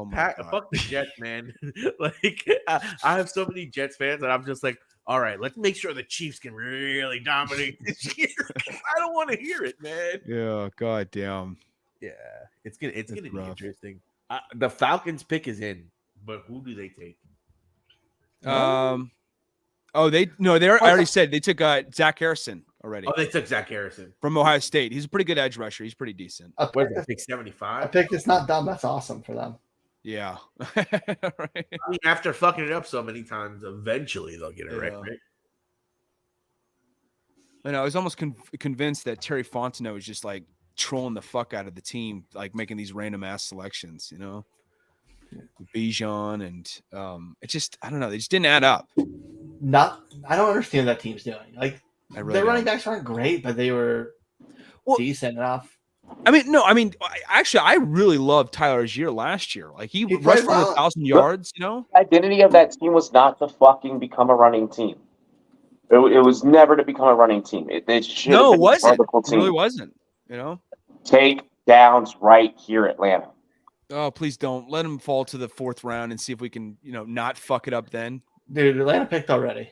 fuck the Jets, man. Like I have so many Jets fans, and I'm just like, all right, let's make sure the Chiefs can really dominate this year. I don't want to hear it, man. Yeah, goddamn. Yeah, it's gonna be rough. interesting. The Falcons pick is in, but who do they take? They already said they took Zach Harrison already. Oh, they took Zach Harrison from Ohio State. He's a pretty good edge rusher. He's pretty decent. What is that, pick 75? I picked it's not dumb. That's awesome for them. Yeah. Right. I mean, after fucking it up so many times, eventually they'll get it right. And I was almost convinced that Terry Fontenot was just like trolling the fuck out of the team, like making these random ass selections, Bijan and it just, I don't know, they just didn't add up. I don't understand what that team's doing. Like, their running backs aren't great, but they were decent enough. Actually, I really loved Tyler Algier last year. Like he rushed for 1,000 yards. The identity of that team was not to fucking become a running team. It was never to become a running team. It wasn't. It really wasn't. Take downs right here, Atlanta. Oh, please don't let him fall to the fourth round and see if we can, not fuck it up then. Dude, Atlanta picked already,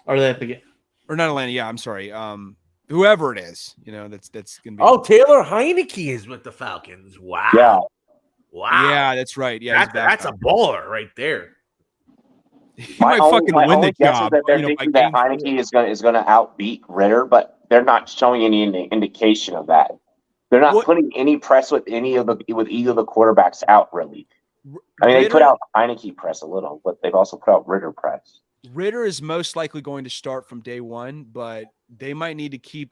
or they pick it, or not Atlanta? Yeah, I'm sorry. Whoever it is, that's gonna be. Oh, Taylor Heineke is with the Falcons. Wow. Yeah. Wow. Yeah, that's right. Yeah, that's a baller right there. He might fucking win the job. That they're thinking that Heineke is going to outbeat Ritter, but they're not showing any indication of that. They're not putting any press with either of the quarterbacks out really. I mean, they put out Heineke press a little, but they've also put out Ritter press. Ritter is most likely going to start from day one, but they might need to keep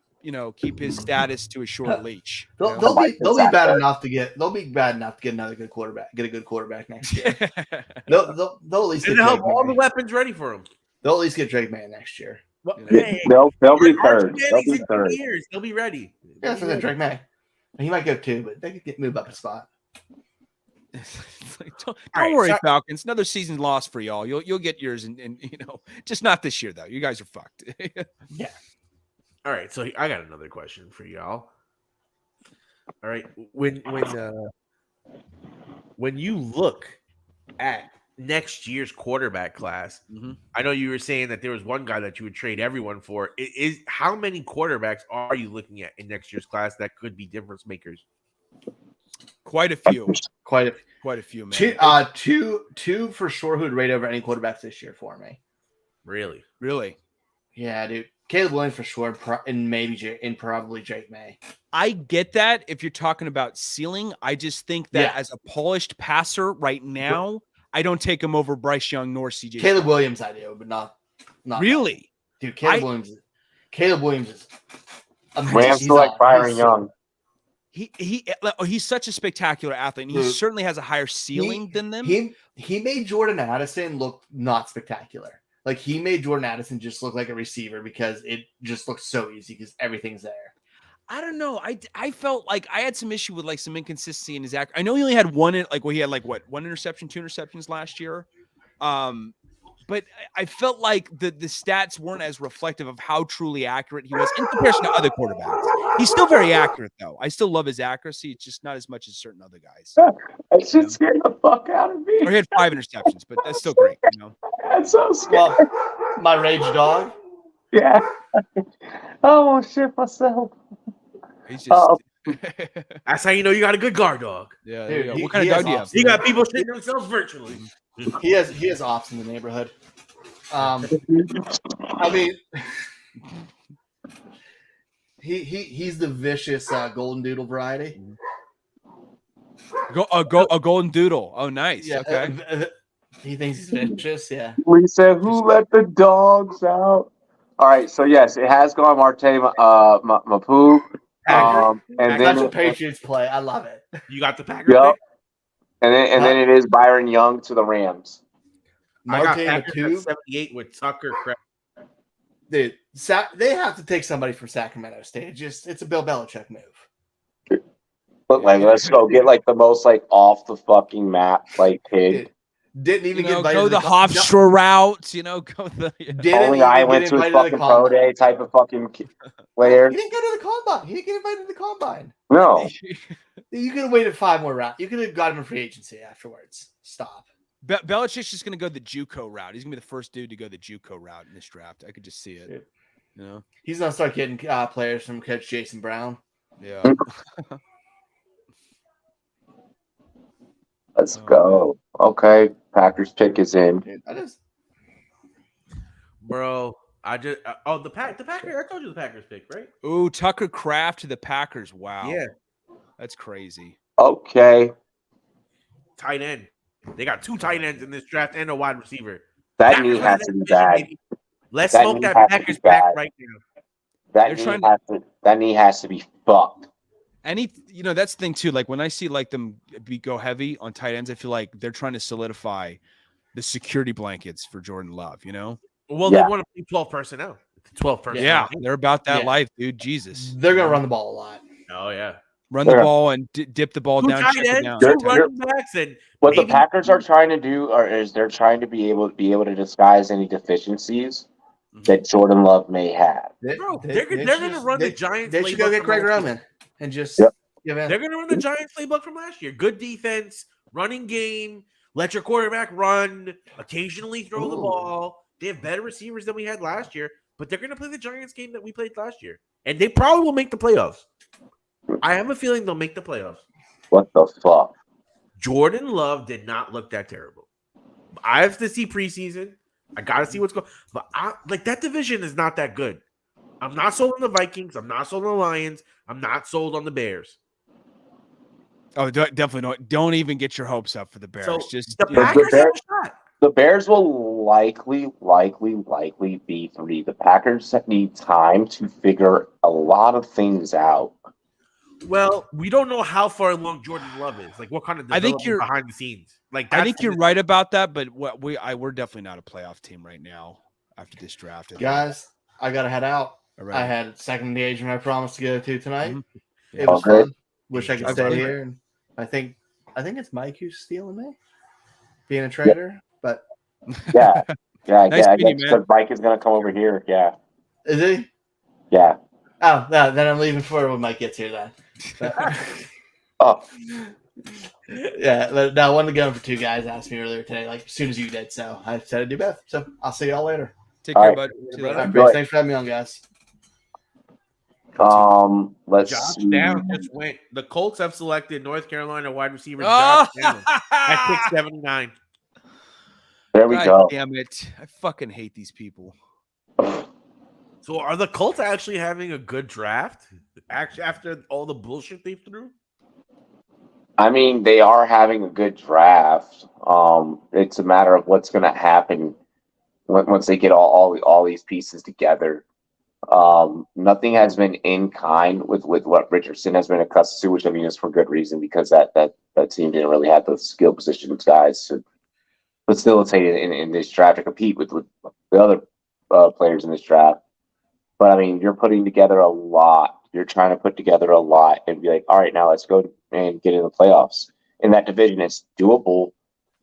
his status to a short leash. They'll be bad enough to get another good quarterback. Get a good quarterback next year. they'll at least get have all the weapons ready for him. They'll at least get Drake May next year. They'll be third. They'll be ready. Yeah, so then Drake May. He might go 2, but they could move up a spot. Don't worry, Falcons. Another season lost for y'all. You'll get yours, and just not this year though. You guys are fucked. Yeah. All right, so I got another question for y'all. All right, when you look at next year's quarterback class, I know you were saying that there was one guy that you would trade everyone for. How many quarterbacks are you looking at in next year's class that could be difference makers? Quite a few. Quite a few, man. Two for sure who'd rate over any quarterbacks this year for me. Really? Yeah, dude. Caleb Williams for sure, and probably Drake May. I get that if you're talking about ceiling. I just think that as a polished passer right now, I don't take him over Bryce Young nor CJ. Caleb Williams I do, but not really. Dude, Caleb Williams is Rams select Byron Young. He's such a spectacular athlete, and he certainly has a higher ceiling than them. He made Jordan Addison look not spectacular. Like, he made Jordan Addison just look like a receiver because it just looks so easy because everything's there. I don't know. I felt like I had some issue with like some inconsistency in his act. I know he only had one he had like one interception, 2 interceptions last year. But I felt like the stats weren't as reflective of how truly accurate he was in comparison to other quarterbacks. He's still very accurate though. I still love his accuracy. It's just not as much as certain other guys. It should scare the fuck out of me. Or he had 5 interceptions, but that's still great. You know? That's so scary. Well, my rage dog. Yeah. Oh shit myself. He's just That's how you know you got a good guard dog. yeah. Dude, There you go. he- What kind he of has dog do you have? options. You got people shitting themselves virtually. He has ops in the neighborhood. I mean, he's the vicious golden doodle variety. A golden doodle. Oh, nice. Yeah, Okay. he thinks he's vicious. Yeah. We said, who let the dogs out? All right, so yes, it has gone Marte Mapu. And That's then a Patriots play. I love it. You got the Packers Yep. pick? and then it is Byron Young to the Rams. I got Marte Packers Mapu. at 78 with Tucker. Dude, they have to take somebody from Sacramento State. It's a Bill Belichick move. But like, let's go get like the most like off the fucking map like pig. Didn't even get invited go to the no, Hofstra route. You know, go the. didn't Only even I get went to a invited to the fucking pro combine. day type of fucking player. He didn't go to the combine. He didn't get invited to the combine. No, You could have waited 5 more rounds. You could have got him in free agency afterwards. Stop. Belichick's just gonna go the JUCO route. He's gonna be the first dude to go the JUCO route in this draft. I could just see it. You know. He's gonna start getting players from Coach Jason Brown. Yeah. let's go. Okay, Packers pick is in. Dude, I just Bro, the Packers. I told you the Packers pick, right? Ooh, Tucker Kraft to the Packers. Wow. Yeah. That's crazy. Okay, Tight end. They got 2 tight ends in this draft and a wide receiver. that Packers knee are has in to be position, bad. baby. Let's That smoke knee that has to be Packers back bad. right now. They're trying to- That knee has to be fucked. That's the thing too. Like when I see like them go heavy on tight ends, I feel like they're trying to solidify the security blankets for Jordan Love. You know? Well, Yeah. they want to play 12 personnel. 12 personnel. Yeah, they're about that Yeah. life, dude. Jesus. they're gonna run the ball a lot. Oh, yeah. Run the Yeah. ball and dip the ball 2 down. tight Check it ends, down. 2 You're- running backs, and What the maybe- Packers are trying to do is they're trying to be able to disguise any deficiencies that Jordan Love may have. Bro, they're gonna run the Giants They should go playbook get from Greg last year. Roman and just Yep. give in. They're going to run the Giants playbook from last year. Good defense, running game, let your quarterback run, occasionally throw the Ooh. ball. They have better receivers than we had last year, but they're going to play the Giants game that we played last year. And they probably will make the playoffs. I have a feeling they'll make the playoffs. What the fuck? Jordan Love did not look that terrible. I have to see preseason. I got to see what's going on. But that division is not that good. I'm not sold on the Vikings. I'm not sold on the Lions. I'm not sold on the Bears. Oh, definitely don't even get your hopes up for the Bears. So Just the you know, Packers have a shot. The Bears will likely be 3. The Packers need time to figure a lot of things out. Well, we don't know how far along Jordan Love is. Like, what kind of I think development you're- behind the scenes. Like, I think you're right about that, but we're definitely not a playoff team right now after this draft. I think. Guys, I gotta head out. All I right. had second engagement I promised to go to tonight. Mhm. It was Okay. fun. Wish I could I've stay heard here. And I think it's Mike who's stealing me, being a traitor. But Yeah, Nice I meeting you, guess man. because Mike is gonna come over here. Yeah, is he? yeah. Oh, no, then I'm leaving for when Mike gets here. Then. Oh, Yeah, but no, I wanted to go for 2 guys. Asked me earlier today, like as soon as you did. So I said I'd do both. So I'll see y'all later. Take All care, right. bud. See you All later. right, Grace, thanks for having me on, guys. let's Josh see. Down just went. The Colts have selected North Carolina wide receiver Oh! Josh Down at pick 79. There we God go. damn it! I fucking hate these people. So are the Colts actually having a good draft? Actually, after all the bullshit they threw? I mean, they are having a good draft. It's a matter of what's going to happen once they get all these pieces together. Nothing has been in kind with what Richardson has been accustomed to, which I mean is for good reason because that team didn't really have the skill position guys to facilitate it in this draft to compete with the other players in this draft. But I mean, you're putting together a lot You're trying to put together a lot and be like, all right, now let's go and get in the playoffs. In that division, it's doable.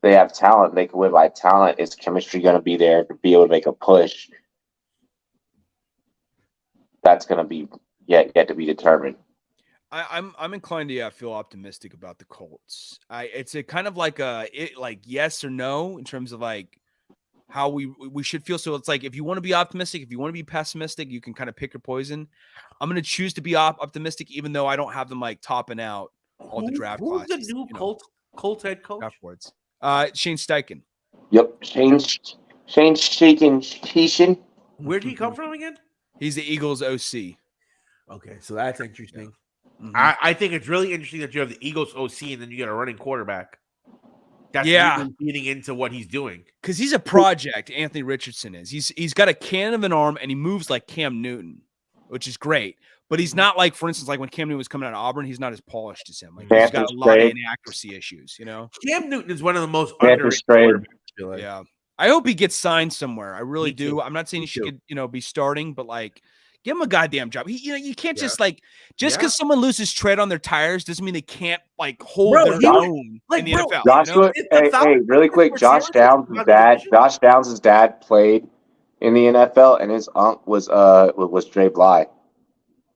They have talent. They can win by talent. Is chemistry going to be there to be able to make a push? That's going to be yet to be determined. I'm inclined to feel optimistic about the Colts. It's a kind of like yes or no in terms of like how we should feel. So it's like if you want to be optimistic, if you want to be pessimistic, you can kind of pick your poison. I'm going to choose to be optimistic, even though I don't have them like topping out all the draft classes. Who's the new Colts head coach? Afterwards, Shane Steichen. Yep, Shane Steichen. Where did he come from again? He's the Eagles OC. Okay, so that's interesting. Mm-hmm. I think it's really interesting that you have the Eagles OC and then you get a running quarterback. That's really feeding into what he's doing. Because he's a project, Anthony Richardson is. He's got a cannon of an arm and he moves like Cam Newton, which is great. But he's not like, for instance, like when Cam Newton was coming out of Auburn, he's not as polished as him. Like he's got a lot of inaccuracy issues, you know? Cam Newton is one of the most underrated quarterbacks. Yeah. I hope he gets signed somewhere. I really do. I'm not saying he should, be starting, but like, give him a goddamn job. You can't just because someone loses tread on their tires doesn't mean they can't like hold their own in the NFL. Joshua, hey, really quick, Josh Downs' dad played in the NFL, and his uncle was Dre Bly.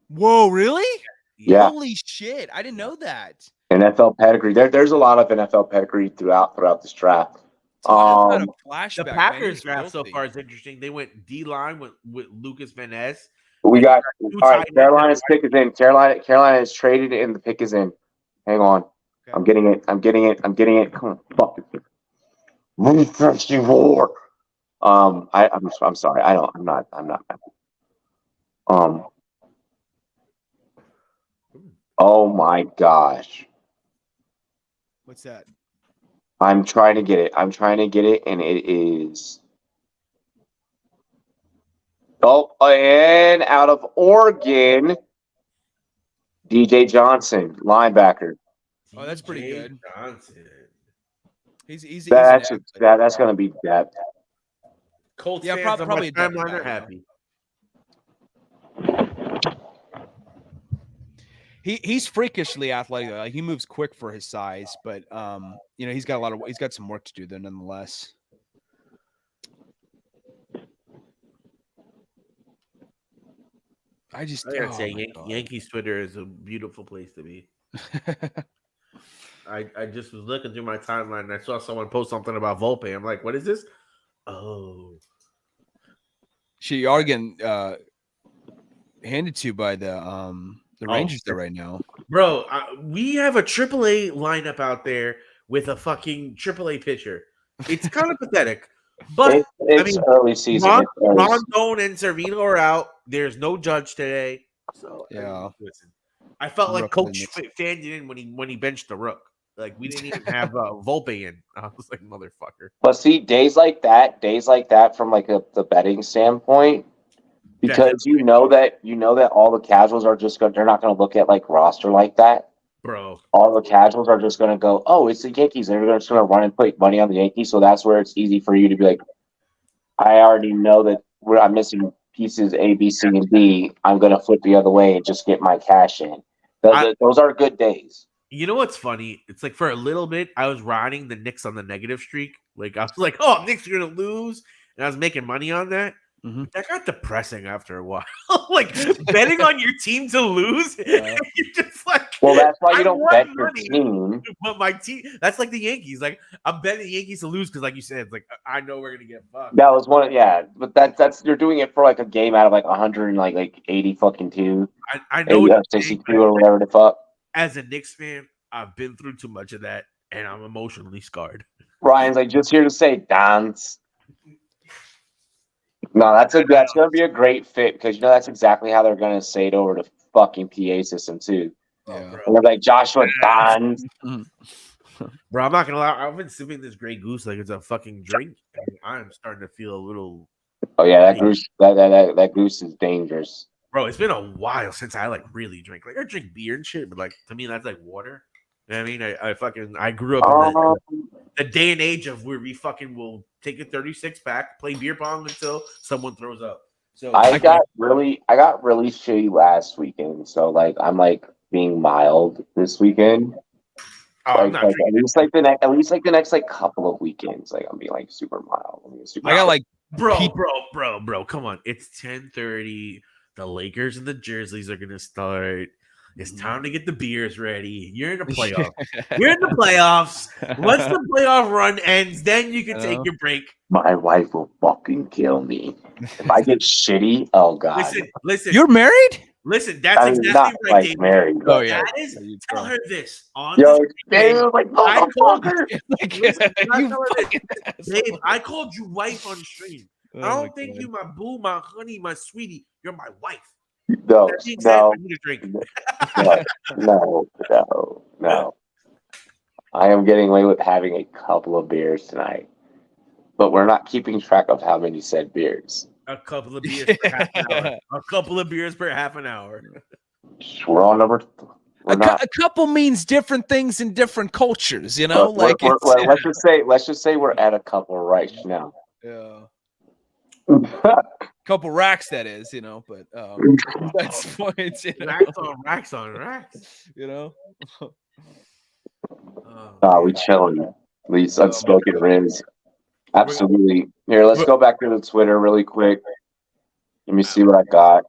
Whoa, really? Yeah. Holy shit! I didn't know that. NFL pedigree. There's a lot of NFL pedigree throughout this draft. The Packers draft so far is interesting. They went D-line with Lucas Van Ness. We got all right. Carolina's pick is in. Carolina is traded and the pick is in. Hang on. Okay. I'm getting it. Come on, fuck it. Refresh you more. I'm sorry. I'm not. Oh my gosh. What's that? I'm trying to get it, and it is. Oh, and out of Oregon, DJ Johnson, linebacker. Oh, that's pretty good. Johnson. He's that's going to be depth. Colts fans probably a timeline are happy. He's freakishly athletic. Like he moves quick for his size, but he's got some work to do there nonetheless. I gotta say, Yankees Twitter is a beautiful place to be. I just was looking through my timeline and I saw someone post something about Volpe. I'm like, what is this? Oh, you are getting handed to by the Rangers there right now, bro. We have a AAA lineup out there with a fucking AAA pitcher. It's kind of pathetic. But it's early season. Rondon and Servino are out. There's no Judge today, so listen. I felt like Coach fanned it in when he benched the Rook. Like we didn't even have Volpe in. I was like, motherfucker. But see, days like that, from like the betting standpoint, because you know that all the casuals are they're not going to look at like roster like that. Bro, all the casuals are just going to go, oh, it's the Yankees. They're just going to run and put money on the Yankees. So that's where it's easy for you to be like, I already know that I'm missing pieces A, B, C, and D. I'm going to flip the other way and just get my cash in. Those are good days. You know what's funny? It's like for a little bit, I was riding the Knicks on the negative streak. Like I was like, oh, Knicks are going to lose. And I was making money on that. Mm-hmm. That got depressing after a while. Like betting on your team to lose, you're just like, well, that's why you don't bet your team. But my team, that's like the Yankees. Like I'm betting the Yankees to lose because, like you said, it's like I know we're gonna get fucked. That was but that's you're doing it for like a game out of like 180 fucking two. I know 62 or whatever the fuck. As a Knicks fan, I've been through too much of that, and I'm emotionally scarred. Ryan's like just here to say dance. No, that's going to be a great fit because that's exactly how they're going to say it over the fucking PA system too. Yeah. And they're like Joshua Don. Bro, I'm not gonna lie. I've been sipping this Grey Goose like it's a fucking drink. And I'm starting to feel a little. Oh yeah, that goose is dangerous. Bro, it's been a while since I like really drink. Like I drink beer and shit, but like to me that's like water. You know what I mean? I grew up in the day and age of where we fucking will take a 36 pack, play beer pong until someone throws up. So I got really shitty last weekend, so like I'm like being mild this weekend. I'm not At least like the next like couple of weekends, like I'm being like super mild. I got like bro. Come on, it's 10:30. The Lakers and the jerseys are gonna start. It's time to get the beers ready. You're in the playoffs. You're in the playoffs. Once the playoff run ends, then you can take your break. My wife will fucking kill me if I get shitty. Oh god. Listen. You're married? Listen, that's exactly not right, like David. married. Oh yeah. That is, tell her this on Yo, the Dave was like, I called motherfucker. listen, You tell her fucking this. Dave, I called you wife on stream. Oh I my don't think God. you my boo, my honey, my sweetie. You're my wife. No, That being said, I need a drink. no. I am getting away with having a couple of beers tonight, but we're not keeping track of how many said beers. A couple of beers per half an hour. A couple of beers per half an hour. We're on number. A couple means different things in different cultures, you know. Let's just say we're at a couple right now. Yeah. Couple racks, that is, you know. But that's points. You know? Racks on racks. You know. We chilling. These unspoken rims. Absolutely. Here, let's go back to the Twitter really quick. Let me see what I got.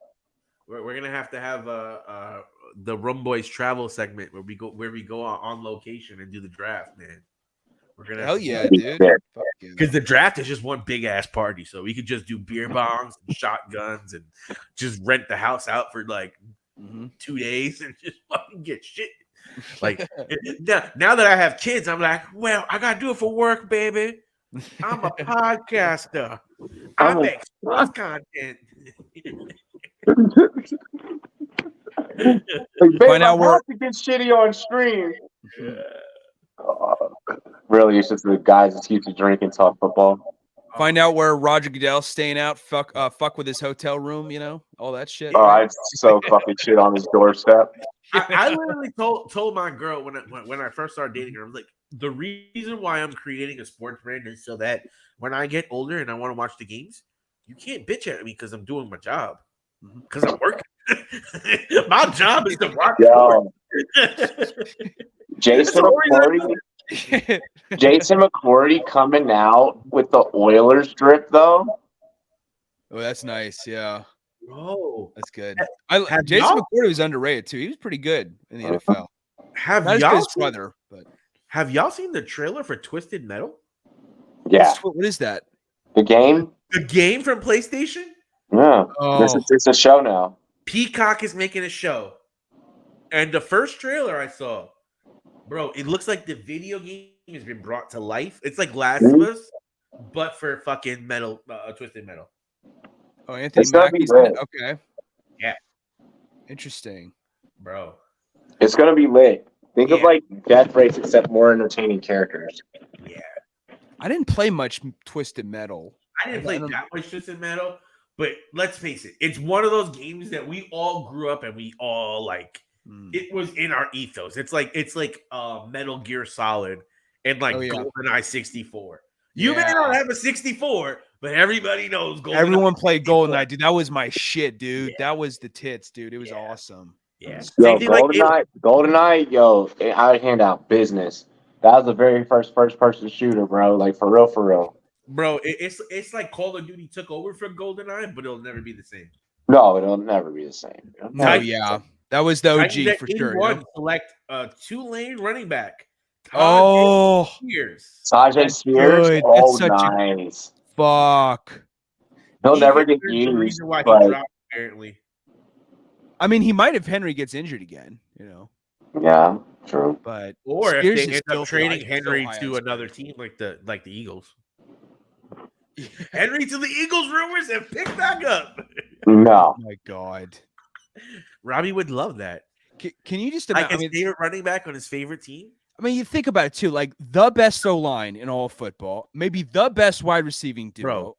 We're gonna have to have the Rumboyz travel segment where we go on location and do the draft, man. We're gonna hell yeah, dude. Because the draft is just one big ass party, so we could just do beer bongs and shotguns and just rent the house out for like 2 days and just fucking get shit. Like now that I have kids, I'm like, well, I gotta do it for work, baby. I'm a podcaster. I make sports content. Find out where to get shitty on stream. Really, it's just the guys that used to drink and talk football. Find out where Roger Goodell's staying out. Fuck with his hotel room. You know, all that shit. Oh, I'd so fucking shit on his doorstep. I literally told my girl when I first started dating her, I was like, the reason why I'm creating a sports brand is so that when I get older and I want to watch the games, you can't bitch at me because I'm doing my job. Because I'm working. My job is to watch sports. Jason McCourty coming out with the Oilers drip though. Oh, that's nice. Yeah. Oh, that's good. Jason McCourty was underrated too. He was pretty good in the NFL. Have y'all seen the trailer for Twisted Metal? Yeah. What is that? The game? The game from PlayStation? Yeah. It's a show now. Peacock is making a show. And the first trailer I saw, bro, it looks like the video game has been brought to life. It's like Last of Us, but for fucking metal, Twisted Metal. Oh, Anthony Mackie's okay. Yeah. Interesting. Bro. It's gonna be lit. Think of like Death Race except more entertaining characters. Yeah. I didn't play much Twisted Metal. I didn't play that much Twisted Metal, but let's face it, it's one of those games that we all grew up and we all like. It was in our ethos. It's like Metal Gear Solid and like GoldenEye 64. You may not have a 64, but everybody knows GoldenEye. Everyone played GoldenEye, dude. That was my shit, dude. Yeah. That was the tits, dude. It was awesome. Yeah. Yo, GoldenEye, yo, I hand out business. That was the very first person shooter, bro. Like for real. Bro, it's like Call of Duty took over from GoldenEye, but it'll never be the same. No, it'll never be the same. No, yeah. That was the OG for sure. Select a Tulane running back. Sajay Spears. Good. Oh, nice. Fuck. He'll never get used. Why he dropped, apparently. I mean, he might if Henry gets injured again. You know. Yeah, true. But or if they end up trading Henry to another team like the Eagles. Henry to the Eagles rumors have picked back up. No. Oh my God. Robbie would love that. Can you just imagine his favorite running back on his favorite team? I mean, you think about it too. Like the best O-line in all of football, maybe the best wide receiving duo,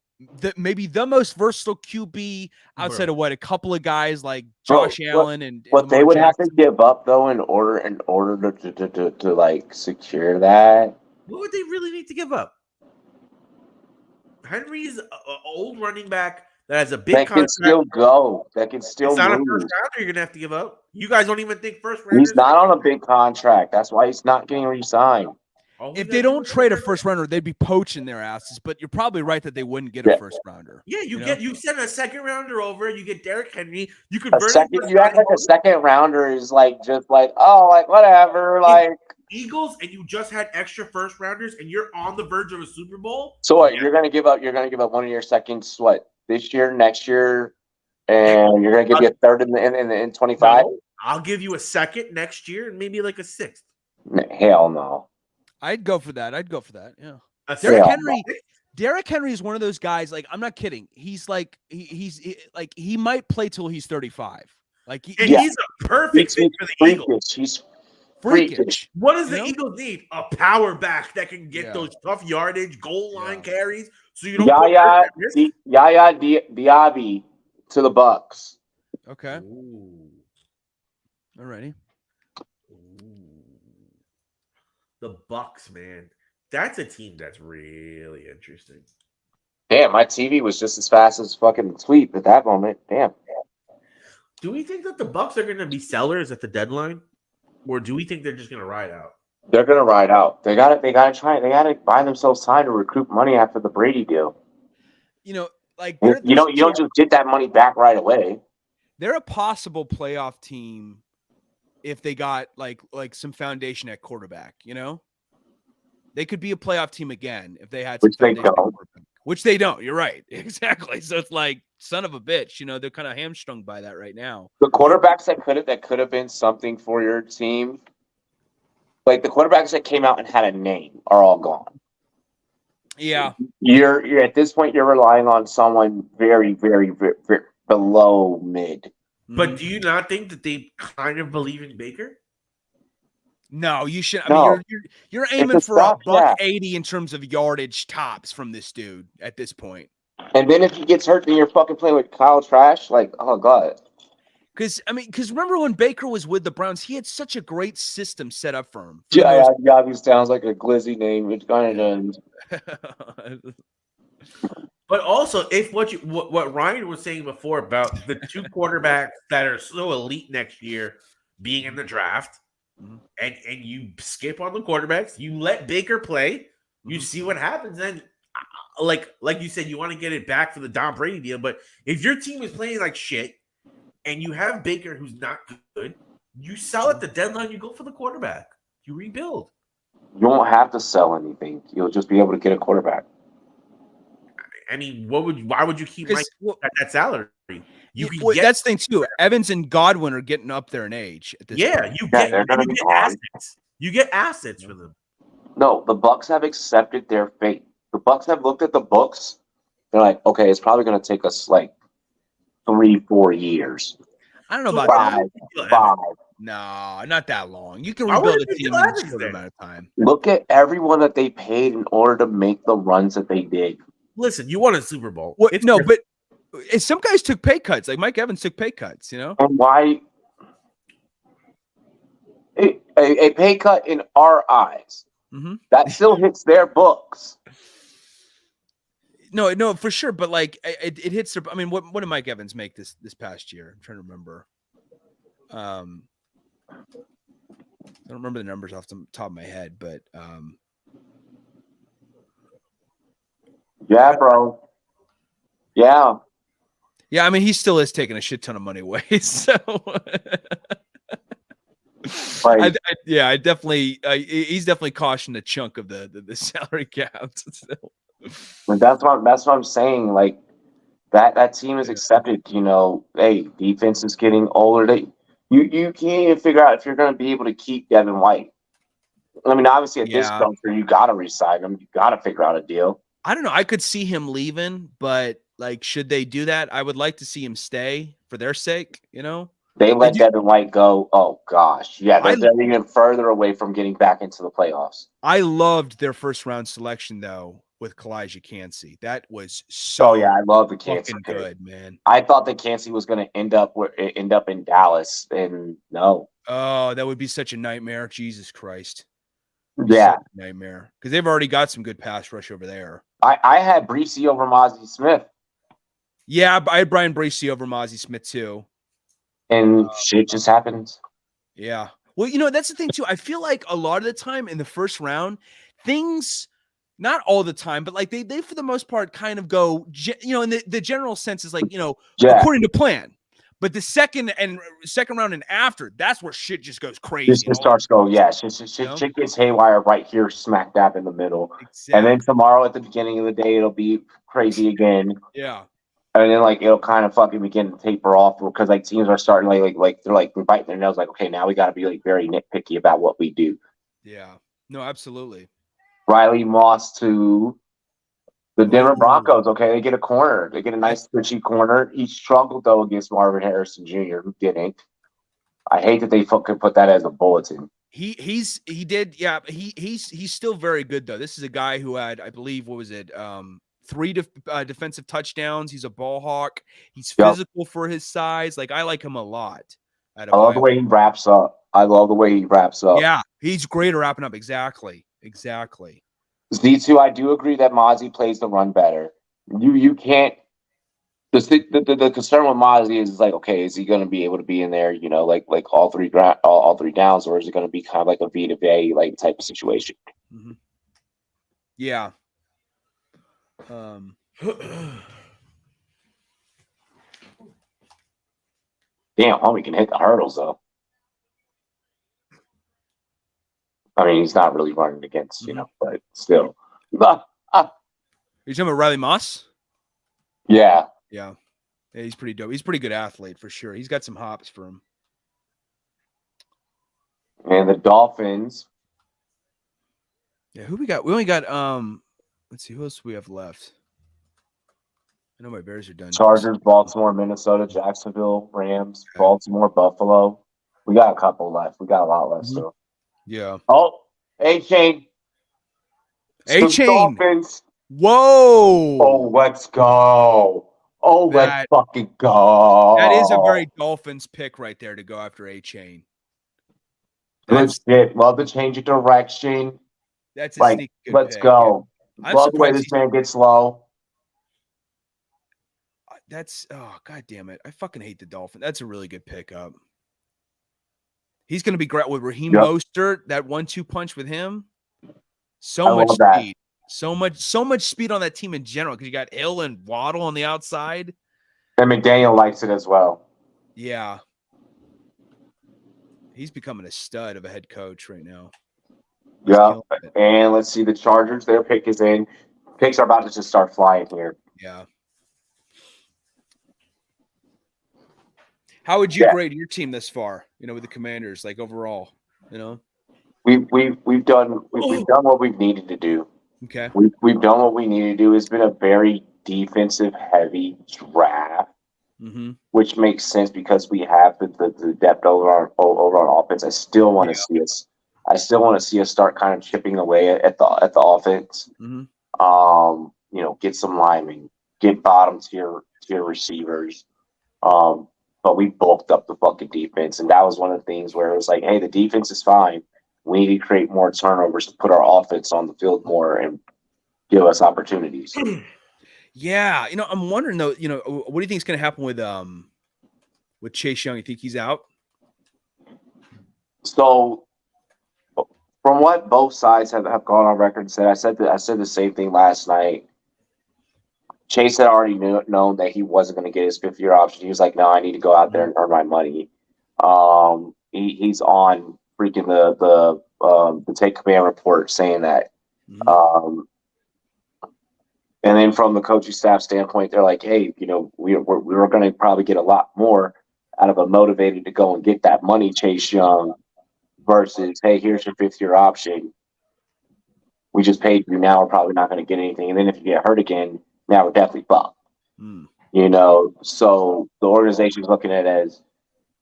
maybe the most versatile QB outside of a couple of guys like Josh Allen and what they would have to give up though in order to like secure that. What would they really need to give up? Henry's an old running back that has a big That can contract. still go. That can still It's not a move. first rounder you're gonna have to give up. You guys don't even think first rounders. He's not on a big contract. That's why he's not getting re-signed. If they don't trade a first rounder, they'd be poaching their asses. But you're probably right that they wouldn't get a first rounder. Yeah, you send a second rounder over. You get Derrick Henry. You could A burn second, you act like a second rounder is like just like, oh, like whatever, like Eagles, and you just had extra first rounders, and you're on the verge of a Super Bowl. So what? You're gonna give up one of your seconds. What, this year, next year, and you're gonna give you a third in 25? No, I'll give you a second next year, and maybe like a sixth. Hell no. I'd go for that. Yeah. A Derrick Henry is one of those guys. Like, I'm not kidding. He's like he might play till he's 35. Like, he's a perfect fit for the Eagles. He's freakish. What does the Eagles need? A power back that can get those tough yardage, goal line carries, so you don't. Yaya Diaby to the Bucks. Okay. Alrighty. The Bucks, man. That's a team that's really interesting. Damn, my TV was just as fast as fucking tweet at that moment. Damn. Do we think that the Bucks are going to be sellers at the deadline, or do we think they're just going to ride out? They're gonna ride out. They got to buy themselves time to recruit money after the Brady deal. You know, like you don't just get that money back right away. They're a possible playoff team if they got like some foundation at quarterback. You know, they could be a playoff team again if they had some foundation at quarterback. Which they don't. You're right. Exactly. So it's like, son of a bitch. You know, they're kind of hamstrung by that right now. The quarterbacks that could have been something for your team, like the quarterbacks that came out and had a name, are all gone. Yeah. You're at this point, you're relying on someone very, very, very, very below mid. But do you not think that they kind of believe in Baker? No, you should. I mean, you're aiming for a $180 in terms of yardage tops from this dude at this point. And then if he gets hurt, then you're fucking playing with Kyle Trash. Like, oh god. Because remember when Baker was with the Browns, he had such a great system set up for him. Yeah, he sounds like a glizzy name. It kind of does. But also, if what Ryan was saying before about the two quarterbacks that are so elite next year being in the draft, and you skip on the quarterbacks, you let Baker play, you see what happens. And like you said, you want to get it back for the Tom Brady deal. But if your team is playing like shit and you have Baker who's not good, you sell at the deadline, you go for the quarterback. You rebuild. You won't have to sell anything. You'll just be able to get a quarterback. I mean, why would you keep Mike at that salary? That's the thing too. Evans and Godwin are getting up there in age at this point. You get assets. You get assets for them. No, the Bucks have accepted their fate. The Bucks have looked at the books. They're like, okay, it's probably going to take us like 3-4 years. I don't know about five. No, not that long. You can rebuild a team in a short amount of time. Look at everyone that they paid in order to make the runs that they did. Listen, you won a Super Bowl. But some guys took pay cuts. Like Mike Evans took pay cuts, you know? And why? A pay cut in our eyes. That still hits their books. No, for sure. But like it hits their. I mean, what did Mike Evans make this past year? I'm trying to remember. I don't remember the numbers off the top of my head, but yeah, bro. Yeah. Yeah, I mean, he still is taking a shit ton of money away. So, right. I definitely, he's definitely cautioned a chunk of the salary cap. But that's what I'm saying. Like that team is accepted. You know, hey, defense is getting older. You can't even figure out if you're going to be able to keep Devin White. I mean, obviously at this juncture, you got to resign him. You got to figure out a deal. I don't know. I could see him leaving, but like, should they do that? I would like to see him stay for their sake. You know, they let Devin White go. Oh gosh, yeah, they're even further away from getting back into the playoffs. I loved their first round selection though with Kalijah Cansey. That was so. Oh yeah, I love the Cansey. Good man. I thought that Cansey was going to end up in Dallas, and no. Oh, that would be such a nightmare. Jesus Christ. Yeah, nightmare because they've already got some good pass rush over there. I had Breesy over Mozzie Smith. Yeah, I had Brian Bracey over Mozzie Smith too. And shit just happens. Yeah. Well, that's the thing too. I feel like a lot of the time in the first round, things, not all the time, but like they for the most part kind of go, in the general sense is like, according to plan. But the second round and after, that's where shit just goes crazy. This just starts going, shit gets haywire right here, smack dab in the middle. Exactly. And then tomorrow at the beginning of the day, it'll be crazy again. Yeah. And then it'll kind of fucking begin to taper off because teams are starting like they're biting their nails okay, now we got to be very nitpicky about what we do. Yeah. No, absolutely. Riley Moss to the Denver Broncos. Okay, they get a corner. They get a nice twitchy corner. He struggled though against Marvin Harrison Jr., who didn't. I hate that they fucking put that as a bulletin. He did, yeah. He's still very good though. This is a guy who had, I believe, what was it? 3 defensive touchdowns. He's a ball hawk. He's physical for his size. Like, I like him a lot. I love the way he wraps up. Yeah, he's great at wrapping up. Exactly. Z2, I do agree that Mozzie plays the run better. You can't. The concern with Mozzie is okay, is he going to be able to be in there? Like all three downs, or is it going to be kind of like a V to V type of situation? Mm-hmm. Yeah. Damn, homie can hit the hurdles though. I mean, he's not really running against, but still. Are you talking about Riley Moss? Yeah. Yeah, he's pretty dope. He's a pretty good athlete for sure. He's got some hops for him. And the Dolphins. Yeah, who we got? We only got let's see, who else do we have left? I know my Bears are done. Chargers, Baltimore, Minnesota, Jacksonville, Rams, Baltimore, Buffalo. We got a couple left. We got a lot left still. Yeah. Oh, A-Chain. Dolphins. Whoa. Oh, let's go. Oh, let's fucking go. That is a very Dolphins pick right there to go after A-Chain. Good shit. Love the change of direction. That's a sneaky good let's pick. go. I'm Love the way this man gets low. God damn it. I fucking hate the Dolphins. That's a really good pickup. He's going to be great with Raheem Mostert, that 1-2 punch with him. So much speed. So much speed on that team in general because you got Hill and Waddle on the outside. And McDaniel likes it as well. Yeah. He's becoming a stud of a head coach right now. Yeah. And let's see, the Chargers, their pick is in. Picks are about to just start flying here. Yeah. How would you grade your team this far, with the Commanders, like overall, We've done what we've needed to do. Okay. We've done what we need to do. It's been a very defensive heavy draft, which makes sense because we have the depth over on offense. I still want to see us. I still want to see us start kind of chipping away at the offense. Get some linemen, get bottom tier receivers. But we bulked up the fucking defense, and that was one of the things where it was like, hey, the defense is fine. We need to create more turnovers to put our offense on the field more and give us opportunities. Yeah, I'm wondering though. What do you think is going to happen with Chase Young? You think he's out? So, from what both sides have gone on record and said, I said the same thing last night. Chase had already known that he wasn't going to get his 5th-year option. He was like, no, I need to go out there and earn my money. He's on freaking the Take Command report saying that. And then from the coaching staff standpoint, they're like, hey, we're going to probably get a lot more out of a motivated to go and get that money, Chase Young, versus, hey, here's your 5th-year option. We just paid you. Now we're probably not going to get anything. And then if you get hurt again, now we're definitely fucked. So the organization's looking at it as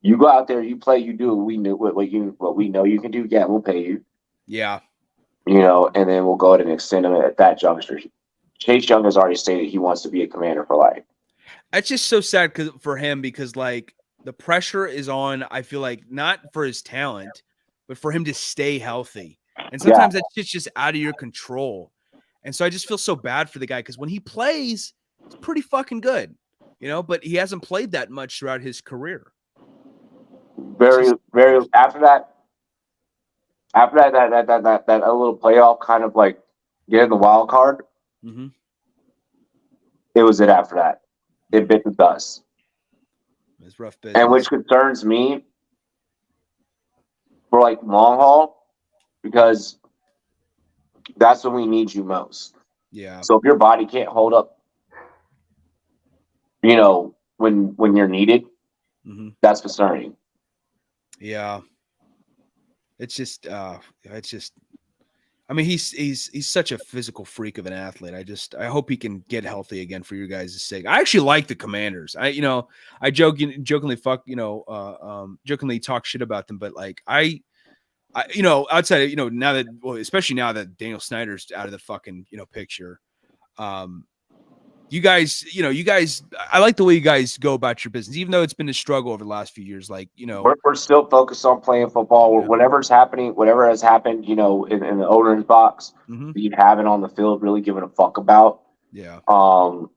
you go out there, you play, you do what we know you can do. Yeah, we'll pay you. Yeah. And then we'll go ahead and extend him at that juncture. Chase Young has already stated he wants to be a Commander for life. That's just so sad for him because the pressure is on, I feel like, not for his talent, but for him to stay healthy. And sometimes that shit's just out of your control. And so I just feel so bad for the guy because when he plays, it's pretty fucking good. but he hasn't played that much throughout his career. Very after that little playoff kind of like getting the wild card. Mm-hmm. It was it after that. It bit the dust. It's rough business. And which concerns me for like long haul, because that's when we need you most. Yeah. So if your body can't hold up, when you're needed, that's concerning. Yeah. It's just I mean, he's such a physical freak of an athlete. I hope he can get healthy again for your guys' sake. I actually like the Commanders. I jokingly talk shit about them, but like I outside of, now that, especially now that Daniel Snyder's out of the fucking, picture, you guys, I like the way you guys go about your business, even though it's been a struggle over the last few years. Like, we're still focused on playing football. Yeah. Whatever has happened, in the owner's box, you haven't on the field really giving a fuck about. Yeah. So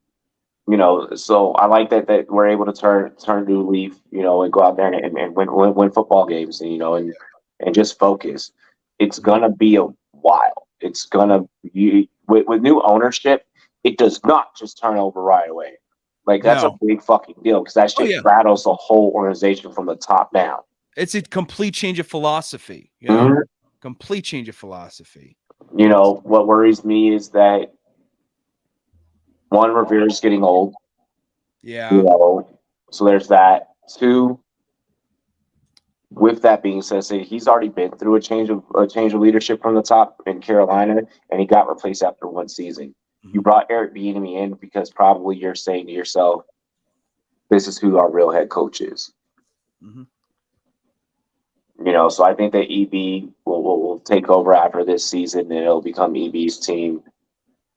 I like that we're able to turn a new leaf, and go out there and win football games, and just focus. It's gonna be a while. It's gonna be with new ownership. It does not just turn over right away. Like, that's a big fucking deal, because that shit rattles the whole organization from the top down. It's a complete change of philosophy. Complete change of philosophy. What worries me is that one, Rivera's getting old. Yeah. So there's that. Two, with that being said, he's already been through a change of leadership from the top in Carolina, and he got replaced after one season. You brought Eric Bieniemy in because probably you're saying to yourself, this is who our real head coach is. So I think that EB will take over after this season, and it'll become EB's team.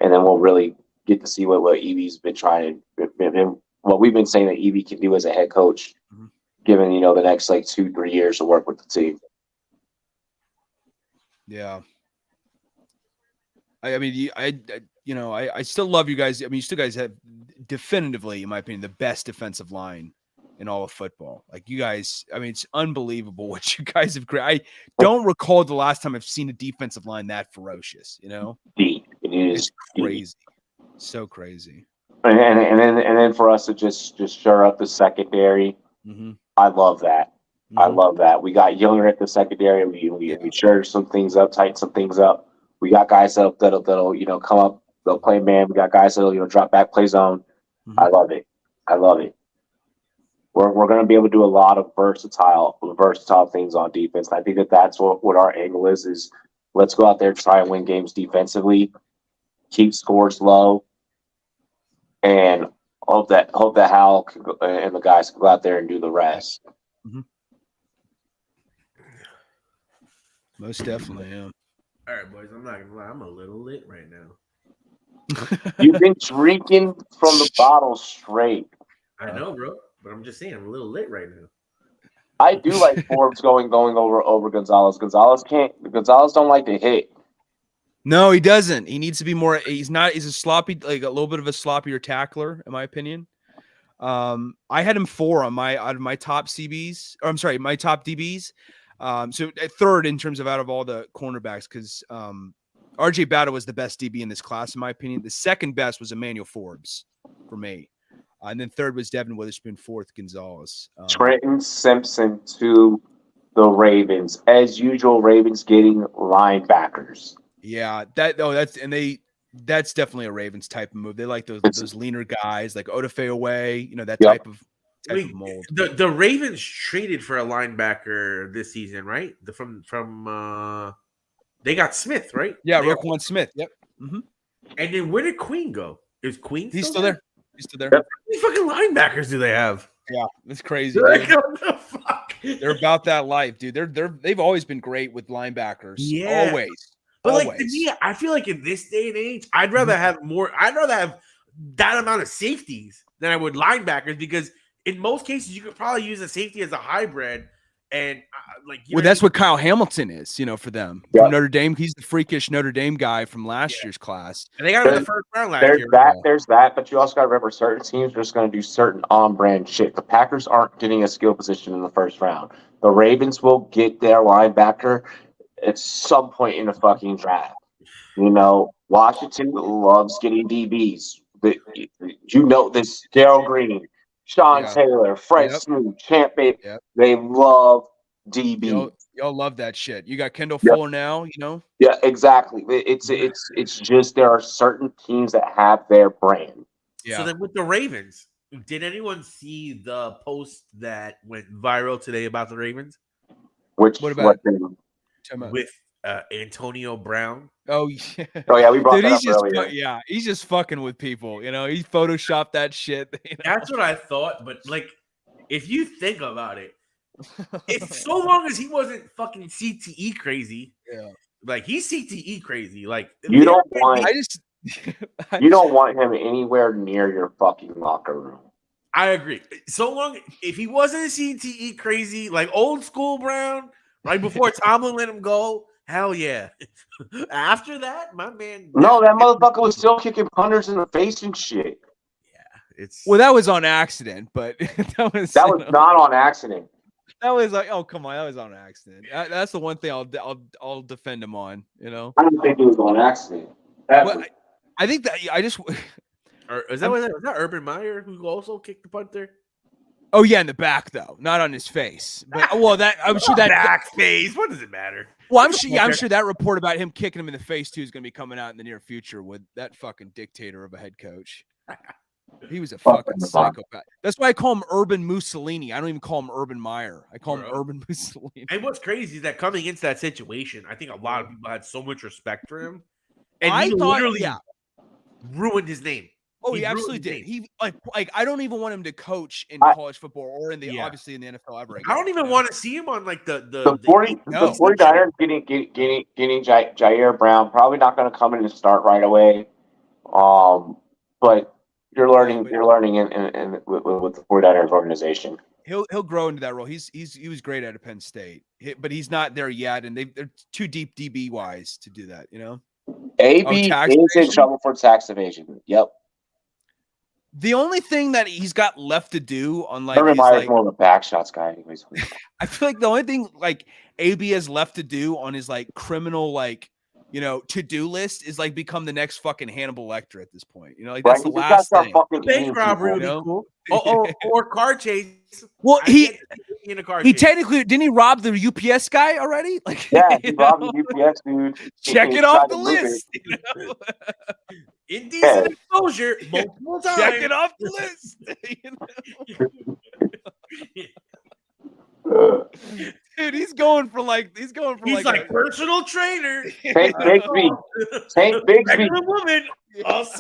And then we'll really get to see what EB's been trying to, what we've been saying that EB can do as a head coach, given, the next like 2-3 years to work with the team. Yeah. I mean, I still love you guys. I mean, you still guys have definitively, in my opinion, the best defensive line in all of football. Like, you guys, I mean, it's unbelievable what you guys have created. I don't recall the last time I've seen a defensive line that ferocious, Deep. It's crazy. So crazy. And then for us to just shore up the secondary, I love that. I love that. We got younger at the secondary. We shore some things up, tighten some things up. We got guys that'll come up, they'll play man. We got guys that'll drop back, play zone. I love it. We're going to be able to do a lot of versatile things on defense. And I think that's what our angle is let's go out there, try and win games defensively, keep scores low, and hope that Hal and the guys can go out there and do the rest. Most definitely, yeah. All right, boys, I'm not gonna lie, I'm a little lit right now. You've been drinking from the bottle straight. I know, bro, but I'm just saying I'm a little lit right now. I do like Forbes going over Gonzalez. Gonzalez don't like to hit. No, he doesn't. He needs to be more. He's a sloppy, like a little bit of a sloppier tackler, in my opinion. I had him 4 out of my top CBs, or I'm sorry, my top DBs. So at third in terms of out of all the cornerbacks, because RJ Battle was the best DB in this class, in my opinion. The second best was Emmanuel Forbes for me. And then third was Devin Witherspoon, fourth Gonzalez. Trenton Simpson to the Ravens. As usual, Ravens getting linebackers. Yeah, that's definitely a Ravens type of move. They like those leaner guys like Odafe Away, that type of mold. The Ravens traded for a linebacker this season, right? They got Smith, right? Yeah, Roquan Smith. Yep. And then where did Queen go? Is Queen? He's still there. He's still there. How many fucking linebackers do they have? Yeah, it's crazy. Like, what the fuck? They're about that life, dude. They've always been great with linebackers. Yeah, always. But like, to me, I feel like in this day and age, I'd rather have that amount of safeties than I would linebackers, because in most cases you could probably use a safety as a hybrid And well, that's what Kyle Hamilton is, for them. Yep. From Notre Dame, he's the freakish Notre Dame guy from last year's class. And they got him in the first round last year. There's that, but you also got to remember certain teams are just going to do certain on-brand shit. The Packers aren't getting a skill position in the first round. The Ravens will get their linebacker at some point in the fucking draft. Washington loves getting DBs. This Darryl Green, Sean Taylor, Fred Smoot, Champ Baker. Yep. They love DB. Y'all love that shit. You got Kendall Fuller now, Yeah, exactly. It's just there are certain teams that have their brand. Yeah. So then with the Ravens, did anyone see the post that went viral today about the Ravens? What about with Antonio Brown? Oh yeah. Oh yeah, we brought that up earlier. Yeah, he's just fucking with people. He photoshopped that shit. That's what I thought. But if you think about it, if so long as he wasn't fucking CTE crazy, he's CTE crazy. You don't want him anywhere near your fucking locker room. I agree. So long if he wasn't CTE crazy, like old school Brown, right before Tomlin let him go, hell yeah. After that, my man. No, that motherfucker was still kicking punters in the face and shit. Yeah, well, that was on accident, but that was not on accident. That was oh come on, that was on accident. That's the one thing I'll defend him on. I don't think it was on accident. Well, I think that I just. Or was that Urban Meyer who also kicked the punter? Oh yeah, in the back though, not on his face. But I'm sure that back face. What does it matter? Well, I'm sure that report about him kicking him in the face too is going to be coming out in the near future with that fucking dictator of a head coach. He was a fucking psychopath. That's why I call him Urban Mussolini. I don't even call him Urban Meyer. I call him Urban Mussolini. And what's crazy is that coming into that situation, I think a lot of people had so much respect for him, and he literally ruined his name. Oh, he absolutely did. He I don't even want him to coach in college football or in the obviously in the NFL ever again. I don't even want to see him on the 49ers getting Jair Brown. Probably not going to come in and start right away. But you're learning in with the 49ers organization. He'll grow into that role. He was great at Penn State, but he's not there yet, and they're too deep DB wise to do that. AB is in trouble for tax evasion. Yep. The only thing that he's got left to do on Urban Meyer's more of a back shots guy, anyways. I feel like the only thing AB has left to do on his criminal to-do list is become the next fucking Hannibal Lecter at this point. That's the last thing. Bank robbery would be cool. Or car chase. Well, he in a car chase. Technically didn't he rob the UPS guy already? Yeah, he robbed the UPS dude. Check it off the list. Indecent exposure multiple times. Check it off the list. Dude, he's going for he's like personal trainer. Tank Bigsby. Woman.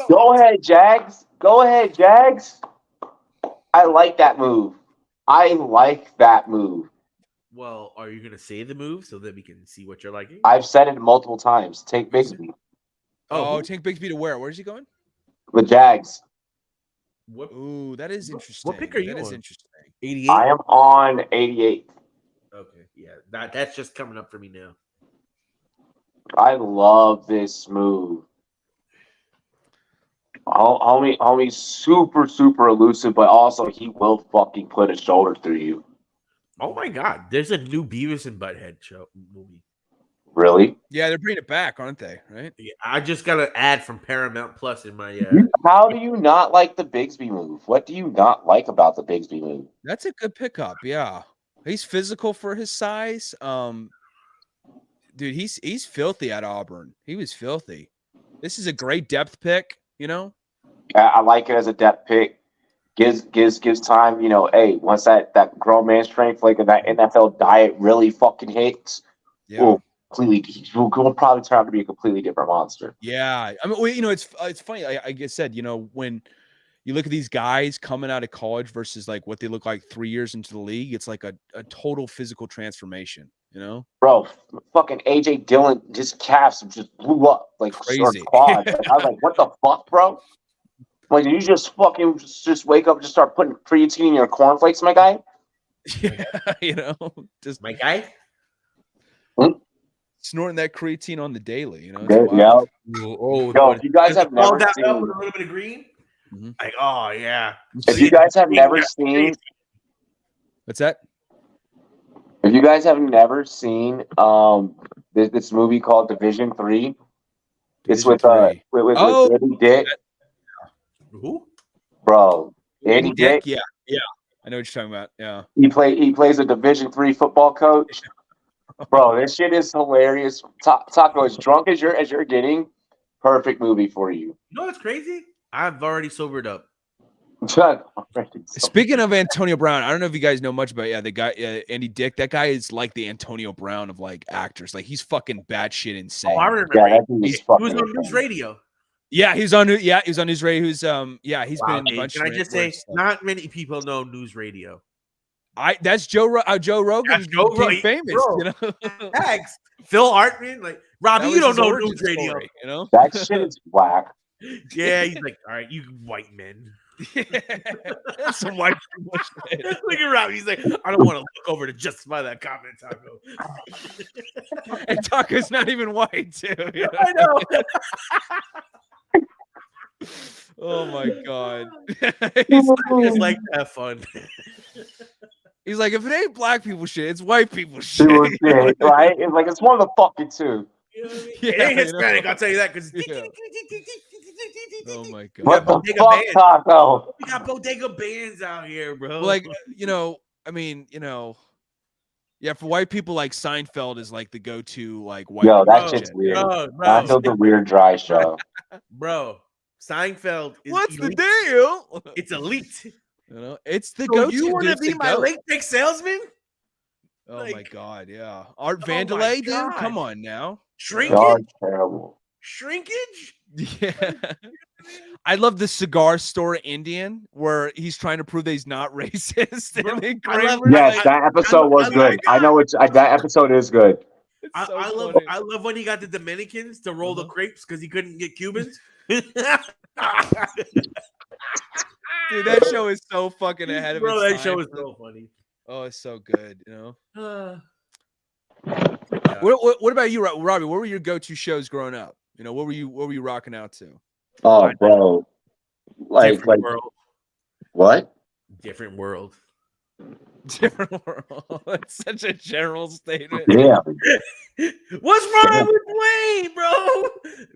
Go ahead, Jags. I like that move. Well, are you gonna say the move so that we can see what you're liking? I've said it multiple times. Tank Bigsby. Tank Bigsby to where? Where's he going? The Jags. Ooh, that is interesting. What pick are you That on? is interesting. 88. I am on 88. Okay, yeah, that's just coming up for me now. I love this move. Homie, super elusive, but also he will fucking put his shoulder through you. Oh my God, there's a new Beavis and Butthead show movie. Really? Yeah, they're bringing it back, aren't they? Right? Yeah, I just got an ad from Paramount Plus in my. How do you not like the Bigsby move? What do you not like about the Bigsby move? That's a good pickup. Yeah, he's physical for his size. Dude, he's filthy at Auburn. He was filthy. This is a great depth pick. I like it as a depth pick. Gives time. Hey, once that grown man strength, that NFL diet really fucking hits. Yeah. He'll probably turn out to be a completely different monster. Yeah, I mean, it's funny. Like I said, when you look at these guys coming out of college versus what they look like 3 years into the league, it's like a total physical transformation. Bro, fucking AJ Dillon, his calves just blew up crazy. Quad. I was like, what the fuck, bro? Did you just fucking just wake up and just start putting creatine in your cornflakes, my guy? Yeah, you know, just My guy. snorting that creatine on the daily. You know, it's Good, wild. Oh, Yo, if you guys have all never that seen, up with a little bit of green. Mhm. Like, oh yeah. if you guys have never seen, What's that? if you guys have never seen, this movie called Division 3, it's Division with three. with Oh. Andy Dick, Who? bro. Andy Andy Dick, Dick. Yeah. I know what you're talking about. Yeah. he plays a Division 3 football coach. Bro, this shit is hilarious. Taco, as drunk as you're getting, perfect movie for you. You know what's crazy? I've already sobered up. Speaking of Antonio Brown, I don't know if you guys know much about the guy Andy Dick. That guy is like the Antonio Brown of like actors. Like he's fucking batshit insane. Oh, I remember. Yeah, that dude is He fucking was on insane. news radio. Yeah, he's on. Yeah, he was on News Radio. Who's he's been in a bunch. Can I of just weird say, stuff. not many people know news radio. That's Joe Rogan. That's Joe became Rogan, famous. bro. You know, Thanks. Phil Hartman, like Robbie, That you was don't his know origin news radio. story, you know, That shit is whack. Yeah, he's like, all right, you white men. That's some white people shit. Look at Robbie. He's like, I don't want to look over to justify that comment, Taco. And Taco's not even white too. You know? I know. Oh my god. Just like to have fun. He's like, if it ain't black people shit, it's white people shit. Dude, shit, right? It's like it's one of the fucking two. You know what I mean? Yeah, It ain't you Hispanic, know. I'll tell you that, because Yeah. Oh my god. What the Bodega fuck, Band. Taco? we got bodega bands out here, bro. Like, yeah, for white people, like Seinfeld is like the go-to like white. Yo, people that shit. shit's weird. bro, Seinfeld's a weird, dry show. bro, Seinfeld is What's the elite. deal? It's elite. You know, it's the So go-to. you want dude, to it's be the my goat. latex salesman? Oh my like- god, yeah. Art Oh my Vandelay, dude. God. Come on now. Shrinkage? Dog terrible. Shrinkage? Yeah. I love the cigar store Indian where he's trying to prove that he's not racist. Bro, And then I love- Kramer's Yes, like, that episode was I good. like I know that episode is good. it's I, so I love funny. I love when he got the Dominicans to roll the crepes because he couldn't get Cubans. Dude, that show is so fucking ahead of Bro, its that show time. is so funny. Oh, it's so good, you know. Yeah. What about you, Robbie? What were your go-to shows growing up? You know, what were you rocking out to? Oh, bro. Like world. what? Different world. Different world. That's such a general statement. Yeah. What's wrong with Wayne, bro?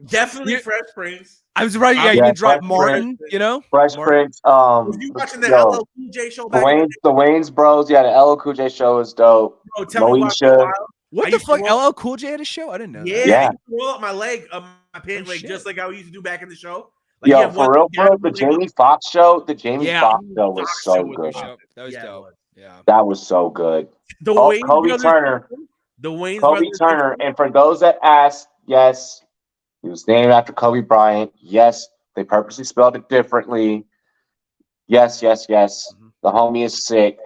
Definitely You- Fresh Prince. I was right. Yeah, Yeah, you can drop Fresh Martin. You know, Fresh Martin. Prince. Was you watching the yo, LL Cool J show back? in the day? the Wayne's Bros. Yeah, the LL Cool J show is dope. Bro, tell me why. Moesha. What I the used to fuck? roll- LL Cool J had a show. I didn't know. Yeah, that. Yeah. I used to roll up my leg, my pant leg, shit. just like how we used to do back in the show. Like, Yo, yeah, for real, bro, the Jamie Foxx show, the Jamie Yeah. Foxx show was Fox so show was good. Show. That was Yeah, it dope. was. Yeah. That was so good. The Oh, Wayne Kobe brothers, Turner. The Wayne Kobe brothers. Turner. And for those that ask, yes, he was named after Kobe Bryant. Yes, they purposely spelled it differently. Yes. Mm-hmm. The homie is sick.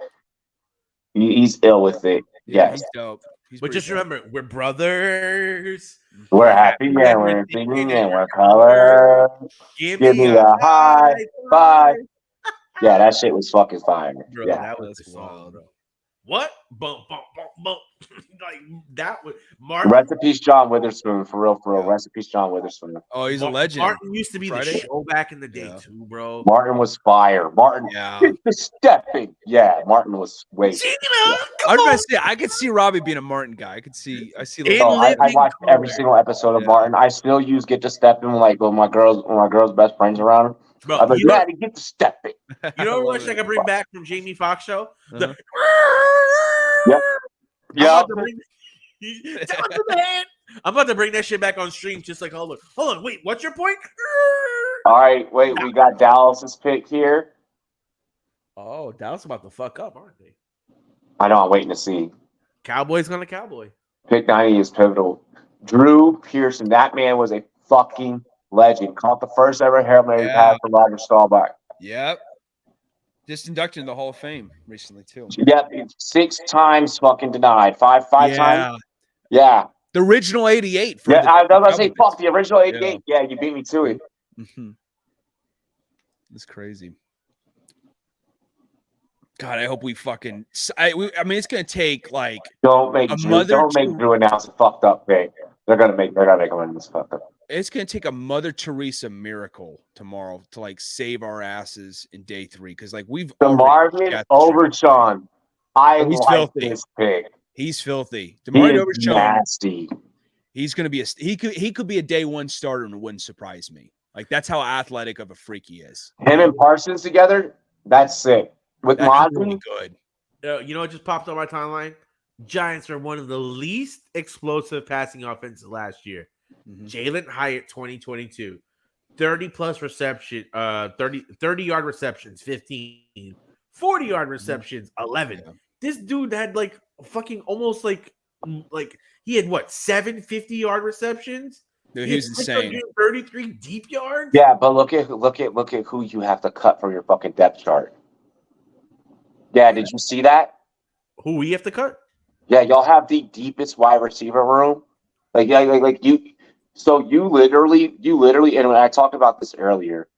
He's ill with it. Yeah, Yes. he's dope. He's But pretty just dope. remember, we're brothers. We're happy and we're singing and we're color. Give me a high five. Yeah, that shit was fucking fire. Bro, Yeah. that was That's the song, wild. bro. What? Bump, bump, bump, bump. Like that was Martin. Rest in peace, John Witherspoon. For real. Yeah. Rest in peace, John Witherspoon. Oh, he's a legend. Martin used to be Friday? the show back in the day Yeah. too, bro. Martin was fire. Martin Yeah. did the stepping. Yeah, Martin was way. Gina, I come was on. about to say I could see Robbie being a Martin guy. I see like, In Oh, I living watched every color. single episode of Yeah. Martin. I still use Get to Stepping like when my girls best friends around. Bro, I'm like, you know, Daddy, get to stepping. you know what love I wish I it. could bring back from Jamie Foxx show? Uh-huh. Yep. I'm Yeah. about to bring- Down to the hand. I'm about to bring that shit back on stream. Just like, hold on, wait, what's your point? All right, wait, we got Dallas's pick here. Oh, Dallas about to fuck up, aren't they? I know, I'm waiting to see. Cowboys gonna cowboy. Pick 90 is pivotal. Drew Pearson, that man was a fucking legend. Caught the first ever Hail Mary Yeah. pass from Roger Staubach. Yep. Just inducted in the Hall of Fame recently too. Yep, 6 times fucking denied. Five times. Yeah. The original 88. For Yeah, the I was gonna say, Cowboys. fuck the original 88. Yeah, you beat me to it. Mhm. It's crazy. God, I hope we fucking. I mean, it's gonna take like Don't make a Drew, mother. don't make Drew announce a fucked up pick. They're gonna make him in this fucked up. It's gonna take a Mother Teresa miracle tomorrow to like save our asses in day 3 because like we've already DeMarvin got the over Sean. I he's like filthy. this pick. He's filthy. He DeMarvin is over Sean. nasty. He's gonna be he could be a day 1 starter and it wouldn't surprise me. Like that's how athletic of a freak he is. Him and Parsons together, that's sick. With That's Mozzie, really good. You know what just popped on my timeline? Giants are one of the least explosive passing offenses last year. Mhm. Jalen Hyatt 2022. 30 plus reception, 30-yard receptions, 15, 40-yard receptions, 11. Yeah. This dude had like fucking almost like he had what 7 50-yard receptions? Dude, he was insane. 33 deep yards. yeah, but look at who you have to cut from your fucking depth chart. Yeah, did you see that? Who we have to cut? Yeah, y'all have the deepest wide receiver room. Like you. So you literally, and when I talked about this earlier,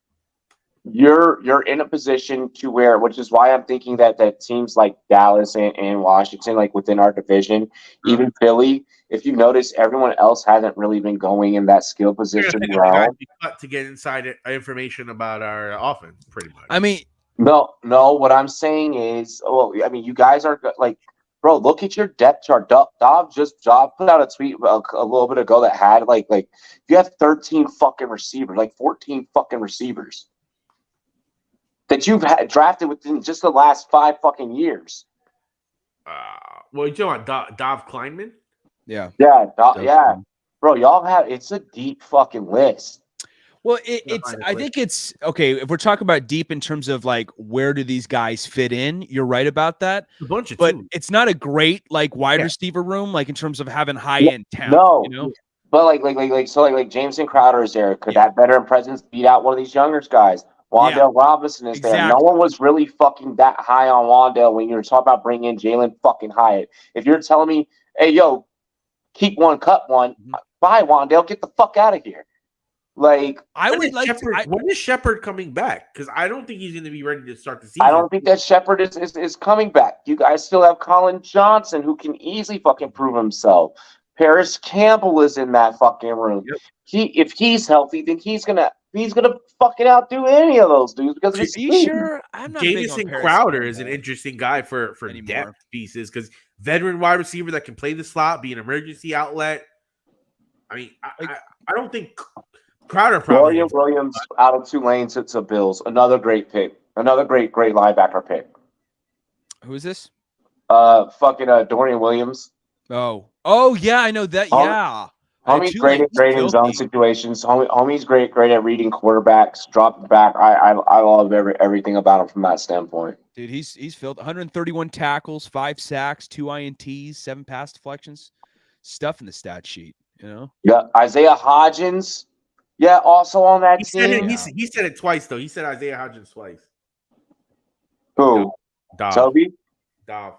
you're in a position to where, which is why I'm thinking that teams like Dallas and Washington, like within our division, even Philly, if you notice, everyone else hasn't really been going in that skill position round. To get inside information about our offense, pretty much. I mean, No. What I'm saying is, you guys are like, bro. Look at your depth chart. Dov put out a tweet a little bit ago that had like you have 13 fucking receivers, like 14 fucking receivers that you've drafted within just the last 5 fucking years. Well, you talking about Dov Kleinman? yeah. Yeah, bro. Y'all have it's a deep fucking list. Well, I think it's okay if we're talking about deep in terms of like where do these guys fit in. You're right about that. A bunch of but two. it's not a great like wide receiver room, like in terms of having high end talent. No, you know? but like Jameson Crowder is there. Could that veteran presence beat out one of these younger guys? Wandale Robinson is there. No one was really fucking that high on Wandale when you were talking about bringing in Jalen fucking Hyatt. If you're telling me, hey, yo, keep one, cut one, bye, Wandale, get the fuck out of here. Like, when is Shepard coming back? Because I don't think he's going to be ready to start the season. I don't think that Shepard is coming back. You guys still have Colin Johnson, who can easily fucking prove himself. Paris Campbell is in that fucking room. Yep. If he's healthy, then he's gonna fucking outdo any of those dudes because Are you sure? I'm not. Jamison Crowder is an interesting guy for depth pieces because veteran wide receiver that can play the slot, be an emergency outlet. I mean, I don't think Crowder probably Williams out of Tulane to Bills. Another great pick. Another great linebacker pick. Who is this? Dorian Williams. Oh yeah, I know that. Yeah. Homie's great in zone situations. Homie's great at reading quarterbacks, dropping back. I love everything about him from that standpoint. Dude, he's filled 131 tackles, 5 sacks, 2 INTs, 7 pass deflections. Stuff in the stat sheet, you know? Yeah, Isaiah Hodgins. Yeah, also on that team. He said it twice though. He said Isaiah Hodgins twice. Who? Dov. Toby? Dov.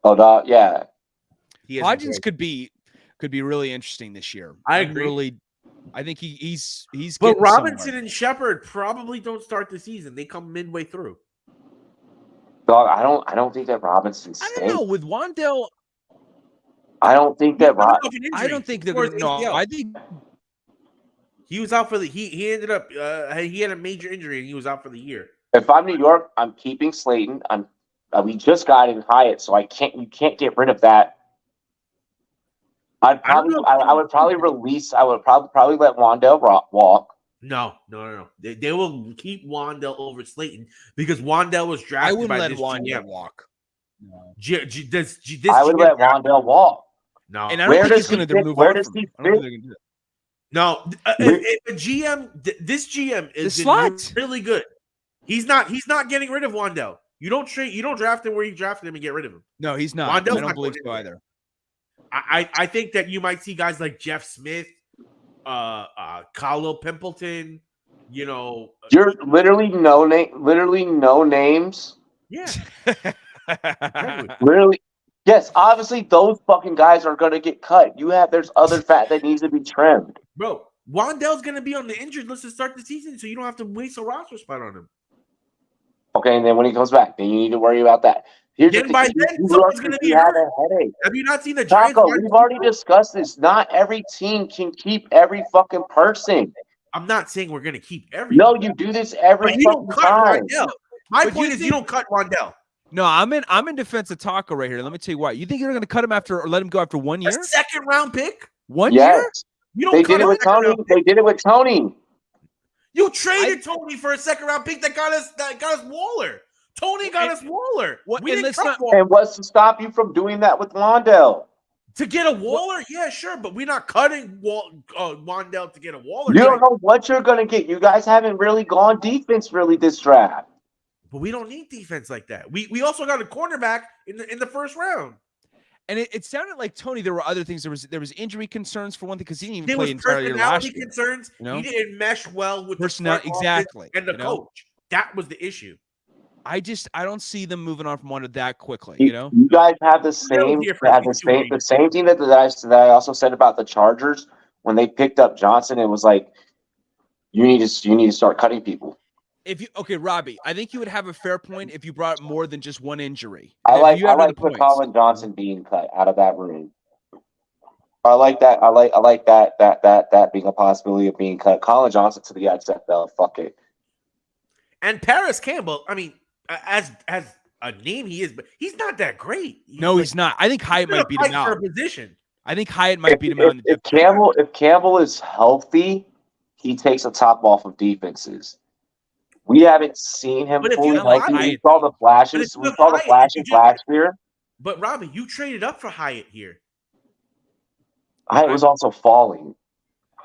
Oh, Dov. Yeah. Hodgins could be really interesting this year. I agree. I think he's. But Robinson and Shepard probably don't start the season. They come midway through. Dog, I don't think that Robinson stays. I don't know with Wandale. I don't think that. I don't think they're going. No, I think he was out for the. He ended up. He had a major injury and he was out for the year. If I'm New York, I'm keeping Slayton. We just got in Hyatt, so you can't get rid of that. I would probably let Wandale walk. No. They will keep Wandale over Slayton because Wandale was drafted. I wouldn't by let this Wandale GM. walk. No. I would let Wandale walk. No, and I don't think he's going to move on. No, if a GM, this GM is really good. He's not getting rid of Wandale. You don't draft him where you drafted him and get rid of him. No, he's not. Wandale's I don't believe so either. I think that you might see guys like Jeff Smith, Kyle Pimpleton. You know, you're literally no names. Yeah, literally. Yes, obviously those fucking guys are gonna get cut. There's other fat that needs to be trimmed. Bro, Wandale's gonna be on the injured list to start the season, so you don't have to waste a roster spot on him. Okay, and then when he comes back, then you need to worry about that. Here's Then the by thing. then, someone's going to be You have hurt. a headache. Have you not seen the Giants? Taco, we've already discussed this. Not every team can keep every fucking person. I'm not saying we're going to keep everyone. No, you do this every But you don't fucking cut time. Wandell. My But point you is think- you don't cut Wandell. No, I'm in defense of Taco right here. Let me tell you why. You think you're going to cut him after or let him go after 1 year? A second round pick? 1 year? Yes. You don't They cut did it a with second Tony. round pick. They did it with Tony. You traded Tony for a second round pick that got us Waller. Tony got us Waller. We didn't cut Waller. And what's to stop you from doing that with Wandell? To get a Waller? Yeah, sure, but we're not cutting Wandell to get a Waller. You don't know what you're going to get. You guys haven't really gone defense really this draft. But we don't need defense like that. We also got a cornerback in the first round. And it sounded like Tony. There were other things. There was injury concerns for one thing because he didn't even There play was entirely last personality year. concerns. You know? He didn't mesh well with the front office exactly and the you know? coach. That was the issue. I don't see them moving on from one that quickly. You know, You guys have the same team that I also said about the Chargers when they picked up Johnson. It was like you need to start cutting people. Robbie, I think you would have a fair point if you brought more than just one injury. I like Colin Johnson being cut out of that room. I like that. I like that being a possibility of being cut. Colin Johnson to the XFL. Fuck it. And Paris Campbell, I mean, as a name he is, but he's not that great. He's not. I think Hyatt might beat him out. Position. I think Hyatt might beat him out. If Campbell is healthy, he takes the top off of defenses. We haven't seen him fully healthy. We saw the flashes. We saw the flashes last year. But Robbie, you traded up for Hyatt here. Hyatt was also falling.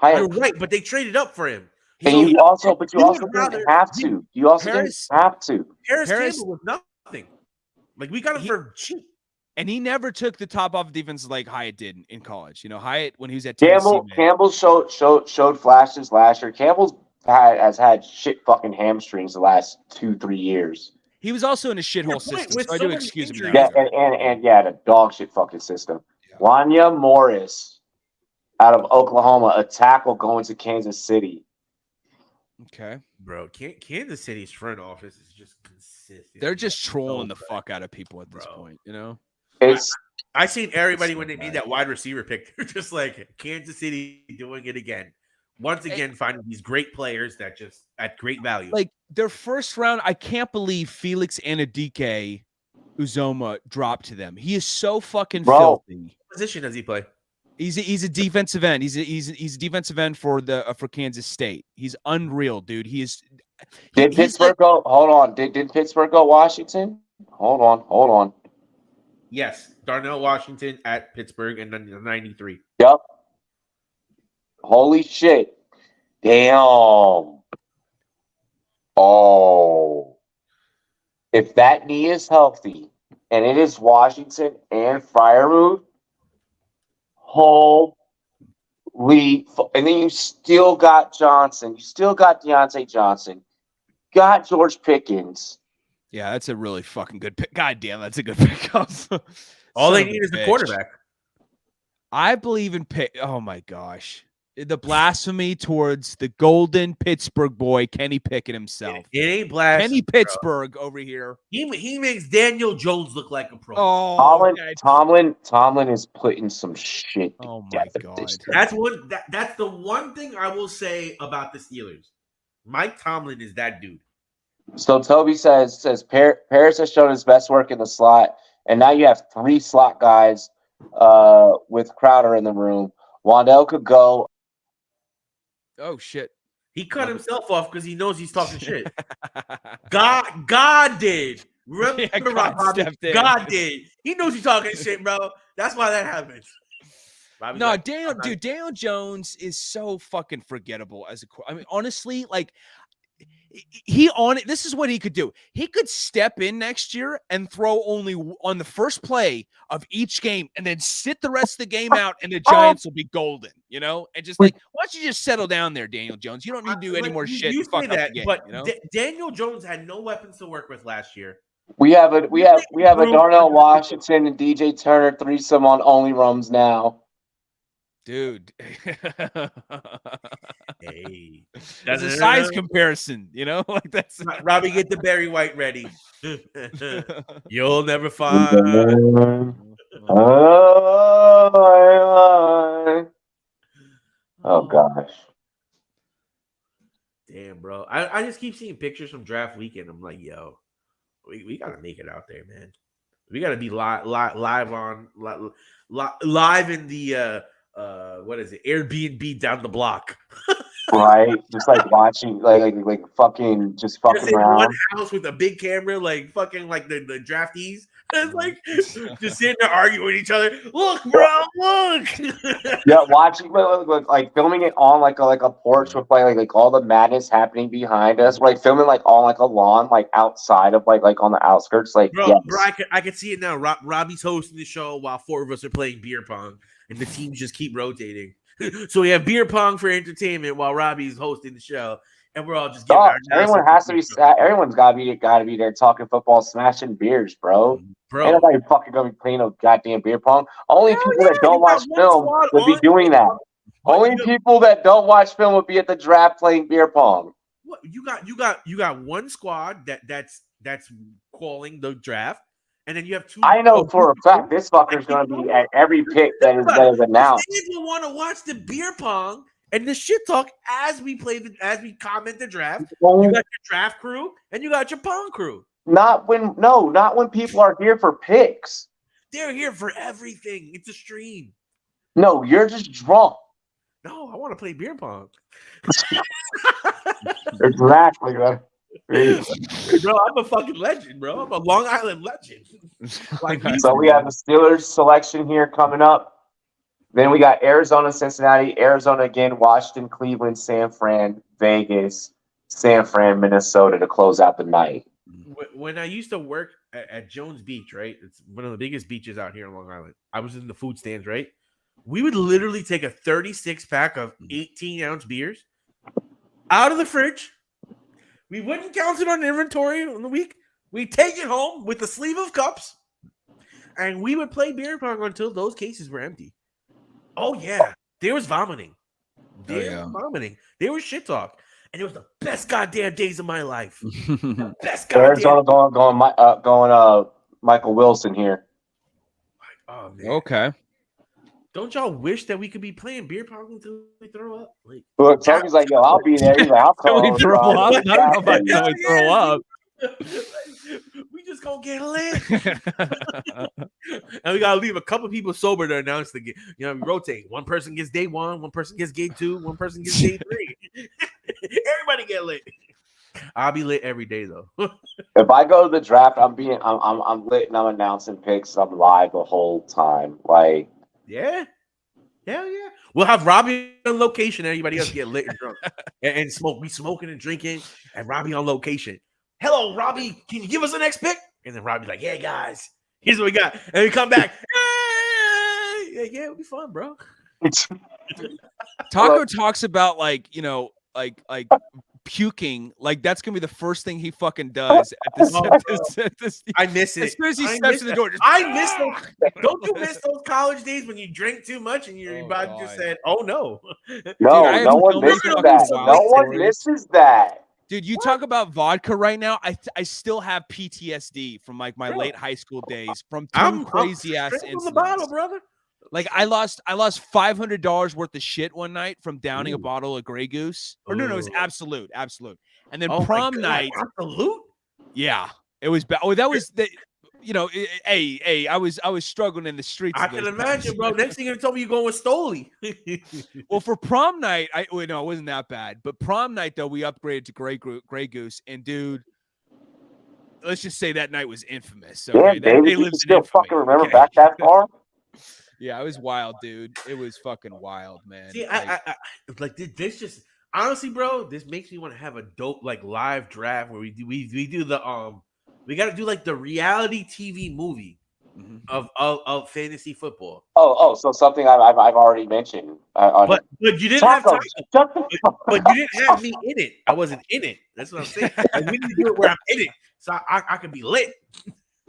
You're right, but they traded up for him. And you also didn't have to. You also didn't have to. Paris Campbell was nothing. Like we got him for cheap. And he never took the top off of defense like Hyatt did in college. You know, Hyatt when he was at Tennessee. Campbell showed flashes last year. Has had shit fucking hamstrings the last 2-3 years. He was also in a shithole system, so I do excuse him. And a dog shit fucking system. Wanya Morris out of Oklahoma, a tackle going to Kansas City. Okay, bro. Kansas City's front office is just consistent. They're just trolling the fuck out of people at this point. You know, I seen everybody when they made that wide receiver pick. They're just like Kansas City doing it again. Once again, finding these great players that just at great value. Like their first round, I can't believe Felix Anadike Uzoma dropped to them. He is so fucking filthy. What position does he play? He's a defensive end. He's a defensive end for Kansas State. He's unreal, dude. Did Pittsburgh go? Hold on. Did Pittsburgh go Washington? Hold on. Yes, Darnell Washington at Pittsburgh in 93. Yep. Holy shit. Damn. Oh. If that knee is healthy and it is Washington and Freiermuth, holy. And then you still got Johnson. You still got Deontay Johnson. Got George Pickens. Yeah, that's a really fucking good pick. God damn, that's a good pick. All they need is the quarterback. I believe in pick. Oh my gosh. The blasphemy towards the golden Pittsburgh boy, Kenny Pickett himself. It ain't blasphemy. Kenny Pittsburgh over here. He makes Daniel Jones look like a pro. Oh, Tomlin is putting some shit. Oh my god. That's the one thing I will say about the Steelers. Mike Tomlin is that dude. So Toby says Paris has shown his best work in the slot, and now you have 3 slot guys with Crowder in the room. Wandell could go. Oh shit! He cut himself off because he knows he's talking shit. God did. Remember, God did. He knows he's talking shit, bro. That's why that happens. No, Daniel Jones is so fucking forgettable as a. I mean, honestly, like. This is what he could do. He could step in next year and throw only on the first play of each game and then sit the rest of the game out and the Giants will be golden, you know? And just like, why don't you just settle down there, Daniel Jones? You don't need to do any more shit. You fuck say that, up the game, but you know? Daniel Jones had no weapons to work with last year. We have a Darnell Washington and DJ Turner threesome on Only Rums now. dude. Hey, That's a size comparison, you know? Like that's Robbie, get the Barry White ready. You'll never find. Oh gosh. Damn, bro. I just keep seeing pictures from draft weekend. I'm like, yo, we gotta make it out there, man. We gotta be live in the what is it? Airbnb down the block. Right? Just like watching like fucking just fucking Just in one around. house with a big camera, like fucking like the draftees. It's like just sitting there arguing with each other. Look, bro, look. Yeah, watching like filming it on like a porch with like all the madness happening behind us. Like filming like on like a lawn, like outside of like on the outskirts. Like Bro, yes. bro, I can see it now. Robbie's hosting the show while four of us are playing beer pong, and the teams just keep rotating. So we have beer pong for entertainment while Robbie's hosting the show, and we're all just giving our everyone has to be. Everyone's gotta be there talking football, smashing beers, bro. Bro, Ain't nobody fucking gonna be playing no goddamn beer pong. Only hell people yeah, that don't you watch got one film squad would be on. doing that. What, Only people that don't watch film would be at the draft playing beer pong. What you got one squad that's calling the draft, and then you have two. I know for a fact this fucker's gonna be at every pick that is announced. Fans will want to watch the beer pong and the shit talk as we comment the draft. You got your draft crew and you got your pong crew. Not when people are here for picks. They're here for everything. It's a stream. No, you're just drunk. No, I want to play beer pong. Exactly, bro. Bro, I'm a fucking legend, bro. I'm a Long Island legend. Like, so we have the Steelers selection here coming up. Then we got Arizona, Cincinnati, Arizona again, Washington, Cleveland, San Fran, Vegas, San Fran, Minnesota to close out the night. When I used to work at Jones Beach, right? It's one of the biggest beaches out here in Long Island. I was in the food stands, right? We would literally take a 36-pack of 18-ounce beers out of the fridge. We wouldn't count it on inventory on the week. We'd take it home with a sleeve of cups, and we would play beer pong until those cases were empty. Oh, yeah. There was vomiting. There was shit talk. And it was the best goddamn days of my life. The best goddamn. Arizona going Michael Wilson here. Oh, man. Okay. Don't y'all wish that we could be playing beer pong until we throw up? Like, look, Tony's like, yo, I'll be there. He's like, I'll come over. Throw up? I don't know about can we throw up. We just gonna get lit. And we gotta leave a couple people sober to announce the game. You know, we rotate. One person gets day one, one person gets day two, one person gets day three. Everybody get lit. I'll be lit every day though. If I go to the draft, I'm lit and I'm announcing picks. I'm live the whole time. Like, yeah. Hell yeah. We'll have Robbie on location and everybody else get lit and drunk. and smoke. We smoking and drinking and Robbie on location. Hello, Robbie. Can you give us the next pick? And then Robbie's like, "Hey guys, here's what we got." And we come back. Hey! Yeah, it'll be fun, bro. Taco talks about like puking. Like that's gonna be the first thing he fucking does at this. I miss it. As soon as he steps in the door, I miss those. Don't you miss those college days when you drink too much and your body just said, "Oh no." No, no one misses that. No one misses that. Dude, you talk about vodka right now. I still have PTSD from like my late high school days from two crazy ass incidents. The bottle, brother. Like I lost $500 worth of shit one night from downing a bottle of Grey Goose. Or no, it was Absolute. And then prom night. Absolute? Yeah, it was bad. Oh, that was the. You know, I was struggling in the streets. I can imagine, bro. Next thing you're gonna tell me you're going with Stoli. Well, for prom night, it wasn't that bad. But prom night though, we upgraded to Grey Goose, and dude, let's just say that night was infamous. Okay? Yeah, David, you still fucking remember back that far? Yeah, it was wild, dude. It was fucking wild, man. See, like this just honestly, bro. This makes me want to have a dope like live draft where we do the we got to do like the reality TV movie of fantasy football. So something I've already mentioned. But you didn't have time. But you didn't have me in it. I wasn't in it. That's what I'm saying. And we need to do it where I'm in it, so I can be lit.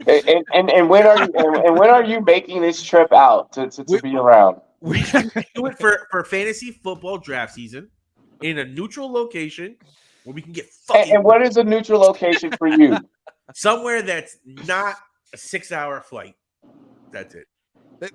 And when are you making this trip out to be around? We should do it for fantasy football draft season in a neutral location where we can get fucking And what is a neutral location for you? somewhere that's not a 6-hour flight. That's it.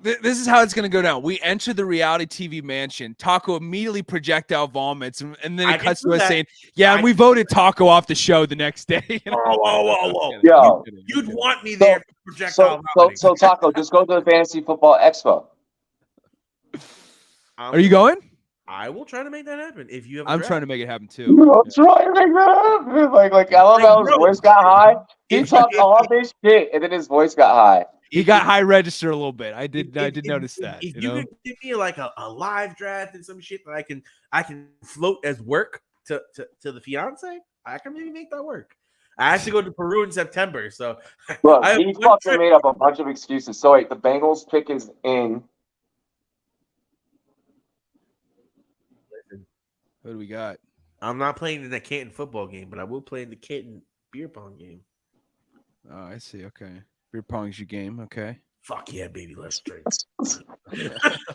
This is how it's going to go down. We enter the reality TV mansion. Taco immediately projectile vomits, and then I it can cuts do to us that. saying, "Yeah, and we voted Taco off the show the next day." Whoa. Yo. You'd want me there for projectile So vomiting. Taco, just go to the Fantasy Football Expo. Are you going? I will try to make that happen if you have. I'm trying to make it happen too. I'm trying to make that happen. Like I love how his voice got high. He talked all this shit, and then his voice got high. He got high register a little bit. I did notice that. If you could give me like a live draft and some shit that I can float as work to the fiance, I can maybe make that work. I have to go to Peru in September, so Look, he fucking made up a bunch of excuses. So wait, the Bengals pick is in. What do we got? I'm not playing in the Canton football game, but I will play in the Canton beer pong game. Oh, I see. Okay. Beer pong's your game. Okay. Fuck yeah, baby. Let's drink.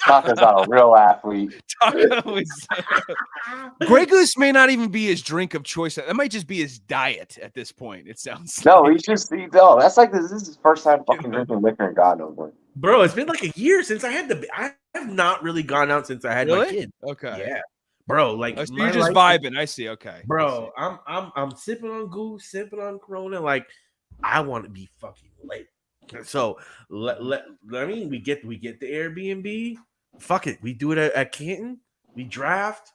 Taco's not a real athlete. Taco is Grey Goose may not even be his drink of choice. That might just be his diet at this point. It sounds. No, he's just that's like this is his first time fucking drinking liquor and God knows what. Bro, it's been like a year since I had I have not really gone out since I had my kid. Okay. Yeah. Bro, like so you're just vibing. I see. Okay. Bro, I'm sipping on Goose, sipping on Corona. Like, I want to be fucking late. So we get the Airbnb. Fuck it, we do it at Canton. We draft.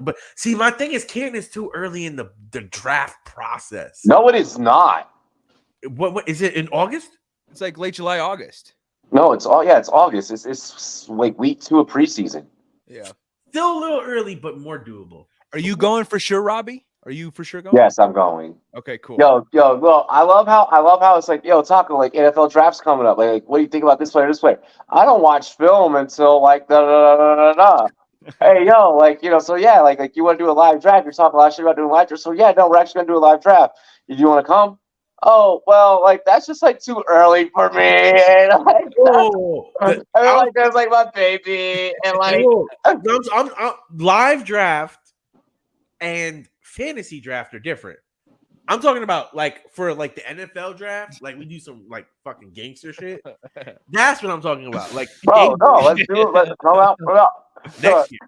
But see, my thing is Canton is too early in the draft process. No, it is not. What is it in August? It's like late July, August. No, it's August. It's like week 2 of preseason. Yeah. Still a little early, but more doable. Are you going for sure, Robbie? Are you for sure going? Yes, I'm going. Okay, cool. Yo, well, I love how it's like, yo, Taco, like NFL drafts coming up. Like, what do you think about this player, this player? I don't watch film until like da. Hey, yo, like, so yeah, like you want to do a live draft? You're talking a lot of shit about doing a live draft. So yeah, no, we're actually gonna do a live draft. Do you want to come? Oh, well, like that's just like too early for me. And, like, that's like my baby, and like I'm live draft and fantasy draft are different. I'm talking about like for like the NFL draft, like we do some like fucking gangster shit. That's what I'm talking about. Like, bro, no, let's do it. Let's come out next year.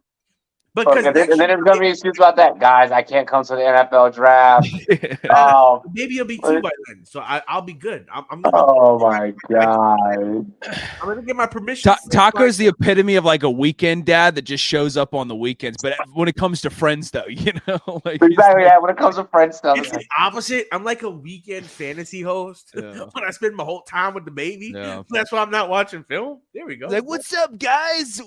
Because and then there's gonna be excuse about that, guys. I can't come to the NFL draft. Maybe it'll be 2 by then, so I'll be good. I'm oh my god! I'm gonna get my permission. Taco's the epitome of like a weekend dad that just shows up on the weekends. But when it comes to friends, though, like exactly. Yeah, when it comes to friends stuff, it's the opposite. I'm like a weekend fantasy host when I spend my whole time with the baby. Yeah. That's why I'm not watching film. There we go. Like, what's up, guys?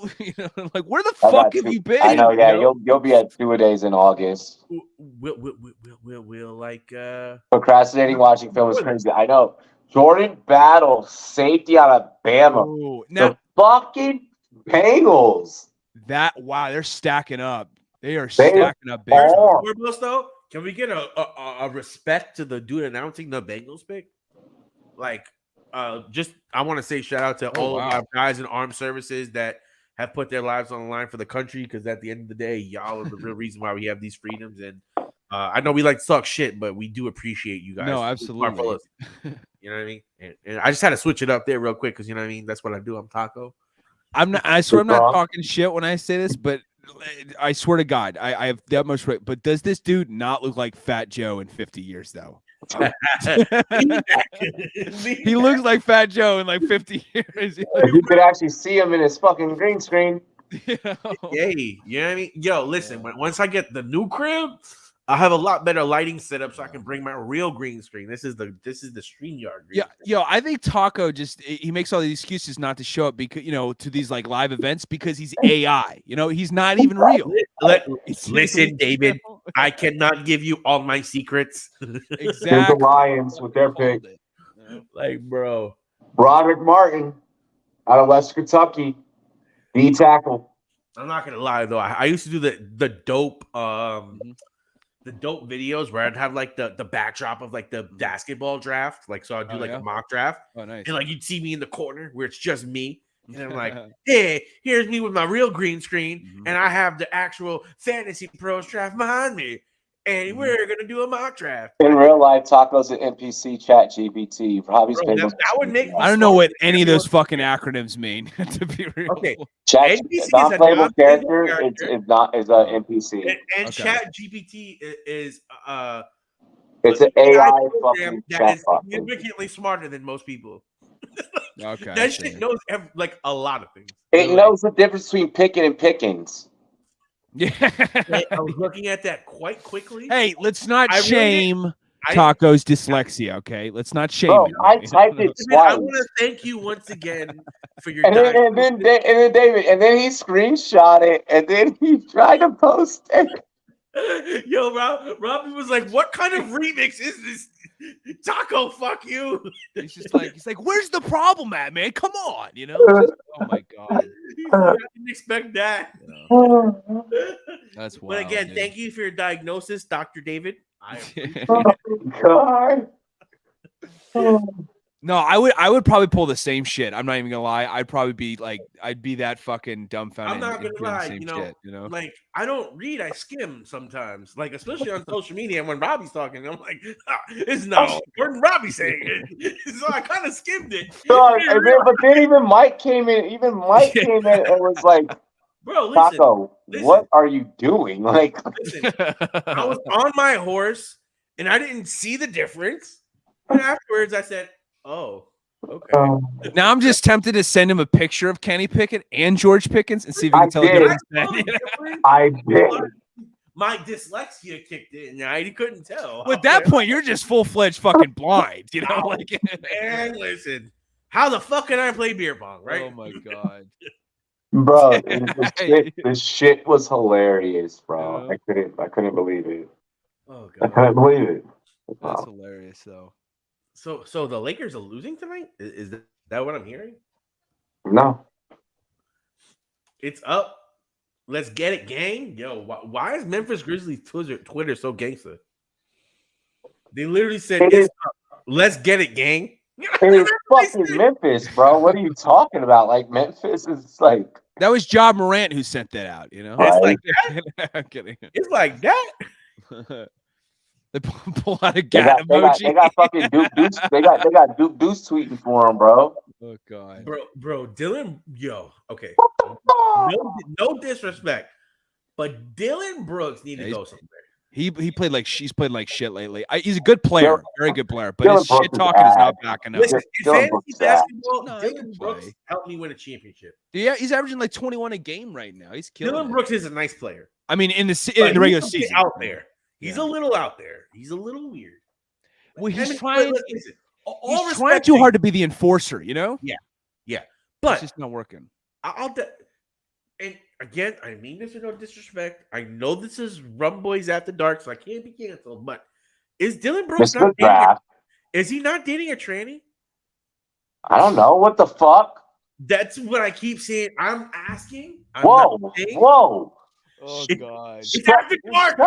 Like, where the fuck have you been? I know. Yeah, you'll be at 2-a-days in August. We'll like procrastinating watching film is crazy. I know. Jordan Battle, safety out of Bama. Ooh, now, the fucking Bengals. Wow, they're stacking up. They are stacking up big. Though, can we get a respect to the dude announcing the Bengals pick? Like, I want to say shout out to all of our guys in armed services that have put their lives on the line for the country, because at the end of the day, y'all are the real reason why we have these freedoms. And I know we like to talk shit, but we do appreciate you guys. No, absolutely. You know what I mean? And I just had to switch it up there real quick because, you know what I mean? That's what I do. I'm Taco. I swear I'm not talking shit when I say this, but I swear to God, I have that much right. But does this dude not look like Fat Joe in 50 years, though? He looks like Fat Joe in like 50 years. You could actually see him in his fucking green screen. Yay, you know what I mean? Yo, listen, once I get the new crib, I'll have a lot better lighting setup so I can bring my real green screen. This is the StreamYard green screen. Yo, I think Taco he makes all these excuses not to show up because to these like live events because he's AI. He's not even real. Listen, David, I cannot give you all my secrets. Exactly. The Lions with their pick. Like, bro. Broderick Martin out of West Kentucky. D tackle. I'm not gonna lie though. I used to do the dope the dope videos where I'd have like the backdrop of like the basketball draft. Like, so I'd do a mock draft. Oh, nice. And like you'd see me in the corner where it's just me. And I'm like, hey, here's me with my real green screen, and I have the actual Fantasy Pros draft behind me, and we're gonna do a mock draft. In real life, Taco's an NPC chat GPT. Robbie's Bro, been that would make me I don't know smart what if any of those everyone- fucking acronyms mean. To be real, Okay, chat. NPC is a Non-playable non-playable character. character. It's not is an NPC. And Okay. Chat GPT is It's an AI program fucking that chat is bot. significantly smarter than most people. Okay, I That see. shit knows like a lot of things. It knows the difference between picking and pickings. Yeah. I was looking at that quite quickly. Hey, let's not I really shame Taco's dyslexia, okay? Let's not shame Bro, him. I typed it David, I twice. want to thank you once again for your And then David, and then he screenshot it, and then he tried to post it. Yo, Robbie was like, "What kind of remix is this?" Taco, fuck you. He's like, where's the problem at, man? Come on, you know? Just, oh my god, He's like, I didn't expect that. that's wild. But again, dude. thank you for your diagnosis, Dr. David. I appreciate Oh God. No, I would probably pull the same shit. I'm not even gonna lie. I'd probably be like, I'd be that fucking dumbfounded. I'm not and gonna doing the lie, same you know, shit, you know? like I don't read, I skim sometimes, like especially on social media. And when Robbie's talking, I'm like, it's not important. Robbie's saying it, so I kind of skimmed it. Dog, but then even Mike came in. Even Mike came in and was like, Bro, listen, Taco, what are you doing? Like, listen, I was on my horse and I didn't see the difference. And afterwards, I said, "Oh, okay." Now I'm just tempted to send him a picture of Kenny Pickett and George Pickens and see if he I can tell the did. difference. I saw the then. difference. I did. My dyslexia kicked in. I couldn't tell. Well, at that point, you're just full fledged fucking blind, you know? Like, And listen, how the fuck can I play beer pong, right? oh my god. Bro, the shit was hilarious, bro. Yeah. I couldn't believe it. Oh I god. couldn't believe it. That's hilarious, though. So the Lakers are losing tonight? Is that what I'm hearing? No. It's up. Let's get it, gang. Yo, why is Memphis Grizzlies Twitter so gangster? They literally said, it's up. Let's get it, gang. It's fucking Memphis, bro. What are you talking about? Like, Memphis is like. That was John Morant who sent that out, you know? It's like that. I'm kidding. It's like that. They pull out a They gat emoji. they got fucking Duke Deuce. They got Duke Deuce tweeting for him, bro. Oh god, bro, Dylan. Yo, okay. No disrespect, but Dylan Brooks need to go somewhere. He played like he's played like shit lately. He's a good player, very good player, but Dylan his Brooks shit is talking is ass. not backing up. Listen, in Dylan fantasy Brooks is basketball, No, he can Dylan Brooks play. helped me win a championship. Yeah, he's averaging like 21 a game right now. He's killing Dylan it. Brooks is a nice player. I mean, in But the regular he's season, out there. He's Yeah. a little out there. He's a little weird. Well, he's I mean, trying. but listen, all He's trying respect too to- hard to be the enforcer, you know. Yeah, It's but just not working. and again, I mean this with no disrespect. I know this is Rumboyz After Dark, so I can't be canceled. But is Dylan Brooks Mr. not dating? Draft. Is he not dating a tranny? I don't know. What the fuck? That's what I keep saying. I'm asking. I'm Whoa. not saying. Whoa. Oh It- god. It's after dark.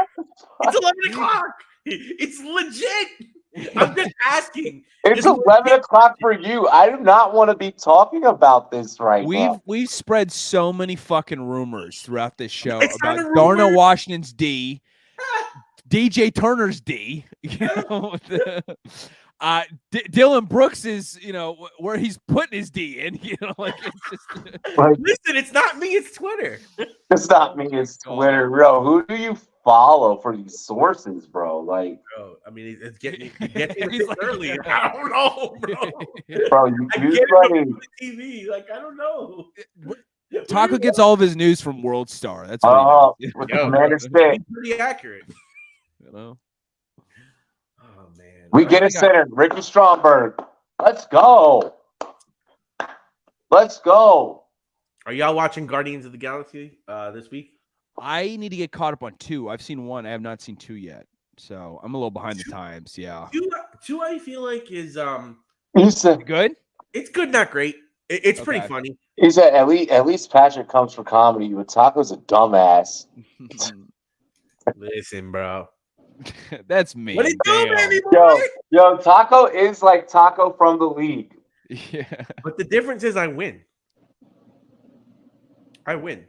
It's 11 o'clock. It's legit. I'm just asking. It's 11 o'clock for you. I do not want to be talking about this right now. We've spread so many fucking rumors throughout this show It's not about a Darnell rumor. Washington's D, DJ Turner's D, you know, Dylan Brooks is, you know, where he's putting his D in, you know, like it's just Like, Listen, it's not me. It's Twitter. it's not me. It's Twitter, bro. Who do you follow for these sources, bro? Like, Bro, I mean, it's getting me He's like- earlier. I don't know, bro. bro, you I get do it funny. from the TV. Like, I don't know. Taco gets all of his news from World Star. That's what he does, With Yo, Commander He's Stick. pretty accurate. you know. Oh man. We get it centered. Ricky Stromberg. Let's go. Let's go. Are y'all watching Guardians of the Galaxy this week? I need to get caught up on 2. I've seen 1. I have not seen 2 yet. So I'm a little behind the times. Yeah. Two I feel like is He said, Good? it's good, not great. It's pretty Okay. funny. he said at least Patrick comes for comedy, but Taco's a dumbass. Listen, bro. That's me. What are you doing, Damn. baby boy? Yo, Taco is like Taco from the league. Yeah. But the difference is I win. I win.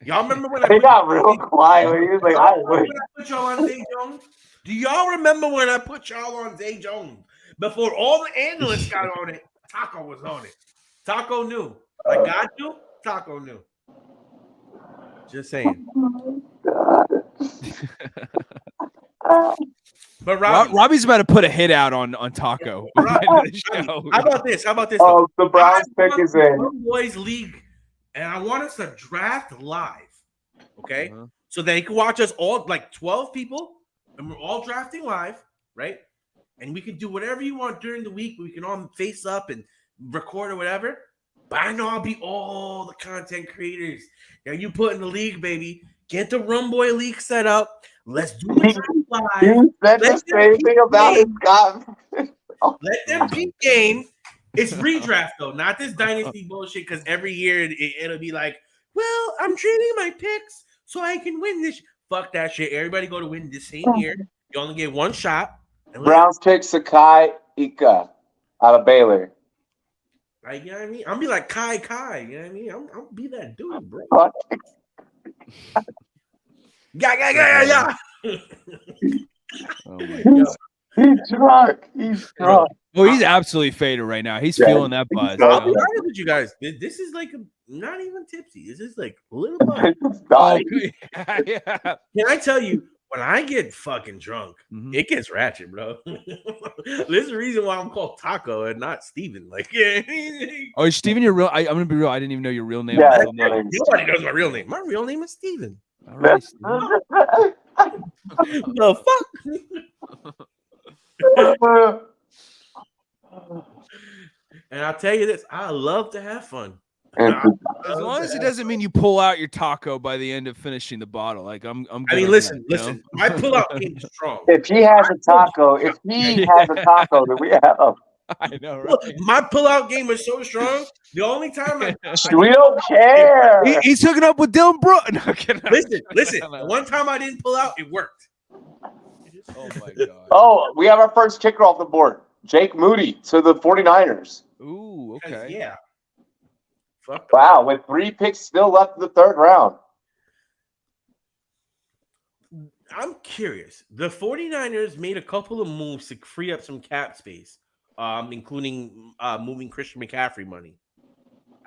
Y'all remember when He got real quiet. He was like, I win. when I put y'all on Zay Jones? Do y'all remember when I put y'all on Zay Jones? Before all the analysts got on it, Taco was on it. Taco knew. Like God knew, Taco knew. Just saying. But Robbie's about to put a hit out on Taco. Robbie, how about this? Oh, the Browns pick is in. Rumboyz League, and I want us to draft live. Okay, so they can watch us all, like 12 people, and we're all drafting live, right? And we can do whatever you want during the week. We can all face up and record or whatever. But I know I'll be all the content creators. Now you put in the league, baby. Get the Rumboy League set up. Let's do it live. You said the same thing about it, Scott. Let them beat game. It's redraft though, not this dynasty bullshit. Because every year it'll be like, well, I'm trading my picks so I can win this. Fuck that shit. Everybody go to win the same year. You only get one shot. Browns pick Sakai Ika out of Baylor. Like, you know what I mean? I'll be like Kai. You know what I mean? I'll be that dude, bro. Yeah. Oh my God. He's drunk. He's drunk. Well, he's absolutely faded right now. He's feeling that buzz. I'll be honest with you guys. This is like not even tipsy. This is like a little buzz. Oh, yeah. Can I tell you, when I get fucking drunk, it gets ratchet, bro. There's a reason why I'm called Taco and not Steven. Like, yeah. Oh, is Steven your real? I'm gonna be real. I didn't even know your real name. Yeah, nobody knows my real name. My real name is Steven. All right, The fuck? And I'll tell you this, I love to have fun. As long as it doesn't mean you pull out your taco by the end of finishing the bottle. Like I'm I mean, listen. My pull-out game is strong. If he has a taco, then we have a. I know, right? Look, my pull-out game is so strong. The only time we don't care. He's hooking up with Dylan Brooks. No, listen. The one time I didn't pull out, it worked. Oh my God. Oh, we have our first kicker off the board. Jake Moody to the 49ers. Ooh, okay. Yeah. Wow, with 3 picks still left in the 3rd round. I'm curious. The 49ers made a couple of moves to free up some cap space, including moving Christian McCaffrey money.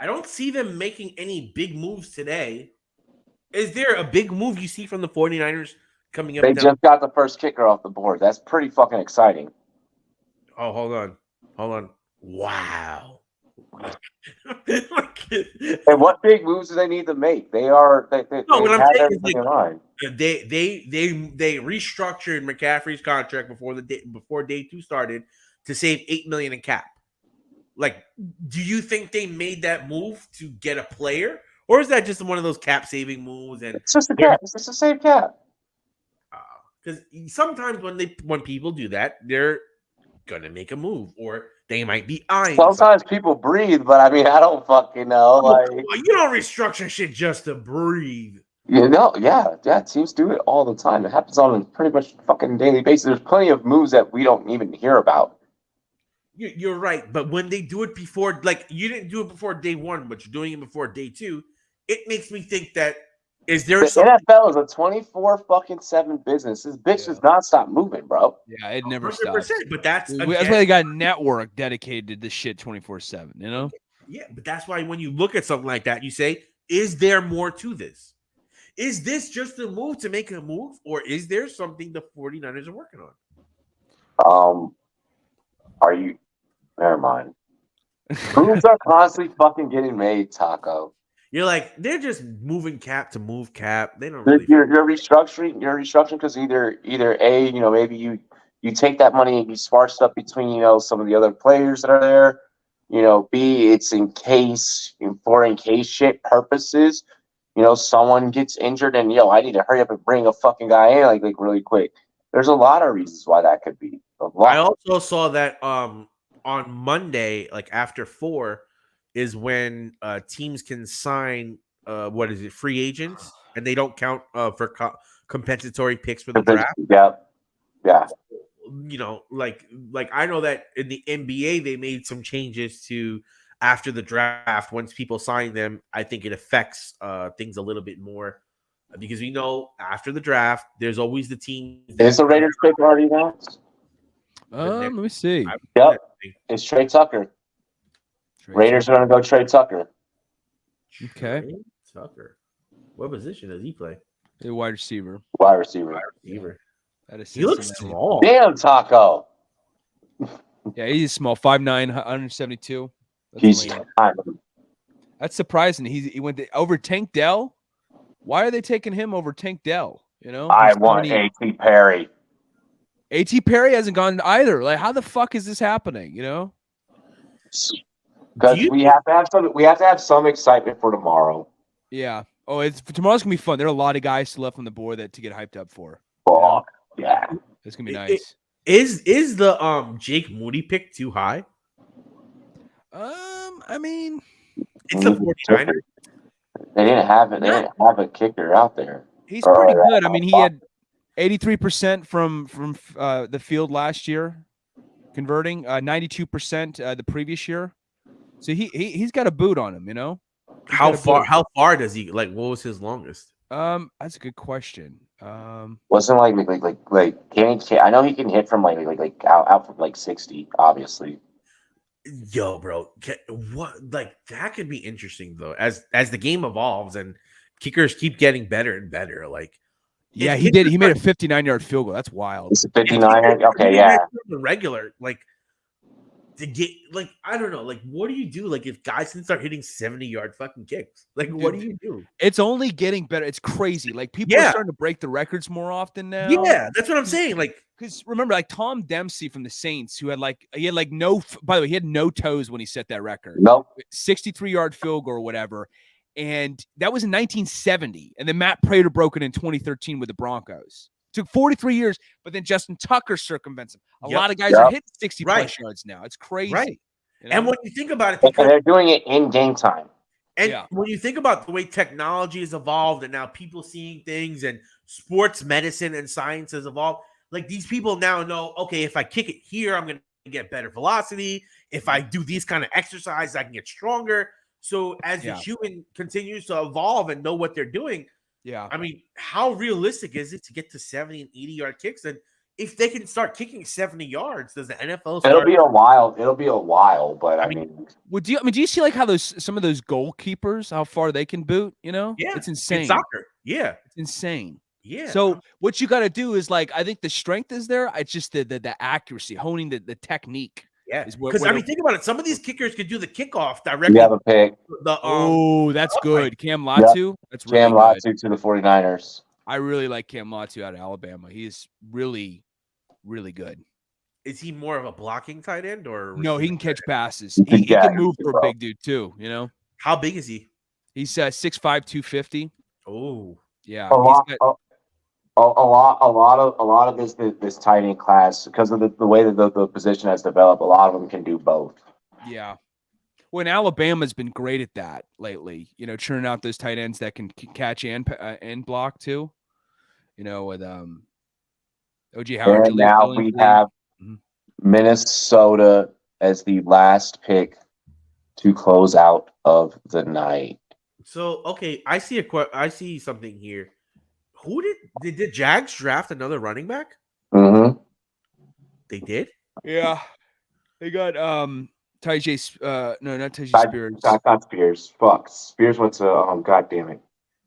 I don't see them making any big moves today. Is there a big move you see from the 49ers coming up? They just got the first kicker off the board. That's pretty fucking exciting. Oh, hold on. Wow. And what big moves do they need to make? They have everything in line. They restructured McCaffrey's contract before day 2 started to save $8 million in cap. Like, do you think they made that move to get a player, or is that just one of those cap saving moves? And it's just a cap. It's just the same cap. Because sometimes when people do that, they're gonna make a move, or they might be eyeing. Sometimes people breathe, but I mean, I don't fucking know. Like, you don't restructure shit just to breathe. Teams do it all the time. It happens on a pretty much fucking daily basis. There's plenty of moves that we don't even hear about. You're right, but when they do it before, like you didn't do it before day 1, but you're doing it before day 2, it makes me think that the NFL is a 24/7 business. This bitch does not stop moving, bro. Yeah, it never stops. But that's why they got a network dedicated to this shit 24/7. You know? Yeah, but that's why when you look at something like that, you say, "Is there more to this? Is this just a move to make a move, or is there something the 49ers are working on?" Are you? Never mind. Moves are constantly fucking getting made, Taco. You're like, they're just moving cap to move cap. They don't really. You're restructuring. You're restructuring because either A, maybe you take that money and you sparse stuff between some of the other players that are there. B, it's in case shit purposes. Someone gets injured and I need to hurry up and bring a fucking guy in like really quick. There's a lot of reasons why that could be. I also saw that on Monday, like after 4. Is when teams can sign free agents, and they don't count for compensatory picks for the draft. Yeah. Like I know that in the NBA they made some changes to after the draft, once people sign them, I think it affects things a little bit more because we know after the draft, there's always the team. Is the Raiders pick already announced? Let me see. Yep, it's Trey Tucker. Raiders are going to go Trey Tucker. Okay. Trey Tucker. What position does he play? A wide receiver. Wide receiver. He looks small. Damn, Taco. Yeah, he's small. 5'9", 172. He's That's surprising. He went over Tank Dell. Why are they taking him over Tank Dell? You know, I want A.T. Perry. A.T. Perry hasn't gone either. Like, how the fuck is this happening? You know, because we have to have some. We have to have some excitement for tomorrow. Yeah. Oh, tomorrow's gonna be fun. There are a lot of guys still left on the board to get hyped up for. Oh, yeah. It's gonna be nice. Is the Jake Moody pick too high? I mean, it's a 49er. They didn't have it. They didn't have a kicker out there. He's pretty good. I mean, he had 83% from the field last year, converting 92% the previous year. So he's got a boot on him. You know. How far does he like? What was his longest? That's a good question. Wasn't I know he can hit from like out from like 60, obviously. Yo, bro, what like that could be interesting though as the game evolves and kickers keep getting better and better. Like, yeah, he did. He made a 59-yard field goal. That's wild. It's a 59. Okay, yeah. The regular like. To get like I don't know, like what do you do? Like if guys can start hitting 70-yard fucking kicks, like what do you do? It's only getting better. It's crazy. Like people are starting to break the records more often now. Yeah, that's what I'm saying. Like because remember, like Tom Dempsey from the Saints, who had no. By the way, he had no toes when he set that record. Nope. 63-yard field goal or whatever, and that was in 1970. And then Matt Prater broke it in 2013 with the Broncos. Took 43 years, but then Justin Tucker circumvents him. A lot of guys are hitting 60-plus yards now. It's crazy. Right. You know? And when you think about it, because they're doing it in game time. And when you think about the way technology has evolved and now people seeing things and sports medicine and science has evolved, like these people now know, okay, if I kick it here, I'm going to get better velocity. If I do these kind of exercises, I can get stronger. So as the human continues to evolve and know what they're doing, I mean, how realistic is it to get to 70 and 80-yard kicks? And if they can start kicking 70 yards, does the NFL start? It'll be a while, but I mean, do you see like how some of those goalkeepers, how far they can boot? You know, it's insane. It's soccer, it's insane. Yeah. So what you got to do is like, I think the strength is there. It's just the accuracy, honing the technique. Yeah, because I mean, think about it. Some of these kickers could do the kickoff directly. You have a pick. That's good. Cam Latu. That's really Cam Latu to the 49ers. I really like Cam Latu out of Alabama. He's really, really good. Is he more of a blocking tight end or no? He can catch passes. He can move for a big dude too. You know, how big is he? He's 6'5", 250. Oh, yeah. A lot of this tight end class, because of the way that the position has developed, a lot of them can do both. Yeah. Well, and Alabama's been great at that lately. You know, churning out those tight ends that can catch and block too. You know, with O.J. Howard. And now we have Minnesota as the last pick to close out of the night. So okay, I see something here. Who did the Jags draft another running back? Mm-hmm. They did? Yeah. They got Tyjae no, not Tyjae Spears. Not Spears. Fuck. Spears went to God damn it.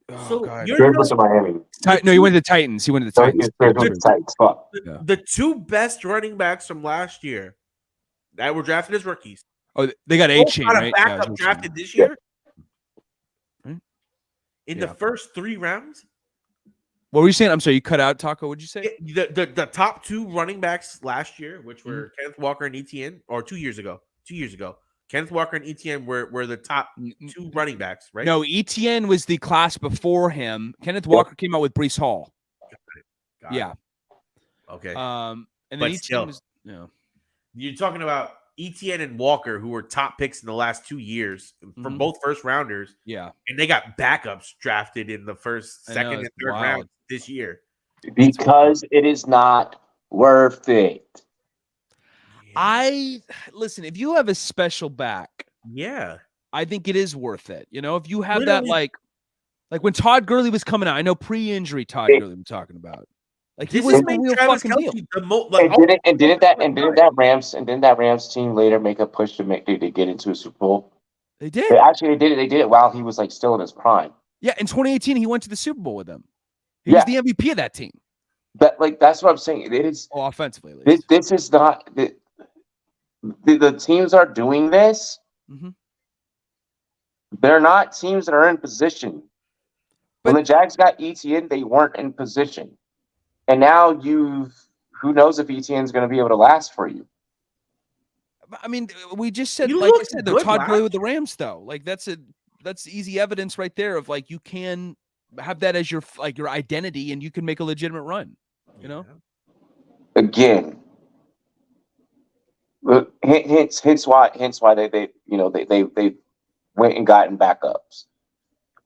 Oh, so God. Spears went to Miami. No, he went to the Titans. He went to the Titans. Fuck. The two best running backs from last year that were drafted as rookies. Oh, they got A-Chain, right? Backup drafted this year. Right? In the first 3 rounds. What were you saying? I'm sorry, you cut out, Taco. What'd you say? The top 2 running backs last year, which were Kenneth Walker and Etienne, or 2 years ago. 2 years ago. Kenneth Walker and Etienne were the top 2 running backs, right? No, Etienne was the class before him. Kenneth Walker came out with Breece Hall. Got it. Okay. And then Etienne was, you're talking about Etienne and Walker, who were top picks in the last 2 years from both first rounders. Yeah. And they got backups drafted in the first, second, and third round this year. Because it is not worth it. Listen, if you have a special back Yeah. I think it is worth it. You know, if you have Literally- that, like when Todd Gurley was coming out, I know pre-injury Todd Gurley I'm talking about. Like he This was is the made real Travis fucking deal. Kelce the most. Like, And didn't that Rams team later make a push to get into a Super Bowl? They did. They did it. They did it while he was like still in his prime. Yeah, in 2018, he went to the Super Bowl with them. He Yeah. was the MVP of that team. But like that's what I'm saying. It is offensively, at least. this is not the teams are doing this. Mhm. They're not teams that are in position. When the Jags got ETN, they weren't in position. And now who knows if ETN's going to be able to last for you. I mean, we just said, You like I looked said, though, good, Todd Gurley Lad. with the Rams, though. Like that's easy evidence right there of like you can have that as your identity, and you can make a legitimate run. You know. Again, hence why they went and gotten backups.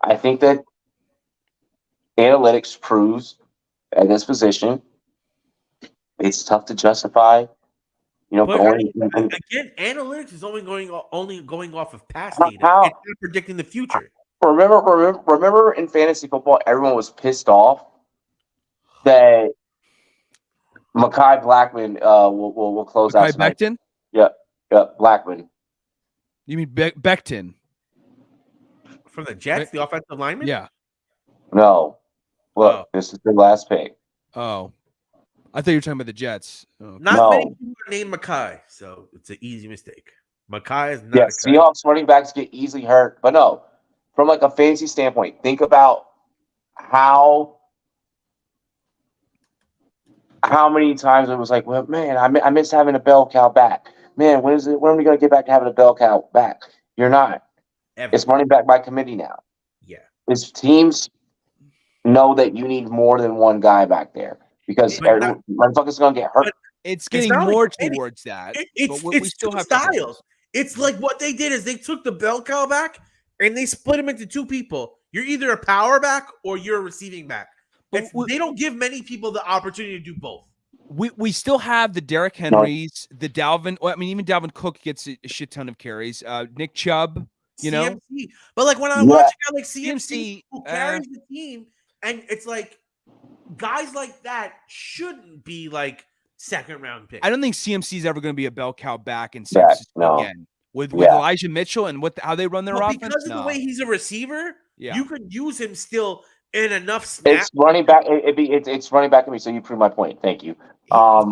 I think that analytics proves at this position it's tough to justify. But Going again, analytics is only going off of past data. How- It's not predicting the future. Remember in fantasy football, everyone was pissed off that Mekhi Blackman will close out tonight. Becton? Yeah, Blackman. You mean Becton? From the Jets, the offensive lineman? Yeah. No, look, this is the last pick. Oh, I thought you were talking about the Jets. Oh. Not many people are named Mekhi, so it's an easy mistake. Mekhi is not. Yeah, Seahawks running backs get easily hurt, but no, from like a fantasy standpoint, think about how many times it was like, well, man, I miss having a bell cow back. Man, when are we going to get back to having a bell cow back? You're not. Ever. It's running back by committee now. Yeah. It's teams know that you need more than one guy back there because motherfuckers going to get hurt. It's getting more towards that. It's we still two have styles. It's like what they did is they took the bell cow back and they split him into two people. You're either a power back or you're a receiving back. They don't give many people the opportunity to do both. We still have the Derrick Henrys, the Dalvin. Well, I mean, even Dalvin Cook gets a shit ton of carries. Nick Chubb, CMC. But like when I watch a guy like CMC who carries the team, and it's like guys like that shouldn't be like second round picks. I don't think CMC is ever going to be a bell cow back in San Francisco again with Elijah Mitchell and how they run their offense. Because of the way he's a receiver, you could use him still in enough It's snaps. running back. It's running back to me. So you prove my point. Thank you. But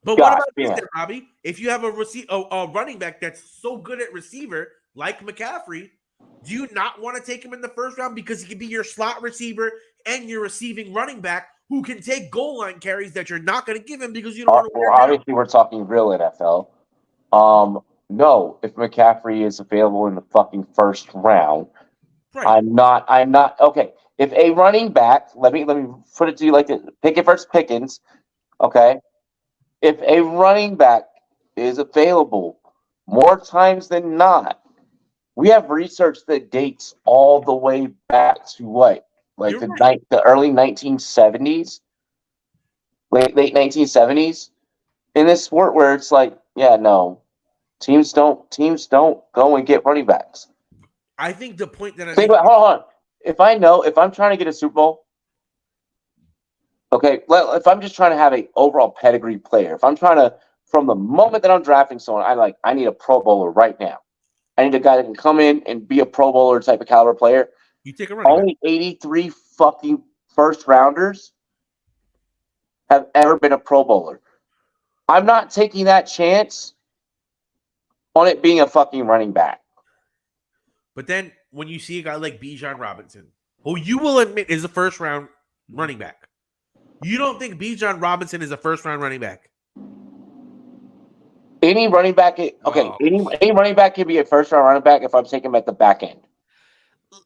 what about this, Robbie? If you have a running back that's so good at receiver, like McCaffrey, do you not want to take him in the first round because he can be your slot receiver and your receiving running back who can take goal line carries that you're not going to give him because you don't want to wear obviously, we're talking real NFL. No, if McCaffrey is available in the fucking first round, right. I'm not okay. If a running back, let me put it to you like this: Pickett versus Pickens. Okay, if a running back is available more times than not, we have research that dates all the way back to what, like the early 1970s, late 1970s in this sport, where it's like, yeah, no, teams don't go and get running backs. I think the point that hold on. If I'm trying to get a Super Bowl, okay, if I'm just trying to have an overall pedigree player, if I'm trying to, from the moment that I'm drafting someone, I need a Pro Bowler right now. I need a guy that can come in and be a Pro Bowler type of caliber player. You take a running Only back. 83 fucking first rounders have ever been a Pro Bowler. I'm not taking that chance on it being a fucking running back. But then when you see a guy like Bijan Robinson, who you will admit is a first round running back, you don't think Bijan Robinson is a first round running back? Any running back, any running back can be a first round running back if I'm taking him at the back end.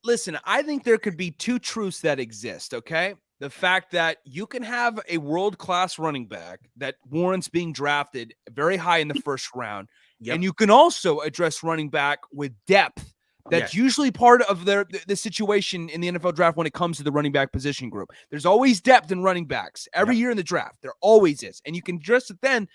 Listen, I think there could be two truths that exist, okay? The fact that you can have a world-class running back that warrants being drafted very high in the first round, and you can also address running back with depth. That's usually part of the situation in the NFL draft when it comes to the running back position group. There's always depth in running backs every year in the draft. There always is. And you can address it then.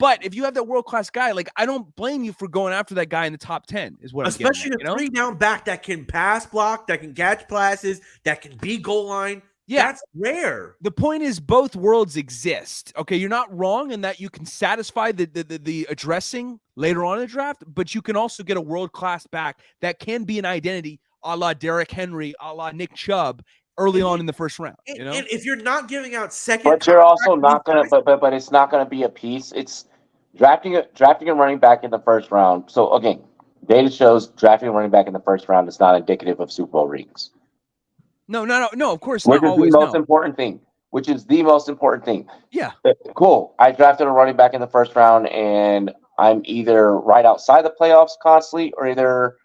But if you have that world-class guy, like I don't blame you for going after that guy in the top 10, is what Especially I'm getting at, the three down back that can pass block, that can catch passes, that can be goal line. Yeah. That's rare. The point is both worlds exist. Okay, you're not wrong in that you can satisfy the addressing later on in the draft, but you can also get a world-class back that can be an identity a la Derrick Henry, a la Nick Chubb early on in the first round. You know? And if you're not giving out second, But you're also contract not gonna. But it's not gonna be a piece. It's drafting a running back in the first round. So again, data shows drafting a running back in the first round is not indicative of Super Bowl rings. No, of course Which not is always. the most important thing. Which is the most important thing. Yeah. Cool. I drafted a running back in the first round, and I'm either right outside the playoffs constantly, or either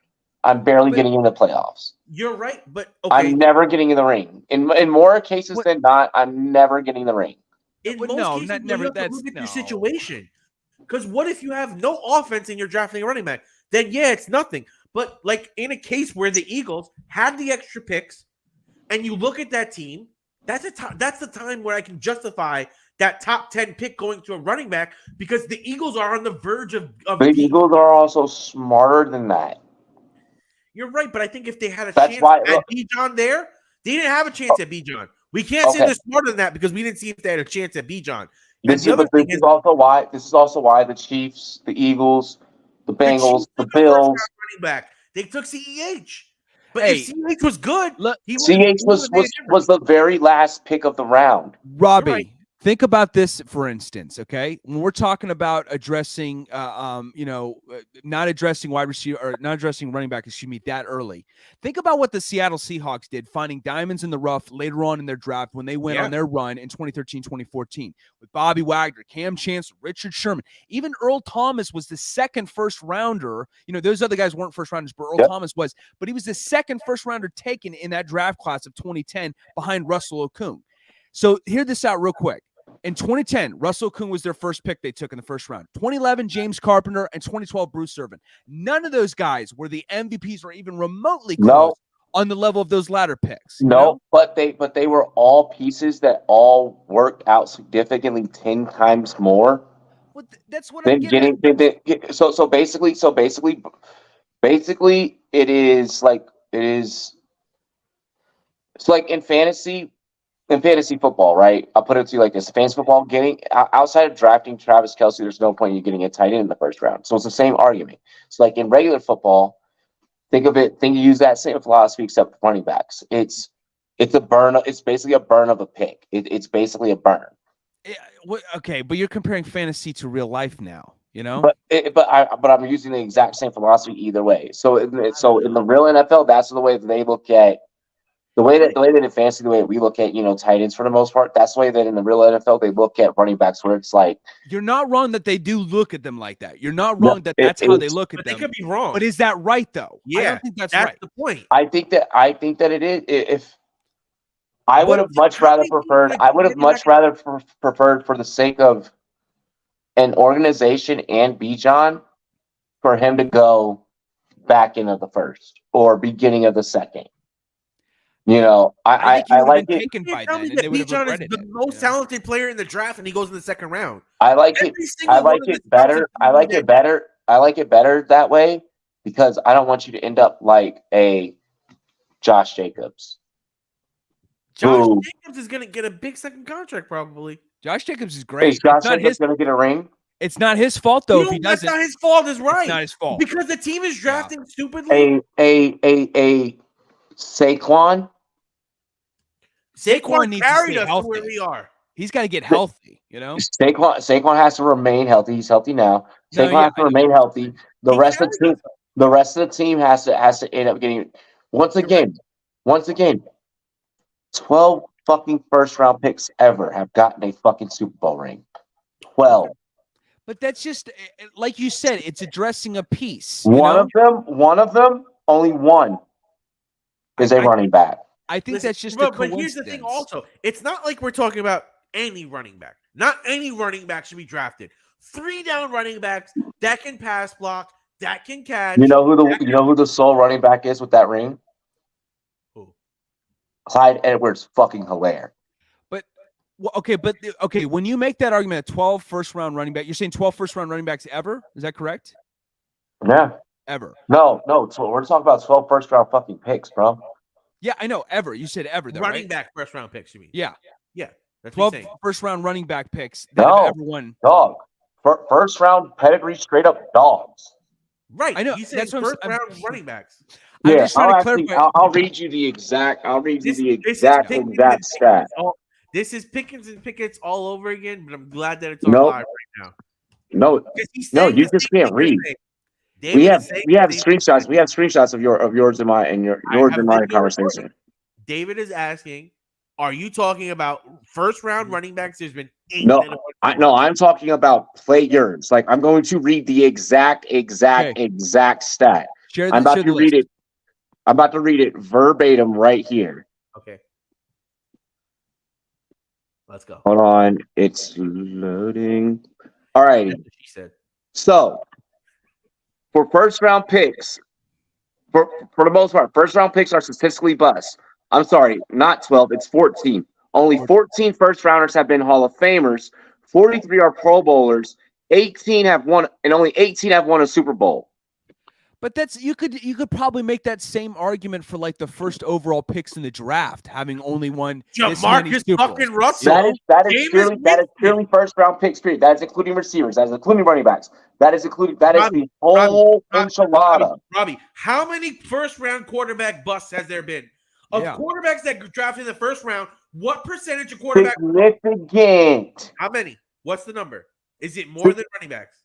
I'm barely getting in the playoffs. You're right, but okay. I'm never getting in the ring. In more cases than not, I'm never getting the ring. In most no, cases, not you never. have to That's look at no. your situation. Because what if you have no offense and you're drafting a running back? Then yeah, it's nothing. But like in a case where the Eagles had the extra picks, and you look at that team, that's the time where I can justify that top 10 pick going to a running back because the Eagles are on the verge of The Eagles are also smarter than that. You're right, but I think if they had a That's chance why- at Bijan there, they didn't have a chance at Bijan. We can't say Okay. they're smarter than that because we didn't see if they had a chance at Bijan. This is also why the Chiefs, the Eagles, the Bengals, the Bills. Running back. They took CEH. But Hey, if CEH was good, CEH was the very last pick of the round. Robbie, think about this, for instance, okay? When we're talking about addressing, not addressing wide receiver or not addressing running back, that early. Think about what the Seattle Seahawks did, finding diamonds in the rough later on in their draft when they went on their run in 2013, 2014 with Bobby Wagner, Cam Chancellor, Richard Sherman. Even Earl Thomas was the second first rounder. You know, those other guys weren't first rounders, but Earl Thomas was. But he was the second first rounder taken in that draft class of 2010 behind Russell Okung. So hear this out real quick. In 2010, Russell Okung was their first pick they took in the first round. 2011, James Carpenter, and 2012, Bruce Irvin. None of those guys were the MVPs or even remotely close on the level of those latter picks. But they were all pieces that all worked out significantly 10 times more. Well, that's what I'm getting. So basically, it is like it's like in fantasy football, right? I'll put it to you like this: fantasy football, getting outside of drafting Travis Kelce, there's no point in you getting a tight end in the first round. So it's the same argument. So like in regular football, use that same philosophy except for running backs. It's a burn. It's basically a burn of a pick. It's basically a burn. Okay, but you're comparing fantasy to real life now, you know. But I'm using the exact same philosophy either way. So in the real NFL, that's the way that they look at the way that in fantasy, the way we look at tight ends for the most part. That's the way that in the real NFL they look at running backs, where it's like you're not wrong that they do look at them like that. You're not wrong that's how they look at them. They could be wrong, but is that right though? Yeah, I don't think that's right. The point. I think that it is. If I would have much rather preferred for the sake of an organization and Bijan for him to go back into the first or beginning of the second. I like it. Bijan is the most talented player in the draft, and he goes in the second round. I like it better. I like it better that way because I don't want you to end up like a Josh Jacobs. Josh Jacobs is going to get a big second contract, probably. Josh Jacobs is great. Is Josh Jacobs going to get a ring? It's not his fault though. If he doesn't, that's not his fault. Is right. It's not his fault because the team is drafting stupidly. A Saquon. Saquon needs to stay us healthy. To where we are. He's got to get healthy. Saquon has to remain healthy. He's healthy now. Saquon has to remain healthy. The rest of the team has to end up getting once again. 12 fucking first round picks ever have gotten a fucking Super Bowl ring. 12. But that's just like you said. It's addressing a piece. One of them, only one is a running back. I think that's just a coincidence. But here's the thing also. It's not like we're talking about any running back. Not any running back should be drafted. 3 down running backs that can pass block, that can catch. You know who the sole running back is with that ring? Who? Clyde Edwards-Helaire. But Well, okay, but okay, when you make that argument, 12 first-round running back, you're saying 12 first-round running backs ever? Is that correct? Yeah. Ever? No. So we're talking about 12 first-round fucking picks, bro. Yeah, I know. Ever. You said ever, though, Running right? back first round picks, you mean? Yeah. Yeah. That's 12 what I'm saying. first-round running back picks that have No, ever won. dog. First-round pedigree, straight up dogs. Right. I know. He's saying That's what first I'm round running backs. I'm Yeah, just trying to clarify. I'll read you the exact. I'll read you the This is exact Pickens and stat. This is Pickens and Pickens all over again, but I'm glad that it's on Nope. live right now. No, Because he's no, saying you the just same can't thing you're read. saying. We David have is saying we have the same thing. screenshots. We have screenshots of yours and mine and yours have and my video conversation. recording. David is asking, are you talking about first round running backs? There's been 8 No, that have won. no, I'm talking about players. Like I'm going to read the exact stat. Share I'm about share to the read list. it. I'm about to read it verbatim right here. Okay. Let's go. Hold on, it's loading. All right. That's what she said. So for first round picks, for the most part, first round picks are statistically bust. I'm sorry, not 12, it's 14. Only 14 first rounders have been Hall of Famers, 43 are Pro Bowlers, 18 have won, and only 18 have won a Super Bowl. But that's you could probably make that same argument for like the first overall picks in the draft, having only won this many Jamarcus Super fucking Bowls. Russell. That is Jameis purely first round picks, period. That is including receivers, that is including running backs. That is Robbie, the whole enchilada. Robbie, how many first round quarterback busts has there been? Of quarterbacks that drafted in the first round, what percentage of quarterbacks? Significant. How many? What's the number? Is it more than running backs?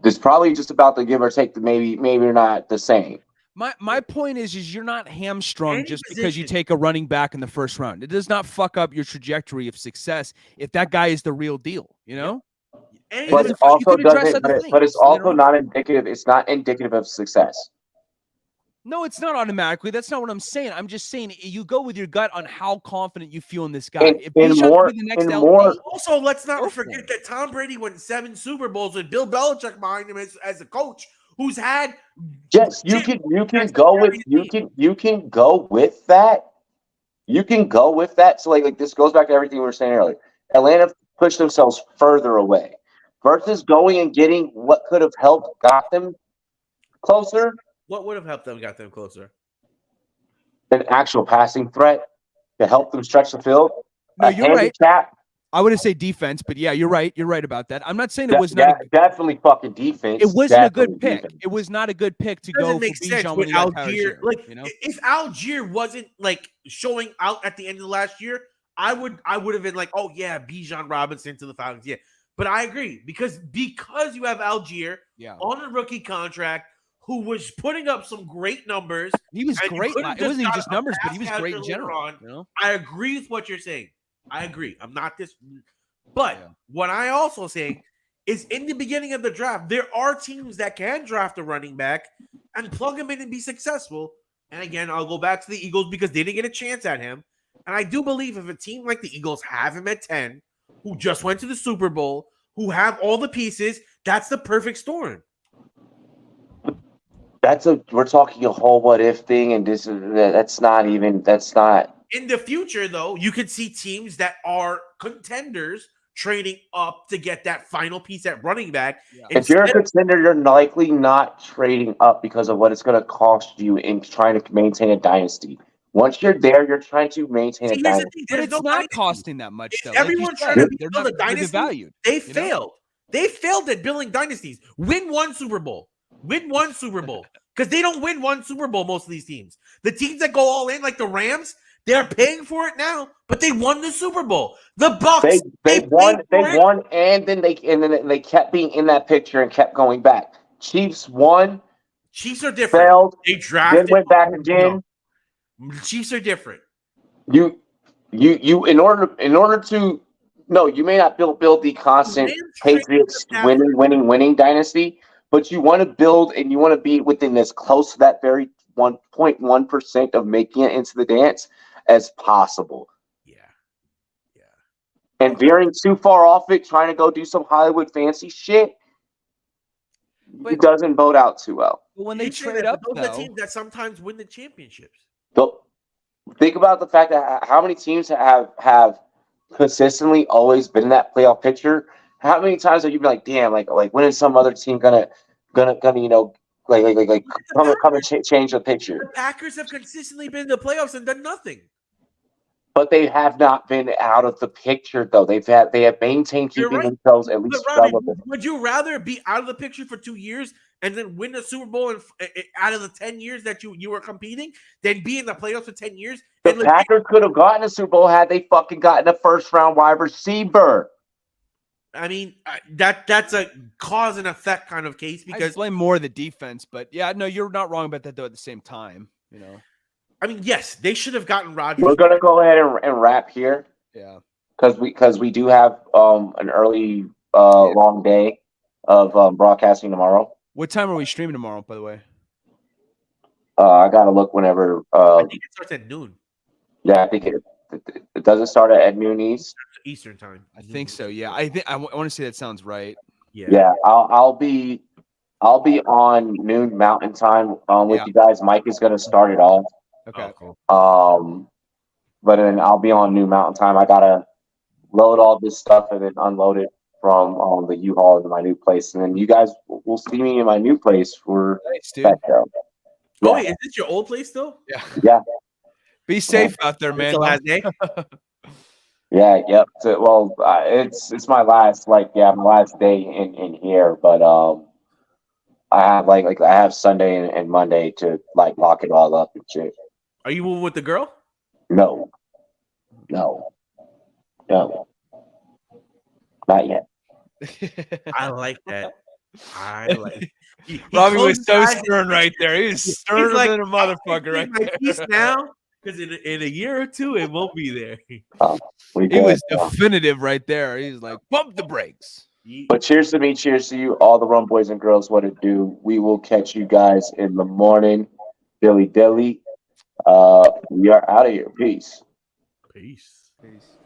It's probably just about the give or take. Maybe they're not the same. My point is you're not hamstrung Any just because you position. take a running back in the first round. It does not fuck up your trajectory of success if that guy is the real deal, you know? Any But doesn't it fuck- you also could address doesn't. other But it's things later also on. not indicative. It's not indicative of success. No, it's not automatically. That's not what I'm saying. I'm just saying you go with your gut on how confident you feel in this guy. If Bijan could be the next LP, Also, let's not Go for forget it. that Tom Brady won 7 Super Bowls with Bill Belichick behind him as a coach who's had. Yes, you can go with you can go with that. You can go with that. So like this goes back to everything we were saying earlier. Atlanta pushed themselves further away versus going and getting what could have helped got them closer. What would have helped them got them closer? An actual passing threat to help them stretch the field. No, you're right. handicap. I wouldn't say defense, but yeah, you're right. You're right about that. I'm not saying it was not. Definitely fucking defense. It wasn't a good Definitely pick. defense. It was not a good pick to Doesn't go make for sense Bijan with when you got Tyler Algier. Shearer, Like, you know? if Algier wasn't like showing out at the end of the last year, I would have been like, oh yeah, Bijan Robinson to the Falcons, yeah. But I agree because you have Algier on a rookie contract who was putting up some great numbers. He was great. It wasn't even just numbers, but he was pass great in catcher later general. on. You know? I agree with what you're saying. I agree. I'm not this, but what I also say is in the beginning of the draft, there are teams that can draft a running back and plug him in and be successful. And again, I'll go back to the Eagles because they didn't get a chance at him. And I do believe if a team like the Eagles have him at 10, who just went to the Super Bowl, who have all the pieces, that's the perfect storm. We're talking a whole what if thing, and that's not. In the future, though, you could see teams that are contenders trading up to get that final piece at running back. If you're a contender, you're likely not trading up because of what it's going to cost you in trying to maintain a dynasty. Once you're there, you're trying to maintain a dynasty. But it's not costing that much, though. Everyone's trying to build a dynasty. Devalued, They failed. They failed at building dynasties. Win one Super Bowl. Because they don't win one Super Bowl, most of these teams. The teams that go all in, like the Rams, they're paying for it now, but they won the Super Bowl. The Bucks, they won, and then they kept being in that picture and kept going back. Chiefs won. Chiefs are different. Failed. They drafted. Then went back again. No. Chiefs are different. You in order to you may not build the constant Patriots winning dynasty, but you want to build and you want to be within as close to that very 1.1% of making it into the dance as possible. Yeah. And veering too far off it, trying to go do some Hollywood fancy shit, it doesn't bode out too well. But when they trade up, those are though, the teams that sometimes win the championships. think about the fact that how many teams have consistently always been in that playoff picture. How many times have you been like, damn, like when is some other team gonna you know like come and change the picture? The Packers have consistently been in the playoffs and done nothing. But they have not been out of the picture though. They have maintained keeping themselves at least relevant. Would you rather be out of the picture for 2 years and then win the Super Bowl out of the 10 years that you were competing than be in the playoffs for 10 years? The Packers could have gotten a Super Bowl had they fucking gotten a first round wide receiver. I mean, that's a cause and effect kind of case because I blame more the defense, but yeah, no, you're not wrong about that though. At the same time, you know. I mean, yes, they should have gotten Rodgers. We're gonna go ahead and wrap here. Yeah. Because we do have an early long day of broadcasting tomorrow. What time are we streaming tomorrow, by the way? I gotta look whenever. I think it starts at noon. Yeah, I think it doesn't start at noon Eastern time. I think so. Yeah, I think I want to say that sounds right. Yeah. I'll be on noon Mountain time with you guys. Mike is gonna start it off. Okay. Cool. But then I'll be on New Mountain Time. I gotta load all this stuff and then unload it from the U-Haul into my new place, and then you guys will see me in my new place for that show. Yeah. Oh, wait, is this your old place still? Yeah. Yeah. Be safe out there, man. It's the last day. Yeah. Yep. So, well, it's my last my last day in here, but I have I have Sunday and Monday to lock it all up and shit. Are you moving with the girl? No, not yet. I like that. I like. Robbie was so stern right there. He was sterner than a motherfucker right there. Peace now, because in a year or two it won't be there. He was definitive right there. He's like, pump the brakes. But cheers to me, cheers to you, all the Rum Boys and girls. What it do? We will catch you guys in the morning. Dilly dilly. We are out of here. Peace. Peace. Peace.